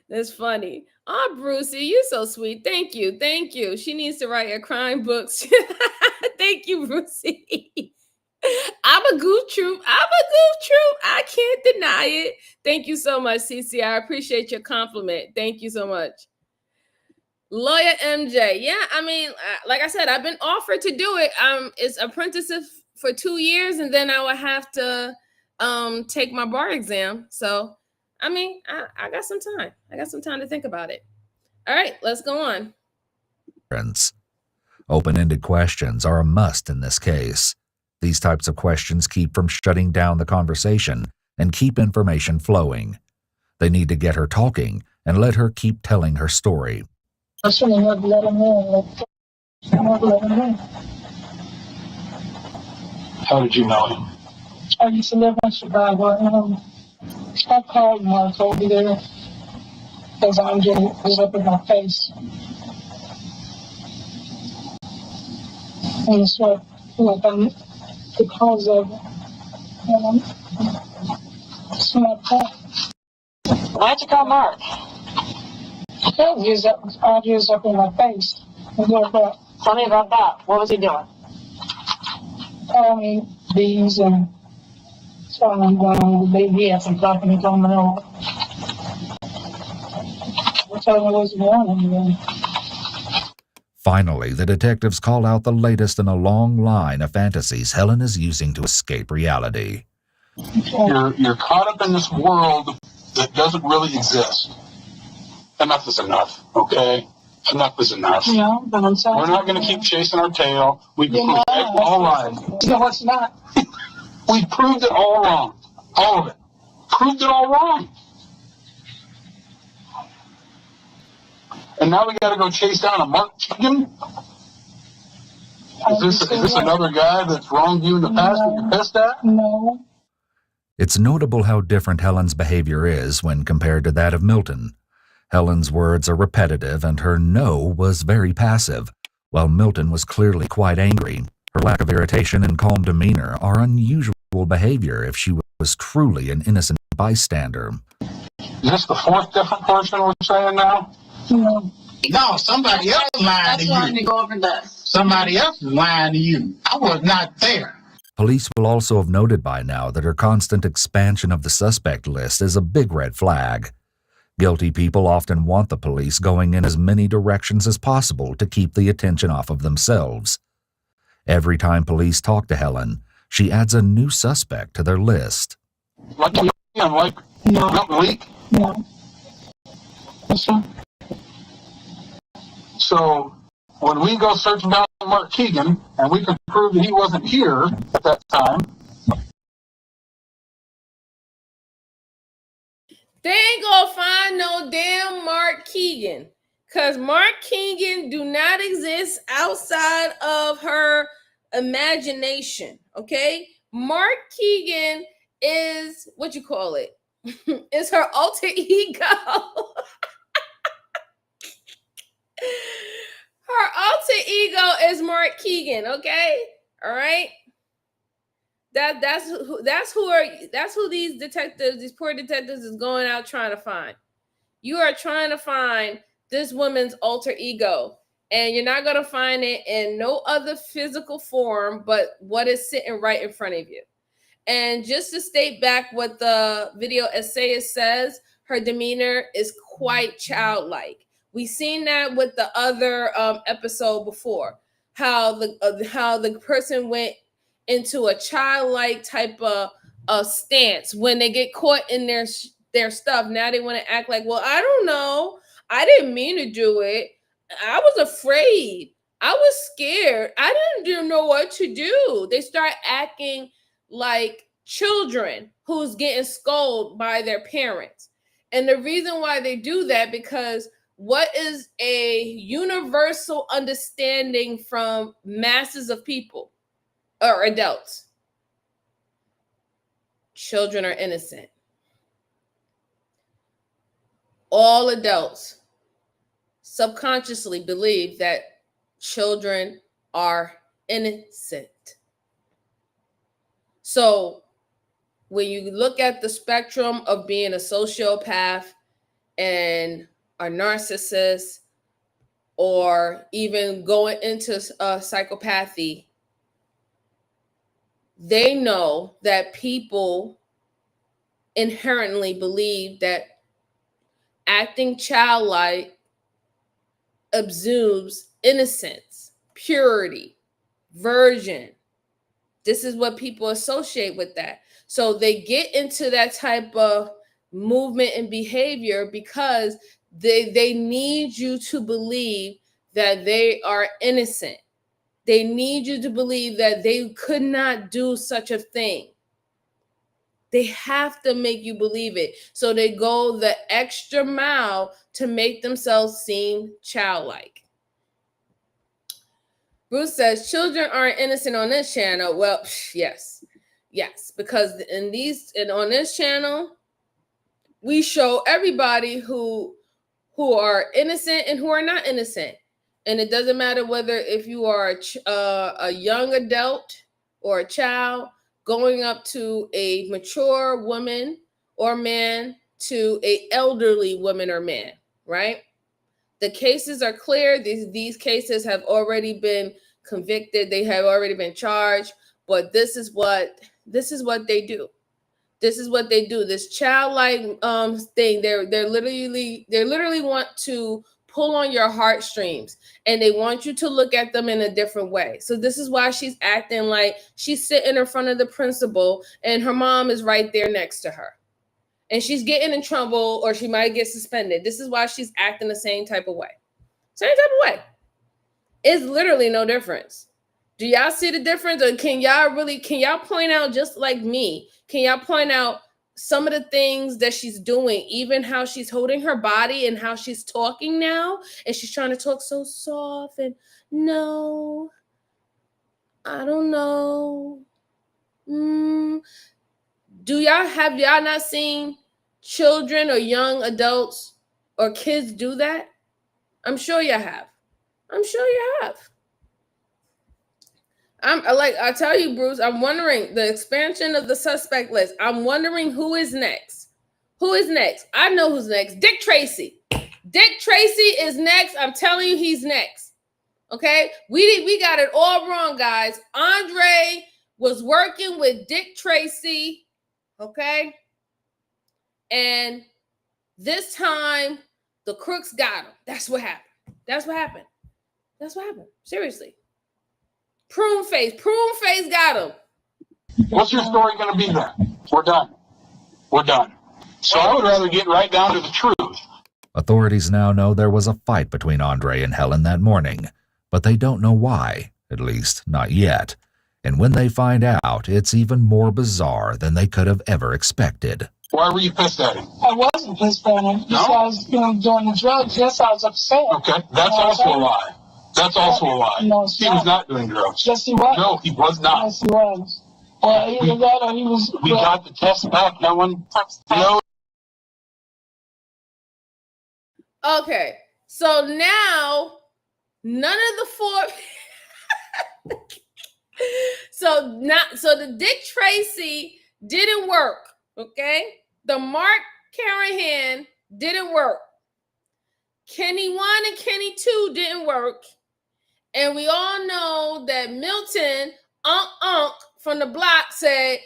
That's funny. Oh, Brucey, you're so sweet. Thank you. She needs to write a crime book. Thank you, Brucey. I'm a goof troop. I can't deny it. Thank you so much, CC. I appreciate your compliment. Thank you so much. Lawyer MJ. Yeah, I mean, like I said, I've been offered to do it. It's apprenticeship for 2 years, and then I would have to take my bar exam. So, I mean, I got some time. I got some time to think about it. All right, let's go on. Open-ended questions are a must in this case. These types of questions keep from shutting down the conversation and keep information flowing. They need to get her talking and let her keep telling her story. I shouldn't have let him in. I never let him in. How did you know him? I used to live in Chicago. I called Mark over there because I'm getting it up in my face. And so, like, I'm because of it. And it's not that. Why'd you call Mark? Obvious up in my face. Tell me about that. What was he doing? Calling me bees and telling me going, baby, had some company coming over. I told him I was warning. Finally, the detectives call out the latest in a long line of fantasies Helen is using to escape reality. You're caught up in this world that doesn't really exist. Enough is enough, okay? Enough is enough. Yeah, but I'm sorry. We're not going to keep chasing our tail. We've proved it all right. No, it's not. We proved it all wrong. All of it. Proved it all wrong. And now we got to go chase down a Mark Keegan? Is this another guy that's wronged you in the past that you're pissed at? No. It's notable how different Helen's behavior is when compared to that of Milton. Helen's words are repetitive and her no was very passive, while Milton was clearly quite angry. Her lack of irritation and calm demeanor are unusual behavior if she was truly an innocent bystander. Is this the fourth different person we're saying now? No, somebody else lied to you. That's why to go over this. Somebody else is lying to you. I was not there. Police will also have noted by now that her constant expansion of the suspect list is a big red flag. Guilty people often want the police going in as many directions as possible to keep the attention off of themselves. Every time police talk to Helen, she adds a new suspect to their list. Like Milton Leak? No. Yes, sir. So when we go searching down Mark Keegan and we can prove that he wasn't here at that time, They ain't gonna find no damn Mark Keegan, because Mark Keegan do not exist outside of her imagination, okay? Mark Keegan is, what you call it? Is her alter ego. Her alter ego is Mark Keegan, okay? All right? That's who these detectives, these poor detectives, is going out trying to find. You are trying to find this woman's alter ego, and you're not going to find it in no other physical form but what is sitting right in front of you. And just to state back what the video essayist says, her demeanor is quite childlike. We've seen that with the other episode before, how the person went into a childlike type of stance when they get caught in their stuff. Now they want to act like, well, I don't know, I didn't mean to do it, I was afraid, I was scared, I didn't know what to do. They start acting like children who's getting scolded by their parents. And the reason why they do that, because what is a universal understanding from masses of people or adults? Children are innocent. All adults subconsciously believe that children are innocent. So when you look at the spectrum of being a sociopath and a narcissist, or even going into psychopathy, they know that people inherently believe that acting childlike exudes innocence, purity, virgin. This is what people associate with that. So they get into that type of movement and behavior because they need you to believe that they are innocent. They need you to believe that they could not do such a thing. They have to make you believe it. So they go the extra mile to make themselves seem childlike. Bruce says children aren't innocent on this channel. Well, yes, because on this channel, we show everybody who are innocent and who are not innocent, and it doesn't matter whether if you are a young adult or a child going up to a mature woman or man to a elderly woman or man, right? The cases are clear. These cases have already been convicted. They have already been charged. But this is what they do. This is what they do. This childlike thing. They literally want to pull on your heartstrings, and they want you to look at them in a different way. So this is why she's acting like she's sitting in front of the principal, and her mom is right there next to her. And she's getting in trouble, or she might get suspended. This is why she's acting the same type of way. Same type of way. It's literally no difference. Do y'all see the difference? Or can y'all point out, just like me, can y'all point out some of the things that she's doing, even how she's holding her body and how she's talking now? And she's trying to talk so soft and no, I don't know. Have y'all not seen children or young adults or kids do that? I'm sure you have. I tell you, Bruce, I'm wondering the expansion of the suspect list. I'm wondering who is next. I know who's next. Dick Tracy. Dick Tracy is next. I'm telling you, he's next. Okay? We got it all wrong, guys. Andre was working with Dick Tracy. Okay? And this time, the crooks got him. That's what happened. Seriously. Prune face got him. What's your story going to be then? We're done. So I would rather get right down to the truth. Authorities now know there was a fight between Andre and Helen that morning, but they don't know why, at least not yet. And when they find out, it's even more bizarre than they could have ever expected. Why were you pissed at him? I wasn't pissed at him. No? Because, doing the drugs, yes, I was upset. Okay, that's also a lie. No, he was not doing drugs. Yes, he was. No, he was not. Yes, he was. Either that or he was... We got the test back, Helen. No. Okay, so now none of the four... So the Dick Tracy didn't work, okay? The Mark Carahan didn't work. Kenny 1 and Kenny 2 didn't work. And we all know that Milton, from the block said,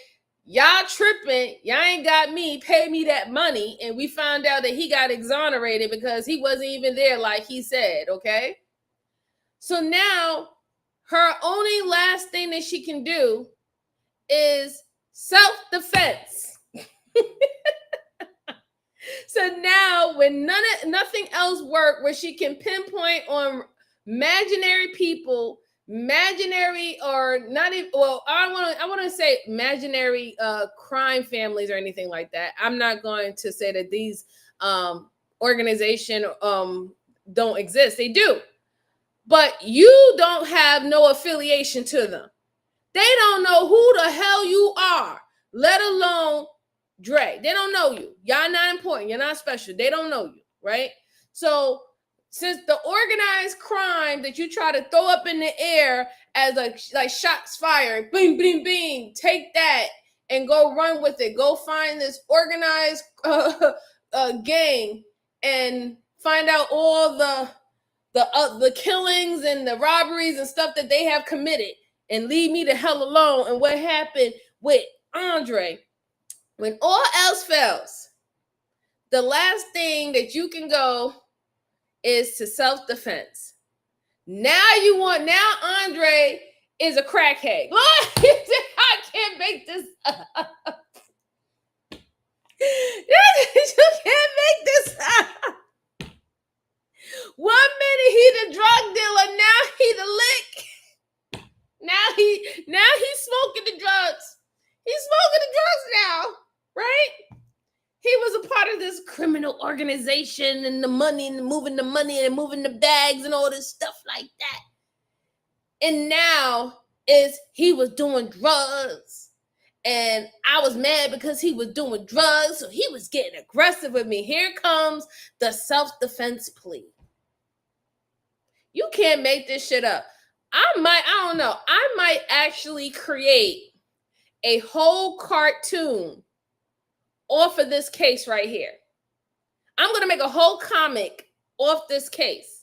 y'all tripping, y'all ain't got me, pay me that money. And we found out that he got exonerated because he wasn't even there like he said, okay? So now her only last thing that she can do is self-defense. So now when nothing else worked, where she can pinpoint on imaginary people, imaginary or not even, well, I want to say imaginary crime families or anything like that. I'm not going to say that these organizations don't exist. They do. But you don't have no affiliation to them. They don't know who the hell you are, let alone Dre. They don't know you. Y'all not important. You're not special. They don't know you, right? So since the organized crime that you try to throw up in the air as like shots fired, bing, bing, bing, take that and go run with it. Go find this organized gang and find out all the killings and the robberies and stuff that they have committed and leave me the hell alone. And what happened with Andre, when all else fails, the last thing that you can go is to self-defense. Now Andre is a crackhead. Lord, I can't make this up. You can't make this up. 1 minute he the drug dealer, now he the lick. Now he's smoking the drugs. He's smoking the drugs now, right? He was a part of this criminal organization and the money and moving the bags and all this stuff like that. And now he was doing drugs. And I was mad because he was doing drugs. So he was getting aggressive with me. Here comes the self-defense plea. You can't make this shit up. I might actually create a whole cartoon off of this case right here. I'm going to make a whole comic off this case.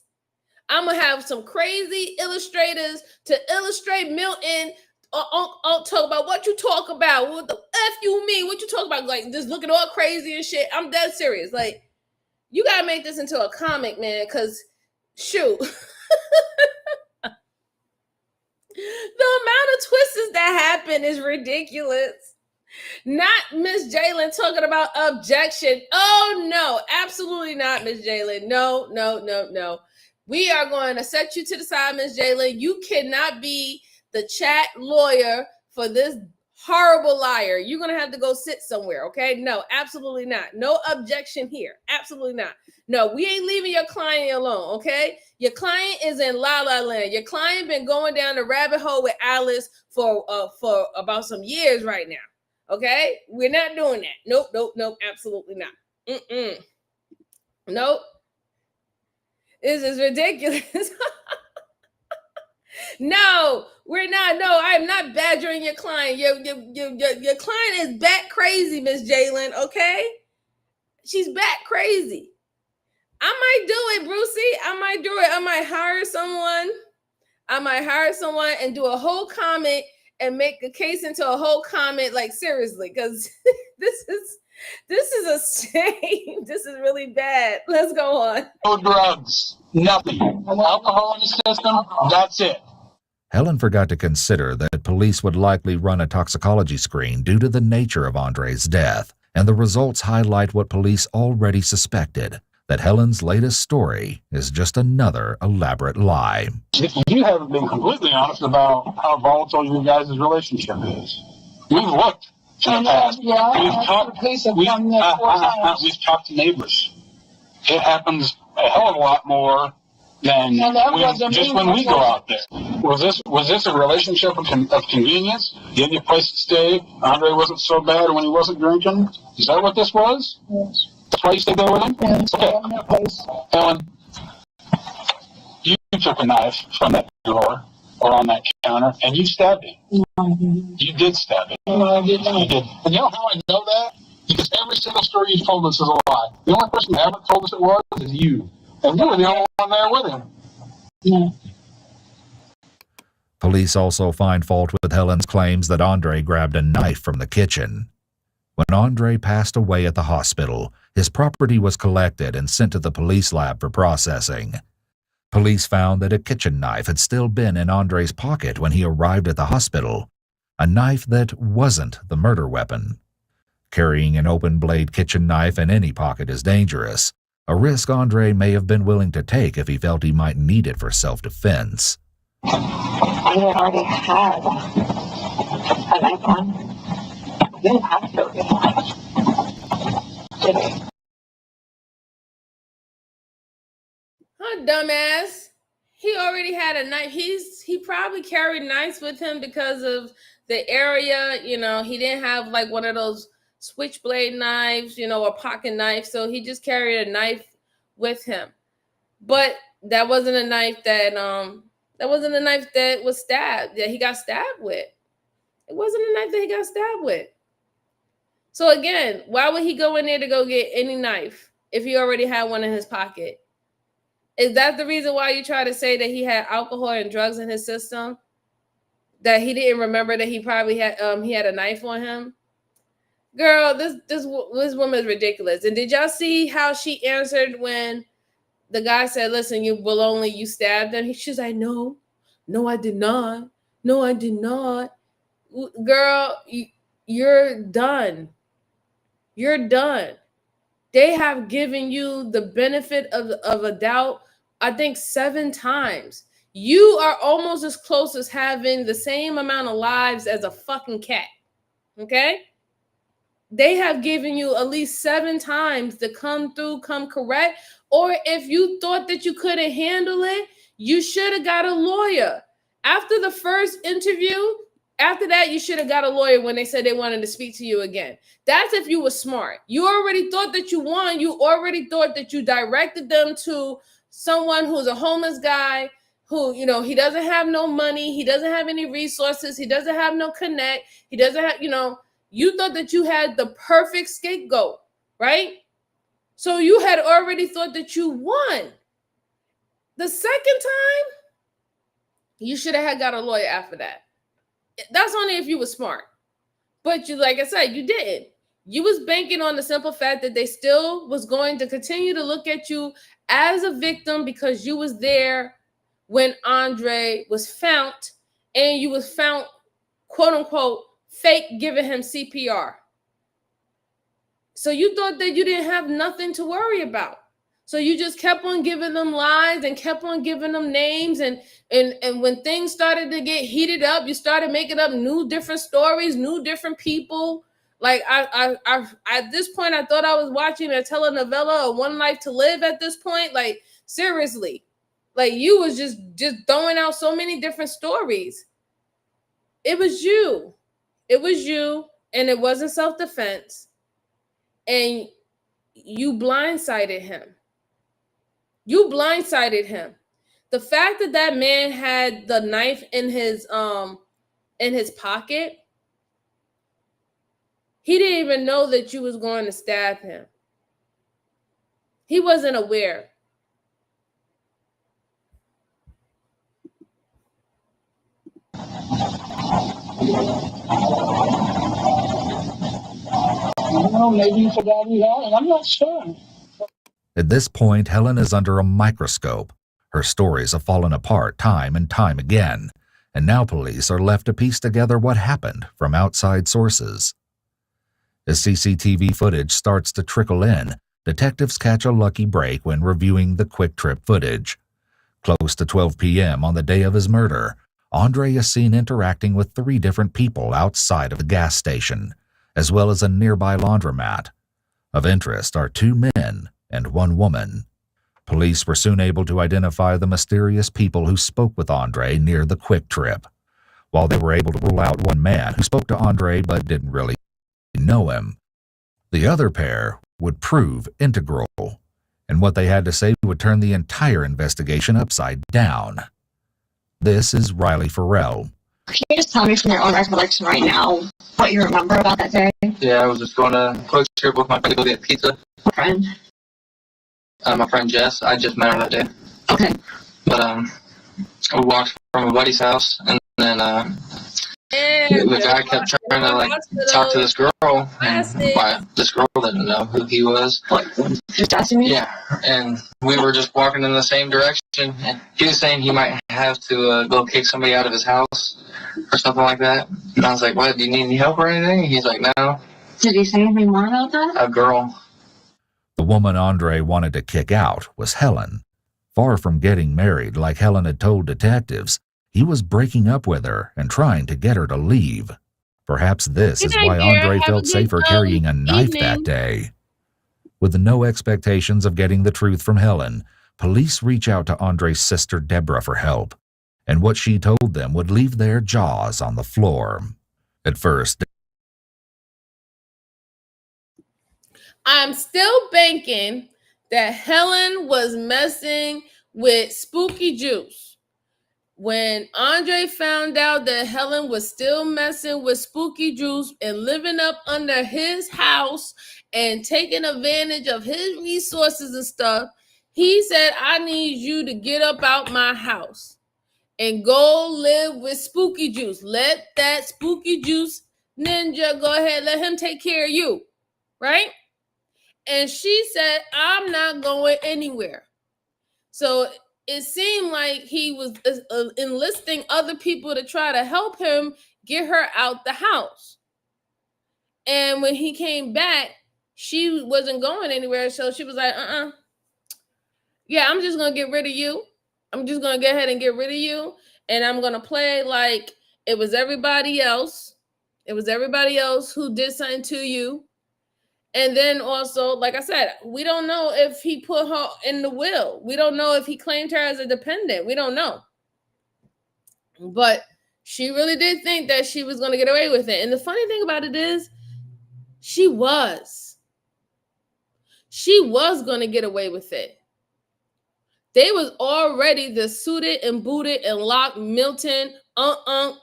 I'm going to have some crazy illustrators to illustrate Milton. I'll talk about what you talk about. What the F you mean? What you talk about? Like, just looking all crazy and shit. I'm dead serious. Like, you got to make this into a comic, man, because, shoot. The amount of twists that happen is ridiculous. Not Miss Jalen talking about objection. Oh, no, absolutely not, Miss Jalen. No. We are going to set you to the side, Miss Jalen. You cannot be the chat lawyer for this horrible liar. You're going to have to go sit somewhere, okay? No, absolutely not. No objection here. Absolutely not. No, we ain't leaving your client alone, okay? Your client is in La La Land. Your client been going down the rabbit hole with Alice for about some years right now. Okay, we're not doing that. Nope, absolutely not. Nope. This is ridiculous. No, we're not. No, I'm not badgering your client. Your client is bat crazy, Miss Jalen. Okay, she's bat crazy. I might do it, Brucey. I might do it. I might hire someone and do a whole comic and make a case into a whole comment, like seriously, because this is a shame. This is really bad. Let's go on. No drugs, nothing. Alcohol in the system, that's it. Helen forgot to consider that police would likely run a toxicology screen due to the nature of Andre's death, and the results highlight what police already suspected, that Helen's latest story is just another elaborate lie. You haven't been completely honest about how volatile your guys' relationship is. We've looked in the past. We've talked to neighbors. It happens a hell of a lot more than when we go out there. Was this a relationship of convenience? Getting a place to stay? Andre wasn't so bad when he wasn't drinking? Is that what this was? Yes. That's why you stayed there with him? Yes. Okay. Helen, you took a knife from that drawer or on that counter and you stabbed him. You did stab him. No, I did not. You did. And you know how I know that? Because every single story you've told us is a lie. The only person who haven't told us it was is you. And you were the only one there with him. No. Police also find fault with Helen's claims that Andre grabbed a knife from the kitchen. When Andre passed away at the hospital, his property was collected and sent to the police lab for processing. Police found that a kitchen knife had still been in Andre's pocket when he arrived at the hospital, a knife that wasn't the murder weapon. Carrying an open-blade kitchen knife in any pocket is dangerous, a risk Andre may have been willing to take if he felt he might need it for self-defense. I already had a knife on. I didn't have to go get a knife. Did I? Huh, dumbass. He already had a knife. He probably carried knives with him because of the area. You know, he didn't have like one of those switchblade knives, you know, or pocket knife. So he just carried a knife with him. But that wasn't a knife that was stabbed, that he got stabbed with. It wasn't a knife that he got stabbed with. So again, why would he go in there to go get any knife if he already had one in his pocket? Is that the reason why you try to say that he had alcohol and drugs in his system? That he didn't remember that he probably had he had a knife on him? Girl, this woman is ridiculous. And did y'all see how she answered when the guy said, listen, you stabbed him. She's like, no, I did not. No, I did not. Girl, you're done. You're done. They have given you the benefit of a doubt, I think 7 times. You are almost as close as having the same amount of lives as a fucking cat. Okay? They have given you at least 7 times to come through, come correct. Or if you thought that you couldn't handle it, you should have got a lawyer. After the first interview, after that, you should have got a lawyer when they said they wanted to speak to you again. That's if you were smart. You already thought that you won. You already thought that you directed them to someone who's a homeless guy who, he doesn't have no money. He doesn't have any resources. He doesn't have no connect. He doesn't have, you thought that you had the perfect scapegoat, right? So you had already thought that you won. The second time, you should have got a lawyer after that. That's only if you were smart. But you, like I said, you didn't. You was banking on the simple fact that they still was going to continue to look at you as a victim because you was there when Andre was found, and you was found, quote unquote, fake giving him CPR. So you thought that you didn't have nothing to worry about. So you just kept on giving them lies and kept on giving them names. And when things started to get heated up, you started making up new different stories, new different people. Like I at this point, I thought I was watching a telenovela, a One Life to Live at this point. Like, seriously, like you was just throwing out so many different stories. It was you. It was you, and it wasn't self-defense. And you blindsided him. You blindsided him. The fact that that man had the knife in his pocket, he didn't even know that you was going to stab him. He wasn't aware. Maybe you forgot he had it. I'm not sure. At this point, Helen is under a microscope. Her stories have fallen apart time and time again, and now police are left to piece together what happened from outside sources. As CCTV footage starts to trickle in, detectives catch a lucky break when reviewing the quick trip footage. Close to 12 p.m. on the day of his murder, Andre is seen interacting with 3 different people outside of a gas station, as well as a nearby laundromat. Of interest are 2 men and 1 woman. Police were soon able to identify the mysterious people who spoke with Andre near the quick trip. While they were able to rule out 1 man who spoke to Andre but didn't really know him, the other pair would prove integral, and what they had to say would turn the entire investigation upside down. This is Riley Farrell. Can you just tell me from your own recollection right now what you remember about that day? Yeah, I was just going to quick trip with my friend to go get pizza. What friend? My friend Jess. I just met her that day. Okay. But we walked from a buddy's house, and then the guy kept trying to talk to this girl, and this girl didn't know who he was. What? Just asking me? Yeah, and we were just walking in the same direction, and he was saying he might have to go kick somebody out of his house or something like that. And I was like, "What? Do you need any help or anything?" And he's like, "No." Did he say anything more about that? A girl. The woman Andre wanted to kick out was Helen. Far from getting married like Helen had told detectives, he was breaking up with her and trying to get her to leave. Perhaps this is why Andre felt safer carrying a knife that day. With no expectations of getting the truth from Helen, police reach out to Andre's sister Deborah for help, and what she told them would leave their jaws on the floor. At first, I'm still banking that Helen was messing with Spooky Juice. When Andre found out that Helen was still messing with Spooky Juice and living up under his house and taking advantage of his resources and stuff, he said, I need you to get up out my house and go live with Spooky Juice. Let that Spooky Juice ninja go ahead, let him take care of you, right? And she said, I'm not going anywhere. So it seemed like he was enlisting other people to try to help him get her out the house. And when he came back, she wasn't going anywhere. So she was like, yeah, I'm just going to get rid of you. I'm just going to go ahead and get rid of you. And I'm going to play like it was everybody else. It was everybody else who did something to you. And then also, like I said, we don't know if he put her in the will. We don't know if he claimed her as a dependent. We don't know. But she really did think that she was going to get away with it. And the funny thing about it is, she was going to get away with it. They was already the suited and booted and locked Milton up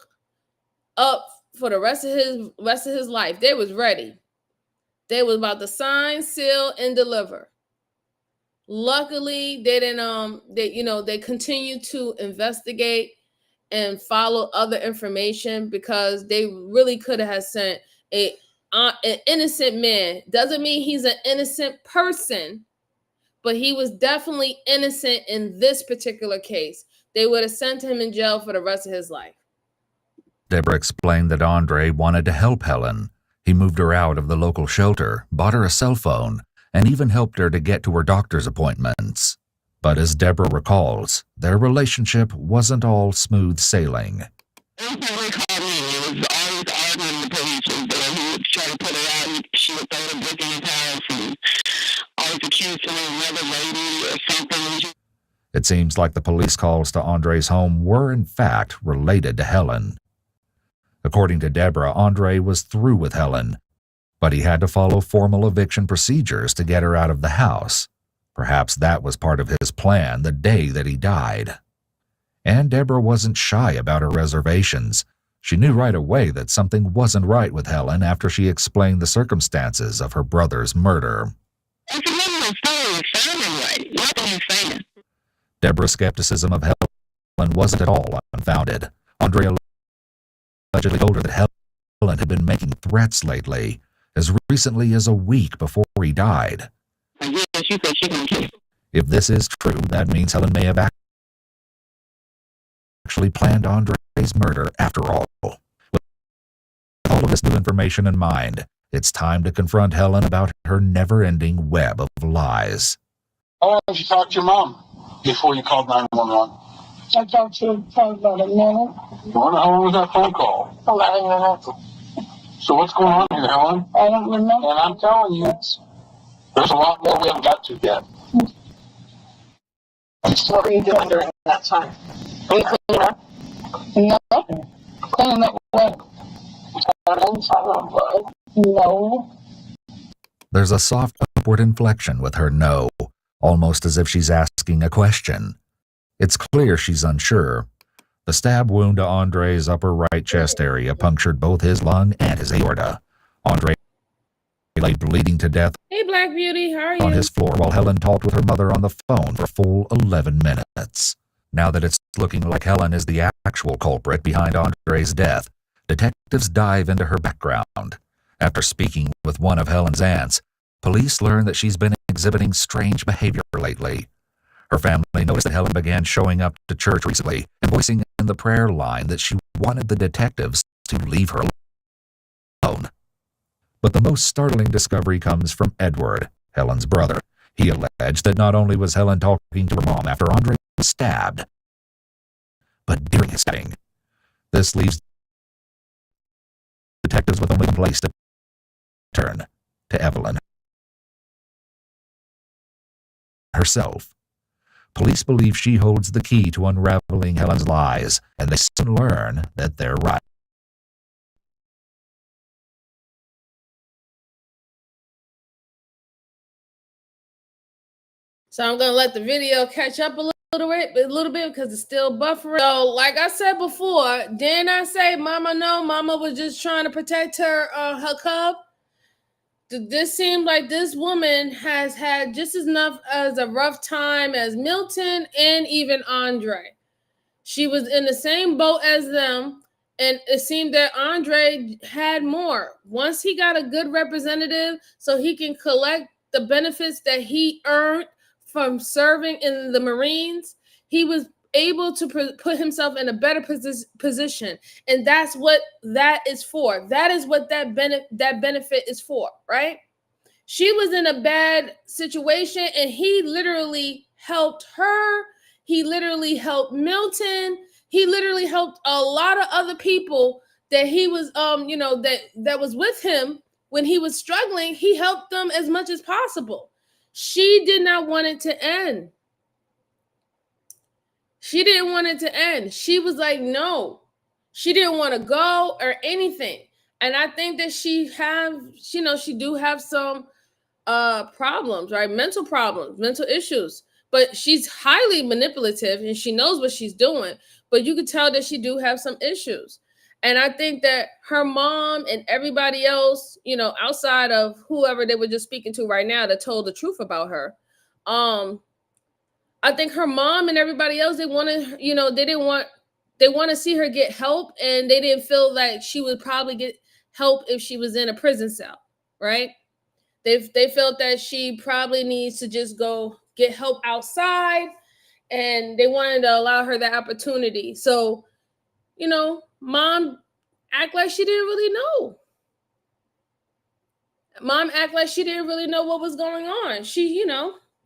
for the rest of his life. They was ready. They was about to sign, seal, and deliver. Luckily, they didn't. They continued to investigate and follow other information because they really could have sent an innocent man. Doesn't mean he's an innocent person, but he was definitely innocent in this particular case. They would have sent him in jail for the rest of his life. Deborah explained that Andre wanted to help Helen. He moved her out of the local shelter, bought her a cell phone, and even helped her to get to her doctor's appointments. But as Deborah recalls, their relationship wasn't all smooth sailing. Every time they called me, it was always arguing with the police. He would try to put her out. She would throw the brick in his house and always accused him of another lady or something. It seems like the police calls to Andre's home were in fact related to Helen. According to Deborah, Andre was through with Helen, but he had to follow formal eviction procedures to get her out of the house. Perhaps that was part of his plan the day that he died. And Deborah wasn't shy about her reservations. She knew right away that something wasn't right with Helen after she explained the circumstances of her brother's murder. Deborah's skepticism of Helen wasn't at all unfounded. Andre allegedly told her that Helen had been making threats lately, as recently as a week before he died. If this is true, that means Helen may have actually planned Andre's murder after all. With all of this new information in mind, it's time to confront Helen about her never-ending web of lies. How long did you talk to your mom before you called 911? I talked to her for about a minute. How long was that phone call? 11 minutes. So what's going on here, Helen? I don't remember. And I'm telling you, there's a lot more we haven't got to yet. What were you doing during that time? Were you cleaning up? No. Cleaning up what? No. There's a soft upward inflection with her no, almost as if she's asking a question. It's clear she's unsure. The stab wound to Andre's upper right chest area punctured both his lung and his aorta. Andre lay bleeding to death Hey, Black Beauty, how are you? on his floor while Helen talked with her mother on the phone for a full 11 minutes. Now that it's looking like Helen is the actual culprit behind Andre's death, detectives dive into her background. After speaking with one of Helen's aunts, police learn that she's been exhibiting strange behavior lately. Her family noticed that Helen began showing up to church recently and voicing in the prayer line that she wanted the detectives to leave her alone. But the most startling discovery comes from Edward, Helen's brother. He alleged that not only was Helen talking to her mom after Andre was stabbed, but during his stabbing. This leaves detectives with only one place to turn: to Evelyn herself. Police believe she holds the key to unraveling Helen's lies, and they soon learn that they're right. So I'm going to let the video catch up a little bit because it's still buffering. So like I said before, didn't I say Mama no? Mama was just trying to protect her cub. This seems like this woman has had just as enough as a rough time as Milton and even Andre. She was in the same boat as them, and it seemed that Andre had more. Once he got a good representative so he can collect the benefits that he earned from serving in the Marines, he was able to put himself in a better position. And that's what that is for. That is what that benefit is for, right? She was in a bad situation and he literally helped her. He literally helped Milton. He literally helped a lot of other people that he was, that was with him when he was struggling. He helped them as much as possible. She did not want it to end. She didn't want it to end. She was like, no. She didn't want to go or anything. And I think that she do have some problems, right? Mental problems, mental issues. But she's highly manipulative and she knows what she's doing. But you could tell that she do have some issues. And I think that her mom and everybody else, outside of whoever they were just speaking to right now that told the truth about her, I think her mom and everybody else, they want to see her get help, and they didn't feel like she would probably get help if she was in a prison cell, right? They felt that she probably needs to just go get help outside, and they wanted to allow her that opportunity. So, mom act like she didn't really know. Mom act like she didn't really know what was going on. She,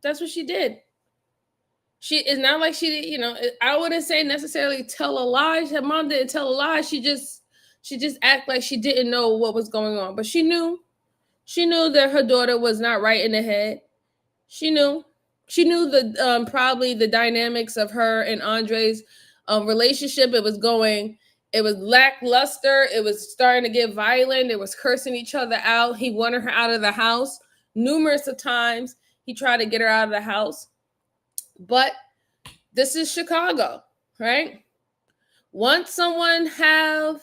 that's what she did. She is not like she did, I wouldn't say necessarily tell a lie. Her mom didn't tell a lie. She just act like she didn't know what was going on. But she knew that her daughter was not right in the head. She knew the probably the dynamics of her and Andre's relationship. It was lackluster. It was starting to get violent. It was cursing each other out. He wanted her out of the house numerous of times. He tried to get her out of the house. But this is Chicago, right? Once someone have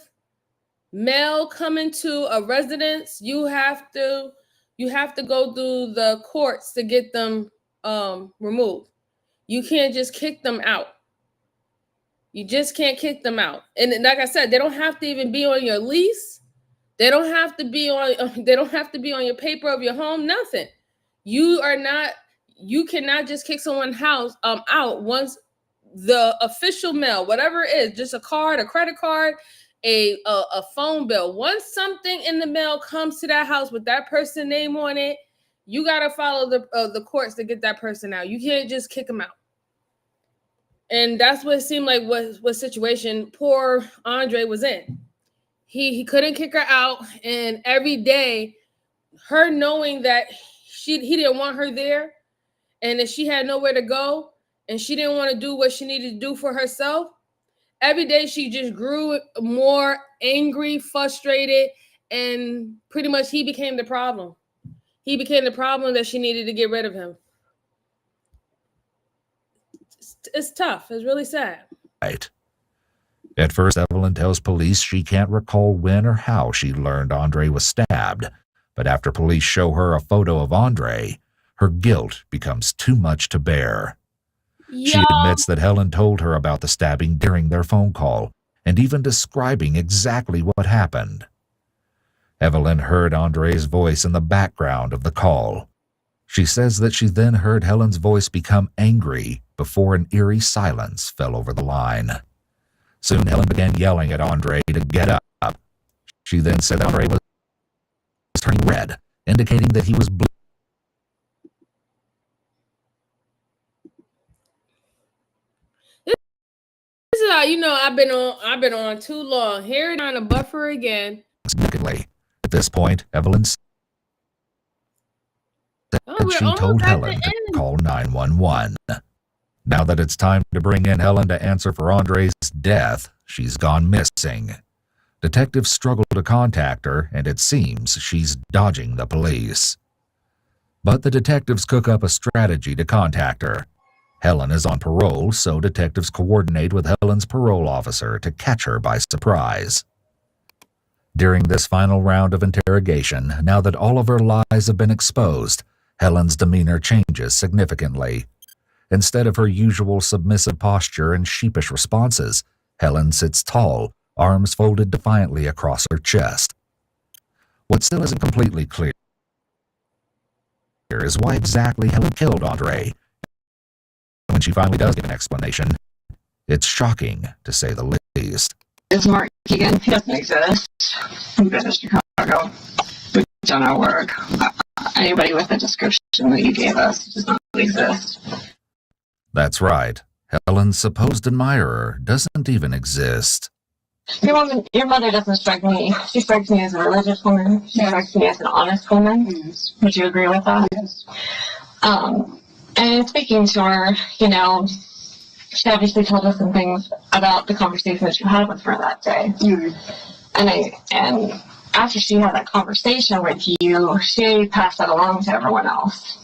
mail come into a residence, you have to go through the courts to get them removed. You can't just kick them out. You just can't kick them out. And like I said, they don't have to even be on your lease. They don't have to be on your paper of your home, nothing. You cannot just kick someone's house out once the official mail, whatever it is, just a card, a credit card, a phone bill. Once something in the mail comes to that house with that person's name on it, you got to follow the courts to get that person out. You can't just kick them out. And that's what it seemed like what situation poor Andre was in. He couldn't kick her out, and every day, her knowing that he didn't want her there, and that she had nowhere to go, and she didn't want to do what she needed to do for herself, every day she just grew more angry, frustrated, and pretty much he became the problem. He became the problem that she needed to get rid of him. It's tough. It's really sad. Right. At first, Evelyn tells police she can't recall when or how she learned Andre was stabbed, but after police show her a photo of Andre, her guilt becomes too much to bear. She admits that Helen told her about the stabbing during their phone call, and even describing exactly what happened. Evelyn heard Andre's voice in the background of the call. She says that she then heard Helen's voice become angry before an eerie silence fell over the line. Soon Helen began yelling at Andre to get up. She then said Andre was turning red, indicating that he was bleeding. This is how you know I've been on too long. Here trying to buffer again. Significantly. At this point, Evelyn said she told Helen to call 911. Now that it's time to bring in Helen to answer for Andre's death, she's gone missing. Detectives struggle to contact her, and it seems she's dodging the police. But the detectives cook up a strategy to contact her. Helen is on parole, so detectives coordinate with Helen's parole officer to catch her by surprise. During this final round of interrogation, now that all of her lies have been exposed, Helen's demeanor changes significantly. Instead of her usual submissive posture and sheepish responses, Helen sits tall, arms folded defiantly across her chest. What still isn't completely clear is why exactly Helen killed Andre, when she finally does give an explanation, it's shocking, to say the least. It's Mark Keegan. He doesn't exist. We've been to Chicago. We've done our work. Anybody with the description that you gave us does not exist. That's right. Helen's supposed admirer doesn't even exist. Your mother doesn't strike me. She strikes me as a religious woman. She strikes me as an honest woman. Yes. Would you agree with that? Yes. And speaking to her, she obviously told us some things about the conversation that you had with her that day. Mm-hmm. And after she had that conversation with you, she passed that along to everyone else.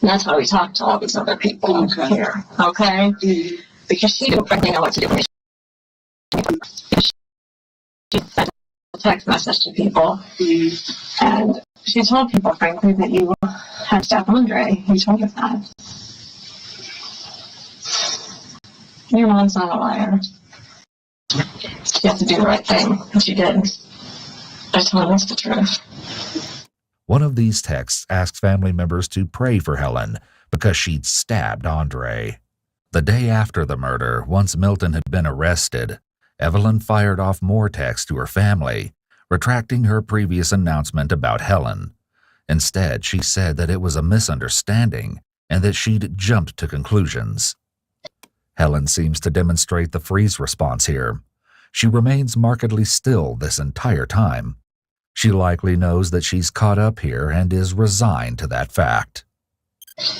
And that's why we talked to all these other people here. Okay? Mm-hmm. Because she didn't frankly know what to do. She sent a text message to people. Mm-hmm. And she told people, frankly, that you had stabbed Andre. You told us that. Your mom's not a liar. She has to do the right thing, and she did. By telling us the truth. One of these texts asks family members to pray for Helen because she'd stabbed Andre. The day after the murder, once Milton had been arrested, Evelyn fired off more texts to her family, retracting her previous announcement about Helen. Instead, she said that it was a misunderstanding and that she'd jumped to conclusions. Helen seems to demonstrate the freeze response here. She remains markedly still this entire time. She likely knows that she's caught up here and is resigned to that fact.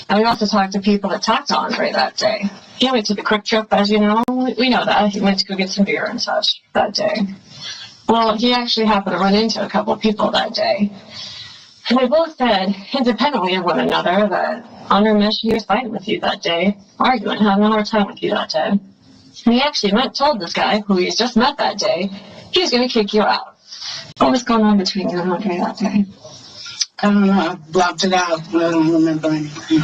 And we also talked to people that talked to Andre that day. He went to the Quick Trip, as you know. We know that. He went to go get some beer and such that day. Well, he actually happened to run into a couple of people that day. And they both said, independently of one another, that Andre mentioned he was fighting with you that day, arguing, having a hard time with you that day. And he actually told this guy, who he's just met that day, he was going to kick you out. What was going on between you and Andre that day? I don't know. I blocked it out. I don't remember anything.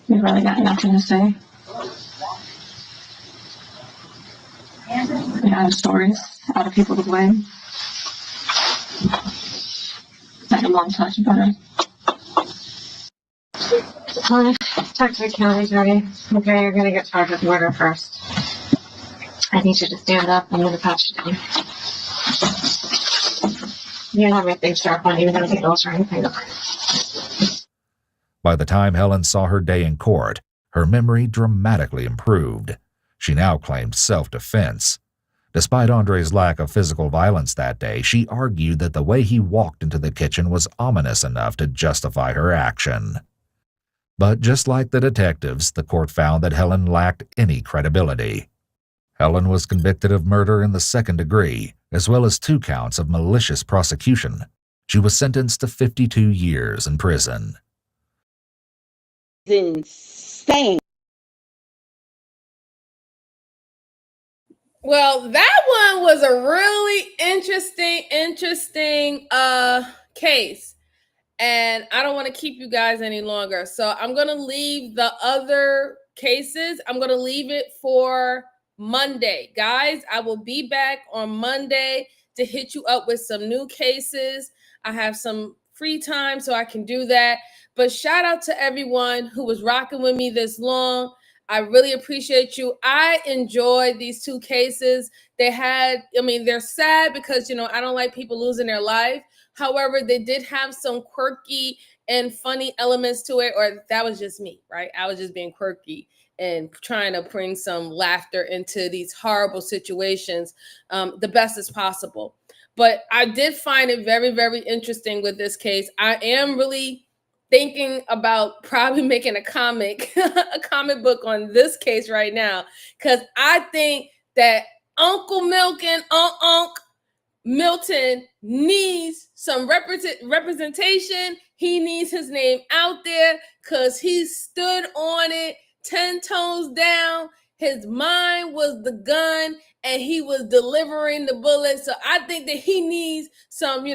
You really got nothing to say? You have stories out of people to blame? That your mom talked about it? Talk to the county attorney. Okay, you're going to get charged with murder first. I need you to stand up. I'm going to patch you down. You don't have anything sharp on you. You don't get those or anything. By the time Helen saw her day in court, her memory dramatically improved. She now claimed self-defense. Despite Andre's lack of physical violence that day, she argued that the way he walked into the kitchen was ominous enough to justify her action. But just like the detectives, the court found that Helen lacked any credibility. Helen was convicted of murder in the second degree, as well as 2 counts of malicious prosecution. She was sentenced to 52 years in prison. Insane. Well, that one was a really interesting case. And I don't want to keep you guys any longer. So I'm going to leave the other cases. I'm going to leave it for Monday. Guys, I will be back on Monday to hit you up with some new cases. I have some free time so I can do that. But shout out to everyone who was rocking with me this long. I really appreciate you. I enjoyed these 2 cases. They're sad because, I don't like people losing their life. However, they did have some quirky and funny elements to it, or that was just me, right? I was just being quirky and trying to bring some laughter into these horrible situations the best as possible. But I did find it very, very interesting with this case. I am really thinking about probably making a comic book on this case right now, because I think that Uncle Milton needs some representation. He needs his name out there because he stood on it 10 toes down. His mind was the gun and he was delivering the bullets. So I think that he needs some,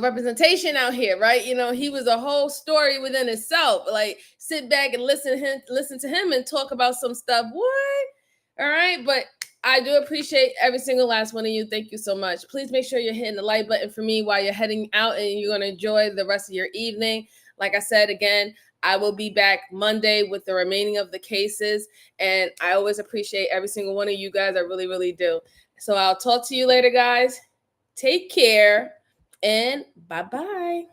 representation out here, right? He was a whole story within itself. Like, sit back and listen to him and talk about some stuff. What? All right. But I do appreciate every single last one of you. Thank you so much. Please make sure you're hitting the like button for me while you're heading out and you're going to enjoy the rest of your evening. Like I said, again, I will be back Monday with the remaining of the cases. And I always appreciate every single one of you guys. I really, really do. So I'll talk to you later, guys. Take care and bye-bye.